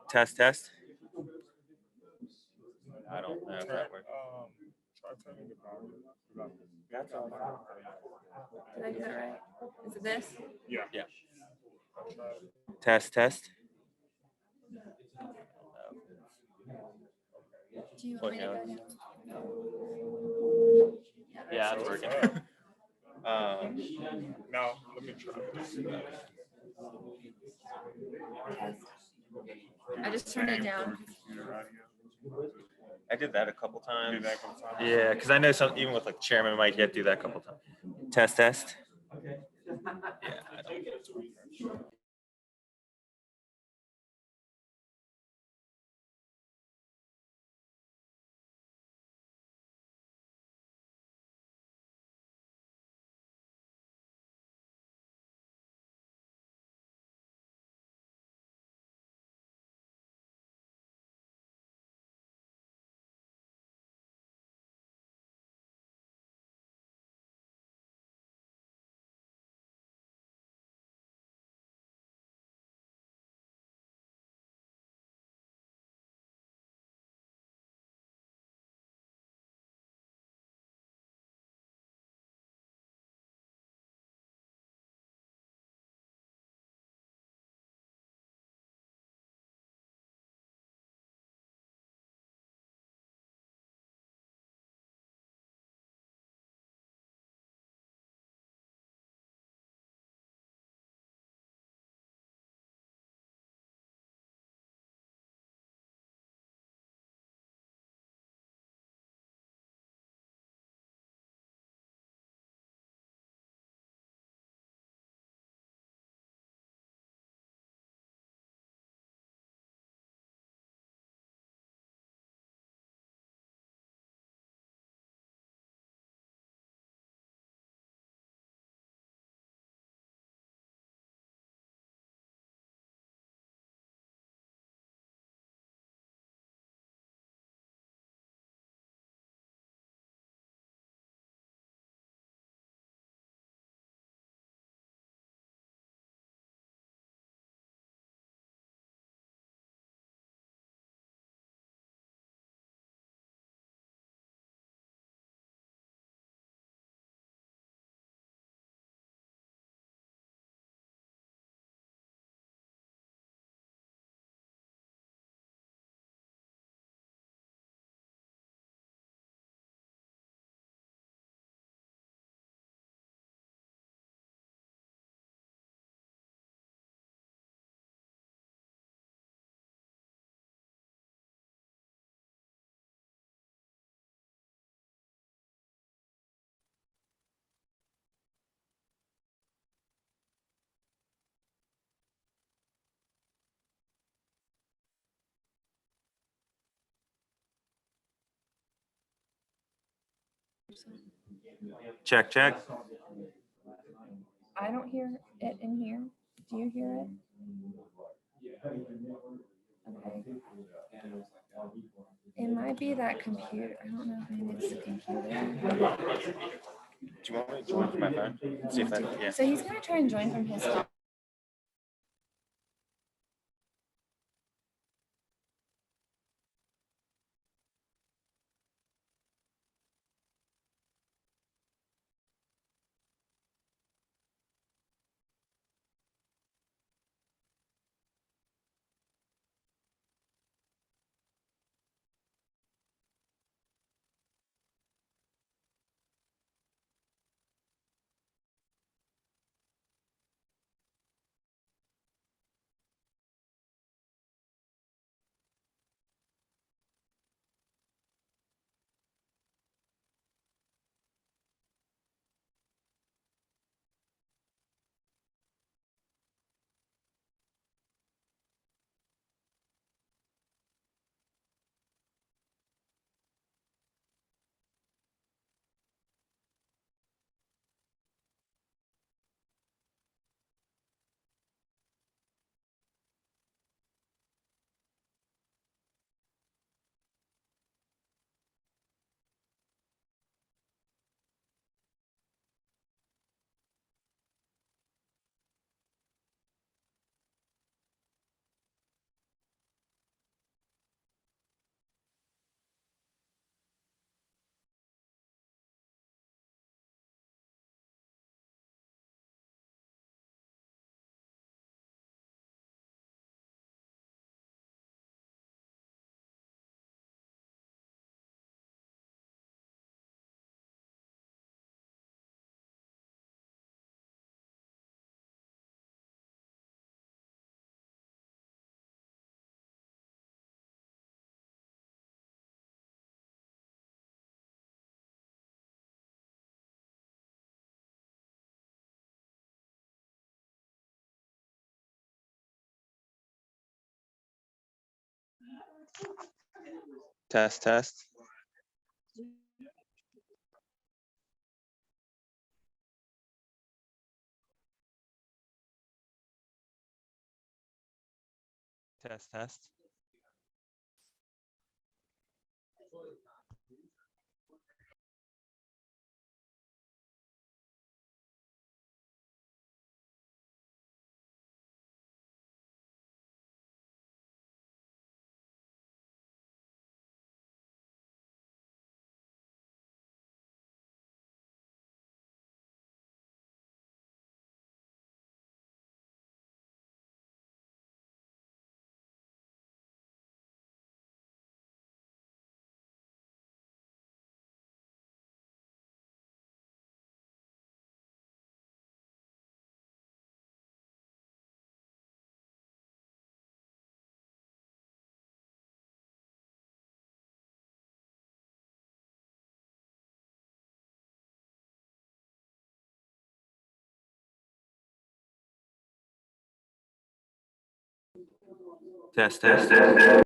Test, test. I don't know if that works. That's all. Did I do that right? Is it this? Yeah. Test, test. Do you want me to go down? Yeah, it's working. Now, let me try. I just turned it down. I did that a couple times. Yeah, because I know some, even with like chairman mic, you have to do that a couple times. Test, test. Yeah, I don't. Check, check. I don't hear it in here. Do you hear it? Okay. It might be that computer. I don't know. Maybe it's the computer. Do you want me to join from my phone? See if that, yeah. So he's gonna try and join from his phone. Test, test. Test, test. Test, test, test.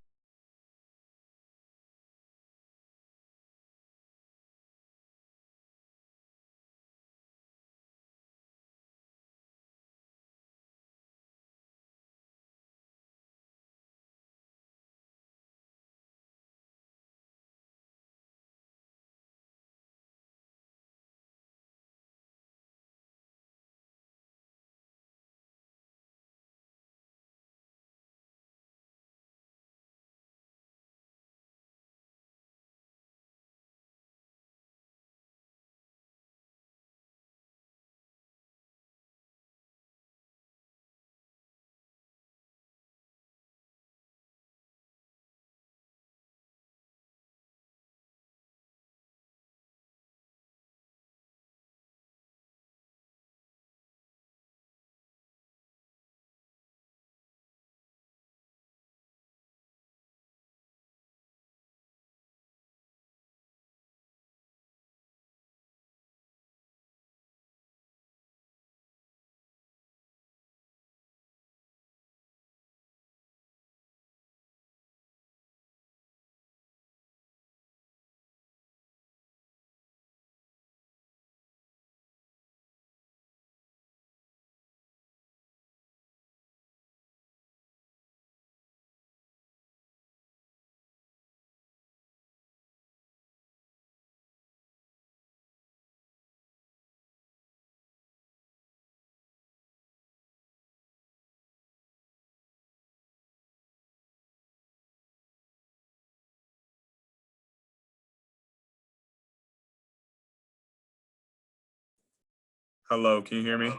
Hello, can you hear me?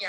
Yeah.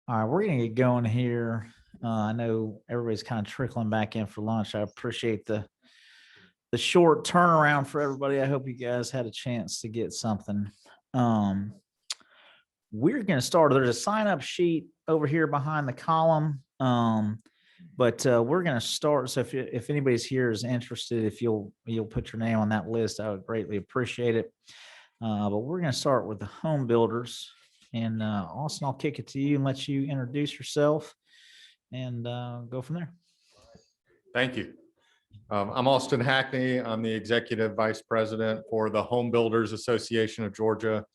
All right, we're gonna get going here. I know everybody's kind of trickling back in for lunch. I appreciate the short turnaround for everybody. I hope you guys had a chance to get something. We're gonna start. There's a sign up sheet over here behind the column. But we're gonna start. So if anybody's here is interested, if you'll put your name on that list, I would greatly appreciate it. But we're gonna start with the home builders. And Austin, I'll kick it to you and let you introduce yourself and go from there. Thank you. I'm Austin Hackney. I'm the Executive Vice President for the Home Builders Association of Georgia.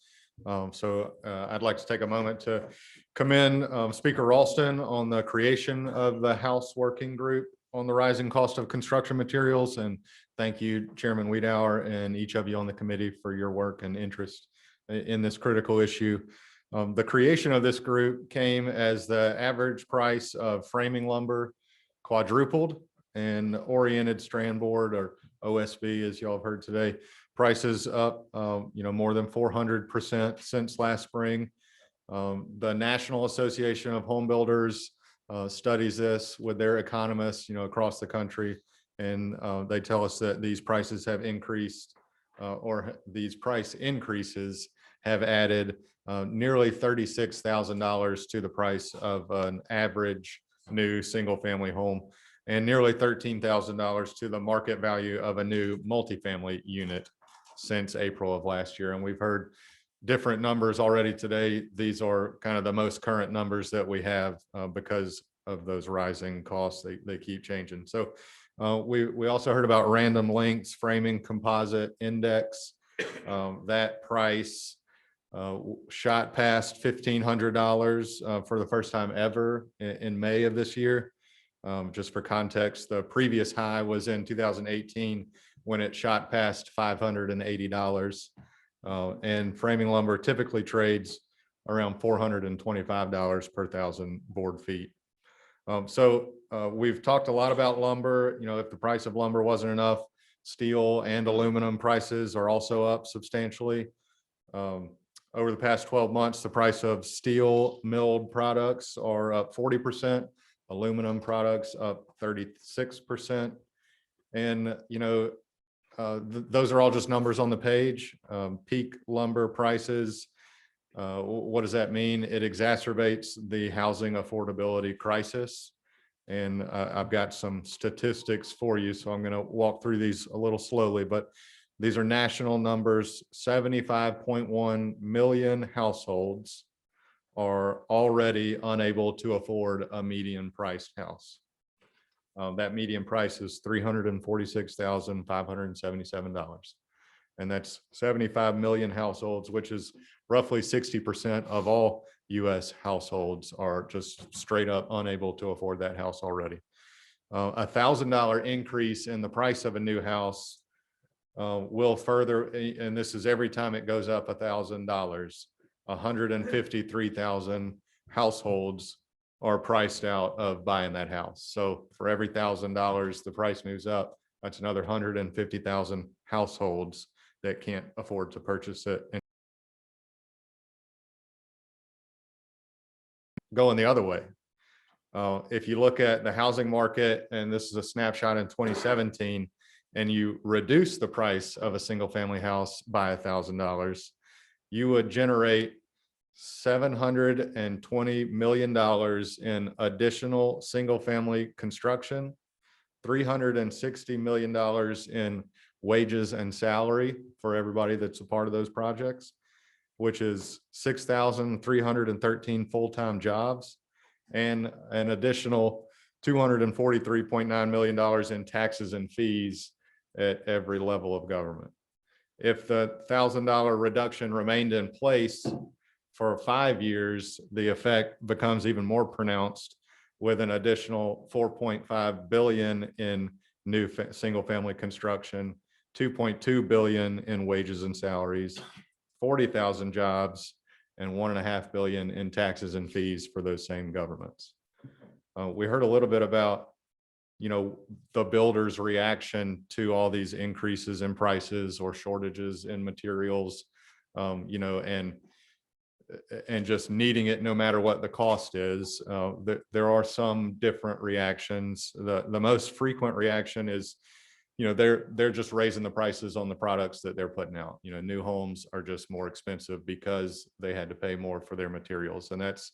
I'd like to take a moment to commend Speaker Ralston on the creation of the House Working Group on the rising cost of construction materials. And thank you, Chairman Wiedauer, and each of you on the committee for your work and interest in this critical issue. The creation of this group came as the average price of framing lumber quadrupled, and oriented strand board, or OSB, as y'all have heard today, prices up more than 400% since last spring. The National Association of Home Builders studies this with their economists across the country, and they tell us that these prices have increased, or these price increases have added nearly $36,000 to the price of an average new single family home, and nearly $13,000 to the market value of a new multifamily unit since April of last year. And we've heard different numbers already today. These are kind of the most current numbers that we have because of those rising costs. They keep changing. So we also heard about Random Lengths Framing Composite Index. That price shot past $1,500 for the first time ever in May of this year. Just for context, the previous high was in 2018 when it shot past $580. And framing lumber typically trades around $425 per thousand board feet. We've talked a lot about lumber. If the price of lumber wasn't enough, steel and aluminum prices are also up substantially. Over the past 12 months, the price of steel milled products are up 40%, aluminum products up 36%. And, those are all just numbers on the page. Peak lumber prices, what does that mean? It exacerbates the housing affordability crisis. And I've got some statistics for you, so I'm going to walk through these a little slowly, but these are national numbers. 75.1 million households are already unable to afford a median priced house. That median price is $346,577. And that's 75 million households, which is roughly 60% of all US households are just straight up unable to afford that house already. $1,000 increase in the price of a new house will further, and this is every time it goes up $1,000, 153,000 households are priced out of buying that house. So for every $1,000 the price moves up, that's another 150,000 households that can't afford to purchase it. And going the other way, if you look at the housing market, and this is a snapshot in 2017, and you reduce the price of a single family house by $1,000, you would generate $720 million in additional single family construction, $360 million in wages and salary for everybody that's a part of those projects, which is 6,313 full-time jobs, and an additional $243.9 million in taxes and fees at every level of government. If the $1,000 reduction remained in place for 5 years, the effect becomes even more pronounced, with an additional $4.5 billion in new single family construction, $2.2 billion in wages and salaries, 40,000 jobs, and $1.5 billion in taxes and fees for those same governments. We heard a little bit about the builder's reaction to all these increases in prices or shortages in materials, and just needing it no matter what the cost is. There are some different reactions. The most frequent reaction is, they're just raising the prices on the products that they're putting out. New homes are just more expensive because they had to pay more for their materials. And that's,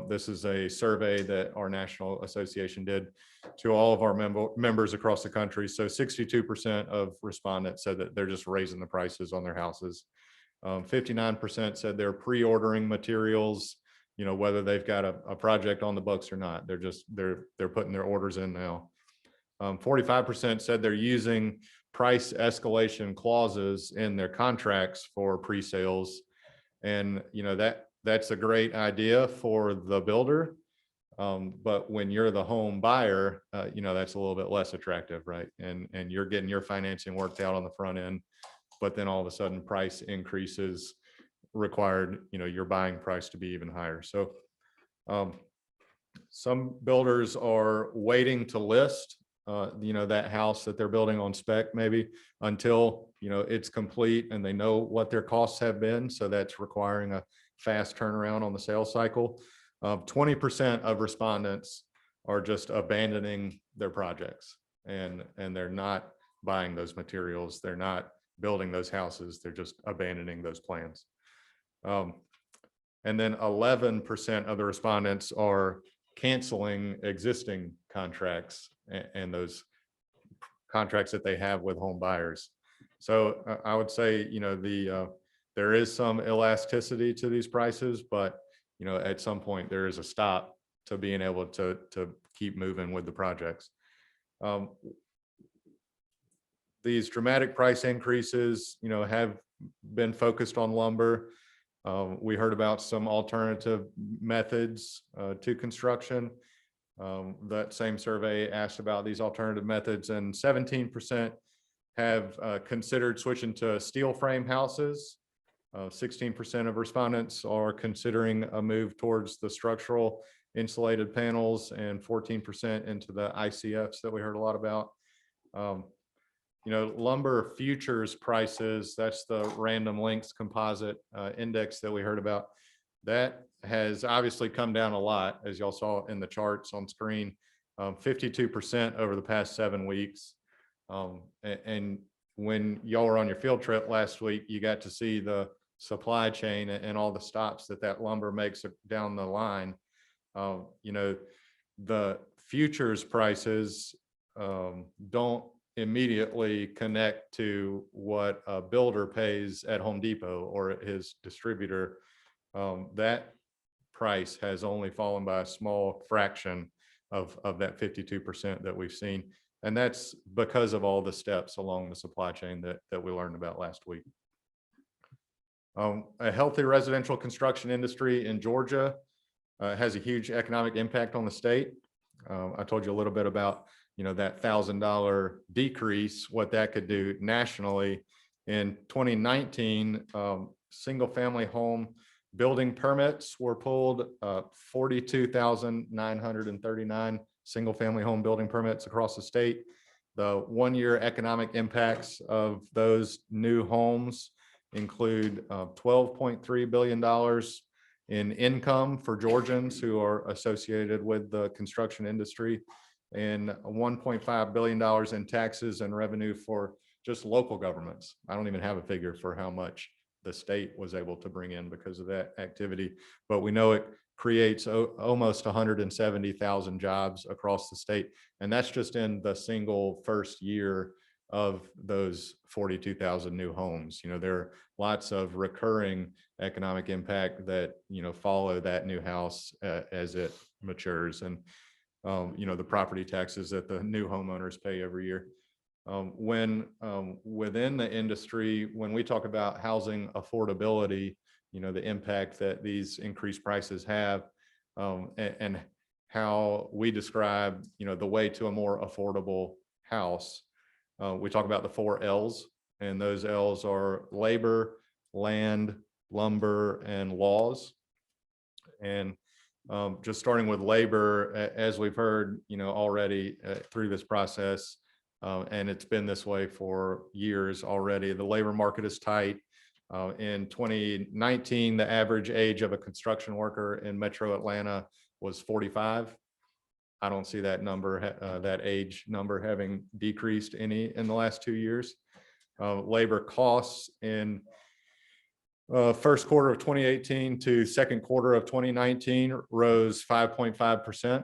this is a survey that our national association did to all of our members across the country. So 62% of respondents said that they're just raising the prices on their houses. 59% said they're pre-ordering materials, whether they've got a project on the books or not. They're putting their orders in now. 45% said they're using price escalation clauses in their contracts for pre-sales. And, that's a great idea for the builder. But when you're the home buyer, that's a little bit less attractive, right? And you're getting your financing worked out on the front end, but then all of a sudden price increases required, your buying price to be even higher. So some builders are waiting to list, that house that they're building on spec maybe until, it's complete and they know what their costs have been. So that's requiring a fast turnaround on the sales cycle. 20% of respondents are just abandoning their projects and they're not buying those materials. They're not building those houses. They're just abandoning those plans. And then 11% of the respondents are canceling existing contracts and those contracts that they have with home buyers. So I would say, there is some elasticity to these prices, but, at some point there is a stop to being able to keep moving with the projects. These dramatic price increases, have been focused on lumber. We heard about some alternative methods to construction. That same survey asked about these alternative methods, and 17% have considered switching to steel frame houses. 16% of respondents are considering a move towards the structural insulated panels, and 14% into the ICFs that we heard a lot about. Lumber futures prices, that's the Random Lengths composite index that we heard about. That has obviously come down a lot, as y'all saw in the charts on screen, 52% over the past 7 weeks. And when y'all were on your field trip last week, you got to see the supply chain and all the stops that lumber makes down the line. The futures prices don't immediately connect to what a builder pays at Home Depot or his distributor. That price has only fallen by a small fraction of that 52% that we've seen. And that's because of all the steps along the supply chain that we learned about last week. A healthy residential construction industry in Georgia has a huge economic impact on the state. I told you a little bit about, that $1,000 decrease, what that could do nationally. In 2019, single family home building permits were pulled, 42,939 single family home building permits across the state. The 1-year economic impacts of those new homes include $12.3 billion in income for Georgians who are associated with the construction industry, and $1.5 billion in taxes and revenue for just local governments. I don't even have a figure for how much the state was able to bring in because of that activity, but we know it creates almost 170,000 jobs across the state. And that's just in the single first year of those 42,000 new homes. There are lots of recurring economic impact that, follow that new house as it matures, and, the property taxes that the new homeowners pay every year. When within the industry, when we talk about housing affordability, the impact that these increased prices have, and how we describe, the way to a more affordable house. We talk about the 4 L's, and those L's are labor, land, lumber, and laws. And Just starting with labor, as we've heard, already through this process, and it's been this way for years already. The labor market is tight. In 2019, the average age of a construction worker in Metro Atlanta was 45. I don't see that number, that age number having decreased any in the last 2 years. Labor costs in first quarter of 2018 to second quarter of 2019 rose 5.5%.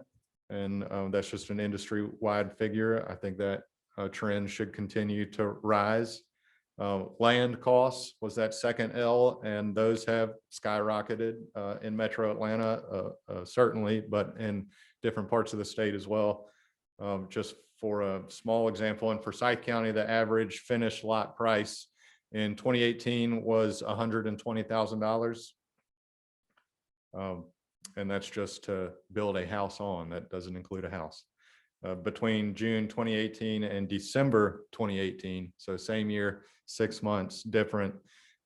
And that's just an industry-wide figure. I think that trend should continue to rise. Land costs was that second L, and those have skyrocketed in Metro Atlanta, certainly, but in different parts of the state as well. Just for a small example, in Forsyth County, the average finished lot price in 2018 was $120,000. And that's just to build a house on. That doesn't include a house. Between June 2018 and December 2018, so same year, 6 months different,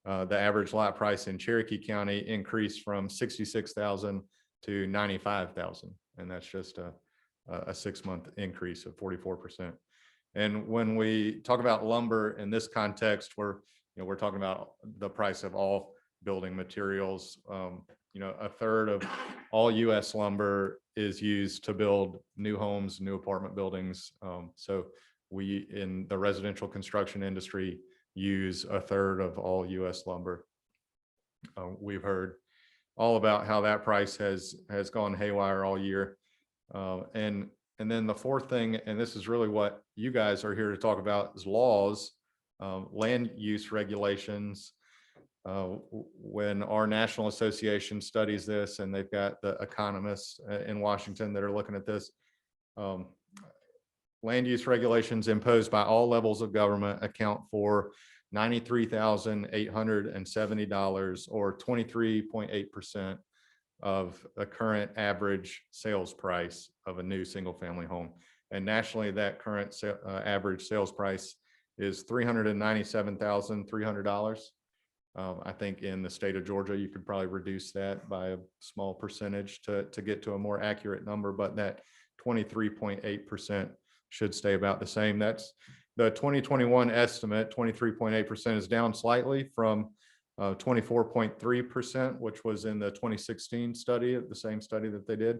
the average lot price in Cherokee County increased from $66,000 to $95,000. And that's just a 6-month increase of 44%. And when we talk about lumber in this context, we're talking about the price of all building materials. A third of all U.S. lumber is used to build new homes, new apartment buildings. So we, in the residential construction industry, use a third of all U.S. lumber. We've heard all about how that price has gone haywire all year. And then the fourth thing, and this is really what you guys are here to talk about, is laws, land use regulations. When our national association studies this, and they've got the economists in Washington that are looking at this, land use regulations imposed by all levels of government account for $93,870, or 23.8% of the current average sales price of a new single family home. And nationally, that current average sales price is $397,300. I think in the state of Georgia, you could probably reduce that by a small percentage to get to a more accurate number, but that 23.8% should stay about the same. That's the 2021 estimate. 23.8% is down slightly from 24.3%, which was in the 2016 study, the same study that they did.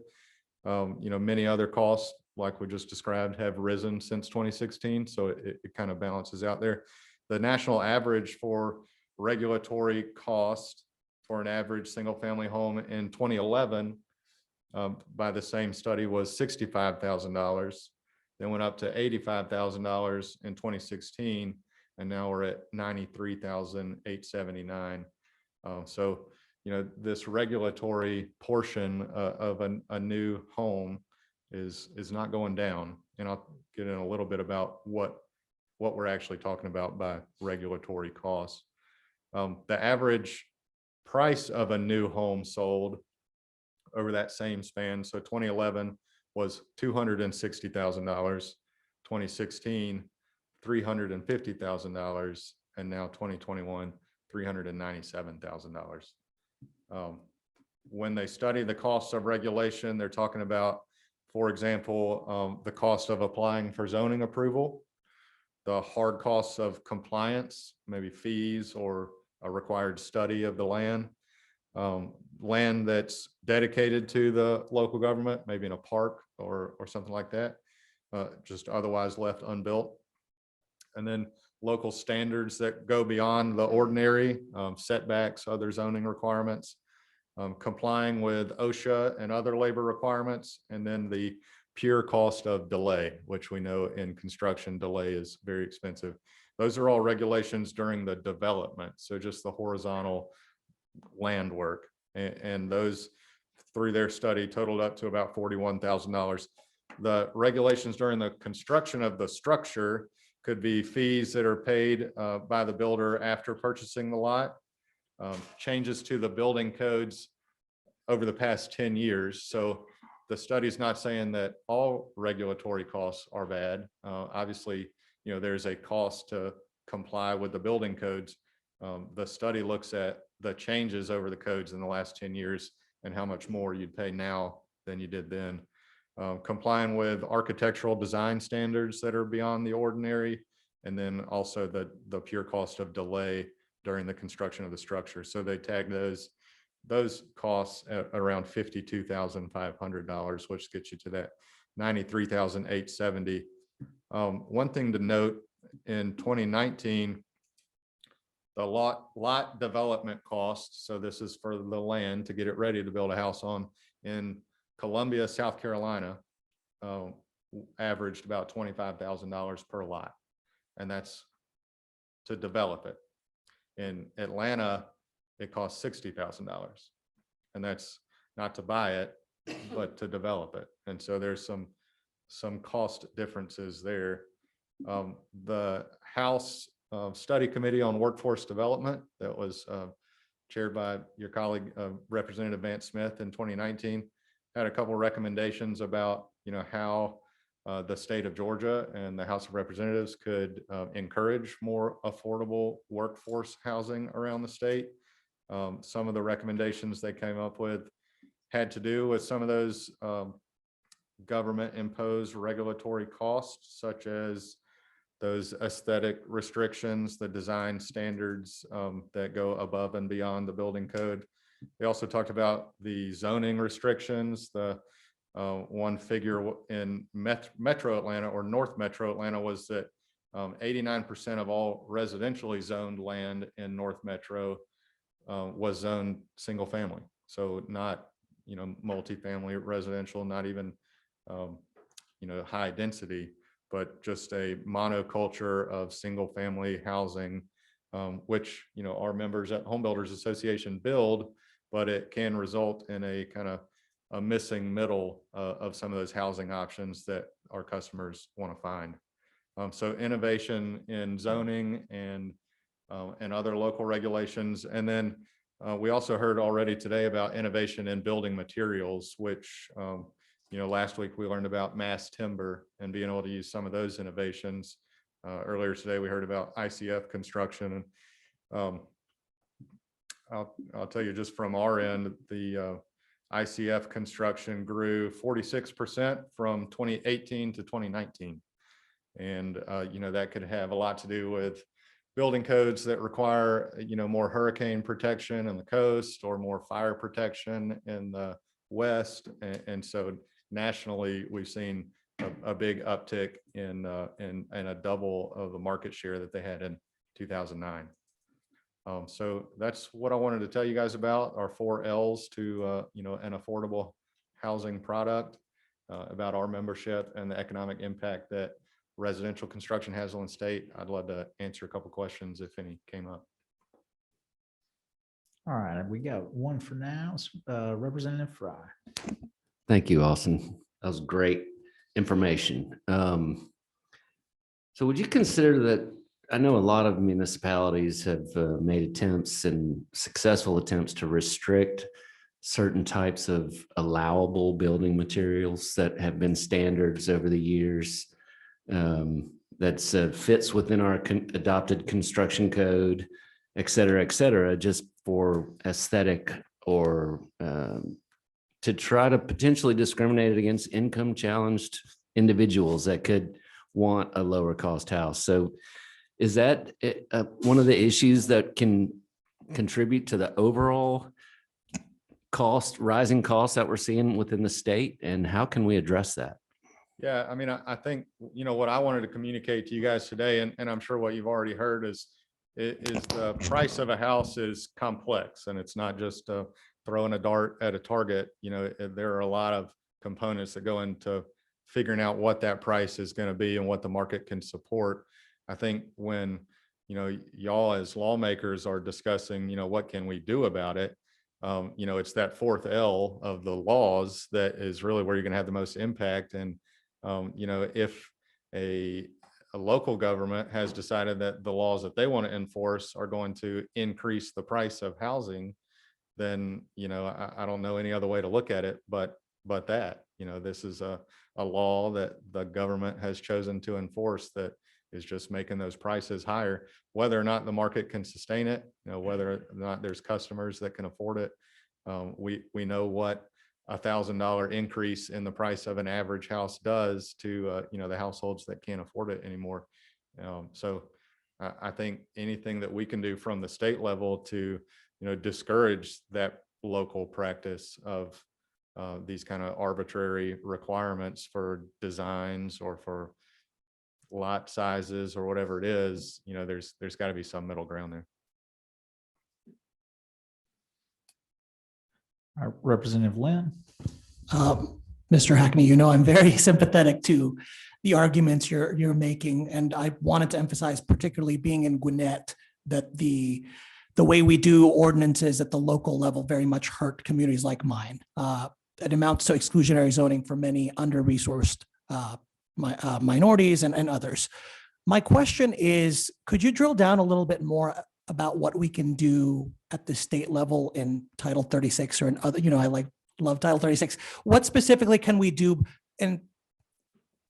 Many other costs, like we just described, have risen since 2016, so it kind of balances out there. The national average for regulatory cost for an average single family home in 2011 by the same study was $65,000, then went up to $85,000 in 2016, and now we're at $93,879. So this regulatory portion of a new home is not going down, and I'll get in a little bit about what we're actually talking about by regulatory costs. The average price of a new home sold over that same span, so 2011 was $260,000, 2016 $350,000, and now 2021 $397,000. When they study the costs of regulation, they're talking about, for example, the cost of applying for zoning approval, the hard costs of compliance, maybe fees or a required study of the land, land that's dedicated to the local government, maybe in a park or something like that, just otherwise left unbuilt. And then local standards that go beyond the ordinary, setbacks, other zoning requirements, complying with OSHA and other labor requirements, and then the pure cost of delay, which we know in construction delay is very expensive. Those are all regulations during the development, so just the horizontal land work. And those, through their study, totaled up to about $41,000. The regulations during the construction of the structure could be fees that are paid by the builder after purchasing the lot, changes to the building codes over the past 10 years. So the study is not saying that all regulatory costs are bad. Obviously, there's a cost to comply with the building codes. The study looks at the changes over the codes in the last 10 years and how much more you'd pay now than you did then. Complying with architectural design standards that are beyond the ordinary, and then also the pure cost of delay during the construction of the structure. So they tag those costs at around $52,500, which gets you to that $93,870. One thing to note, in 2019, the lot development costs, so this is for the land to get it ready to build a house on, in Columbia, South Carolina, averaged about $25,000 per lot, and that's to develop it. In Atlanta, it costs $60,000, and that's not to buy it, but to develop it. And so there's some cost differences there. The House Study Committee on Workforce Development that was chaired by your colleague, Representative Vance Smith, in 2019, had a couple of recommendations about, how the state of Georgia and the House of Representatives could encourage more affordable workforce housing around the state. Some of the recommendations they came up with had to do with some of those government imposed regulatory costs, such as those aesthetic restrictions, the design standards that go above and beyond the building code. They also talked about the zoning restrictions. The one figure in Metro Atlanta, or North Metro Atlanta, was that 89% of all residentially zoned land in North Metro was zoned single family. So not, multifamily residential, not even, high density, but just a monoculture of single family housing, which, our members at Home Builders Association build, but it can result in a kind of a missing middle of some of those housing options that our customers want to find. So innovation in zoning and other local regulations. And then we also heard already today about innovation in building materials, which, last week we learned about mass timber and being able to use some of those innovations. Earlier today, we heard about ICF construction. And I'll tell you, just from our end, the ICF construction grew 46% from 2018 to 2019. And, that could have a lot to do with building codes that require, more hurricane protection on the coast, or more fire protection in the west. And so nationally, we've seen a big uptick in a double of the market share that they had in 2009. So that's what I wanted to tell you guys about our 4 L's to, an affordable housing product, about our membership and the economic impact that residential construction has on the state. I'd love to answer a couple questions if any came up. All right, we got one for now. Representative Fry. Thank you, Austin. That was great information. So would you consider that, I know a lot of municipalities have made attempts and successful attempts to restrict certain types of allowable building materials that have been standards over the years, that fits within our adopted construction code, et cetera, just for aesthetic or to try to potentially discriminate against income challenged individuals that could want a lower cost house. So is that one of the issues that can contribute to the overall rising costs that we're seeing within the state? And how can we address that? Yeah, I mean, I think, what I wanted to communicate to you guys today, and I'm sure what you've already heard is the price of a house is complex, and it's not just throwing a dart at a target. There are a lot of components that go into figuring out what that price is going to be and what the market can support. I think when, y'all as lawmakers are discussing, what can we do about it? It's that 4th L of the laws that is really where you're going to have the most impact. And, if a local government has decided that the laws that they want to enforce are going to increase the price of housing, then, I don't know any other way to look at it, but that, this is a law that the government has chosen to enforce that is just making those prices higher, whether or not the market can sustain it, whether or not there's customers that can afford it. We know what $1,000 increase in the price of an average house does to, the households that can't afford it anymore. So I think anything that we can do from the state level to, discourage that local practice of these kind of arbitrary requirements for designs or for lot sizes or whatever it is, there's got to be some middle ground there. Representative Lynn. Mr. Hackney, I'm very sympathetic to the arguments you're making, and I wanted to emphasize, particularly being in Gwinnett, that the way we do ordinances at the local level very much hurt communities like mine. It amounts to exclusionary zoning for many under-resourced minorities and others. My question is, could you drill down a little bit more about what we can do at the state level in Title 36 or in other, I love Title 36. What specifically can we do? And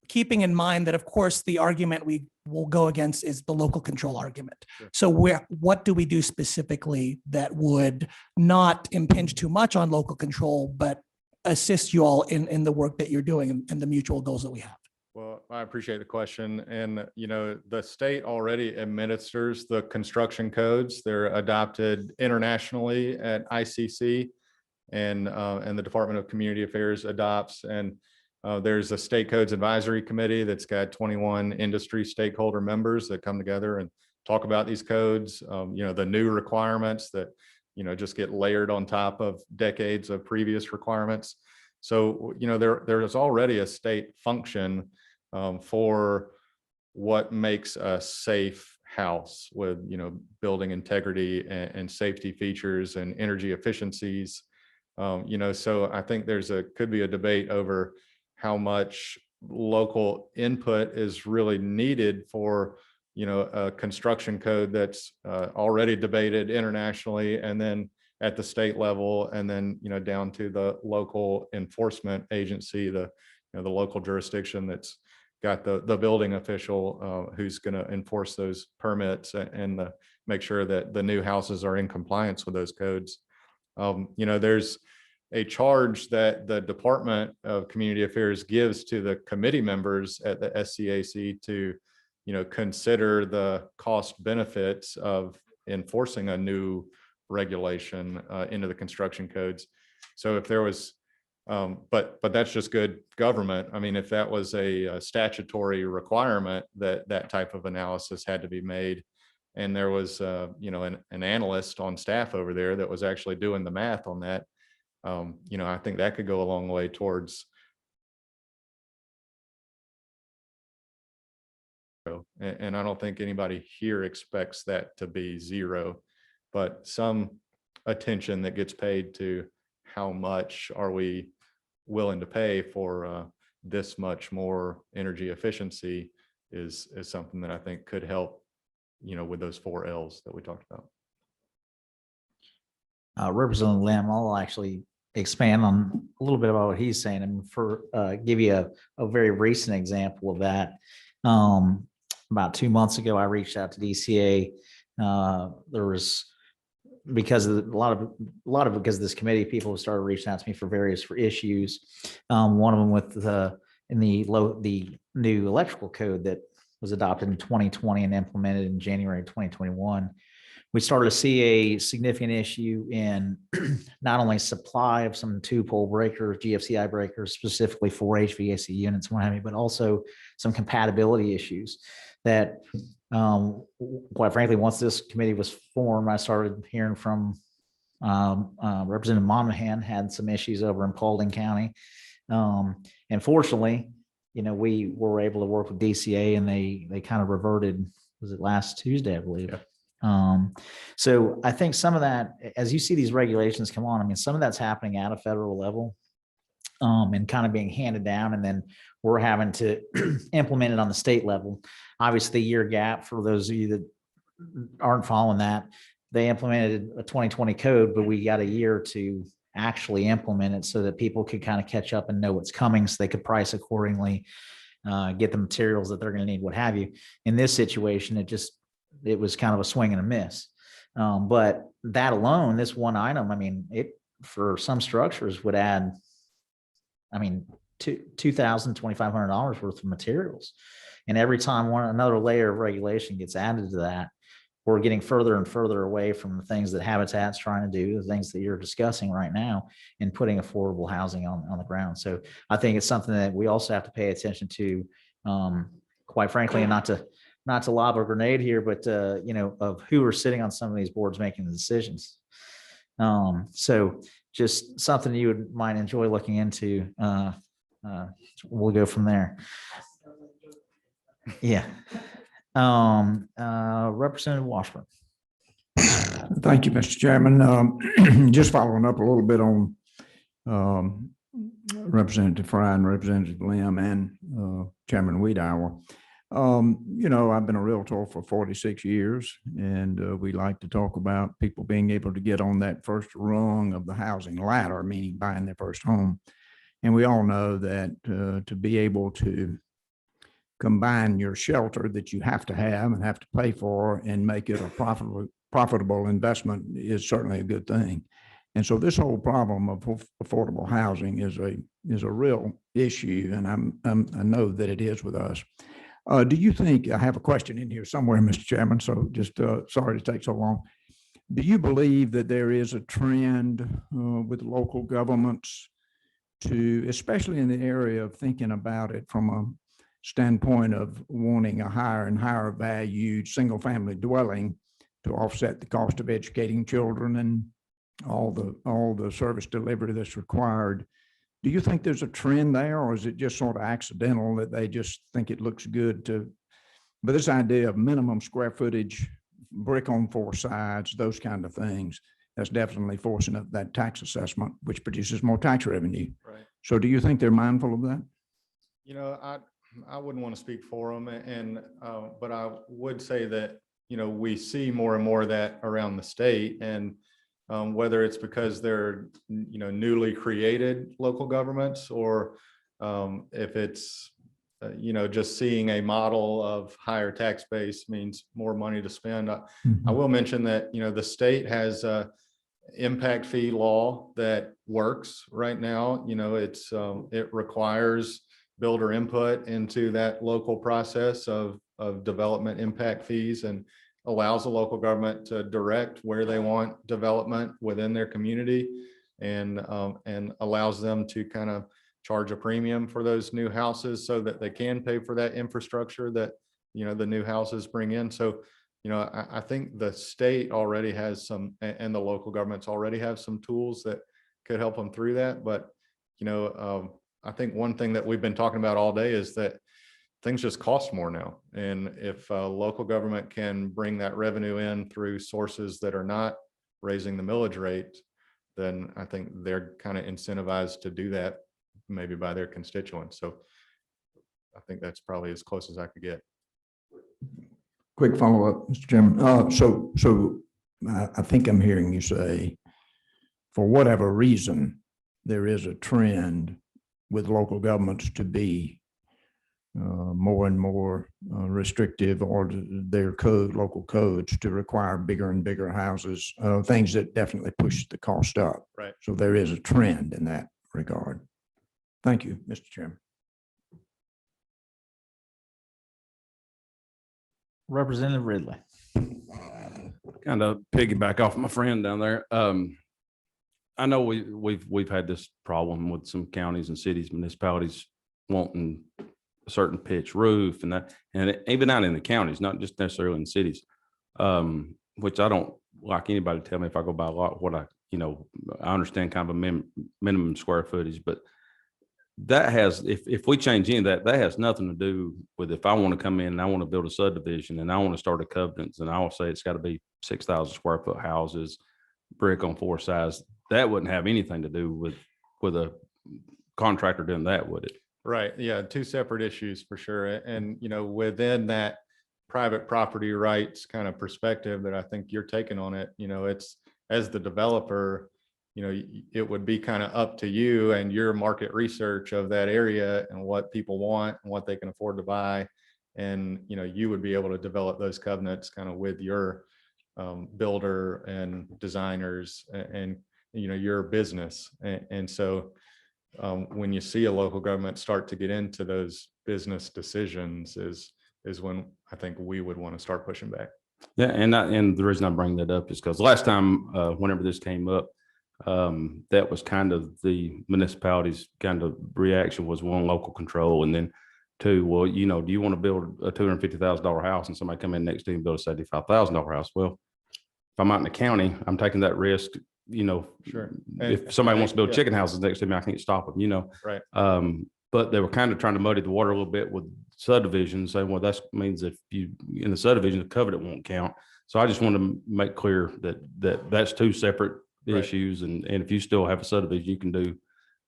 keeping in mind that, of course, the argument we will go against is the local control argument. Sure. So what do we do specifically that would not impinge too much on local control, but assist you all in the work that you're doing and the mutual goals that we have? Well, I appreciate the question. And, the state already administers the construction codes. They're adopted internationally at ICC, and the Department of Community Affairs adopts. And there's a state codes advisory committee that's got 21 industry stakeholder members that come together and talk about these codes, the new requirements that, just get layered on top of decades of previous requirements. So, there is already a state function for what makes a safe house with, building integrity and safety features and energy efficiencies. So I think could be a debate over how much local input is really needed for, a construction code that's already debated internationally, and then at the state level, and then, down to the local enforcement agency, the local jurisdiction that's got the building official who's going to enforce those permits and make sure that the new houses are in compliance with those codes. There's a charge that the Department of Community Affairs gives to the committee members at the SCAC to, consider the cost benefits of enforcing a new regulation into the construction codes. So if there was, but that's just good government. I mean, if that was a statutory requirement that type of analysis had to be made, and there was, an analyst on staff over there that was actually doing the math on that, I think that could go a long way towards. And I don't think anybody here expects that to be zero, but some attention that gets paid to how much are we willing to pay for this much more energy efficiency is something that I think could help, with those 4 L's that we talked about. Representative Lamb, I'll actually expand on a little bit about what he's saying, and give you a very recent example of that. About 2 months ago, I reached out to DCA. There was, because of a lot of because of this committee, people started reaching out to me for various issues. One of them with the new electrical code that was adopted in 2020 and implemented in January 2021. We started to see a significant issue in not only supply of some 2-pole breakers, GFCI breakers, specifically for HVAC units and what have you, but also some compatibility issues that, quite frankly, once this committee was formed, I started hearing from Representative Monahan had some issues over in Paulding County. And fortunately, we were able to work with DCA, and they kind of reverted, was it last Tuesday, I believe. Yeah. So I think some of that, as you see these regulations come on, I mean, some of that's happening at a federal level, and kind of being handed down, and then we're having to implement it on the state level. Obviously, the year gap, for those of you that aren't following that, they implemented a 2020 code, but we got a year to actually implement it so that people could kind of catch up and know what's coming, so they could price accordingly, get the materials that they're going to need, what have you. In this situation, it was kind of a swing and a miss. But that alone, this one item, I mean, for some structures would add, I mean, $2,000, $2,500 worth of materials. And every time another layer of regulation gets added to that, we're getting further and further away from the things that Habitat's trying to do, the things that you're discussing right now, and putting affordable housing on the ground. So I think it's something that we also have to pay attention to, quite frankly, and not to lob a grenade here, but of who are sitting on some of these boards making the decisions. So just something you might enjoy looking into. We'll go from there. Yeah. Representative Washburn. Thank you, Mr. Chairman. Just following up a little bit on Representative Fry and Representative Lim and Chairman Wiedauer. I've been a realtor for 46 years, and we like to talk about people being able to get on that first rung of the housing ladder, meaning buying their first home. And we all know that to be able to combine your shelter that you have to have and have to pay for and make it a profitable investment is certainly a good thing. And so this whole problem of affordable housing is a real issue, and I know that it is with us. Do you think, I have a question in here somewhere, Mr. Chairman, so just sorry to take so long. Do you believe that there is a trend with local governments to, especially in the area of thinking about it from a standpoint of wanting a higher and higher valued single family dwelling to offset the cost of educating children and all the service delivery that's required? Do you think there's a trend there, or is it just sort of accidental that they just think it looks good but this idea of minimum square footage, brick on four sides, those kind of things, that's definitely forcing up that tax assessment, which produces more tax revenue. Right. So do you think they're mindful of that? I wouldn't want to speak for them, but I would say that, we see more and more of that around the state, and whether it's because they're, newly created local governments, or if it's, just seeing a model of higher tax base means more money to spend. I will mention that, the state has a impact fee law that works right now. It requires builder input into that local process of development impact fees, and allows the local government to direct where they want development within their community, and allows them to kind of charge a premium for those new houses so that they can pay for that infrastructure that, the new houses bring in. So, I think the state already has some, and the local governments already have some tools that could help them through that. But, I think one thing that we've been talking about all day is that things just cost more now. And if local government can bring that revenue in through sources that are not raising the millage rate, then I think they're kind of incentivized to do that, maybe by their constituents. So I think that's probably as close as I could get. Quick follow-up, Mr. Chairman. So I think I'm hearing you say, for whatever reason, there is a trend with local governments to be more and more restrictive, or their local codes to require bigger and bigger houses, things that definitely push the cost up. Right. So there is a trend in that regard. Thank you, Mr. Chairman. Representative Ridley. Kind of piggyback off my friend down there. I know we've had this problem with some counties and cities, municipalities wanting a certain pitch roof and that, and even out in the counties, not just necessarily in cities, which I don't like anybody to tell me if I go by a lot what I understand kind of a minimum square footage, but that has, if we change any of that, that has nothing to do with if I want to come in and I want to build a subdivision and I want to start a covenants and I will say it's got to be 6,000 square foot houses, brick on four sides. That wouldn't have anything to do with a contractor doing that, would it? Right. Yeah. Two separate issues for sure. And, within that private property rights kind of perspective that I think you're taking on it, it's, as the developer, it would be kind of up to you and your market research of that area and what people want and what they can afford to buy. And, you would be able to develop those covenants kind of with your builder and designers and your business. And so when you see a local government start to get into those business decisions is when I think we would want to start pushing back. Yeah, and the reason I bring that up is because last time, whenever this came up, that was kind of the municipality's kind of reaction was, one, local control, and then two, well, do you want to build a $250,000 house and somebody come in next to you and build a $75,000 house? Well, if I'm out in the county, I'm taking that risk. Sure. If somebody wants to build yeah. chicken houses next to me, I can't stop them. Right. But they were kind of trying to muddy the water a little bit with subdivisions, saying, well, that means if you in the subdivision, the covenant won't count. So I just want to make clear that that's two separate Right. issues. And if you still have a subdivision, you can do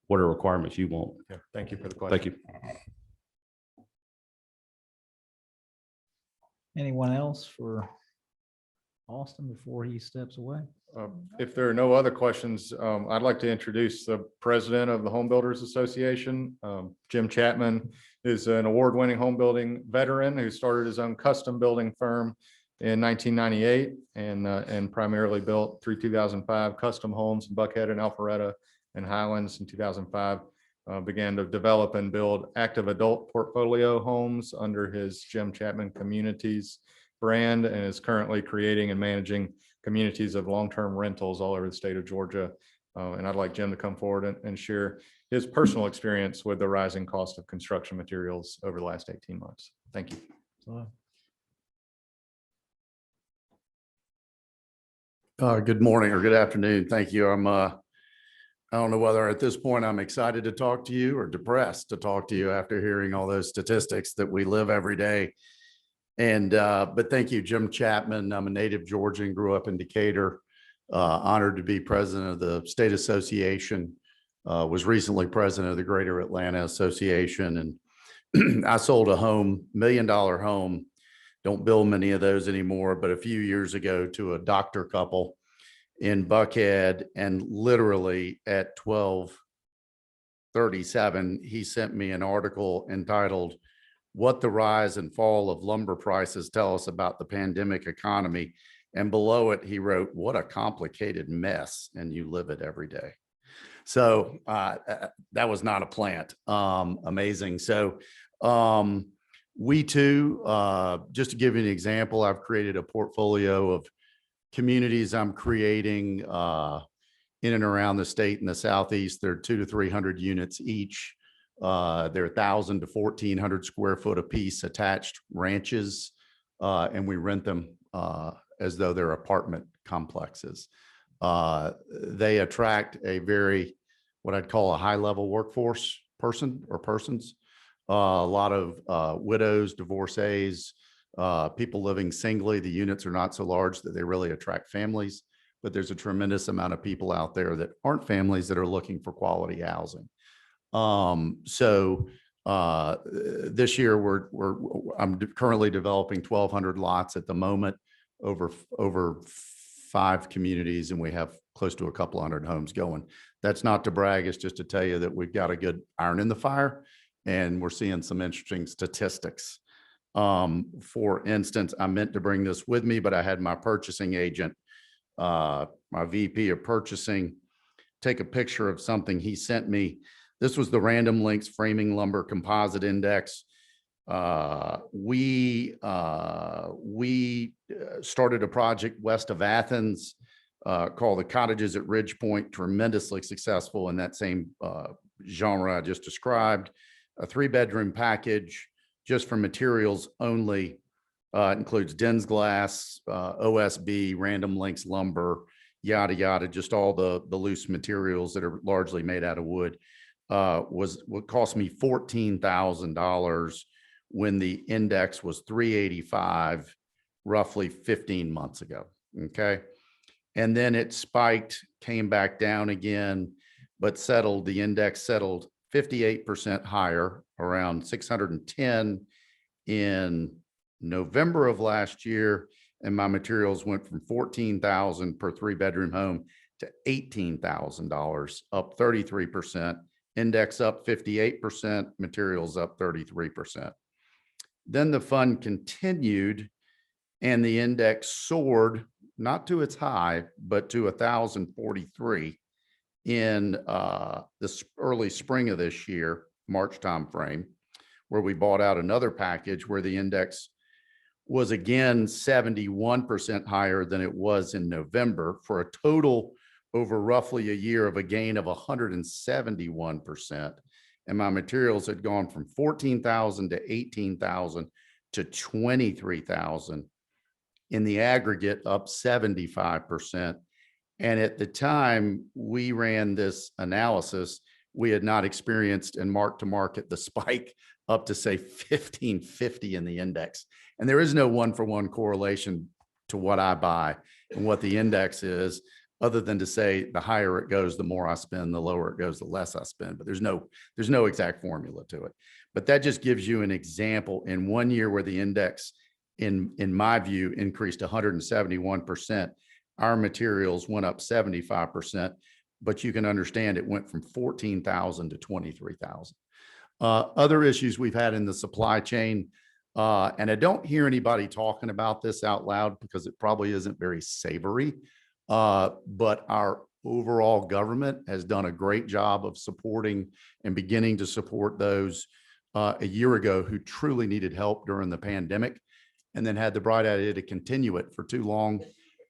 whatever requirements you want. Yeah. Thank you for the question. Thank you. Anyone else for Austin before he steps away? If there are no other questions, I'd like to introduce the president of the Home Builders Association. Jim Chapman is an award-winning home building veteran who started his own custom building firm in 1998 and primarily built through 2005 custom homes in Buckhead and Alpharetta and Highlands. In 2005, began to develop and build active adult portfolio homes under his Jim Chapman Communities brand, and is currently creating and managing communities of long-term rentals all over the state of Georgia. And I'd like Jim to come forward and share his personal experience with the rising cost of construction materials over the last 18 months. Thank you. Good morning or good afternoon. Thank you. I don't know whether at this point I'm excited to talk to you or depressed to talk to you after hearing all those statistics that we live every day. But thank you, Jim Chapman. I'm a native Georgian, grew up in Decatur, honored to be president of the state association, was recently president of the Greater Atlanta Association. And I sold a home, $1 million home. Don't build many of those anymore, but a few years ago to a doctor couple in Buckhead, and literally at 12:37, he sent me an article entitled "What the Rise and Fall of Lumber Prices Tell Us About the Pandemic Economy." And below it, he wrote, "What a complicated mess, and you live it every day." So that was not a plant. Amazing. So we too, just to give you an example, I've created a portfolio of communities I'm creating in and around the state in the Southeast. They're 200 to 300 units each. They're 1,000 to 1,400 square foot apiece, attached ranches, and we rent them as though they're apartment complexes. They attract a very, what I'd call a high level workforce person or persons. A lot of widows, divorcees, people living singly. The units are not so large that they really attract families, but there's a tremendous amount of people out there that aren't families that are looking for quality housing. This year I'm currently developing 1,200 lots at the moment over 5 communities, and we have close to a couple hundred homes going. That's not to brag, it's just to tell you that we've got a good iron in the fire, and we're seeing some interesting statistics. For instance, I meant to bring this with me, but I had my purchasing agent, my VP of purchasing, take a picture of something he sent me. This was the Random Lengths Framing Lumber Composite Index. We started a project west of Athens called the Cottages at Ridge Point, tremendously successful in that same genre I just described. A 3-bedroom package just for materials only. Includes Dens glass, OSB, Random Lengths lumber, yada, yada, just all the loose materials that are largely made out of wood. What cost me $14,000 when the index was 385 roughly 15 months ago. Okay. And then it spiked, came back down again, but settled, the index settled 58% higher, around 610 in November of last year. And my materials went from $14,000 per 3-bedroom home to $18,000, up 33%, index up 58%, materials up 33%. Then the fund continued and the index soared, not to its high, but to 1,043 in this early spring of this year, March timeframe, where we bought out another package where the index was again 71% higher than it was in November, for a total over roughly a year of a gain of 171%. And my materials had gone from 14,000 to 18,000 to 23,000. In the aggregate, up 75%. And at the time we ran this analysis, we had not experienced in mark to market the spike up to say 1550 in the index. And there is no one-for-one correlation to what I buy and what the index is, other than to say the higher it goes, the more I spend, the lower it goes, the less I spend. But there's no exact formula to it. But that just gives you an example in 1 year where the index, in my view, increased 171%. Our materials went up 75%, but you can understand it went from 14,000 to 23,000. Other issues we've had in the supply chain, and I don't hear anybody talking about this out loud because it probably isn't very savory, but our overall government has done a great job of supporting and beginning to support those a year ago who truly needed help during the pandemic, and then had the bright idea to continue it for too long.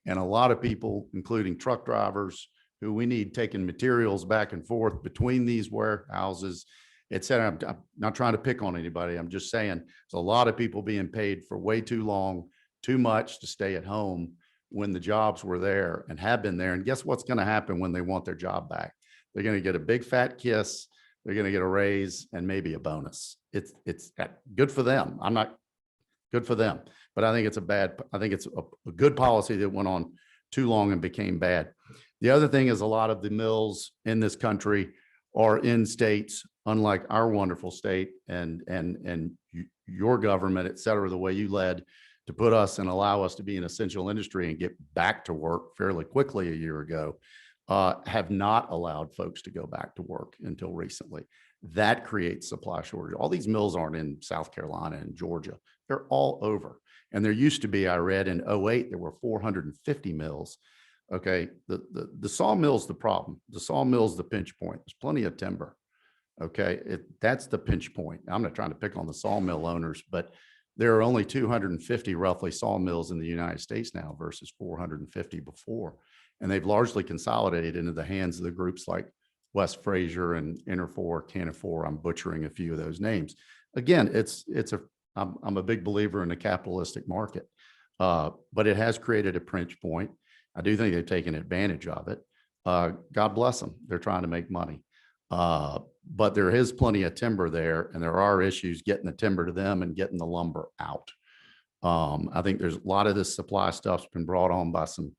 And a lot of people, including truck drivers, who we need taking materials back and forth between these warehouses, et cetera. I'm not trying to pick on anybody. I'm just saying there's a lot of people being paid for way too long, too much to stay at home when the jobs were there and have been there. And guess what's going to happen when they want their job back? They're going to get a big fat kiss. They're going to get a raise and maybe a bonus. It's good for them. I'm not good for them, but I think it's a good policy that went on too long and became bad. The other thing is a lot of the mills in this country are in states, unlike our wonderful state and your government, et cetera, the way you led to put us and allow us to be an essential industry and get back to work fairly quickly a year ago, have not allowed folks to go back to work until recently. That creates supply shortage. All these mills aren't in South Carolina and Georgia. They're all over. And there used to be, I read in 2008, there were 450 mills. Okay, the sawmill's the problem. The sawmill's the pinch point. There's plenty of timber. Okay, that's the pinch point. I'm not trying to pick on the sawmill owners, but there are only 250 roughly sawmills in the United States now versus 450 before. And they've largely consolidated into the hands of the groups like West Fraser and Interfor, Canifor. I'm butchering a few of those names. Again, I'm a big believer in the capitalistic market, but it has created a pinch point. I do think they've taken advantage of it. God bless them. They're trying to make money. But there is plenty of timber there, and there are issues getting the timber to them and getting the lumber out. I think there's a lot of this supply stuff's been brought on by some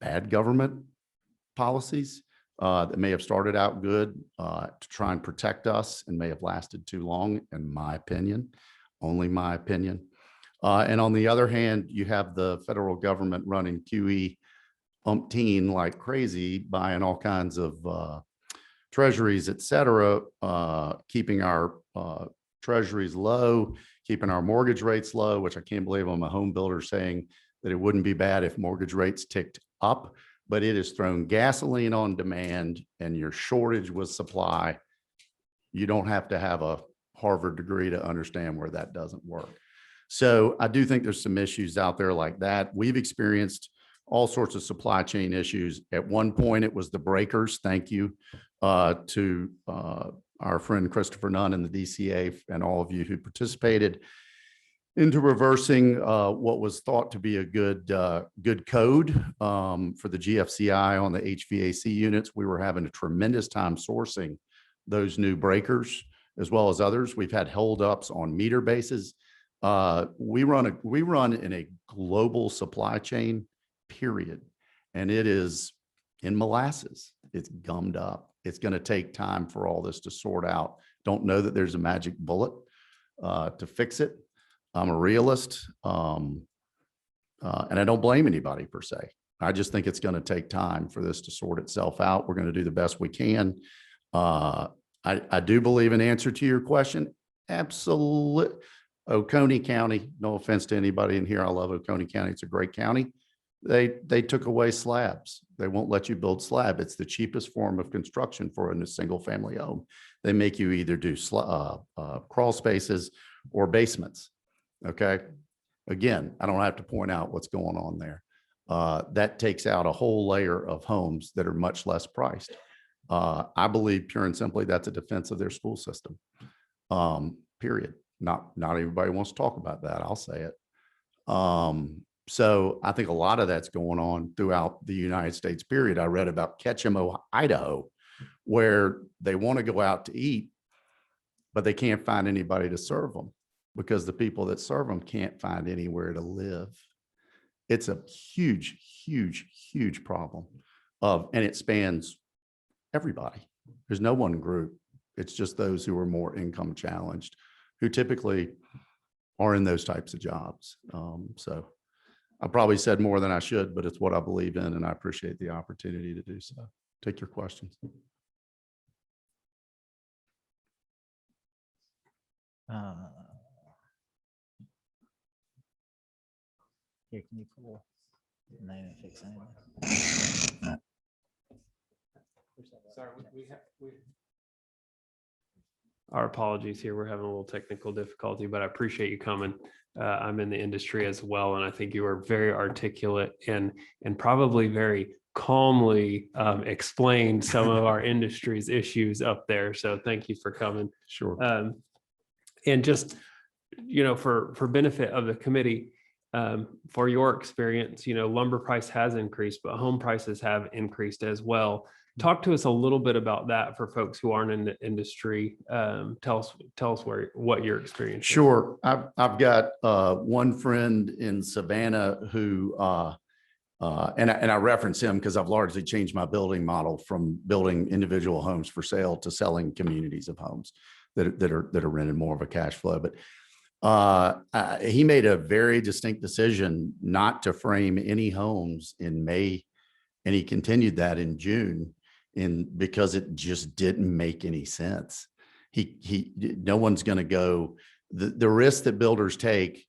bad government policies that may have started out good to try and protect us and may have lasted too long, in my opinion, only my opinion. And on the other hand, you have the federal government running QE umpteen like crazy, buying all kinds of treasuries, et cetera, keeping our treasuries low, keeping our mortgage rates low, which I can't believe I'm a home builder saying that it wouldn't be bad if mortgage rates ticked up, but it has thrown gasoline on demand and your shortage with supply. You don't have to have a Harvard degree to understand where that doesn't work. So I do think there's some issues out there like that. We've experienced all sorts of supply chain issues. At one point, it was the breakers. Thank you to our friend Christopher Nunn and the DCA and all of you who participated into reversing what was thought to be a good code for the GFCI on the HVAC units. We were having a tremendous time sourcing those new breakers as well as others. We've had holdups on meter bases. We run in a global supply chain, period. And it is in molasses. It's gummed up. It's going to take time for all this to sort out. Don't know that there's a magic bullet to fix it. I'm a realist, and I don't blame anybody per se. I just think it's going to take time for this to sort itself out. We're going to do the best we can. I do believe, in answer to your question, absolutely. Oconee County, no offense to anybody in here. I love Oconee County. It's a great county. They took away slabs. They won't let you build slab. It's the cheapest form of construction for a single family home. They make you either do crawl spaces or basements. Okay. Again, I don't have to point out what's going on there. That takes out a whole layer of homes that are much less priced. I believe pure and simply that's a defense of their school system. Period. Not everybody wants to talk about that. I'll say it. So I think a lot of that's going on throughout the United States, period. I read about Ketchum, Idaho, where they want to go out to eat, but they can't find anybody to serve them because the people that serve them can't find anywhere to live. It's a huge, huge, huge problem and it spans everybody. There's no one group. It's just those who are more income challenged, who typically are in those types of jobs. So I probably said more than I should, but it's what I believe in, and I appreciate the opportunity to do so. Take your questions. Here, can you pull? No, I didn't fix anything. Sorry, our apologies here. We're having a little technical difficulty, but I appreciate you coming. I'm in the industry as well, and I think you were very articulate and probably very calmly explained some of our industry's issues up there. So thank you for coming. Sure. And just, for benefit of the committee, for your experience, lumber price has increased, but home prices have increased as well. Talk to us a little bit about that for folks who aren't in the industry. Tell us what your experience is. Sure. I've got one friend in Savannah who, and I reference him because I've largely changed my building model from building individual homes for sale to selling communities of homes that are rented, more of a cash flow. But he made a very distinct decision not to frame any homes in May, and he continued that in June, because it just didn't make any sense. No one's going to go the risk that builders take.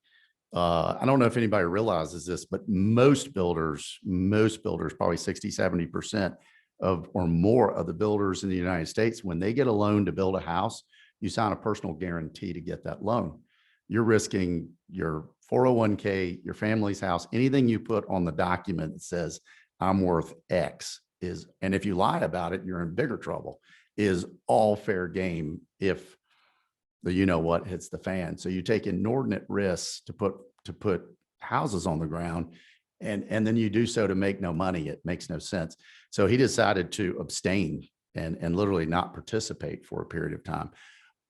I don't know if anybody realizes this, but most builders, probably 60-70% or more of the builders in the United States, when they get a loan to build a house, you sign a personal guarantee to get that loan. You're risking your 401k, your family's house, anything you put on the document that says I'm worth X and if you lie about it, you're in bigger trouble, is all fair game if the what hits the fan. So you take inordinate risks to put houses on the ground, and then you do so to make no money. It makes no sense. So he decided to abstain and literally not participate for a period of time.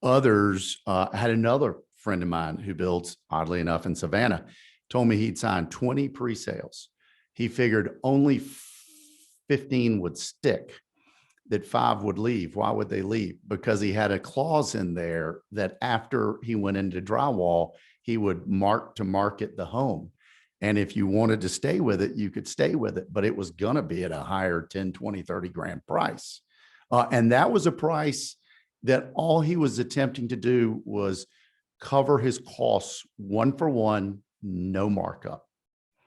Others, had another friend of mine who builds, oddly enough, in Savannah, told me he'd signed 20 pre-sales. He figured only 15 would stick, that 5 would leave. Why would they leave? Because he had a clause in there that after he went into drywall, he would mark to market the home. And if you wanted to stay with it, you could stay with it, but it was going to be at a higher 10, 20, 30 grand price. And that was a price that all he was attempting to do was cover his costs 1 for 1, no markup.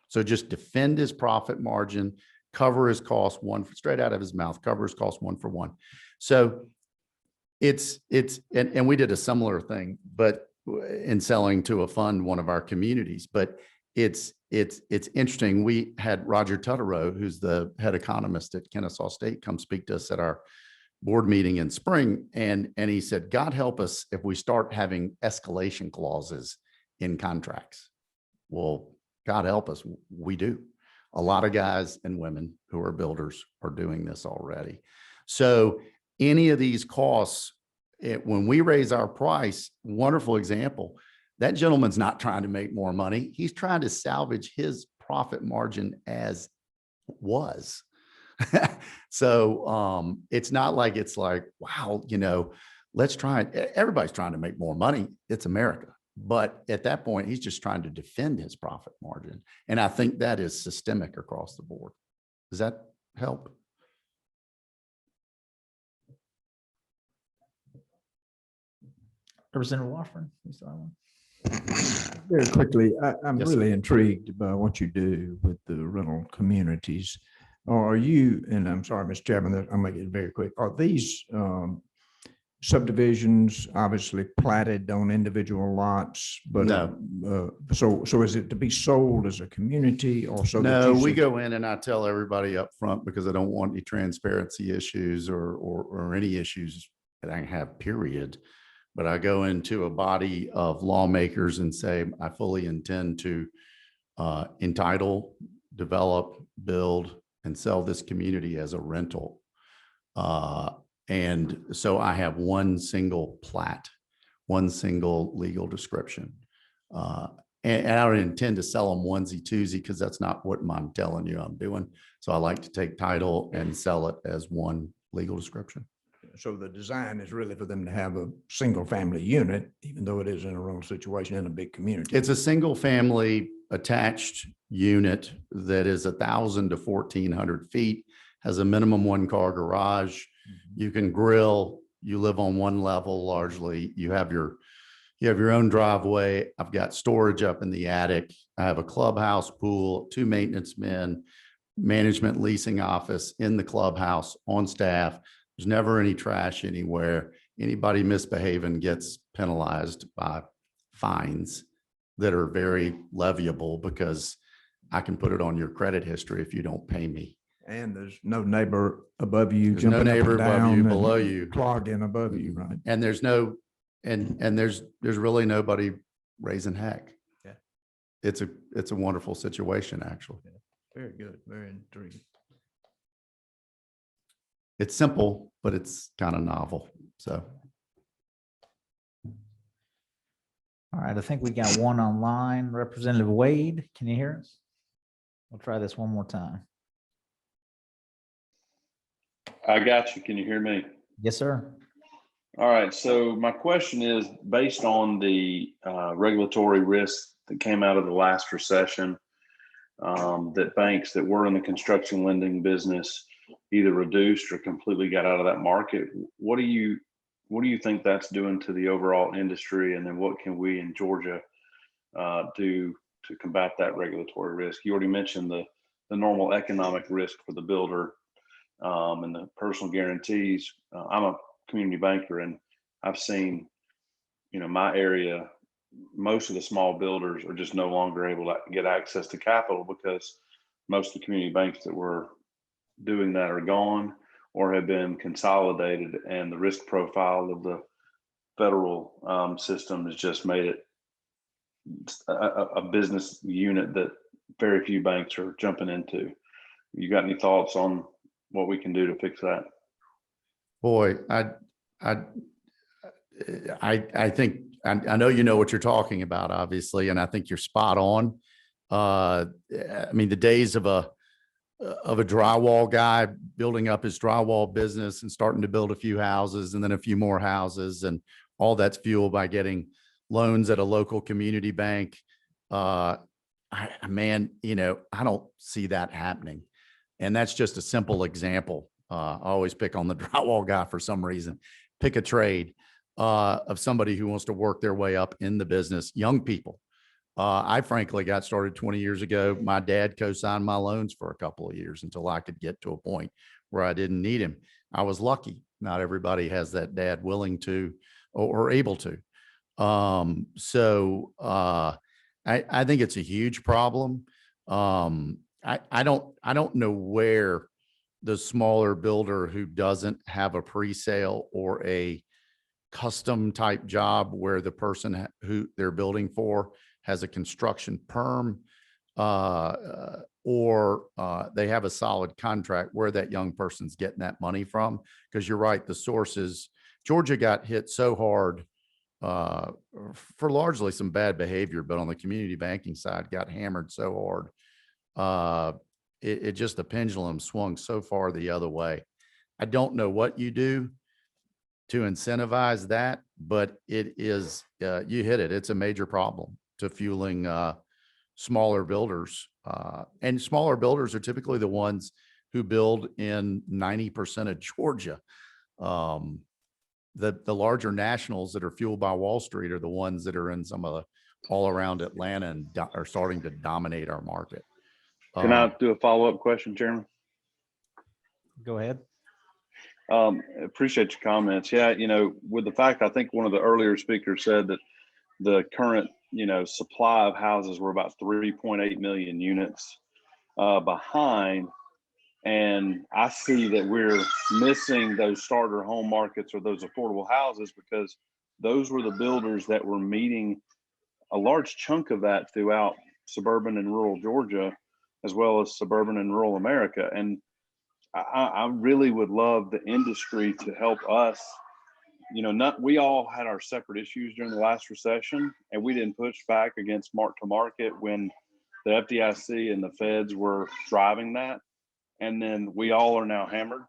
So just defend his profit margin, cover his costs straight out of his mouth, cover his costs 1 for 1. So and we did a similar thing, but in selling to a fund, one of our communities, but it's interesting. We had Roger Tutterow, who's the head economist at Kennesaw State, come speak to us at our board meeting in spring. And he said, God help us if we start having escalation clauses in contracts. Well, God help us, we do. A lot of guys and women who are builders are doing this already. So any of these costs, when we raise our price, wonderful example, that gentleman's not trying to make more money. He's trying to salvage his profit margin as was. So it's not like wow, let's try it. Everybody's trying to make more money. It's America. But at that point, he's just trying to defend his profit margin. And I think that is systemic across the board. Does that help? Representative Washburn, you still have one? Very quickly, I'm Yes, sir. really intrigued by what you do with the rental communities. Are you, and I'm sorry, Mr. Chairman, that I'll make it very quick. Are these subdivisions obviously platted on individual lots? But so is it to be sold as a community or so? that No, you we see- go in and I tell everybody up front because I don't want any transparency issues or any issues that I have, period. But I go into a body of lawmakers and say, I fully intend to entitle, develop, build, and sell this community as a rental. And so I have one single plat, one single legal description. And I don't intend to sell them onesie twosie because that's not what I'm telling you I'm doing. So I like to take title and sell it as one legal description. So the design is really for them to have a single family unit, even though it is in a rural situation in a big community. It's a single family attached unit that is 1,000 to 1,400 feet, has a minimum one car garage. You can grill, you live on one level largely. You have your own driveway. I've got storage up in the attic. I have a clubhouse, pool, 2 maintenance men, management leasing office in the clubhouse on staff. There's never any trash anywhere. Anybody misbehaving gets penalized by fines that are very leviable because I can put it on your credit history if you don't pay me. And there's no neighbor above you. There's no jumping up and neighbor above you, down below and you. Clogging above you, right? And there's no, and there's really nobody raising heck. Yeah. It's a wonderful situation, actually. Very good, very intriguing. It's simple, but it's kind of novel. So. All right, I think we got one online. Representative Wade, can you hear us? We'll try this one more time. I got you. Can you hear me? Yes, sir. All right. So my question is based on the regulatory risk that came out of the last recession, that banks that were in the construction lending business either reduced or completely got out of that market. What do you think that's doing to the overall industry? And then what can we in Georgia do to combat that regulatory risk? You already mentioned the normal economic risk for the builder and the personal guarantees. I'm a community banker, and I've seen, my area, most of the small builders are just no longer able to get access to capital because most of the community banks that were doing that are gone or have been consolidated, and the risk profile of the federal system has just made it a business unit that very few banks are jumping into. You got any thoughts on what we can do to fix that? Boy, I think I know you know what you're talking about, obviously, and I think you're spot on. I mean, the days of a drywall guy building up his drywall business and starting to build a few houses and then a few more houses, and all that's fueled by getting loans at a local community bank. I don't see that happening. And that's just a simple example. I always pick on the drywall guy for some reason. Pick a trade of somebody who wants to work their way up in the business. Young people. I frankly got started 20 years ago. My dad co-signed my loans for a couple of years until I could get to a point where I didn't need him. I was lucky. Not everybody has that dad willing to or able to. I think it's a huge problem. I don't know where the smaller builder who doesn't have a pre-sale or a custom type job where the person who they're building for has a construction perm or they have a solid contract, where that young person's getting that money from. Because you're right, the sources, Georgia got hit so hard for largely some bad behavior, but on the community banking side got hammered so hard. It just, the pendulum swung so far the other way. I don't know what you do to incentivize that, but it is, you hit it. It's a major problem to fueling smaller builders. And smaller builders are typically the ones who build in 90% of Georgia. The larger nationals that are fueled by Wall Street are the ones that are in some of all around Atlanta and are starting to dominate our market. Can I do a follow-up question, Chairman? Go ahead. Appreciate your comments. Yeah, with the fact, I think one of the earlier speakers said that the current, supply of houses were about 3.8 million units behind. And I see that we're missing those starter home markets or those affordable houses because those were the builders that were meeting a large chunk of that throughout suburban and rural Georgia, as well as suburban and rural America. And I really would love the industry to help us. We all had our separate issues during the last recession, and we didn't push back against mark to market when the FDIC and the feds were driving that. And then we all are now hammered.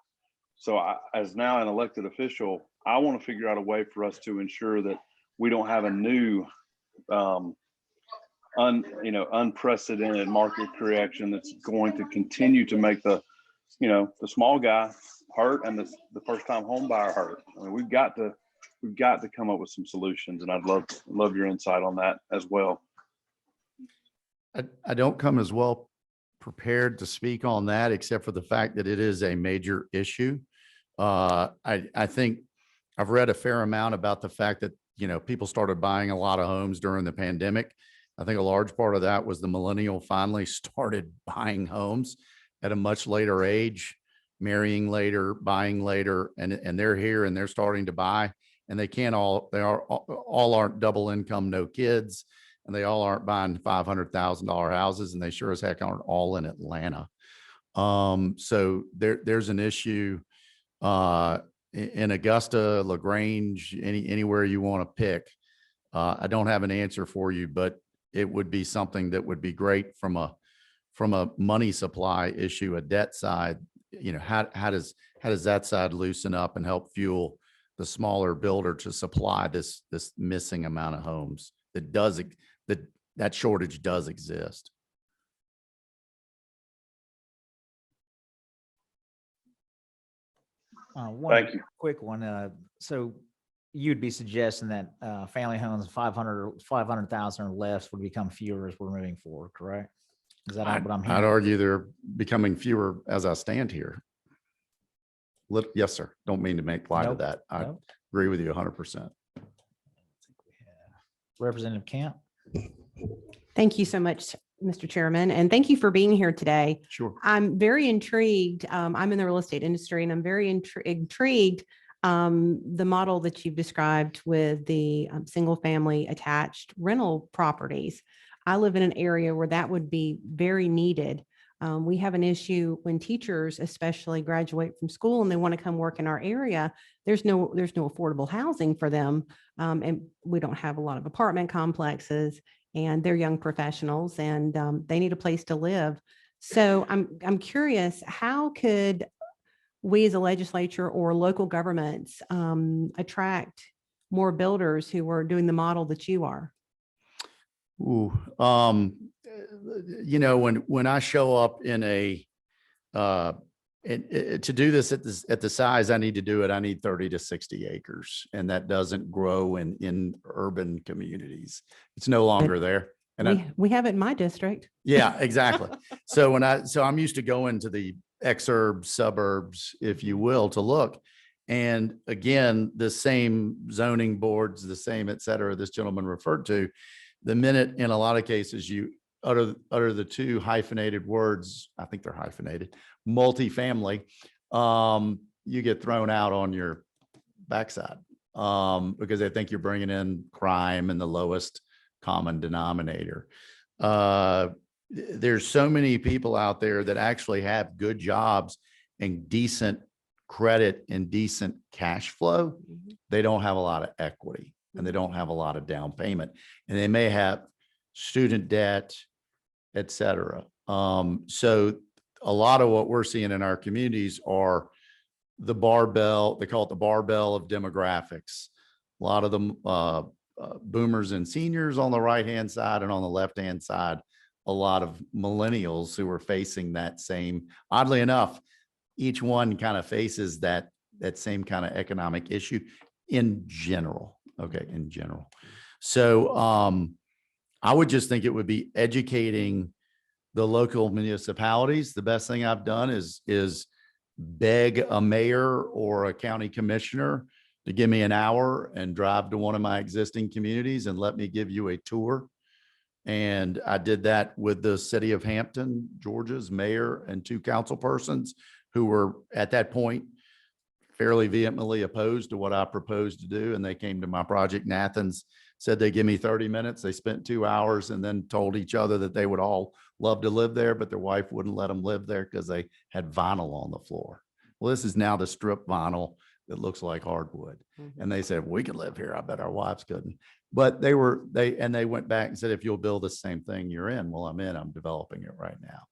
So as now an elected official, I want to figure out a way for us to ensure that we don't have a new unprecedented market correction that's going to continue to make the small guy hurt and the first time home buyer hurt. I mean, we've got to come up with some solutions, and I'd love your insight on that as well. I don't come as well prepared to speak on that, except for the fact that it is a major issue. I think I've read a fair amount about the fact that, people started buying a lot of homes during the pandemic. I think a large part of that was the millennial finally started buying homes at a much later age, marrying later, buying later, and they're here and they're starting to buy, and they all aren't double income, no kids, and they all aren't buying $500,000 houses, and they sure as heck aren't all in Atlanta. So there's an issue in Augusta, LaGrange, anywhere you want to pick. I don't have an answer for you, but it would be something that would be great from a money supply issue, a debt side. How does that side loosen up and help fuel the smaller builder to supply this missing amount of homes that shortage does exist? Thank you. Quick one. So you'd be suggesting that family homes 500,000 or less would become fewer as we're moving forward, correct? Is that what I'm hearing? I'd argue they're becoming fewer as I stand here. Yes, sir. Don't mean to make light of that. I agree with you 100%. Representative Camp. Thank you so much, Mr. Chairman, and thank you for being here today. Sure. I'm very intrigued. I'm in the real estate industry, and I'm very intrigued the model that you've described with the single family attached rental properties. I live in an area where that would be very needed. We have an issue when teachers especially graduate from school and they want to come work in our area. There's no affordable housing for them. And we don't have a lot of apartment complexes, and they're young professionals, and they need a place to live. So I'm curious, how could we as a legislature or local governments attract more builders who are doing the model that you are? Ooh, when I show up in to do this at the size I need to do it, I need 30 to 60 acres, and that doesn't grow in urban communities. It's no longer there. And we have it in my district. Yeah, exactly. So I'm used to going to the exurb suburbs, if you will, to look. And again, the same zoning boards, the same, et cetera, this gentleman referred to, the minute in a lot of cases you utter the two hyphenated words, I think they're hyphenated, multifamily, you get thrown out on your backside because they think you're bringing in crime and the lowest common denominator. There's so many people out there that actually have good jobs and decent credit and decent cash flow. They don't have a lot of equity, and they don't have a lot of down payment, and they may have student debt, et cetera. So a lot of what we're seeing in our communities are the barbell, they call it the barbell of demographics. A lot of them boomers and seniors on the right-hand side, and on the left-hand side, a lot of millennials who are facing that same, oddly enough, each one kind of faces that same kind of economic issue in general. Okay. In general. So I would just think it would be educating the local municipalities. The best thing I've done is beg a mayor or a county commissioner to give me an hour and drive to one of my existing communities and let me give you a tour. And I did that with the city of Hampton, Georgia's mayor and 2 council persons who were at that point fairly vehemently opposed to what I proposed to do. And they came to my project in Athens, said they give me 30 minutes. They spent 2 hours and then told each other that they would all love to live there, but their wife wouldn't let them live there because they had vinyl on the floor. Well, this is now the strip vinyl that looks like hardwood. And they said, we could live here. I bet our wives couldn't. But they went back and said, if you'll build the same thing you're in, well, I'm in, I'm developing it right now.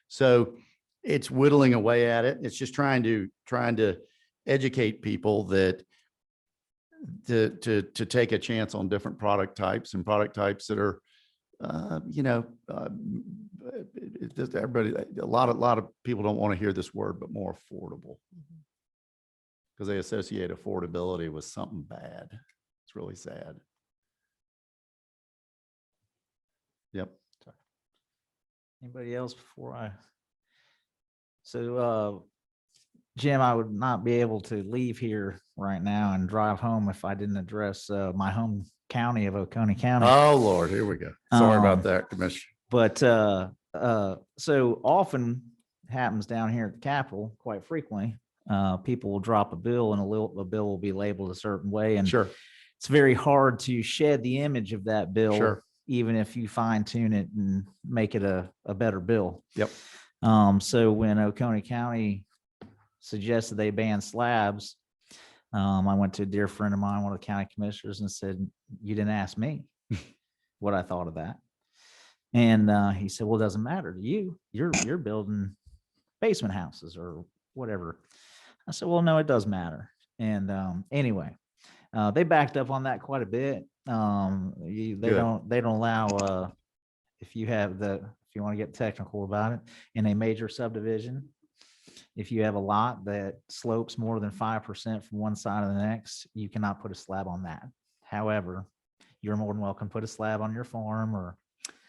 So it's whittling away at it. It's just trying to educate people that to take a chance on different product types and product types that are, everybody, a lot of people don't want to hear this word, but more affordable. Because they associate affordability with something bad. It's really sad. Yep. Anybody else before I? So, Jim, I would not be able to leave here right now and drive home if I didn't address my home county of Oconee County. Oh, Lord, here we go. Sorry about that, Commissioner. But so often happens down here at the Capitol quite frequently. People will drop a bill and a bill will be labeled a certain way. And sure, it's very hard to shed the image of that bill, sure, even if you fine tune it and make it a better bill. Yep. So when Oconee County suggested they ban slabs, I went to a dear friend of mine, one of the county commissioners, and said, you didn't ask me what I thought of that. And he said, well, it doesn't matter to you. You're building basement houses or whatever. I said, well, no, it does matter. And anyway, they backed up on that quite a bit. They don't allow if you want to get technical about it, in a major subdivision, if you have a lot that slopes more than 5% from one side to the next, you cannot put a slab on that. However, you're more than welcome to put a slab on your farm or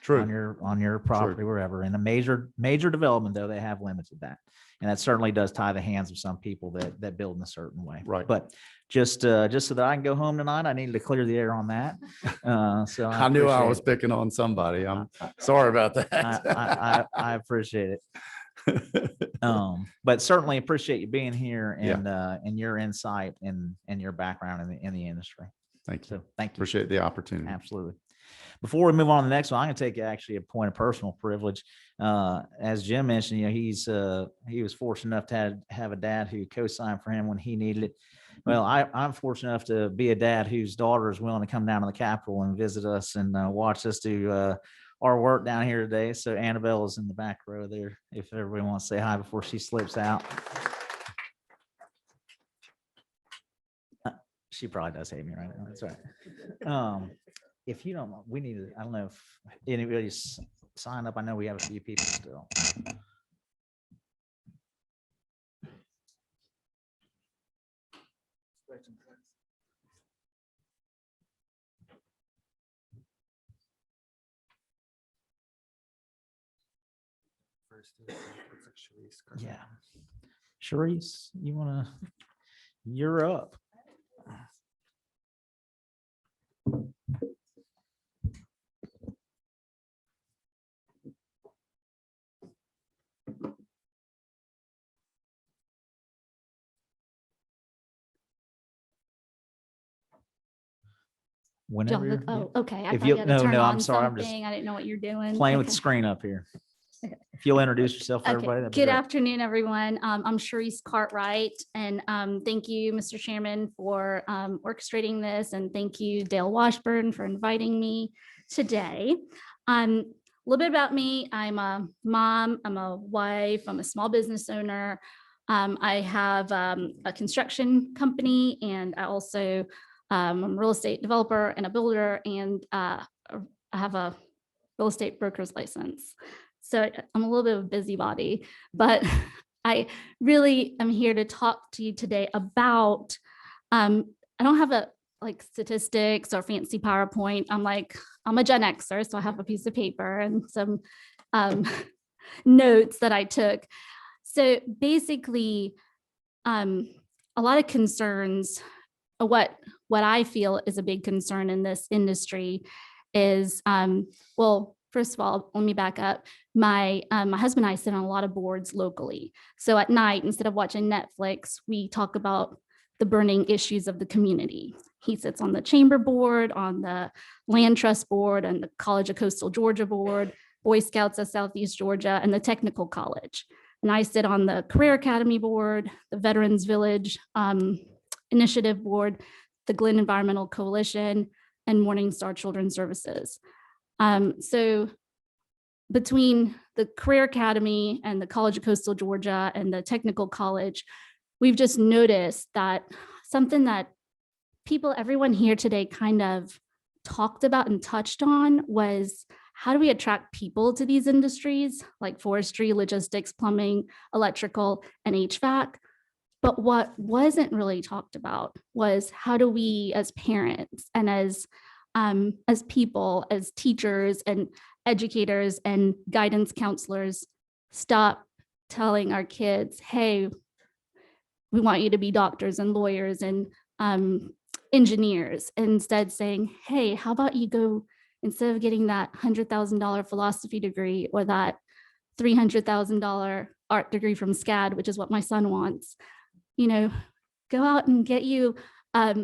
on your property, wherever. In a major development, though, they have limited that. And that certainly does tie the hands of some people that build in a certain way. Right. But just so that I can go home tonight, I needed to clear the air on that. So I knew I was picking on somebody. I'm sorry about that. I appreciate it. But certainly appreciate you being here and your insight and your background in the industry. Thank you. So thank you. Appreciate the opportunity. Absolutely. Before we move on to the next one, I'm going to take actually a point of personal privilege. As Jim mentioned, he was fortunate enough to have a dad who co-signed for him when he needed it. Well, I'm fortunate enough to be a dad whose daughter is willing to come down to the Capitol and visit us and watch us do our work down here today. So Annabelle is in the back row there, if everybody wants to say hi before she slips out. She probably does hate me right now. That's right. If you don't, we need to, I don't know if anybody's signed up. I know we have a few people still. Yeah. Sharice, you're up. Whenever you're, Oh, okay. I if thought you, you had to no, turn no, I'm on sorry. I'm just something. I didn't know what you're doing. playing with Okay. the screen up here. Okay. If you'll introduce yourself to Okay. everybody. that'd be Good great. afternoon, everyone. I'm Sharice Cartwright, and thank you, Mr. Chairman, for orchestrating this, and thank you, Dale Washburn, for inviting me today. A little bit about me. I'm a mom, I'm a wife, I'm a small business owner. I have a construction company, and I also I'm a real estate developer and a builder, and I have a real estate broker's license. So I'm a little bit of a busybody, but I really am here to talk to you today about, I don't have a like statistics or fancy PowerPoint. I'm a Gen Xer, so I have a piece of paper and some notes that I took. So basically, a lot of concerns, what I feel is a big concern in this industry is, well, first of all, let me back up. My husband and I sit on a lot of boards locally. So at night, instead of watching Netflix, we talk about the burning issues of the community. He sits on the chamber board, on the land trust board, and the College of Coastal Georgia board, Boy Scouts of Southeast Georgia, and the technical college. And I sit on the Career Academy board, the Veterans Village Initiative board, the Glen Environmental Coalition, and Morningstar Children's Services. So between the Career Academy and the College of Coastal Georgia and the technical college, we've just noticed that something that everyone here today kind of talked about and touched on was, how do we attract people to these industries like forestry, logistics, plumbing, electrical, and HVAC? But what wasn't really talked about was, how do we as parents and as people, as teachers and educators and guidance counselors, stop telling our kids, hey, we want you to be doctors and lawyers and engineers, and instead saying, hey, how about you go, instead of getting that $100,000 philosophy degree or that $300,000 art degree from SCAD, which is what my son wants, go out and get you a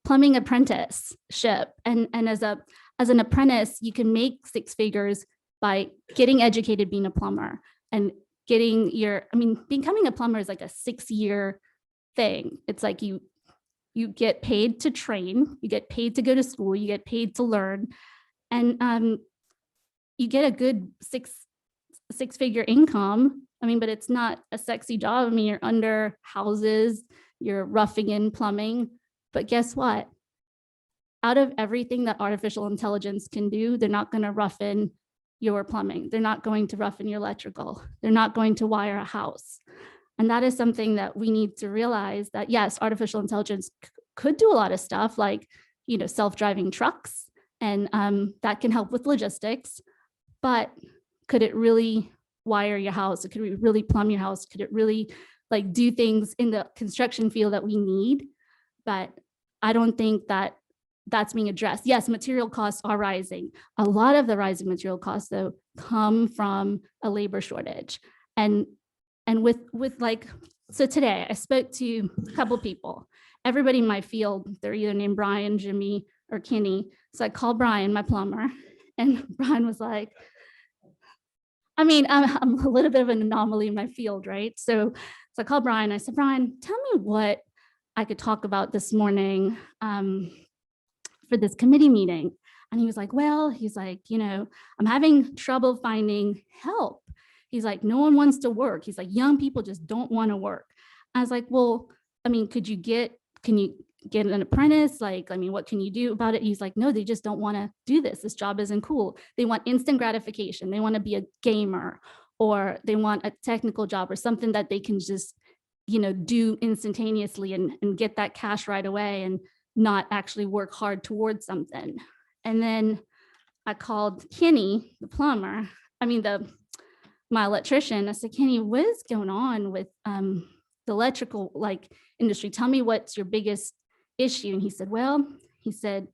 plumbing apprenticeship. And as an apprentice, you can make six figures by getting educated, being a plumber, and becoming a plumber is like a 6-year thing. It's like you get paid to train, you get paid to go to school, you get paid to learn, and you get a good six-figure income. But it's not a sexy job. You're under houses, you're roughing in plumbing. But guess what? Out of everything that artificial intelligence can do, they're not going to rough in your plumbing. They're not going to rough in your electrical. They're not going to wire a house. And that is something that we need to realize, that yes, artificial intelligence could do a lot of stuff like, self-driving trucks, and that can help with logistics, but could it really wire your house? Could it really plumb your house? Could it really do things in the construction field that we need? But I don't think that that's being addressed. Yes, material costs are rising. A lot of the rising material costs, though, come from a labor shortage. And so today I spoke to a couple people. Everybody in my field, they're either named Brian, Jimmy, or Kenny. So I called Brian, my plumber, and Brian was like, I'm a little bit of an anomaly in my field, right? So I called Brian. I said, Brian, tell me what I could talk about this morning for this committee meeting. And he was like, I'm having trouble finding help. He's like, no one wants to work. He's like, young people just don't want to work. I was like, well, can you get an apprentice? What can you do about it? He's like, no, they just don't want to do this. This job isn't cool. They want instant gratification. They want to be a gamer, or they want a technical job or something that they can just, do instantaneously and get that cash right away and not actually work hard towards something. And then I called Kenny, the plumber, my electrician. I said, Kenny, what is going on with the electrical industry? Tell me what's your biggest issue. And he said,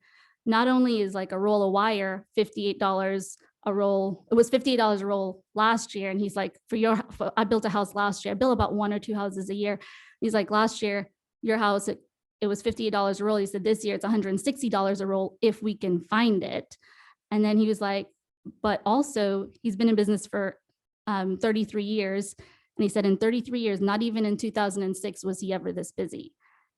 not only is a roll of wire $58 a roll, it was $58 a roll last year. And he's like, I built a house last year. I built about 1 or 2 houses a year. He's like, last year, your house, it was $58 a roll. He said, this year it's $160 a roll if we can find it. And then he was like, but also he's been in business for 33 years. And he said, in 33 years, not even in 2006 was he ever this busy.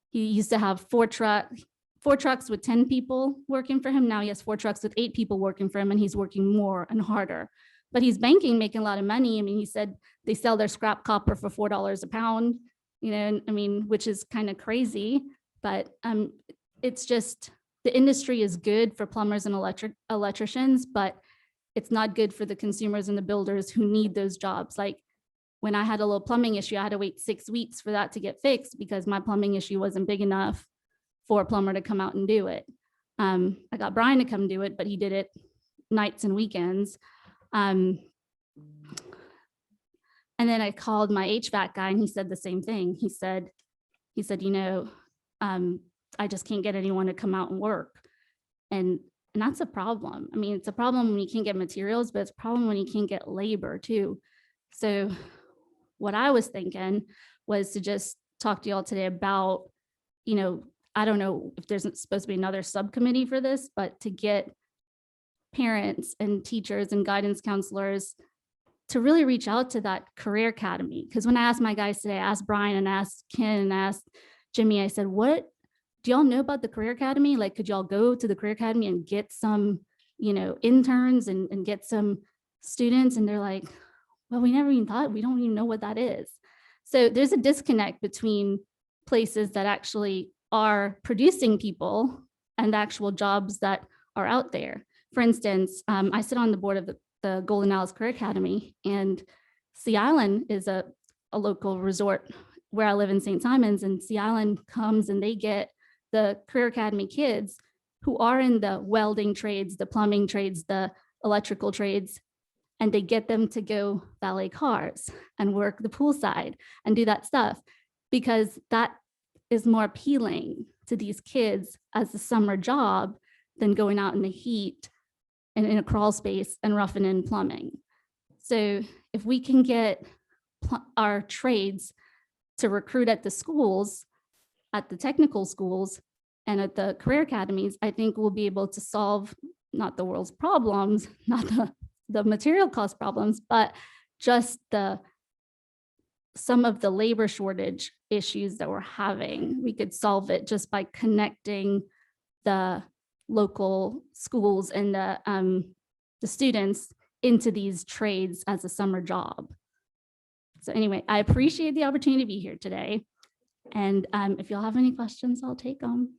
He used to have 4 trucks with 10 people working for him. Now he has 4 trucks with 8 people working for him, and he's working more and harder. But he's making a lot of money. He said they sell their scrap copper for $4 a pound, which is kind of crazy. But it's just, the industry is good for plumbers and electricians, but it's not good for the consumers and the builders who need those jobs. When I had a little plumbing issue, I had to wait 6 weeks for that to get fixed because my plumbing issue wasn't big enough for a plumber to come out and do it. I got Brian to come do it, but he did it nights and weekends. And then I called my HVAC guy and he said the same thing. He said, you know, I just can't get anyone to come out and work. And that's a problem. I mean, it's a problem when you can't get materials, but it's a problem when you can't get labor too. So what I was thinking was to just talk to y'all today about, you know, I don't know if there's supposed to be another subcommittee for this, but to get parents and teachers and guidance counselors to really reach out to that career academy. Because when I asked my guys today, I asked Brian and asked Ken and asked Jimmy, I said, what do y'all know about the career academy? Like, could y'all go to the career academy and get some, you know, interns and get some students? And they're like, well, we never even thought, we don't even know what that is. So there's a disconnect between places that actually are producing people and the actual jobs that are out there. For instance, I sit on the board of the Golden Alice Career Academy, and Sea Island is a local resort where I live in St. Simons, and Sea Island comes and they get the Career Academy kids who are in the welding trades, the plumbing trades, the electrical trades, and they get them to go valet cars and work the poolside and do that stuff, because that is more appealing to these kids as a summer job than going out in the heat and in a crawl space and roughing in plumbing. So if we can get our trades to recruit at the schools, at the technical schools, and at the career academies, I think we'll be able to solve not the world's problems, not the material cost problems, but just some of the labor shortage issues that we're having. We could solve it just by connecting the local schools and the students into these trades as a summer job. So anyway, I appreciate the opportunity to be here today. And if y'all have any questions, I'll take them.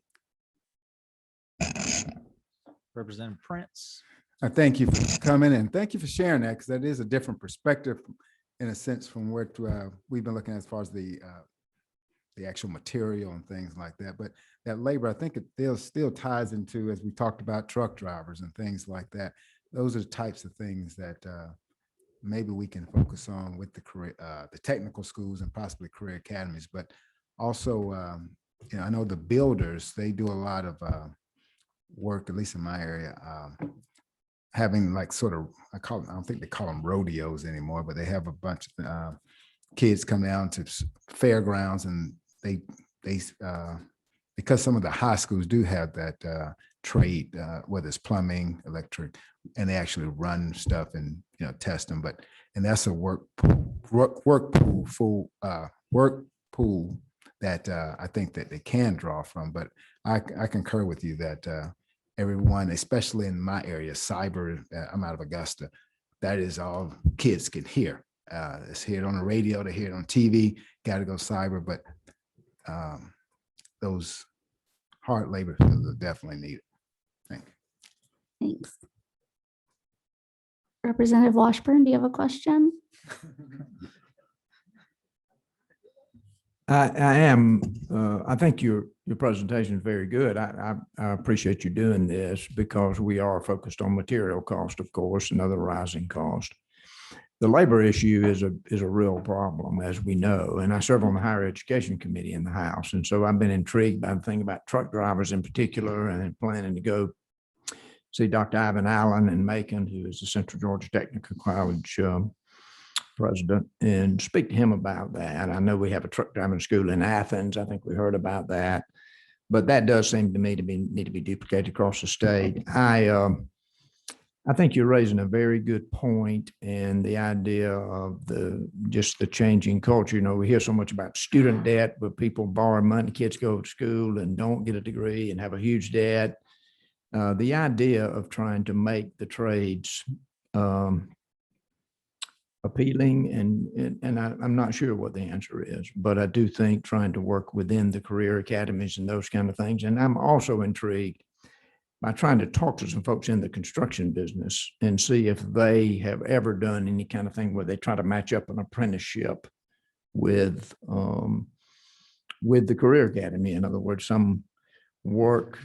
Representative Prince. I thank you for coming and thank you for sharing that, because that is a different perspective in a sense from what we've been looking at as far as the actual material and things like that. But that labor, I think it still ties into, as we talked about, truck drivers and things like that. Those are the types of things that maybe we can focus on with the career, the technical schools and possibly career academies. But also, you know, I know the builders, they do a lot of work, at least in my area, having like sort of, I don't think they call them rodeos anymore, but they have a bunch of kids come down to fairgrounds, and they because some of the high schools do have that trade, whether it's plumbing, electric, and they actually run stuff and, you know, test them. And that's a work pool that I think that they can draw from. But I concur with you that everyone, especially in my area, cyber, I'm out of Augusta, that is all kids can hear. It's hear it on the radio, they hear it on TV, got to go cyber, but those hard labor fields are definitely needed. Thank you. Thanks. Representative Washburn, do you have a question? I am. I think your presentation is very good. I appreciate you doing this, because we are focused on material cost, of course, and other rising costs. The labor issue is a real problem, as we know, and I serve on the Higher Education Committee in the House, and so I've been intrigued by the thing about truck drivers in particular, and planning to go see Dr. Ivan Allen in Macon, who is the Central Georgia Technical College president, and speak to him about that. I know we have a truck driving school in Athens. I think we heard about that, but that does seem to me to need to be duplicated across the state. I think you're raising a very good point, and the idea of just the changing culture. You know, we hear so much about student debt, where people borrow money, kids go to school and don't get a degree and have a huge debt. The idea of trying to make the trades appealing, and I'm not sure what the answer is, but I do think trying to work within the career academies and those kind of things. And I'm also intrigued by trying to talk to some folks in the construction business and see if they have ever done any kind of thing where they try to match up an apprenticeship with the career academy. In other words, some work,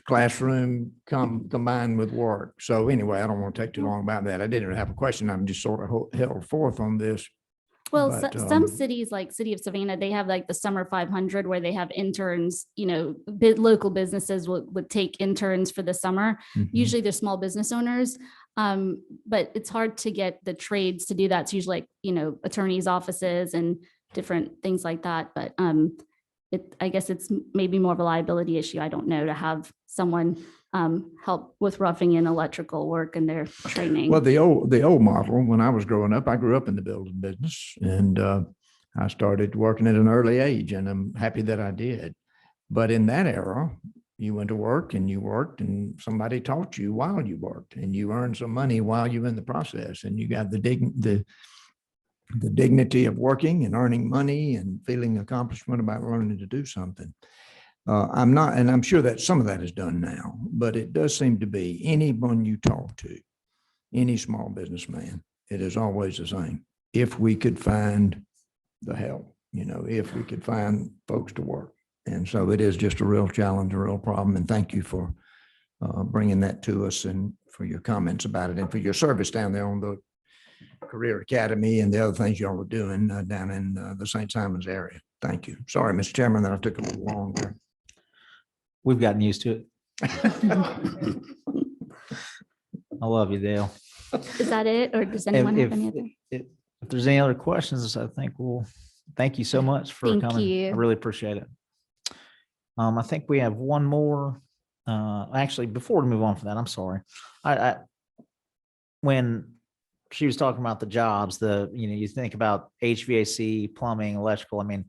classroom combined with work. So anyway, I don't want to take too long about that. I didn't have a question. I'm just sort of held forth on this. Well, But, some cities like City of Savannah, they have like the Summer 500 where they have interns, you know, local businesses would take interns for the summer. Mhm. Usually they're small business owners, but it's hard to get the trades to do that. It's usually like, you know, attorneys' offices and different things like that. But I guess it's maybe more of a liability issue. I don't know, to have someone help with roughing in electrical work and their training. Well, the old model, when I was growing up, I grew up in the building business, and I started working at an early age, and I'm happy that I did. But in that era, you went to work and you worked, and somebody taught you while you worked, and you earned some money while you were in the process, and you got the dignity of working and earning money and feeling accomplishment about learning to do something. I'm not, and I'm sure that some of that is done now, but it does seem to be anyone you talk to, any small businessman, it is always the same. If we could find the help, you know, if we could find folks to work. And so it is just a real challenge, a real problem. And thank you for bringing that to us and for your comments about it and for your service down there on the Career Academy and the other things y'all were doing down in the St. Simons area. Thank you. Sorry, Mr. Chairman, that I took a little longer. We've gotten used to it. I love you, Dale. Is that it? Or does anyone have any other? If there's any other questions, I think thank you so much for Thank coming. you. I really appreciate it. I think we have one more. Actually, before we move on from that, I'm sorry. When she was talking about the jobs, you think about HVAC, plumbing, electrical. I mean,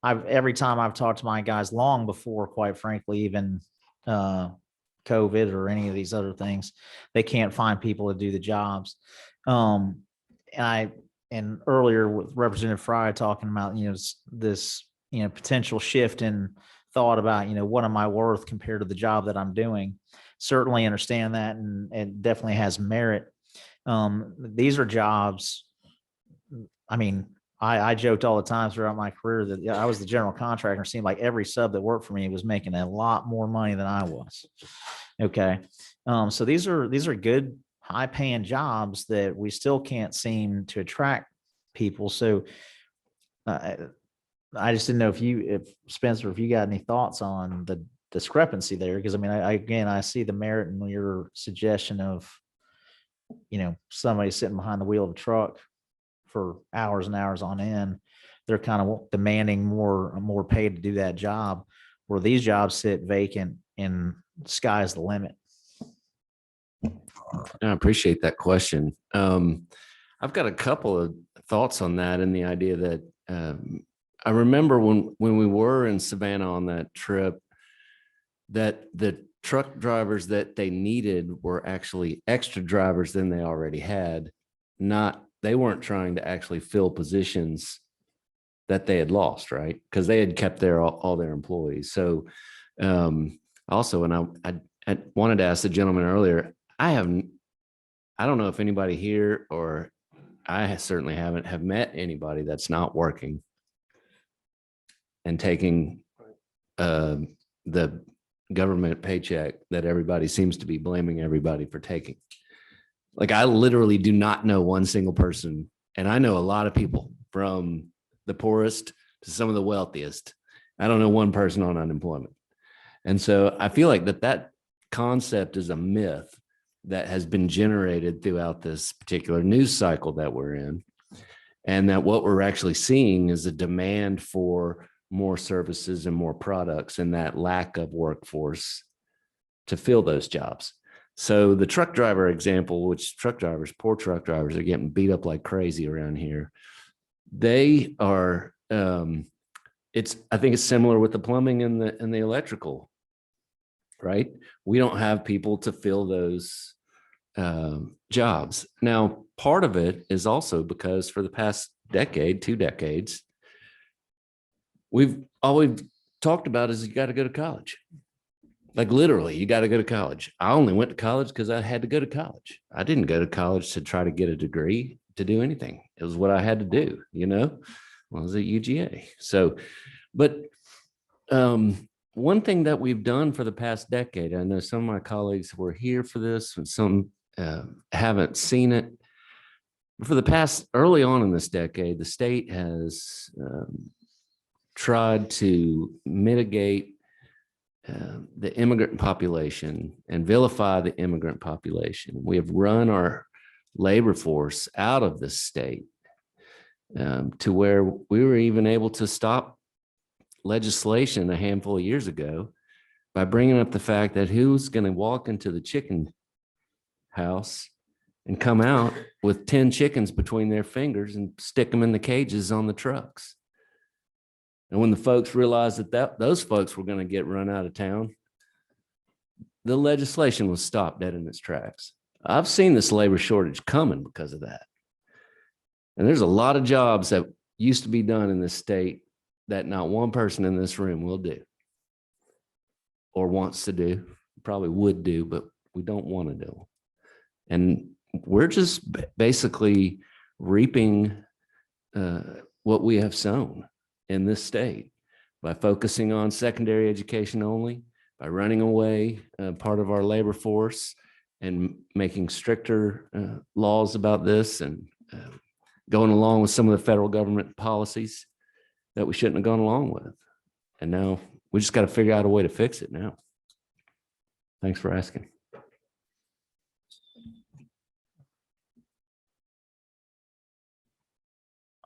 every time I've talked to my guys long before, quite frankly, even COVID or any of these other things, they can't find people to do the jobs. And earlier with Representative Fry talking about, this, potential shift in thought about, what am I worth compared to the job that I'm doing. Certainly understand that, and it definitely has merit. These are jobs. I mean, I joked all the time throughout my career that I was the general contractor. It seemed like every sub that worked for me was making a lot more money than I was. Okay. So these are good, high paying jobs that we still can't seem to attract people. So I just didn't know if Spencer, if you got any thoughts on the discrepancy there. Because I mean, I see the merit in your suggestion of, somebody sitting behind the wheel of a truck for hours and hours on end. They're kind of demanding more pay to do that job, where these jobs sit vacant and sky's the limit. I appreciate that question. I've got a couple of thoughts on that, and the idea that I remember when we were in Savannah on that trip, that the truck drivers that they needed were actually extra drivers than they already had. They weren't trying to actually fill positions that they had lost, right? Because they had kept all their employees. So also, and I wanted to ask the gentleman earlier, I don't know if anybody here, or I certainly have met anybody that's not working and taking the government paycheck that everybody seems to be blaming everybody for taking. Like, I literally do not know one single person, and I know a lot of people from the poorest to some of the wealthiest. I don't know one person on unemployment. And so I feel like that concept is a myth that has been generated throughout this particular news cycle that we're in. And that what we're actually seeing is a demand for more services and more products, and that lack of workforce to fill those jobs. So the truck driver example, which poor truck drivers are getting beat up like crazy around here. They are, I think it's similar with the plumbing and the electrical, right? We don't have people to fill those jobs. Now, part of it is also because for the past decade, 2 decades, all we've talked about is you got to go to college. Like, literally, you got to go to college. I only went to college because I had to go to college. I didn't go to college to try to get a degree to do anything. It was what I had to do, when I was at UGA. So, but one thing that we've done for the past decade, I know some of my colleagues were here for this and some haven't seen it. For the past, early on in this decade, the state has tried to mitigate the immigrant population and vilify the immigrant population. We have run our labor force out of the state to where we were even able to stop legislation a handful of years ago by bringing up the fact that who's going to walk into the chicken house and come out with 10 chickens between their fingers and stick them in the cages on the trucks. And when the folks realized that those folks were going to get run out of town, the legislation was stopped dead in its tracks. I've seen this labor shortage coming because of that. And there's a lot of jobs that used to be done in this state that not one person in this room will do or wants to do, probably would do, but we don't want to do. And we're just basically reaping what we have sown in this state by focusing on secondary education only, by running away part of our labor force and making stricter laws about this and going along with some of the federal government policies that we shouldn't have gone along with. And now we just got to figure out a way to fix it now. Thanks for asking.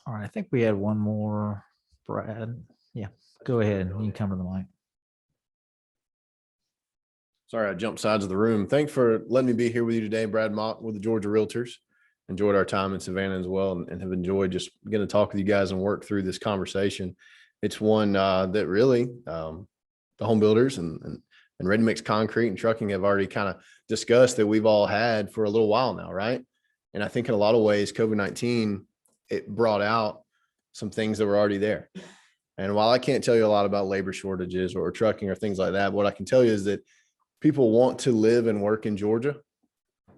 All right, I think we had one more, Brad. Yeah, go ahead. You can come to the mic. Sorry, I jumped sides of the room. Thanks for letting me be here with you today, Brad Mott with the Georgia Realtors. Enjoyed our time in Savannah as well, and have enjoyed just getting to talk with you guys and work through this conversation. It's one that really the home builders and ready mix concrete and trucking have already kind of discussed that we've all had for a little while now, right? And I think in a lot of ways, COVID-19, it brought out some things that were already there. And while I can't tell you a lot about labor shortages or trucking or things like that, what I can tell you is that people want to live and work in Georgia.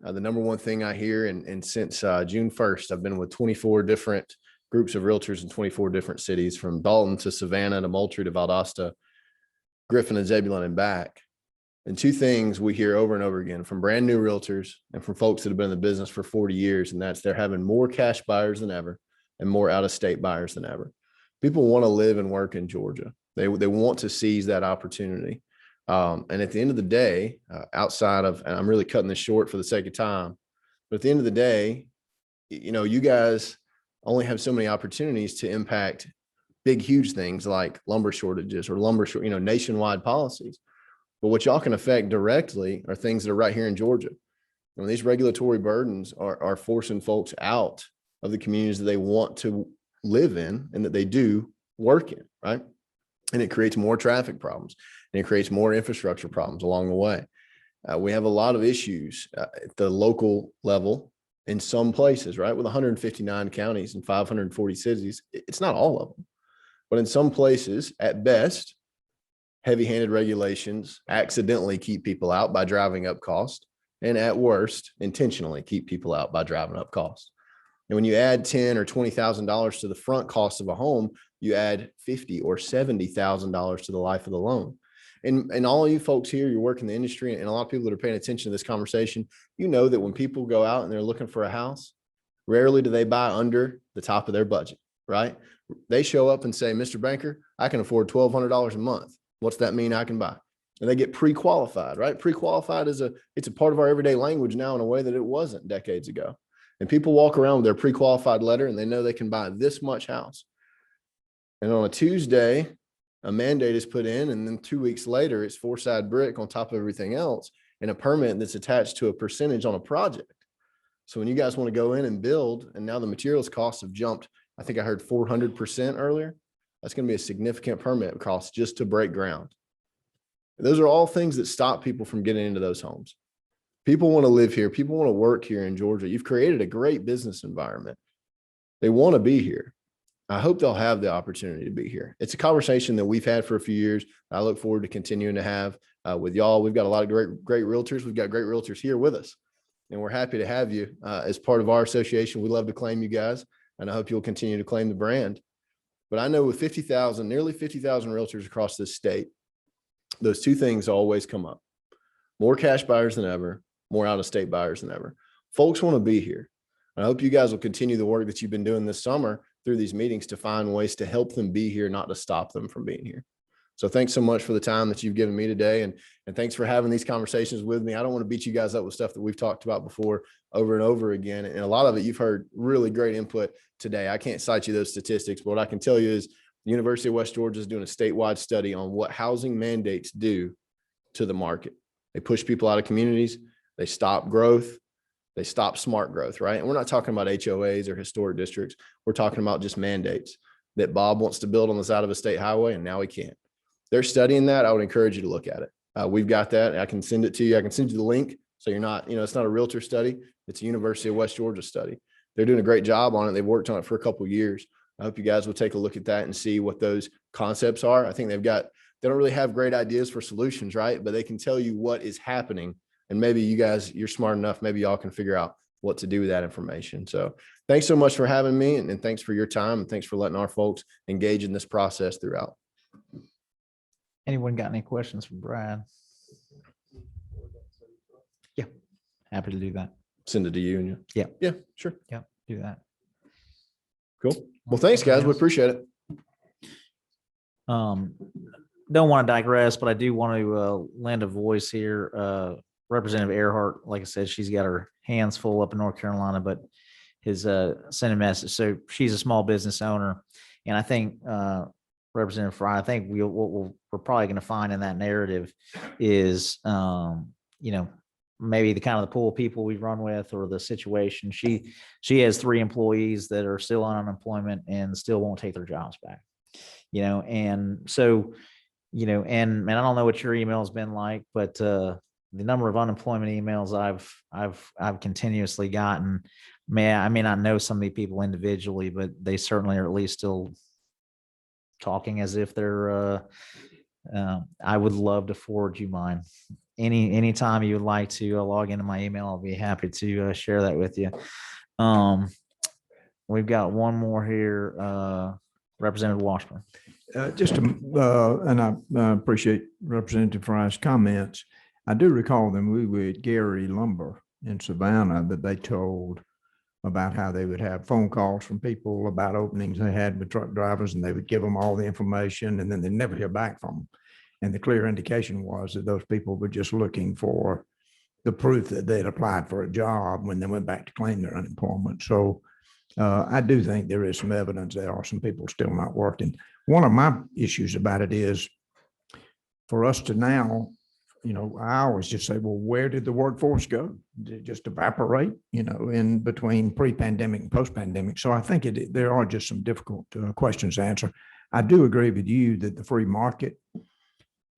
The number one thing I hear, and since June 1st, I've been with 24 different groups of realtors in 24 different cities, from Dalton to Savannah to Moultrie to Valdosta, Griffin and Zebulon and back. And two things we hear over and over again from brand new realtors and from folks that have been in the business for 40 years, and that's they're having more cash buyers than ever and more out-of-state buyers than ever. People want to live and work in Georgia. They want to seize that opportunity. And at the end of the day, outside of, and I'm really cutting this short for the sake of time, but at the end of the day, you know, you guys only have so many opportunities to impact big, huge things like lumber shortages or nationwide policies. But what y'all can affect directly are things that are right here in Georgia. And these regulatory burdens are forcing folks out of the communities that they want to live in and that they do work in, right? And it creates more traffic problems and it creates more infrastructure problems along the way. We have a lot of issues at the local level in some places, right? With 159 counties and 540 cities, it's not all of them, but in some places, at best, heavy-handed regulations accidentally keep people out by driving up cost, and at worst, intentionally keep people out by driving up cost. And when you add $10,000 or $20,000 to the front cost of a home, you add $50,000 or $70,000 to the life of the loan. And all of you folks here, you work in the industry, and a lot of people that are paying attention to this conversation, you know that when people go out and they're looking for a house, rarely do they buy under the top of their budget, right? They show up and say, Mr. Banker, I can afford $1,200 a month. What's that mean I can buy? And they get pre-qualified, right? Pre-qualified it's a part of our everyday language now in a way that it wasn't decades ago. And people walk around with their pre-qualified letter and they know they can buy this much house. And on a Tuesday, a mandate is put in, and then 2 weeks later, it's four-side brick on top of everything else and a permit that's attached to a percentage on a project. So when you guys want to go in and build, and now the materials costs have jumped, I think I heard 400% earlier. That's going to be a significant permit cost just to break ground. Those are all things that stop people from getting into those homes. People want to live here. People want to work here in Georgia. You've created a great business environment. They want to be here. I hope they'll have the opportunity to be here. It's a conversation that we've had for a few years. I look forward to continuing to have with y'all. We've got a lot of great realtors. We've got great realtors here with us, and we're happy to have you as part of our association. We love to claim you guys, and I hope you'll continue to claim the brand. But I know with nearly 50,000 realtors across this state, those two things always come up. More cash buyers than ever, more out-of-state buyers than ever. Folks want to be here. I hope you guys will continue the work that you've been doing this summer through these meetings to find ways to help them be here, not to stop them from being here. So thanks so much for the time that you've given me today. And thanks for having these conversations with me. I don't want to beat you guys up with stuff that we've talked about before over and over again. And a lot of it, you've heard really great input today. I can't cite you those statistics, but what I can tell you is the University of West Georgia is doing a statewide study on what housing mandates do to the market. They push people out of communities. They stop growth. They stop smart growth, right? And we're not talking about HOAs or historic districts. We're talking about just mandates that Bob wants to build on the side of a state highway and now he can't. They're studying that. I would encourage you to look at it. We've got that. I can send it to you. I can send you the link. So you're not, it's not a realtor study. It's a University of West Georgia study. They're doing a great job on it. They've worked on it for a couple of years. I hope you guys will take a look at that and see what those concepts are. I think they don't really have great ideas for solutions, right? But they can tell you what is happening. And maybe you guys, you're smart enough, maybe y'all can figure out what to do with that information. So thanks so much for having me and thanks for your time. And thanks for letting our folks engage in this process throughout. Anyone got any questions for Brad? Yeah, happy to do that. Send it to you and you. Yeah. Yeah, sure. Yeah, do that. Cool. Well, thanks guys. We appreciate it. Don't want to digress, but I do want to lend a voice here. Representative Earhart, like I said, she's got her hands full up in North Carolina, but has sent a message. So she's a small business owner. And I think Representative Fry, I think what we're probably going to find in that narrative is, maybe the kind of the pool of people we run with or the situation. She has 3 employees that are still on unemployment and still won't take their jobs back. And so, and I don't know what your email has been like, but the number of unemployment emails I've continuously gotten, I may not know some of the people individually, but they certainly are at least still talking as if they're, I would love to forward you mine. Anytime you would like to log into my email, I'll be happy to share that with you. We've got one more here, Representative Washburn. And I appreciate Representative Fry's comments. I do recall them. We were at Gary Lumber in Savannah that they told about how they would have phone calls from people about openings they had with truck drivers, and they would give them all the information, and then they never hear back from them. And the clear indication was that those people were just looking for the proof that they'd applied for a job when they went back to claim their unemployment. So I do think there is some evidence there are some people still not working. One of my issues about it is for us to now, I always just say, well, where did the workforce go? Did it just evaporate, in between pre-pandemic and post-pandemic? So I think there are just some difficult questions to answer. I do agree with you that the free market,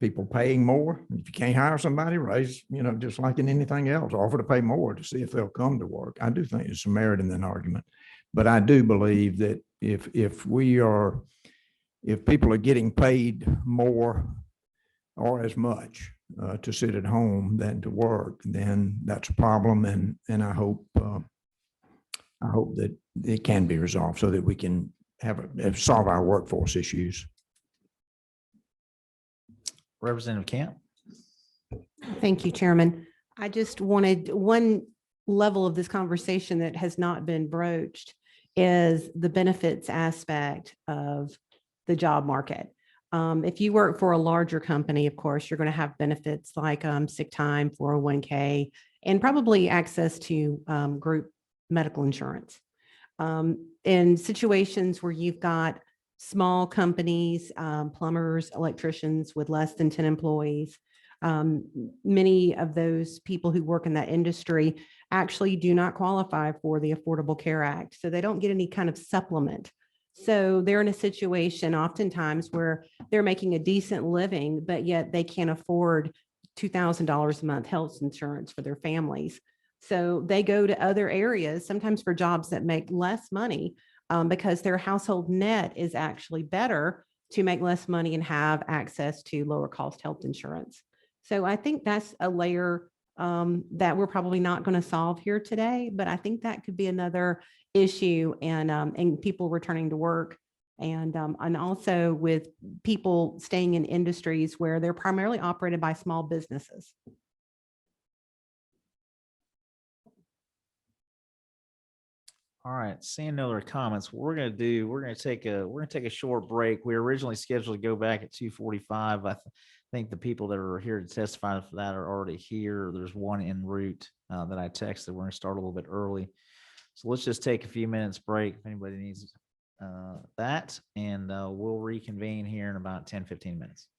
people paying more, if you can't hire somebody, raise, just like in anything else, offer to pay more to see if they'll come to work. I do think there's some merit in that argument. But I do believe that if people are getting paid more or as much to sit at home than to work, then that's a problem. And I hope that it can be resolved so that we can solve our workforce issues. Representative Camp. Thank you, Chairman. I just wanted one level of this conversation that has not been broached is the benefits aspect of the job market. If you work for a larger company, of course, you're going to have benefits like sick time, 401k, and probably access to group medical insurance. In situations where you've got small companies, plumbers, electricians with less than 10 employees, many of those people who work in that industry actually do not qualify for the Affordable Care Act. So they don't get any kind of supplement. So they're in a situation oftentimes where they're making a decent living, but yet they can't afford $2,000 a month health insurance for their families. So they go to other areas, sometimes for jobs that make less money, because their household net is actually better to make less money and have access to lower cost health insurance. So I think that's a layer that we're probably not going to solve here today, but I think that could be another issue and people returning to work And also with people staying in industries where they're primarily operated by small businesses. All right, seeing no other comments, what we're gonna do, we're gonna take a short break. We were originally scheduled to go back at 2:45. Think the people that are here to testify for that are already here. There's one en route that I texted. We're gonna start a little bit early. So let's just take a few minutes break if anybody needs that, and we'll reconvene here in about 10-15 minutes.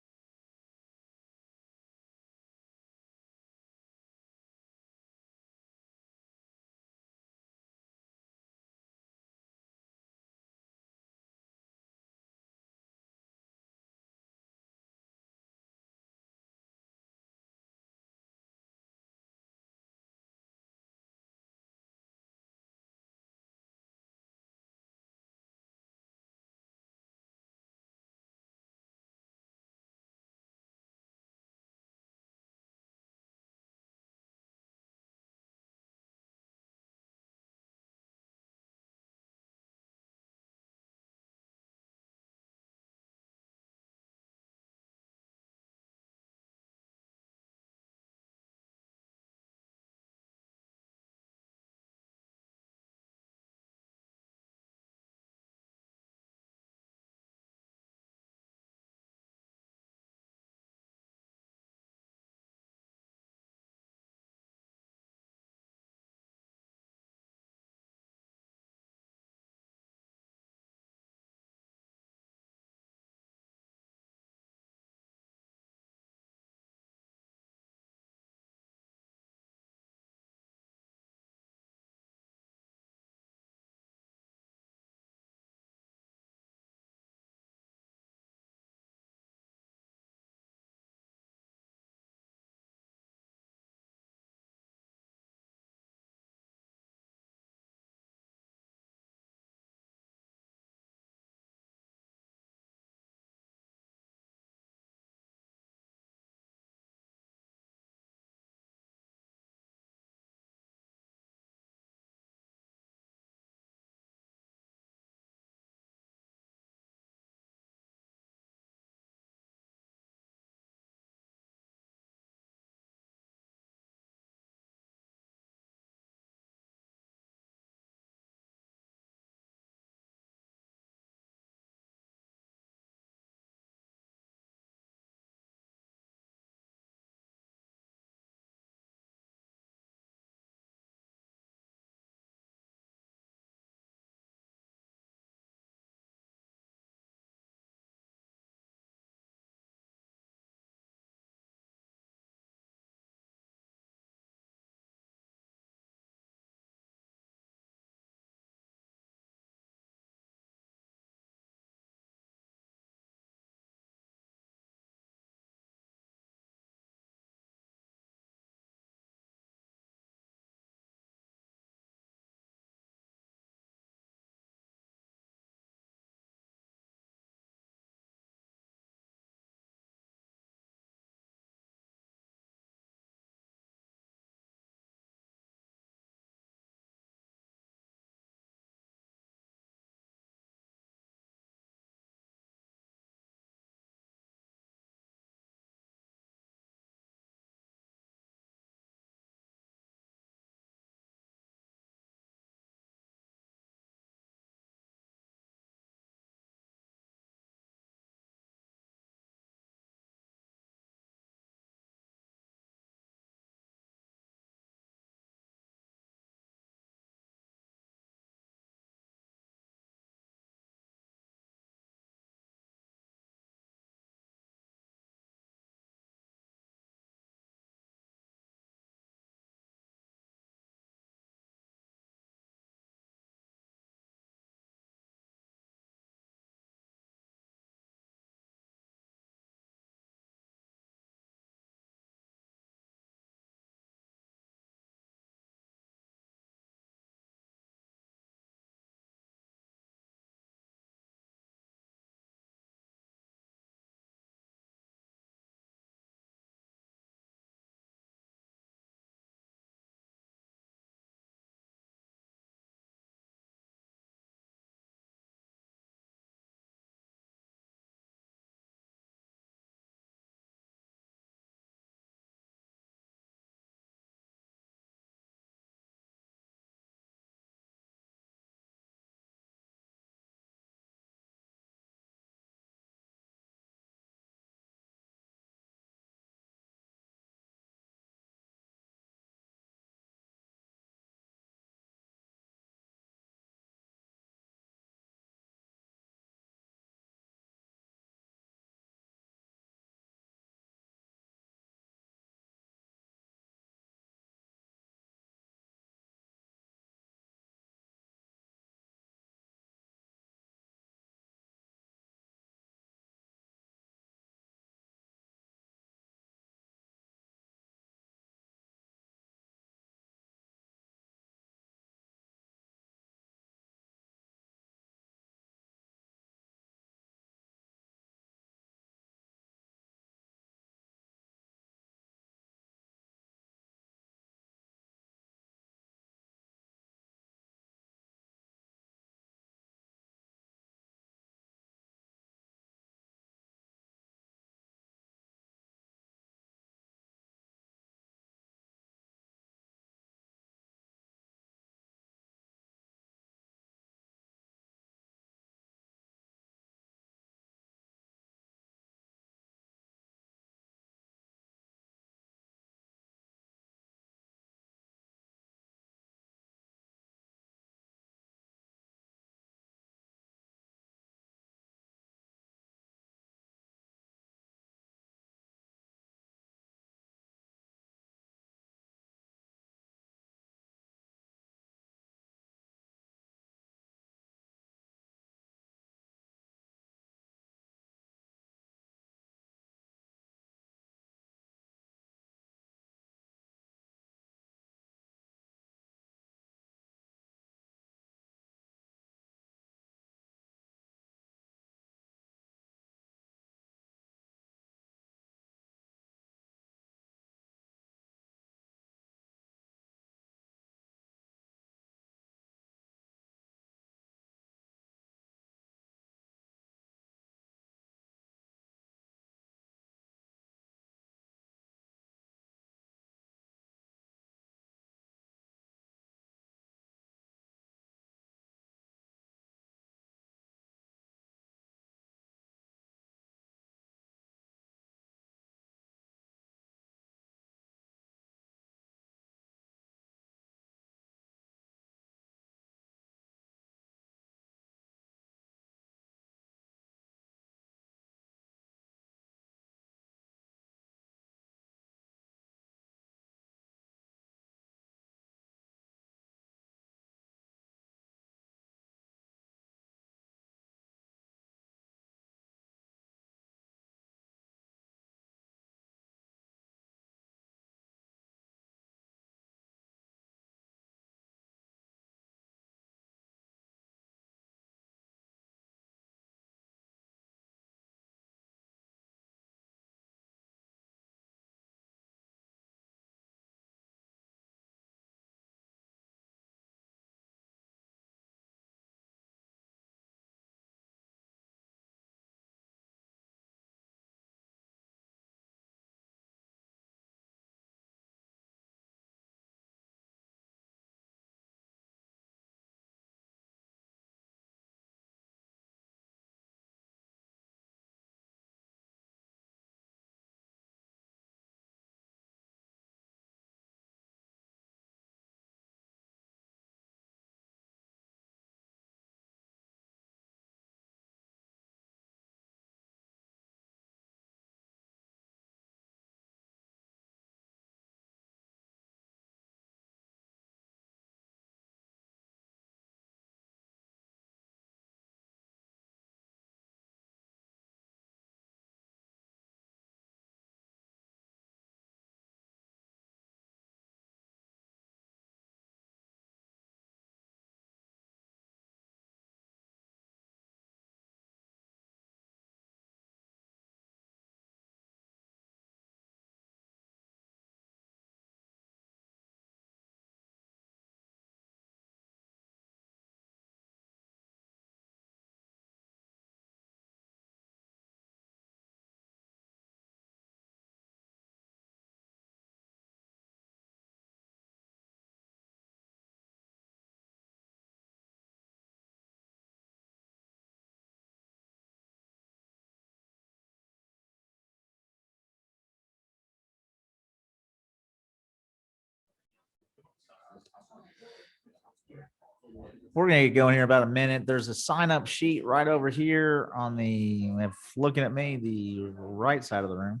We're gonna get going here in about a minute. There's a sign up sheet right over here on the, if looking at me, the right side of the room.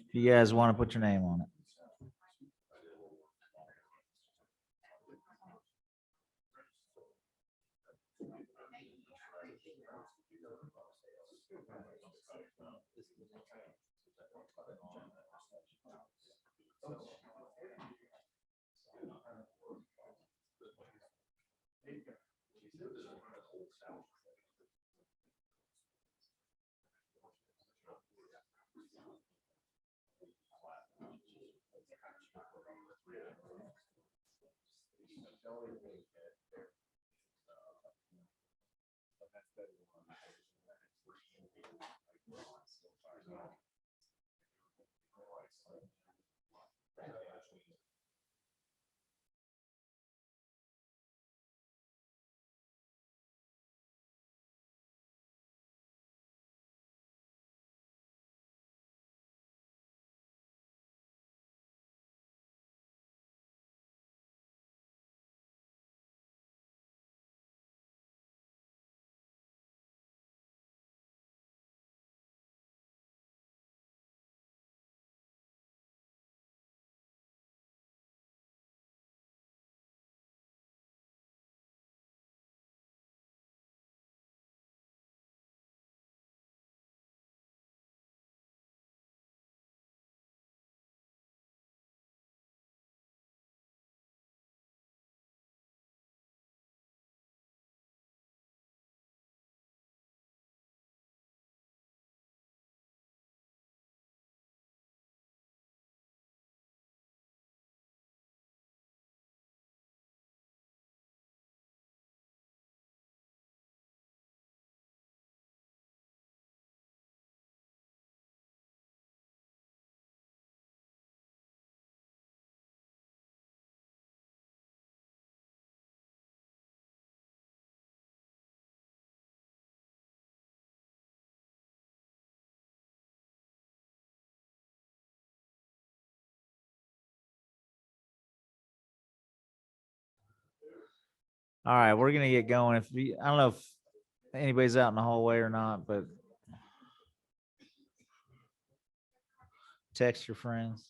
If you guys want to put your name on it. All right, we're gonna get going. If we, I don't know if anybody's out in the hallway or not, but text your friends.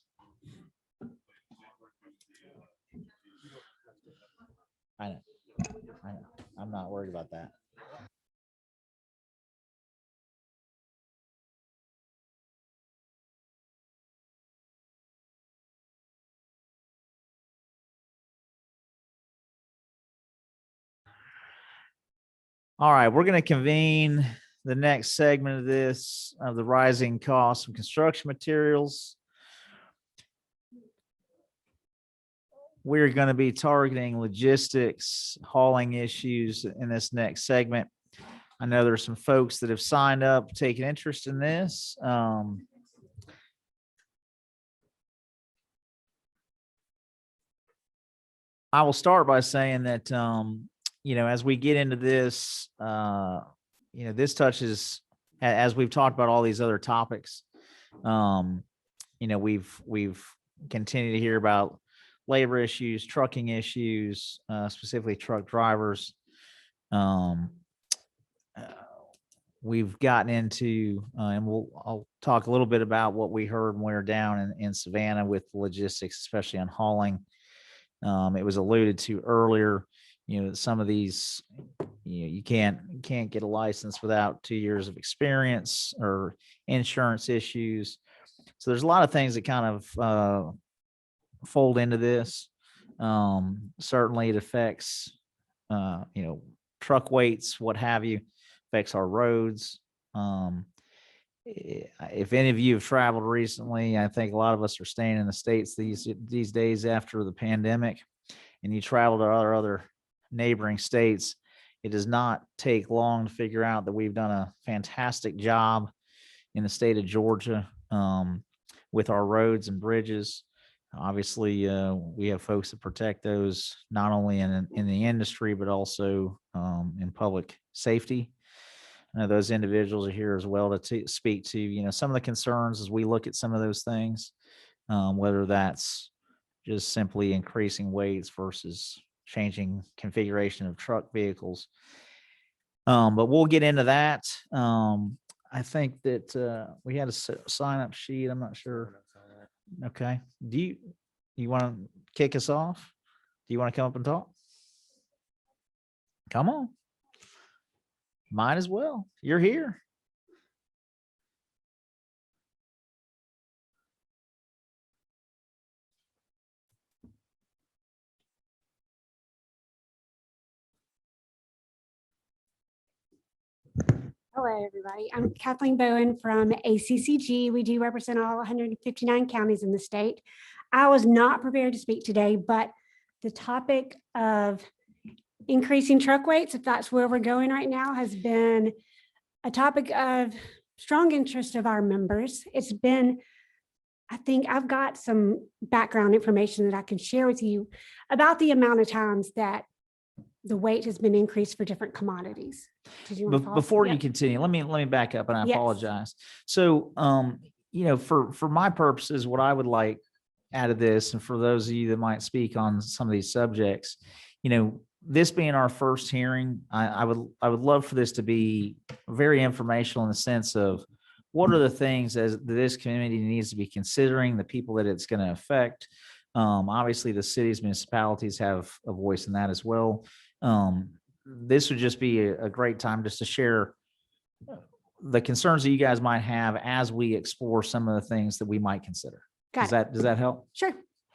I know. I know. I'm not worried about that. All right, we're going to convene the next segment of this, of the rising costs of construction materials. We're going to be targeting logistics, hauling issues in this next segment. I know there's some folks that have signed up, taken interest in this. I will start by saying that, as we get into this, this touches, as we've talked about all these other topics, we've continued to hear about labor issues, trucking issues, specifically truck drivers. We've gotten into, and I'll talk a little bit about what we heard when we were down in Savannah with logistics, especially on hauling. It was alluded to earlier, some of these, you can't get a license without 2 years of experience or insurance issues. So there's a lot of things that kind of fold into this. Certainly it affects, truck weights, what have you, affects our roads. If any of you have traveled recently, I think a lot of us are staying in the States these days after the pandemic, and you travel to other neighboring states. It does not take long to figure out that we've done a fantastic job in the state of Georgia with our roads and bridges. Obviously, we have folks that protect those not only in the industry, but also in public safety. Those individuals are here as well to speak to, some of the concerns as we look at some of those things, whether that's just simply increasing weights versus changing configuration of truck vehicles. But we'll get into that. I think that we had a sign up sheet. I'm not sure. Okay. Do you want to kick us off? Do you want to come up and talk? Come on. Might as well. You're here. Hello, everybody. I'm Kathleen Bowen from ACCG. We do represent all 159 counties in the state. I was not prepared to speak today, but the topic of increasing truck weights, if that's where we're going right now, has been a topic of strong interest of our members. It's been, I think I've got some background information that I can share with you about the amount of times that the weight has been increased for different commodities. Before you continue, let me back up, and I apologize. So, for my purposes, what I would like out of this, and for those of you that might speak on some of these subjects, this being our first hearing, I would love for this to be very informational in the sense of what are the things as this community needs to be considering, the people that it's going to affect. Obviously, the cities, municipalities have a voice in that as well. This would just be a great time just to share the concerns that you guys might have as we explore some of the things that we might consider. Does that help? Sure.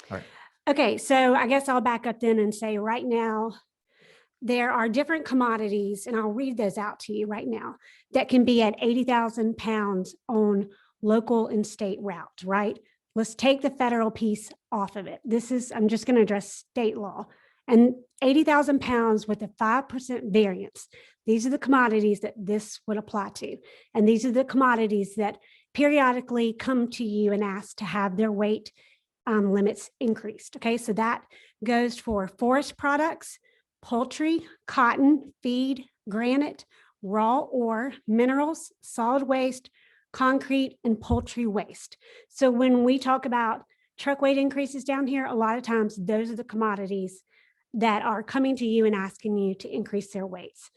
All right. Okay, so I guess I'll back up then and say right now, there are different commodities, and I'll read those out to you right now, that can be at 80,000 pounds on local and state routes, right? Let's take the federal piece off of it. I'm just going to address state law. And 80,000 pounds with a 5% variance. These are the commodities that this would apply to. And these are the commodities that periodically come to you and ask to have their weight limits increased. Okay, so that goes for forest products, poultry, cotton, feed, granite, raw ore, minerals, solid waste, concrete, and poultry waste. So when we talk about truck weight increases down here, a lot of times those are the commodities that are coming to you and asking you to increase their weights.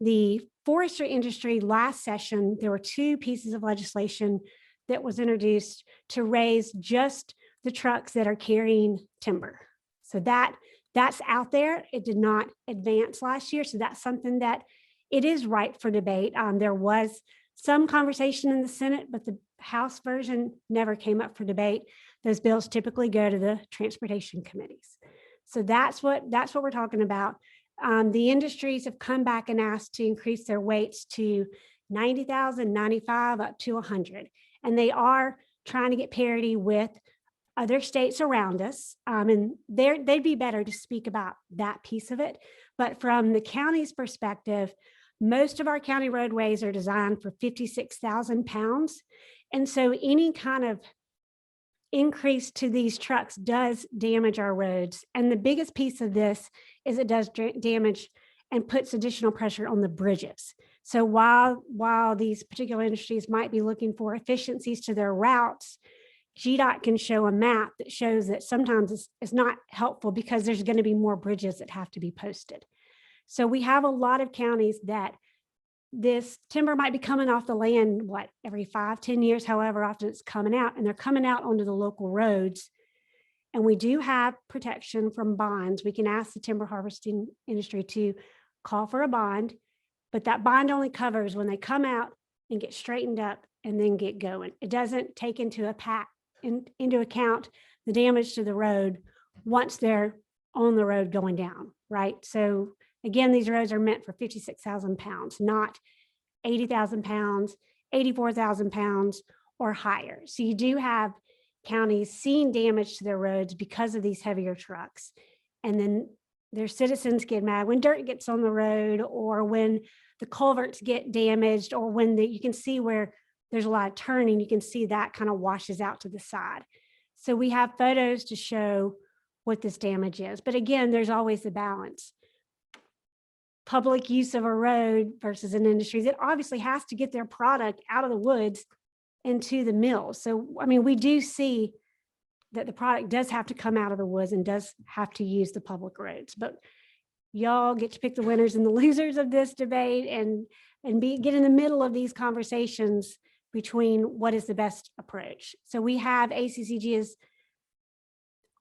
The forestry industry last session, there were 2 pieces of legislation that was introduced to raise just the trucks that are carrying timber. So that's out there. It did not advance last year. So that's something that it is ripe for debate. There was some conversation in the Senate, but the House version never came up for debate. Those bills typically go to the transportation committees. So that's what we're talking about. The industries have come back and asked to increase their weights to 90,000, 95, up to 100. And they are trying to get parity with other states around us. And they'd be better to speak about that piece of it. But from the county's perspective, most of our county roadways are designed for 56,000 pounds. And so any kind of increase to these trucks does damage our roads. And the biggest piece of this is it does damage and puts additional pressure on the bridges. So while these particular industries might be looking for efficiencies to their routes, GDOT can show a map that shows that sometimes it's not helpful because there's going to be more bridges that have to be posted. So we have a lot of counties that this timber might be coming off the land, every 5-10 years, however often it's coming out, and they're coming out onto the local roads. And we do have protection from bonds. We can ask the timber harvesting industry to call for a bond, but that bond only covers when they come out and get straightened up and then get going. It doesn't take into account the damage to the road once they're on the road going down, right? So again, these roads are meant for 56,000 pounds, not 80,000 pounds, 84,000 pounds or higher. So you do have counties seeing damage to their roads because of these heavier trucks. And then their citizens get mad when dirt gets on the road, or when the culverts get damaged, or when you can see where there's a lot of turning, you can see that kind of washes out to the side. So we have photos to show what this damage is. But again, there's always the balance. Public use of a road versus an industry that obviously has to get their product out of the woods into the mills. So, I mean, we do see that the product does have to come out of the woods and does have to use the public roads. But y'all get to pick the winners and the losers of this debate and get in the middle of these conversations between what is the best approach. So we have ACCG is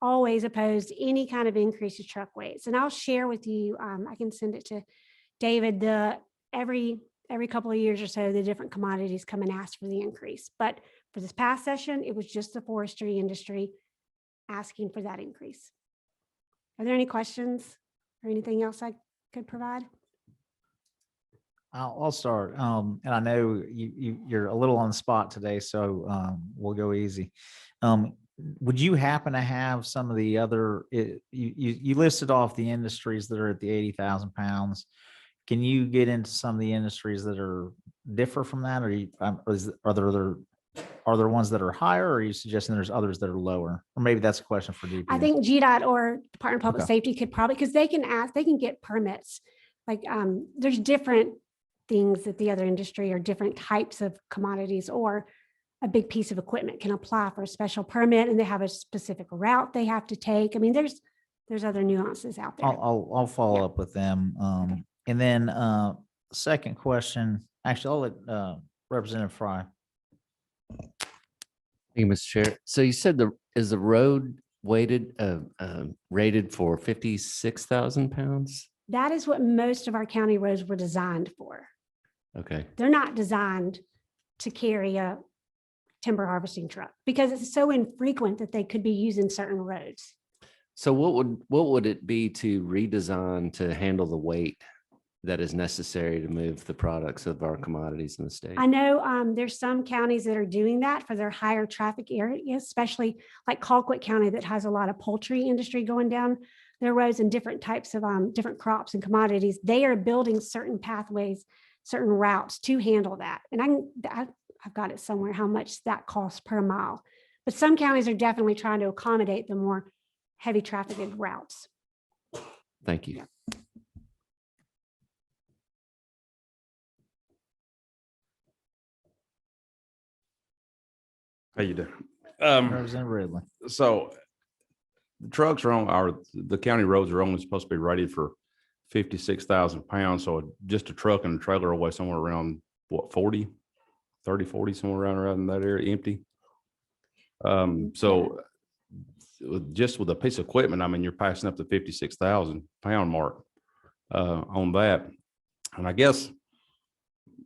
always opposed to any kind of increase to truck weights. And I'll share with you, I can send it to David, every couple of years or so, the different commodities come and ask for the increase. But for this past session, it was just the forestry industry asking for that increase. Are there any questions or anything else I could provide? I'll start. And I know you're a little on the spot today, so we'll go easy. Would you happen to have some of the other, you listed off the industries that are at the 80,000 pounds. Can you get into some of the industries that are differ from that? Or are there ones that are higher, or are you suggesting there's others that are lower? Or maybe that's a question for DPS. I think GDOT or Department of Public Okay. Safety could probably, because they can get permits. Like there's different things that the other industry or different types of commodities or a big piece of equipment can apply for a special permit, and they have a specific route they have to take. I mean, there's other nuances out there. I'll follow up with them. And then second question, actually, I'll let Representative Fry. Thank you, Mr. Chair. So you said is the road rated for 56,000 pounds? That is what most of our county roads were designed for. Okay. They're not designed to carry a timber harvesting truck because it's so infrequent that they could be used in certain roads. So what would it be to redesign to handle the weight that is necessary to move the products of our commodities in the state? I know there's some counties that are doing that for their higher traffic areas, especially like Colquitt County that has a lot of poultry industry going down their roads and different types of different crops and commodities. They are building certain pathways, certain routes to handle that. And I've got it somewhere how much that costs per mile. But some counties are definitely trying to accommodate the more heavy trafficked routes. Thank you. How you doing? Representative Ridley. So the trucks are the county roads are only supposed to be rated for 56,000 pounds. So just a truck and a trailer away somewhere around what, 40, somewhere around that area, empty. So just with a piece of equipment, I mean, you're passing up the 56,000 pound mark on that. And I guess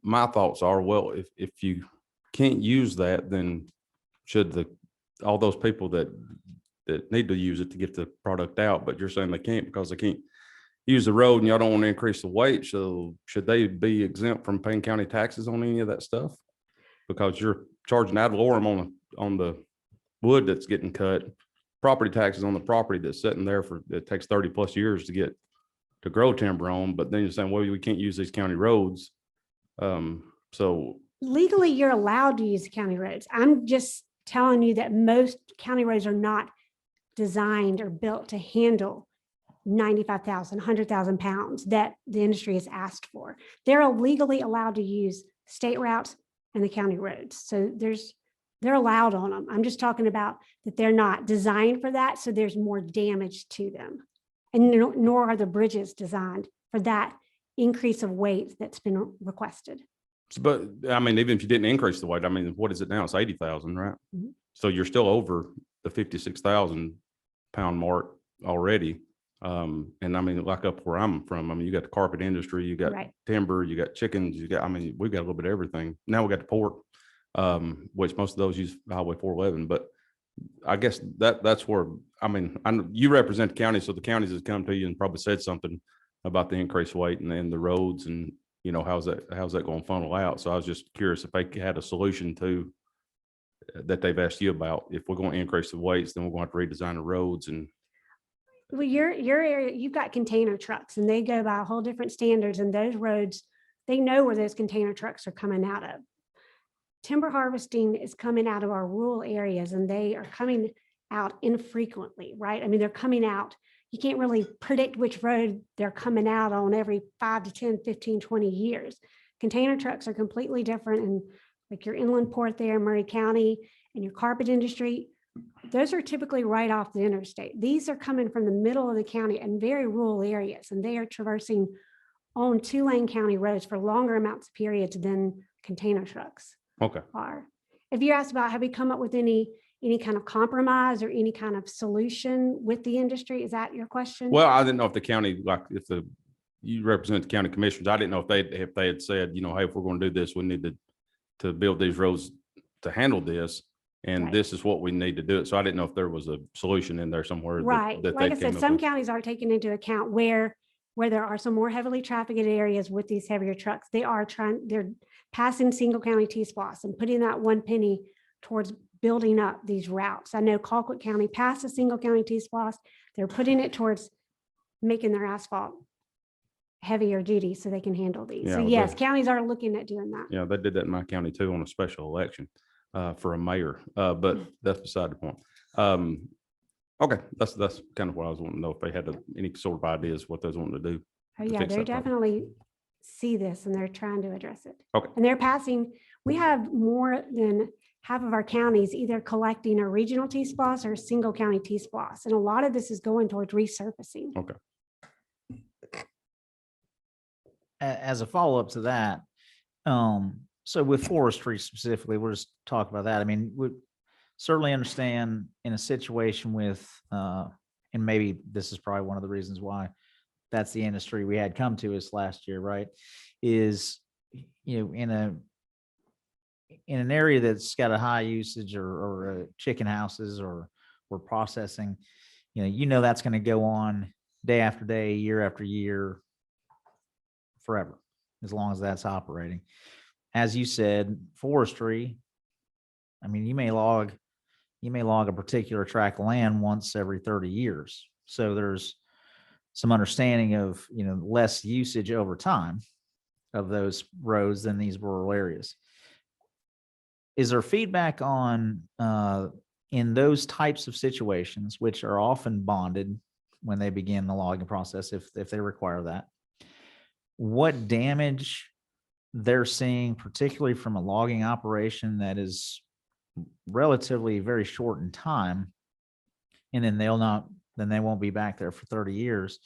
my thoughts are, well, if you can't use that, then should all those people that need to use it to get the product out, but you're saying they can't because they can't use the road and y'all don't want to increase the weight. So should they be exempt from paying county taxes on any of that stuff? Because you're charging ad valorem on the wood that's getting cut, property taxes on the property that's sitting there it takes 30 plus years to grow timber on, but then you're saying, well, we can't use these county roads. So Legally, you're allowed to use county roads. I'm just telling you that most county roads are not designed or built to handle 95,000, 100,000 pounds that the industry has asked for. They're legally allowed to use state routes and the county roads. So they're allowed on them. I'm just talking about that they're not designed for that. So there's more damage to them. And nor are the bridges designed for that increase of weight that's been requested. but I mean, even if you didn't increase the weight, I mean, what is it now? It's 80,000, right? Mm-hmm. So you're still over the 56,000 pound mark already. And I mean, like up where I'm from, I mean, you got the carpet industry, you got timber, you got chickens, I mean, we've got a little bit of everything. Now we got the pork, which most of those use Highway 411, but I guess that's where, I mean, you represent the county, so the counties has come to you and probably said something about the increased weight and the roads and, you know, how's that going to funnel out? So I was just curious if they had a solution to that they've asked you about. If we're going to increase the weights, then we're going to have to redesign the roads. And well, your area, you've got container trucks and they go by a whole different standards, and those roads, they know where those container trucks are coming out of. Timber harvesting is coming out of our rural areas, and they are coming out infrequently, right? I mean, they're coming out. You can't really predict which road they're coming out on every 5 to 10, 15, 20 years. Container trucks are completely different. And like your inland port there in Murray County and your carpet industry, those are typically right off the interstate. These are coming from the middle of the county and very rural areas, and they are traversing on 2-lane county roads for longer amounts of periods than container trucks Okay. are. If you asked about, have we come up with any kind of compromise or any kind of solution with the industry? Is that your question? Well, I didn't know if the county, like if you represent the county commissioners, I didn't know if they had said, you know, hey, if we're going to do this, we need to build these roads to handle this. And Right. this is what we need to do it. So I didn't know if there was a solution in there somewhere. Right. That Like they I said, came up some with. counties are taking into account where there are some more heavily trafficked areas with these heavier trucks. They're passing single county T-Splosh and putting that 1 penny towards building up these routes. I know Colquitt County passed a single county T-Splosh. They're putting it towards making their asphalt heavier duty so they can handle these. Yeah, So well, yes, counties are looking at doing that. Yeah, they did that in my county too on a special election for a mayor, but that's beside the point. Okay, that's kind of what I was wanting to know, if they had any sort of ideas what they was wanting to do. Oh, to yeah, fix they that problem. definitely see this and they're trying to address it. Okay. And they're passing, we have more than half of our counties either collecting a regional T-Splosh or a single county T-Splosh. And a lot of this is going towards resurfacing. Okay. As a follow-up to that, so with forestry specifically, we're just talking about that. I mean, we certainly understand in a situation with, and maybe this is probably one of the reasons why that's the industry we had come to us last year, right? Is, you know, in an area that's got a high usage or chicken houses or processing, you know that's going to go on day after day, year after year, forever, as long as that's operating. As you said, forestry, I mean, you may log a particular tract of land once every 30 years. So there's some understanding of, less usage over time of those roads than these rural areas. Is there feedback on, in those types of situations, which are often bonded when they begin the logging process, if they require that, what damage they're seeing, particularly from a logging operation that is relatively very short in time, and then they won't be back there for 30 years.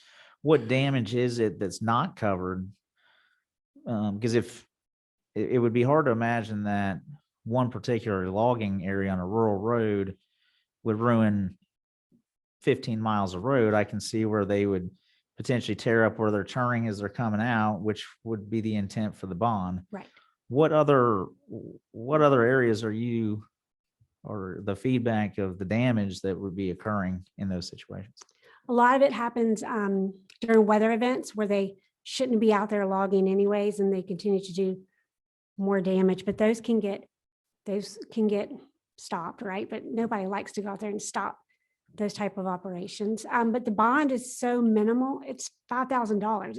What damage is it that's not covered? Because if it would be hard to imagine that one particular logging area on a rural road would ruin 15 miles of road. I can see where they would potentially tear up where they're turning as they're coming out, which would be the intent for the bond. Right. What other areas are you, or the feedback of the damage that would be occurring in those situations? A lot of it happens during weather events where they shouldn't be out there logging anyways, and they continue to do more damage, but those can get stopped, right? But nobody likes to go out there and stop those type of operations. But the bond is so minimal, it's $5,000.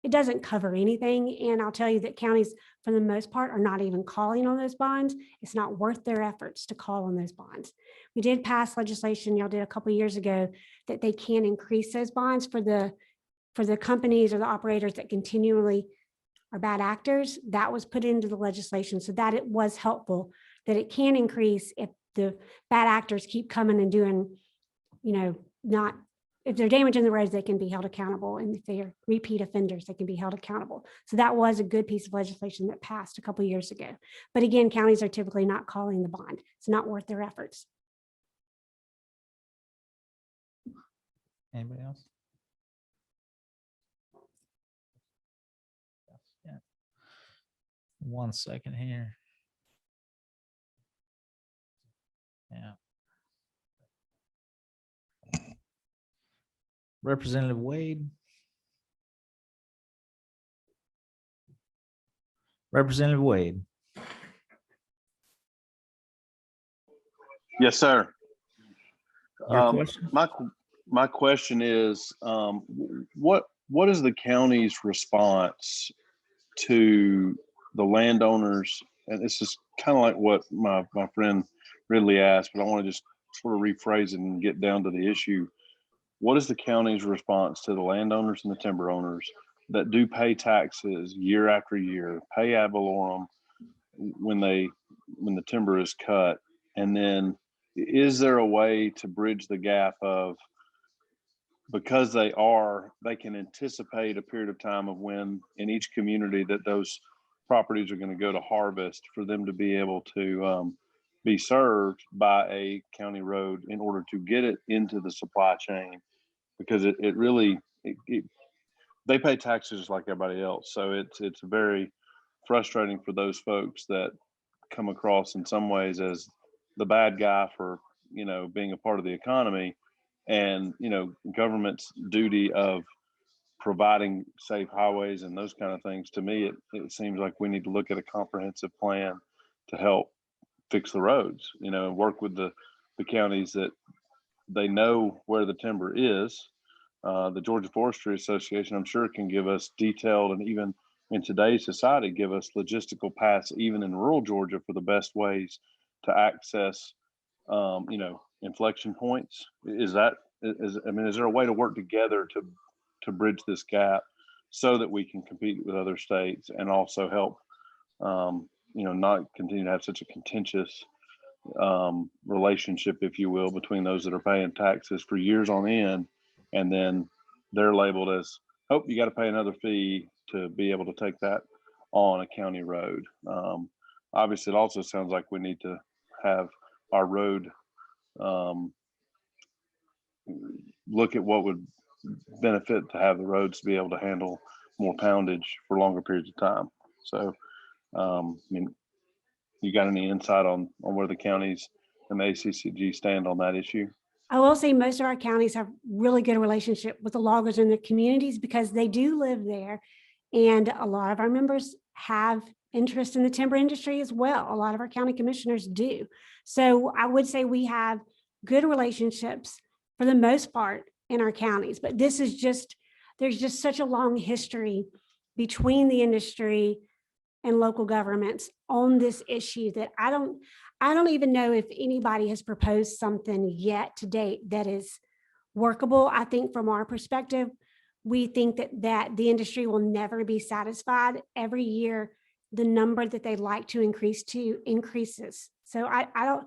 It doesn't cover anything. And I'll tell you that counties, for the most part, are not even calling on those bonds. It's not worth their efforts to call on those bonds. We did pass legislation, y'all did a couple of years ago, that they can increase those bonds for the companies or the operators that continually are bad actors. That was put into the legislation so that it was helpful, that it can increase if the bad actors keep coming and doing, if they're damaging the roads, they can be held accountable. And if they are repeat offenders, they can be held accountable. So that was a good piece of legislation that passed a couple of years ago. But again, counties are typically not calling the bond. It's not worth their efforts. Anybody else? Yeah. 1 second here. Yeah. Representative Wade. Representative Wade. Yes, sir. Your question? My question is, what is the county's response to the landowners? And this is kind of like what my friend Ridley asked, but I want to just sort of rephrase it and get down to the issue. What is the county's response to the landowners and the timber owners that do pay taxes year after year, pay ad valorem when the timber is cut, and then is there a way to bridge the gap of, because they can anticipate a period of time of when in each community that those properties are going to go to harvest, for them to be able to be served by a county road in order to get it into the supply chain, because it really, they pay taxes just like everybody else. So it's very frustrating for those folks that come across in some ways as the bad guy for, being a part of the economy, and, government's duty of providing safe highways and those kind of things. To me, it seems like we need to look at a comprehensive plan to help fix the roads, and work with the counties that they know where the timber is. The Georgia Forestry Association, I'm sure, can give us detailed, and even in today's society, give us logistical paths, even in rural Georgia, for the best ways to access, inflection points. Is there a way to work together to bridge this gap so that we can compete with other states, and also help, not continue to have such a contentious relationship, if you will, between those that are paying taxes for years on end, and then they're labeled as, oh, you got to pay another fee to be able to take that on a county road. Obviously, it also sounds like we need to have our road look at what would benefit to have the roads to be able to handle more poundage for longer periods of time. So, you got any insight on where the counties and the ACCG stand on that issue? I will say most of our counties have really good relationship with the loggers in the communities because they do live there. And a lot of our members have interest in the timber industry as well. A lot of our county commissioners do. So I would say we have good relationships for the most part in our counties, but this is there's just such a long history between the industry and local governments on this issue that I don't even know if anybody has proposed something yet to date that is workable. I think from our perspective, we think that the industry will never be satisfied. Every year, the number that they'd like to increase to increases. So I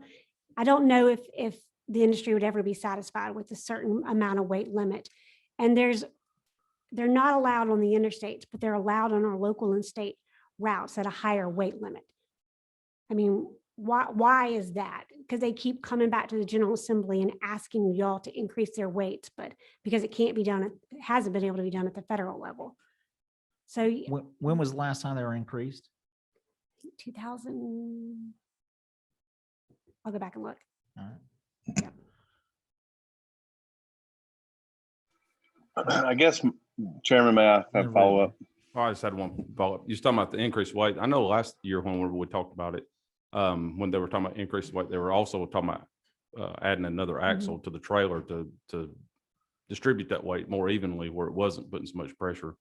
don't know if the industry would ever be satisfied with a certain amount of weight limit. And they're not allowed on the interstates, but they're allowed on our local and state routes at a higher weight limit. I mean, why is that? Because they keep coming back to the General Assembly and asking y'all to increase their weights, but because it can't be done, it hasn't been able to be done at the federal level. So when was the last time they were increased? 2000, I'll go back and look. All right. I guess, Chairman, may I have follow up? I just had one follow up. You're talking about the increased weight. I know last year when we talked about it, when they were talking about increased weight, they were also talking about adding another axle to the trailer to distribute that weight more evenly, where it wasn't putting so much pressure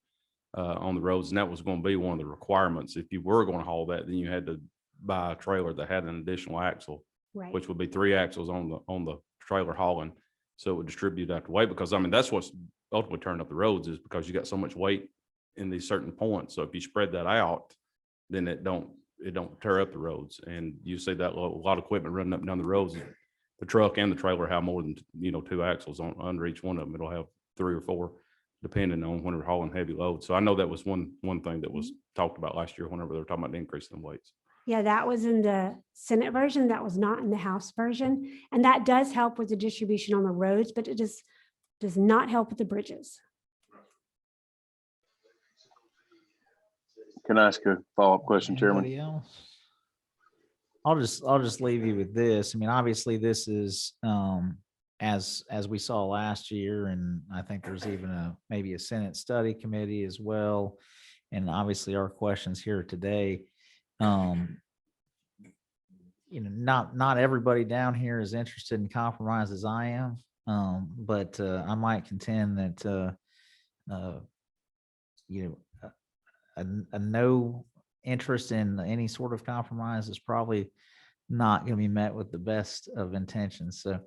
on the roads. And that was going to be one of the requirements. If you were going to haul that, then you had to buy a trailer that had an additional axle, right, which would be 3 axles on the trailer hauling. So it would distribute that weight, because that's what's ultimately turning up the roads, is because you got so much weight in these certain points. So if you spread that out, then it don't tear up the roads. And you see that a lot of equipment running up and down the roads. The truck and the trailer have more than 2 axles on under each one of them. It'll have 3 or 4, depending on when we're hauling heavy loads. So I know that was one thing that was talked about last year whenever they were talking about the increase in weights. Yeah, that was in the Senate version. That was not in the House version. And that does help with the distribution on the roads, but it just does not help with the bridges. Can I ask a follow-up question, Chairman? Anybody else? I'll just leave you with this. I mean, obviously this is as we saw last year, and I think there's even maybe a Senate study committee as well. And obviously our questions here today, not everybody down here is interested in compromise as I am. But I might contend that a no interest in any sort of compromise is probably not going to be met with the best of intentions. So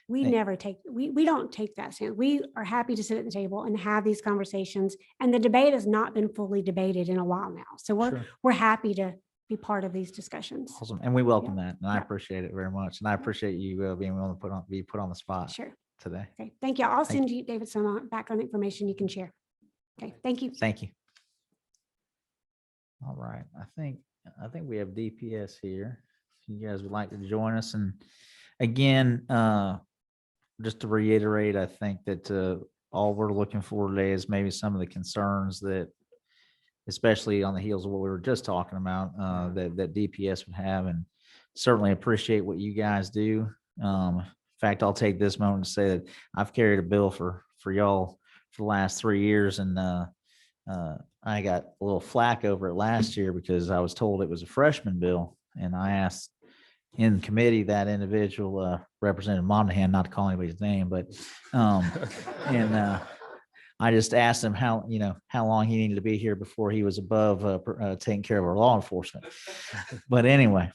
we don't take that stance. We are happy to sit at the table and have these conversations, and the debate has not been fully debated in a while now. So we're happy to be part of these discussions. Awesome. And we welcome that. And I Yeah. appreciate it very much. And I appreciate you being willing to be put on the spot Sure. today. Okay, thank you. I'll Thank send you, David, some background information you can share. Okay, thank you. Thank you. All right. I think we have DPS here. If you guys would like to join us. And again, just to reiterate, I think that all we're looking for today is maybe some of the concerns that, especially on the heels of what we were just talking about, that DPS would have, and certainly appreciate what you guys do. In fact, I'll take this moment to say that I've carried a bill for y'all for the last 3 years, and I got a little flack over it last year because I was told it was a freshman bill, and I asked in committee that individual, Representative Monahan, not to call anybody's name, but I just asked him how long he needed to be here before he was above taking care of our law enforcement. But anyway,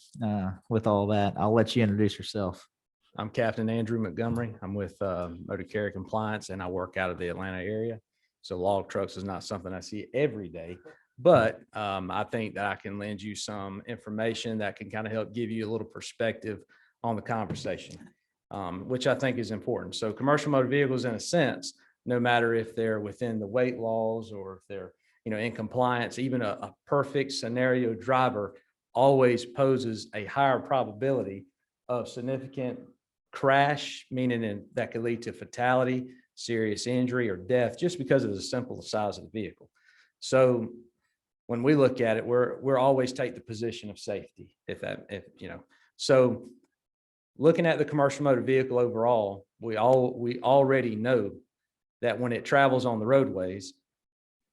with all that, I'll let you introduce yourself. I'm Captain Andrew Montgomery. I'm with Motor Carrier Compliance, and I work out of the Atlanta area. So log trucks is not something I see every day, but I think that I can lend you some information that can kind of help give you a little perspective on the conversation, which I think is important. So commercial motor vehicles, in a sense, no matter if they're within the weight laws or if they're, in compliance, even a perfect scenario driver always poses a higher probability of significant crash, meaning that could lead to fatality, serious injury, or death, just because of the simple size of the vehicle. So when we look at it, we're always take the position of safety, so looking at the commercial motor vehicle overall, we already know that when it travels on the roadways,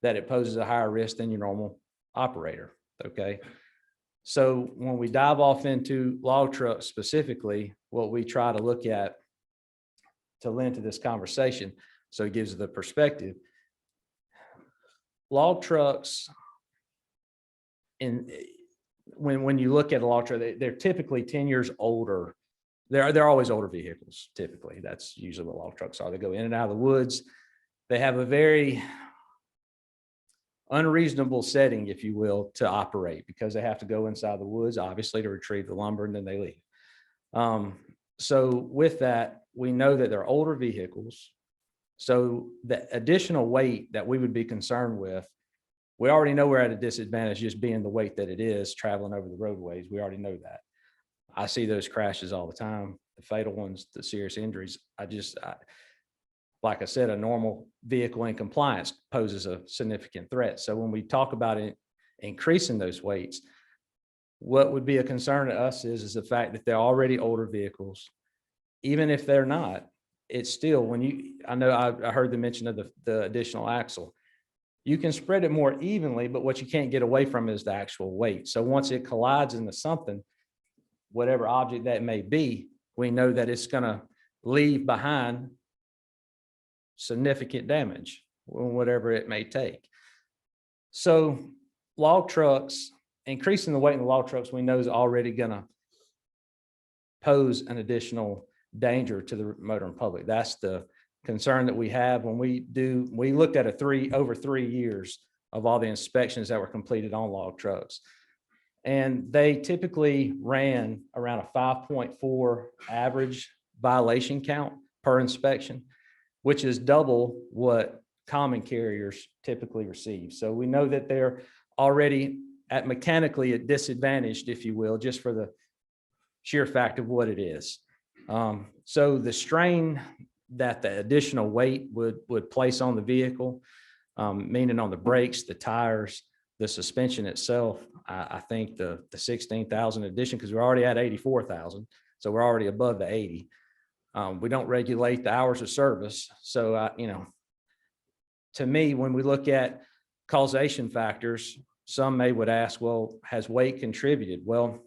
that it poses a higher risk than your normal operator. Okay. So when we dive off into log trucks specifically, what we try to look at to lend to this conversation, so it gives the perspective. Log trucks, when you look at a log truck, they're typically 10 years older. They're always older vehicles. Typically, that's usually what log trucks are. They go in and out of the woods. They have a very unreasonable setting, if you will, to operate, because they have to go inside the woods, obviously, to retrieve the lumber, and then they leave. So with that, we know that they're older vehicles. So the additional weight that we would be concerned with, we already know we're at a disadvantage just being the weight that it is traveling over the roadways. We already know that. I see those crashes all the time, the fatal ones, the serious injuries. Like I said, a normal vehicle in compliance poses a significant threat. So when we talk about increasing those weights, what would be a concern to us is the fact that they're already older vehicles. Even if they're not, it's still, I know I heard the mention of the additional axle. You can spread it more evenly, but what you can't get away from is the actual weight. So once it collides into something, whatever object that may be, we know that it's going to leave behind significant damage, whatever it may take. So log trucks, increasing the weight in the log trucks, we know is already going to pose an additional danger to the motoring public. That's the concern that we have when we looked at over 3 years of all the inspections that were completed on log trucks. And they typically ran around a 5.4 average violation count per inspection, which is double what common carriers typically receive. So we know that they're already mechanically at disadvantaged, if you will, just for the sheer fact of what it is. So the strain that the additional weight would place on the vehicle, meaning on the brakes, the tires, the suspension itself, I think the 16,000 addition, because we're already at 84,000, so we're already above the 80. We don't regulate the hours of service. So, to me, when we look at causation factors, some would ask, well, has weight contributed? Well,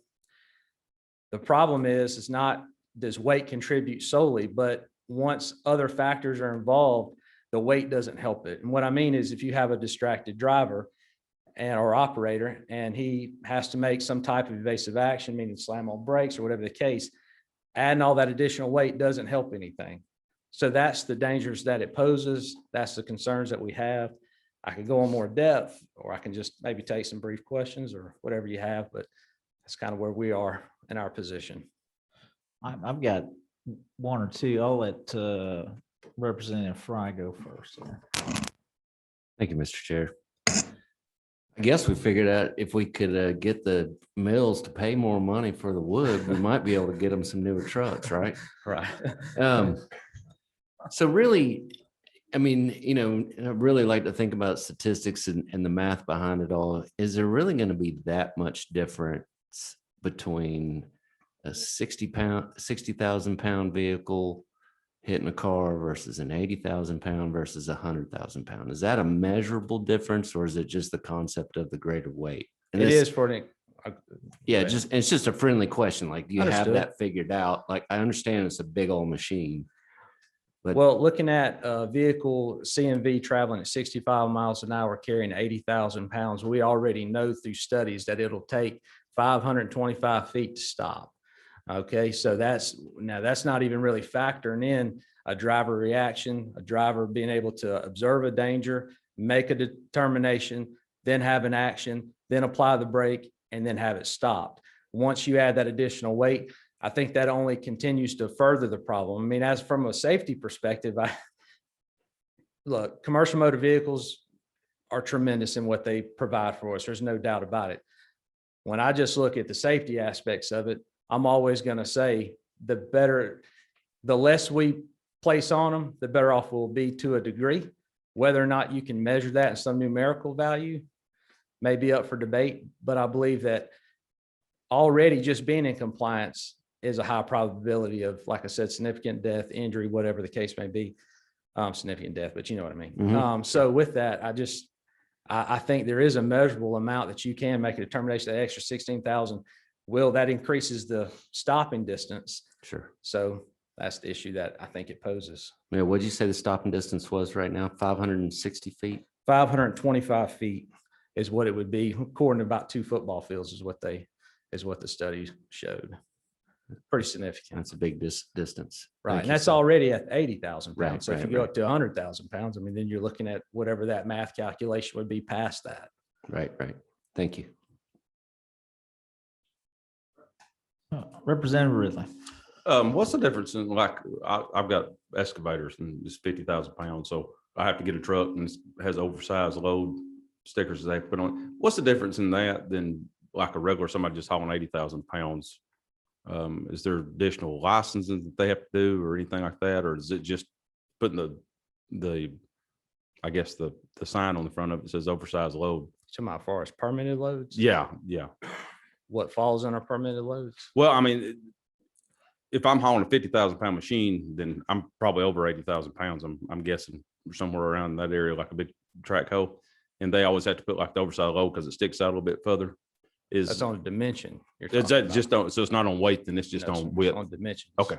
the problem is not, does weight contribute solely, but once other factors are involved, the weight doesn't help it. And what I mean is if you have a distracted driver or operator, and he has to make some type of evasive action, meaning slam on brakes or whatever the case, adding all that additional weight doesn't help anything. So that's the dangers that it poses. That's the concerns that we have. I could go on more depth, or I can just maybe take some brief questions or whatever you have, but that's kind of where we are in our position. I've got one or two. I'll let Representative Fry go first. Thank you, Mr. Chair. I guess we figured out if we could get the mills to pay more money for the wood, we might be able to get them some newer trucks, right? Right. So really, I mean, you know, I really like to think about statistics and the math behind it all. Is there really going to be that much difference between a 60,000 pound vehicle hitting a car versus an 80,000 pound versus 100,000 pound? Is that a measurable difference, or is it just the concept of the greater weight? And It this- is for the. Yeah, it's just a friendly question. Like, do you have Understood. that figured out? Like, I understand it's a big old machine. But Well, looking at a vehicle CMV traveling at 65 miles an hour, carrying 80,000 pounds, we already know through studies that it'll take 525 feet to stop. Okay, so that's not even really factoring in a driver reaction, a driver being able to observe a danger, make a determination, then have an action, then apply the brake, and then have it stopped. Once you add that additional weight, I think that only continues to further the problem. I mean, as from a safety perspective, look, commercial motor vehicles are tremendous in what they provide for us. There's no doubt about it. When I just look at the safety aspects of it, I'm always going to say the less we place on them, the better off we'll be to a degree. Whether or not you can measure that in some numerical value may be up for debate, but I believe that already just being in compliance is a high probability of, like I said, significant death, injury, whatever the case may be. Significant death, but you know what I mean. Mhm. So with that, I think there is a measurable amount that you can make a determination that extra 16,000 that increases the stopping distance. Sure. So that's the issue that I think it poses. Yeah, what'd you say the stopping distance was right now? 560 feet? 525 feet is what it would be, according to about 2 football fields is what the study showed. Pretty significant. That's a big distance. Right. Thank And you, that's sir. already at 80,000 pounds. Right, So if right, you go right. up to 100,000 pounds, I mean, then you're looking at whatever that math calculation would be past that. Right. Thank you. Representative Ridley. What's the difference in, like, I've got excavators and it's 50,000 pounds, so I have to get a truck and it has oversized load stickers that they put on. What's the difference in that than like a regular, somebody just hauling 80,000 pounds? Is there additional licensing that they have to do or anything like that? Or is it just putting the I guess the sign on the front of it says oversized load? So how far as permitted loads? Yeah. What falls under permitted loads? Well, I mean, if I'm hauling a 50,000 pound machine, then I'm probably over 80,000 pounds. I'm guessing somewhere around that area, like a big track hoe. And they always have to put like the oversized load because it sticks out a little bit further. That's on a dimension. Is that just on, so it's not on weight, then it's just on width? On dimensions. Okay.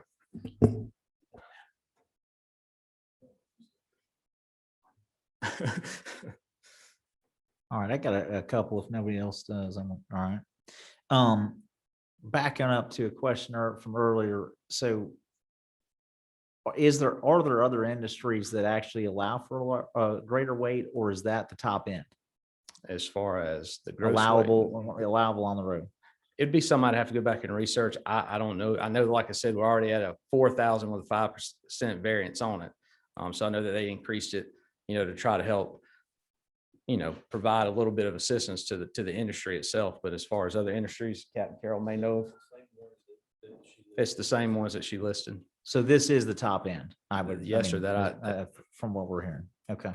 All right, I got a couple if nobody else does. All right. Backing up to a question from earlier. So are there other industries that actually allow for a greater weight, or is that the top end? As far as the gross weight? allowable on the road? It'd be something I'd have to go back and research. I don't know. I know, like I said, we're already at a 4,000 with a 5% variance on it. So I know that they increased it, to try to help, provide a little bit of assistance to the industry itself. But as far as other industries, Captain Carroll may know of, it's the same ones that she listed. So this is the top end. Yes, sir. From what we're hearing. Okay.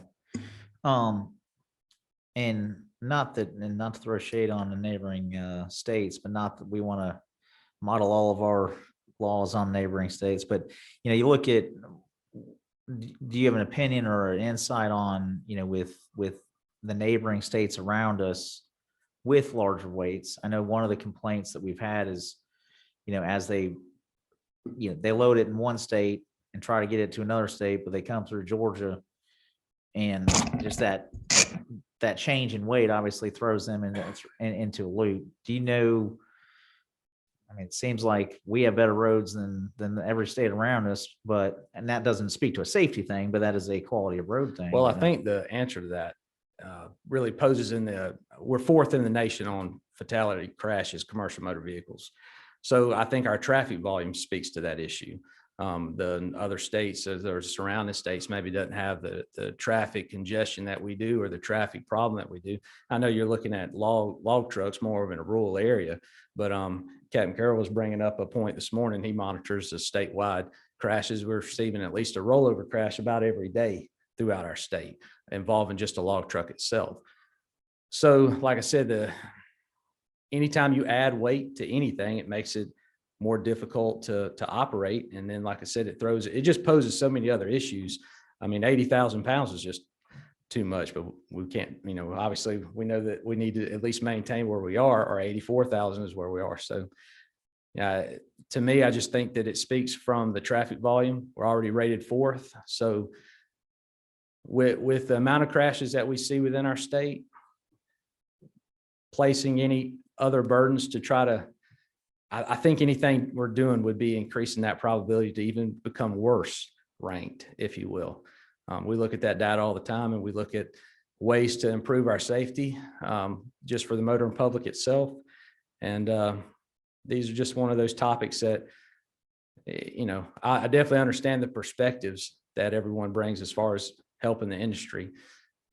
And not to throw shade on the neighboring states, but not that we want to model all of our laws on neighboring states. But you look at, do you have an opinion or an insight on with the neighboring states around us with larger weights? I know one of the complaints that we've had is, as they load it in one state and try to get it to another state, but they come through Georgia, and just that change in weight obviously throws them into a loop. Do you know? I mean, it seems like we have better roads than every state around us, and that doesn't speak to a safety thing, but that is a quality of road thing. Well, I think the answer to that really poses we're fourth in the nation on fatality crashes, commercial motor vehicles. So I think our traffic volume speaks to that issue. The other states, or surrounding states, maybe doesn't have the traffic congestion that we do, or the traffic problem that we do. I know you're looking at log trucks more of in a rural area, but Captain Carroll was bringing up a point this morning. He monitors the statewide crashes. We're receiving at least a rollover crash about every day throughout our state, involving just a log truck itself. So like I said, anytime you add weight to anything, it makes it more difficult to operate. And then, like I said, it just poses so many other issues. I mean, 80,000 pounds is just too much, but we can't, obviously we know that we need to at least maintain where we are, or 84,000 is where we are. So to me, I just think that it speaks from the traffic volume. We're already rated fourth. So with the amount of crashes that we see within our state, placing any other burdens to try to, I think anything we're doing would be increasing that probability to even become worse ranked, if you will. We look at that data all the time, and we look at ways to improve our safety just for the motoring public itself. And these are just one of those topics that, I definitely understand the perspectives that everyone brings as far as helping the industry.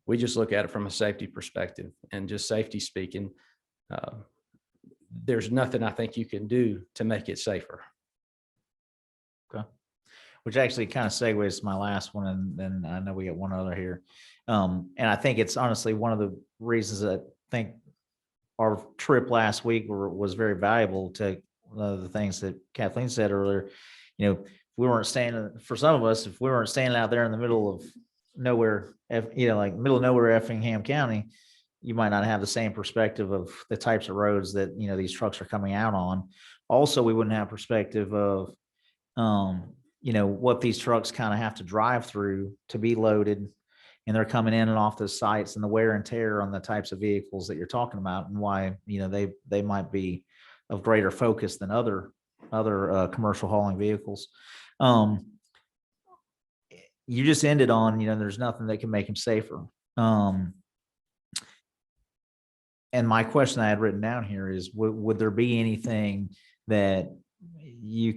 We just look at it from a safety perspective, and just safety speaking, there's nothing I think you can do to make it safer. Okay. Which actually kind of segues to my last one, and then I know we got one other here. And I think it's honestly one of the reasons that I think our trip last week was very valuable to the things that Kathleen said earlier. If we weren't standing, for some of us, if we weren't standing out there in the middle of nowhere, like middle of nowhere, Effingham County, you might not have the same perspective of the types of roads that, these trucks are coming out on. Also, we wouldn't have perspective of, what these trucks kind of have to drive through to be loaded, and they're coming in and off the sites, and the wear and tear on the types of vehicles that you're talking about, and why, they might be of greater focus than other commercial hauling vehicles. You just ended on, there's nothing that can make them safer. And my question I had written down here is, would there be anything that you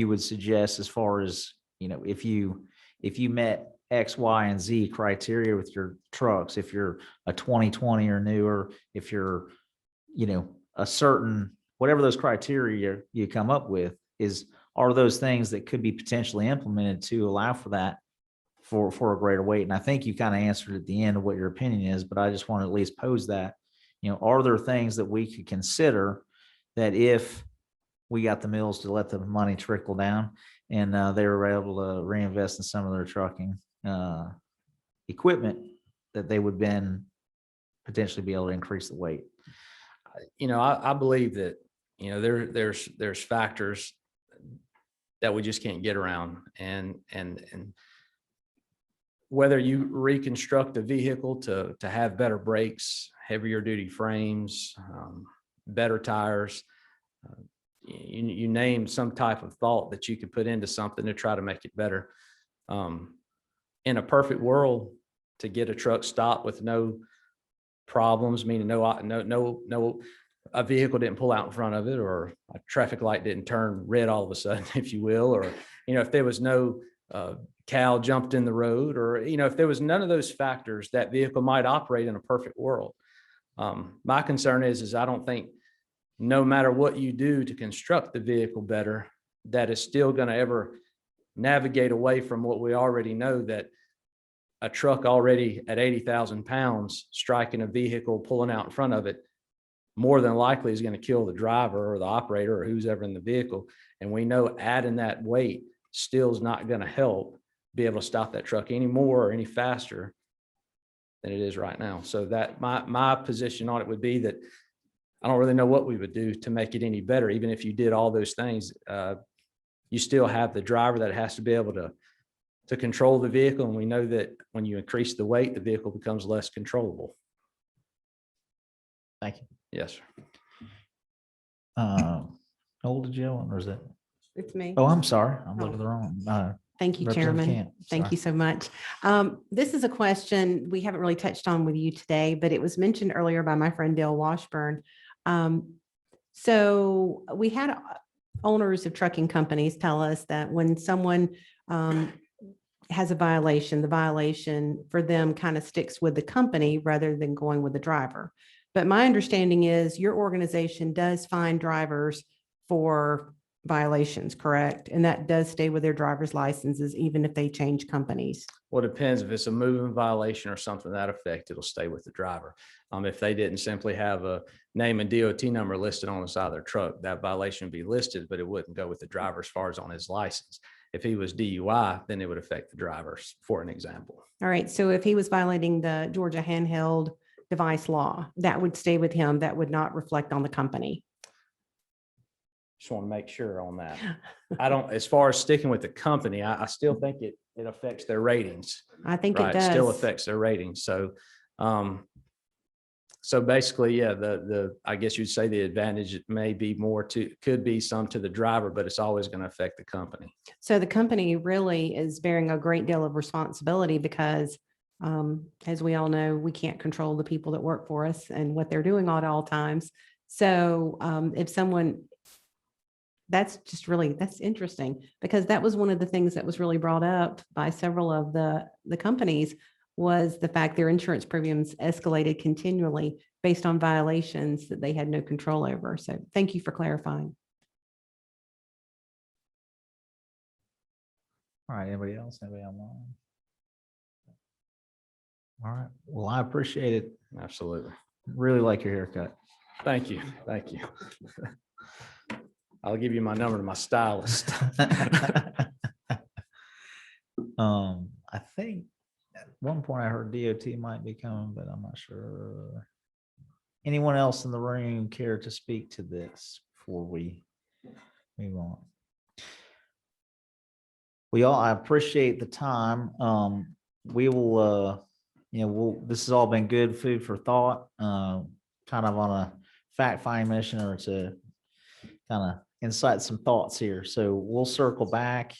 would suggest as far as, if you met X, Y, and Z criteria with your trucks, if you're a 2020 or newer, if you're, a certain, whatever those criteria you come up with, are those things that could be potentially implemented to allow for that, for a greater weight? And I think you kind of answered at the end of what your opinion is, but I just want to at least pose that. Are there things that we could consider that if we got the mills to let the money trickle down, and they were able to reinvest in some of their trucking equipment, that they would then potentially be able to increase the weight? I believe that, there's factors that we just can't get around, and whether you reconstruct the vehicle to have better brakes, heavier duty frames, better tires, you name some type of thought that you could put into something to try to make it better. In a perfect world, to get a truck stopped with no problems, meaning a vehicle didn't pull out in front of it, or a traffic light didn't turn red all of a sudden, if you will, or if there was no cow jumped in the road, or if there was none of those factors, that vehicle might operate in a perfect world. My concern is I don't think, no matter what you do to construct the vehicle better, that is still going to ever navigate away from what we already know, that a truck already at 80,000 pounds striking a vehicle pulling out in front of it more than likely is going to kill the driver or the operator or who's ever in the vehicle. And we know adding that weight still is not going to help be able to stop that truck any more or any faster than it is right now. So that my position on it would be that I don't really know what we would do to make it any better. Even if you did all those things, you still have the driver that has to be able to control the vehicle. And we know that when you increase the weight, the vehicle becomes less controllable. Thank you. Yes, sir. How old did you, or is that? It's me. Oh, I'm sorry. I'm looking at the wrong. Thank you, Representative Chairman. Camp, Thank sorry. you so much. This is a question we haven't really touched on with you today, but it was mentioned earlier by my friend Dale Washburn. So we had owners of trucking companies tell us that when someone has a violation, the violation for them kind of sticks with the company rather than going with the driver. But my understanding is your organization does find drivers for violations, correct? And that does stay with their driver's licenses, even if they change companies. Well, it depends. If it's a moving violation or something to that effect, it'll stay with the driver. If they didn't simply have a name and DOT number listed on the side of their truck, that violation would be listed, but it wouldn't go with the driver as far as on his license. If he was DUI, then it would affect the drivers, for an example. All right. So if he was violating the Georgia handheld device law, that would stay with him. That would not reflect on the company. Just want to make sure on that. I don't, as far as sticking with the company, I still think it affects their ratings. I think it Right, still does. affects their ratings. So, so basically, yeah, I guess you'd say the advantage may be could be some to the driver, but it's always going to affect the company. So the company really is bearing a great deal of responsibility because, as we all know, we can't control the people that work for us and what they're doing at all times. So if someone, that's interesting because that was one of the things that was really brought up by several of the companies was the fact their insurance premiums escalated continually based on violations that they had no control over. So thank you for clarifying. All right, anybody else? Anybody online? All right, well, I appreciate it. Absolutely. Really like your haircut. Thank you. Thank you. I'll give you my number to my stylist. I think at one point I heard DOT might be coming, but I'm not sure. Anyone else in the room care to speak to this before we move on? I appreciate the time. We will, this has all been good food for thought, kind of on a fact-finding mission or to kind of incite some thoughts here. So we'll circle back,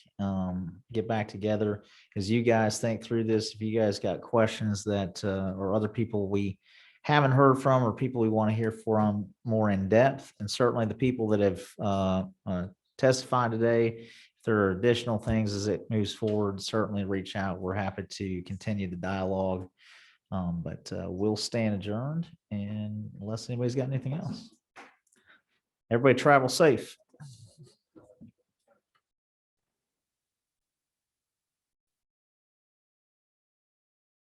get back together as you guys think through this. If you guys got questions that, or other people we haven't heard from or people we want to hear from more in depth, and certainly the people that have testified today, if there are additional things as it moves forward, certainly reach out. We're happy to continue the dialogue, but we'll stand adjourned and unless anybody's got anything else. Everybody travel safe.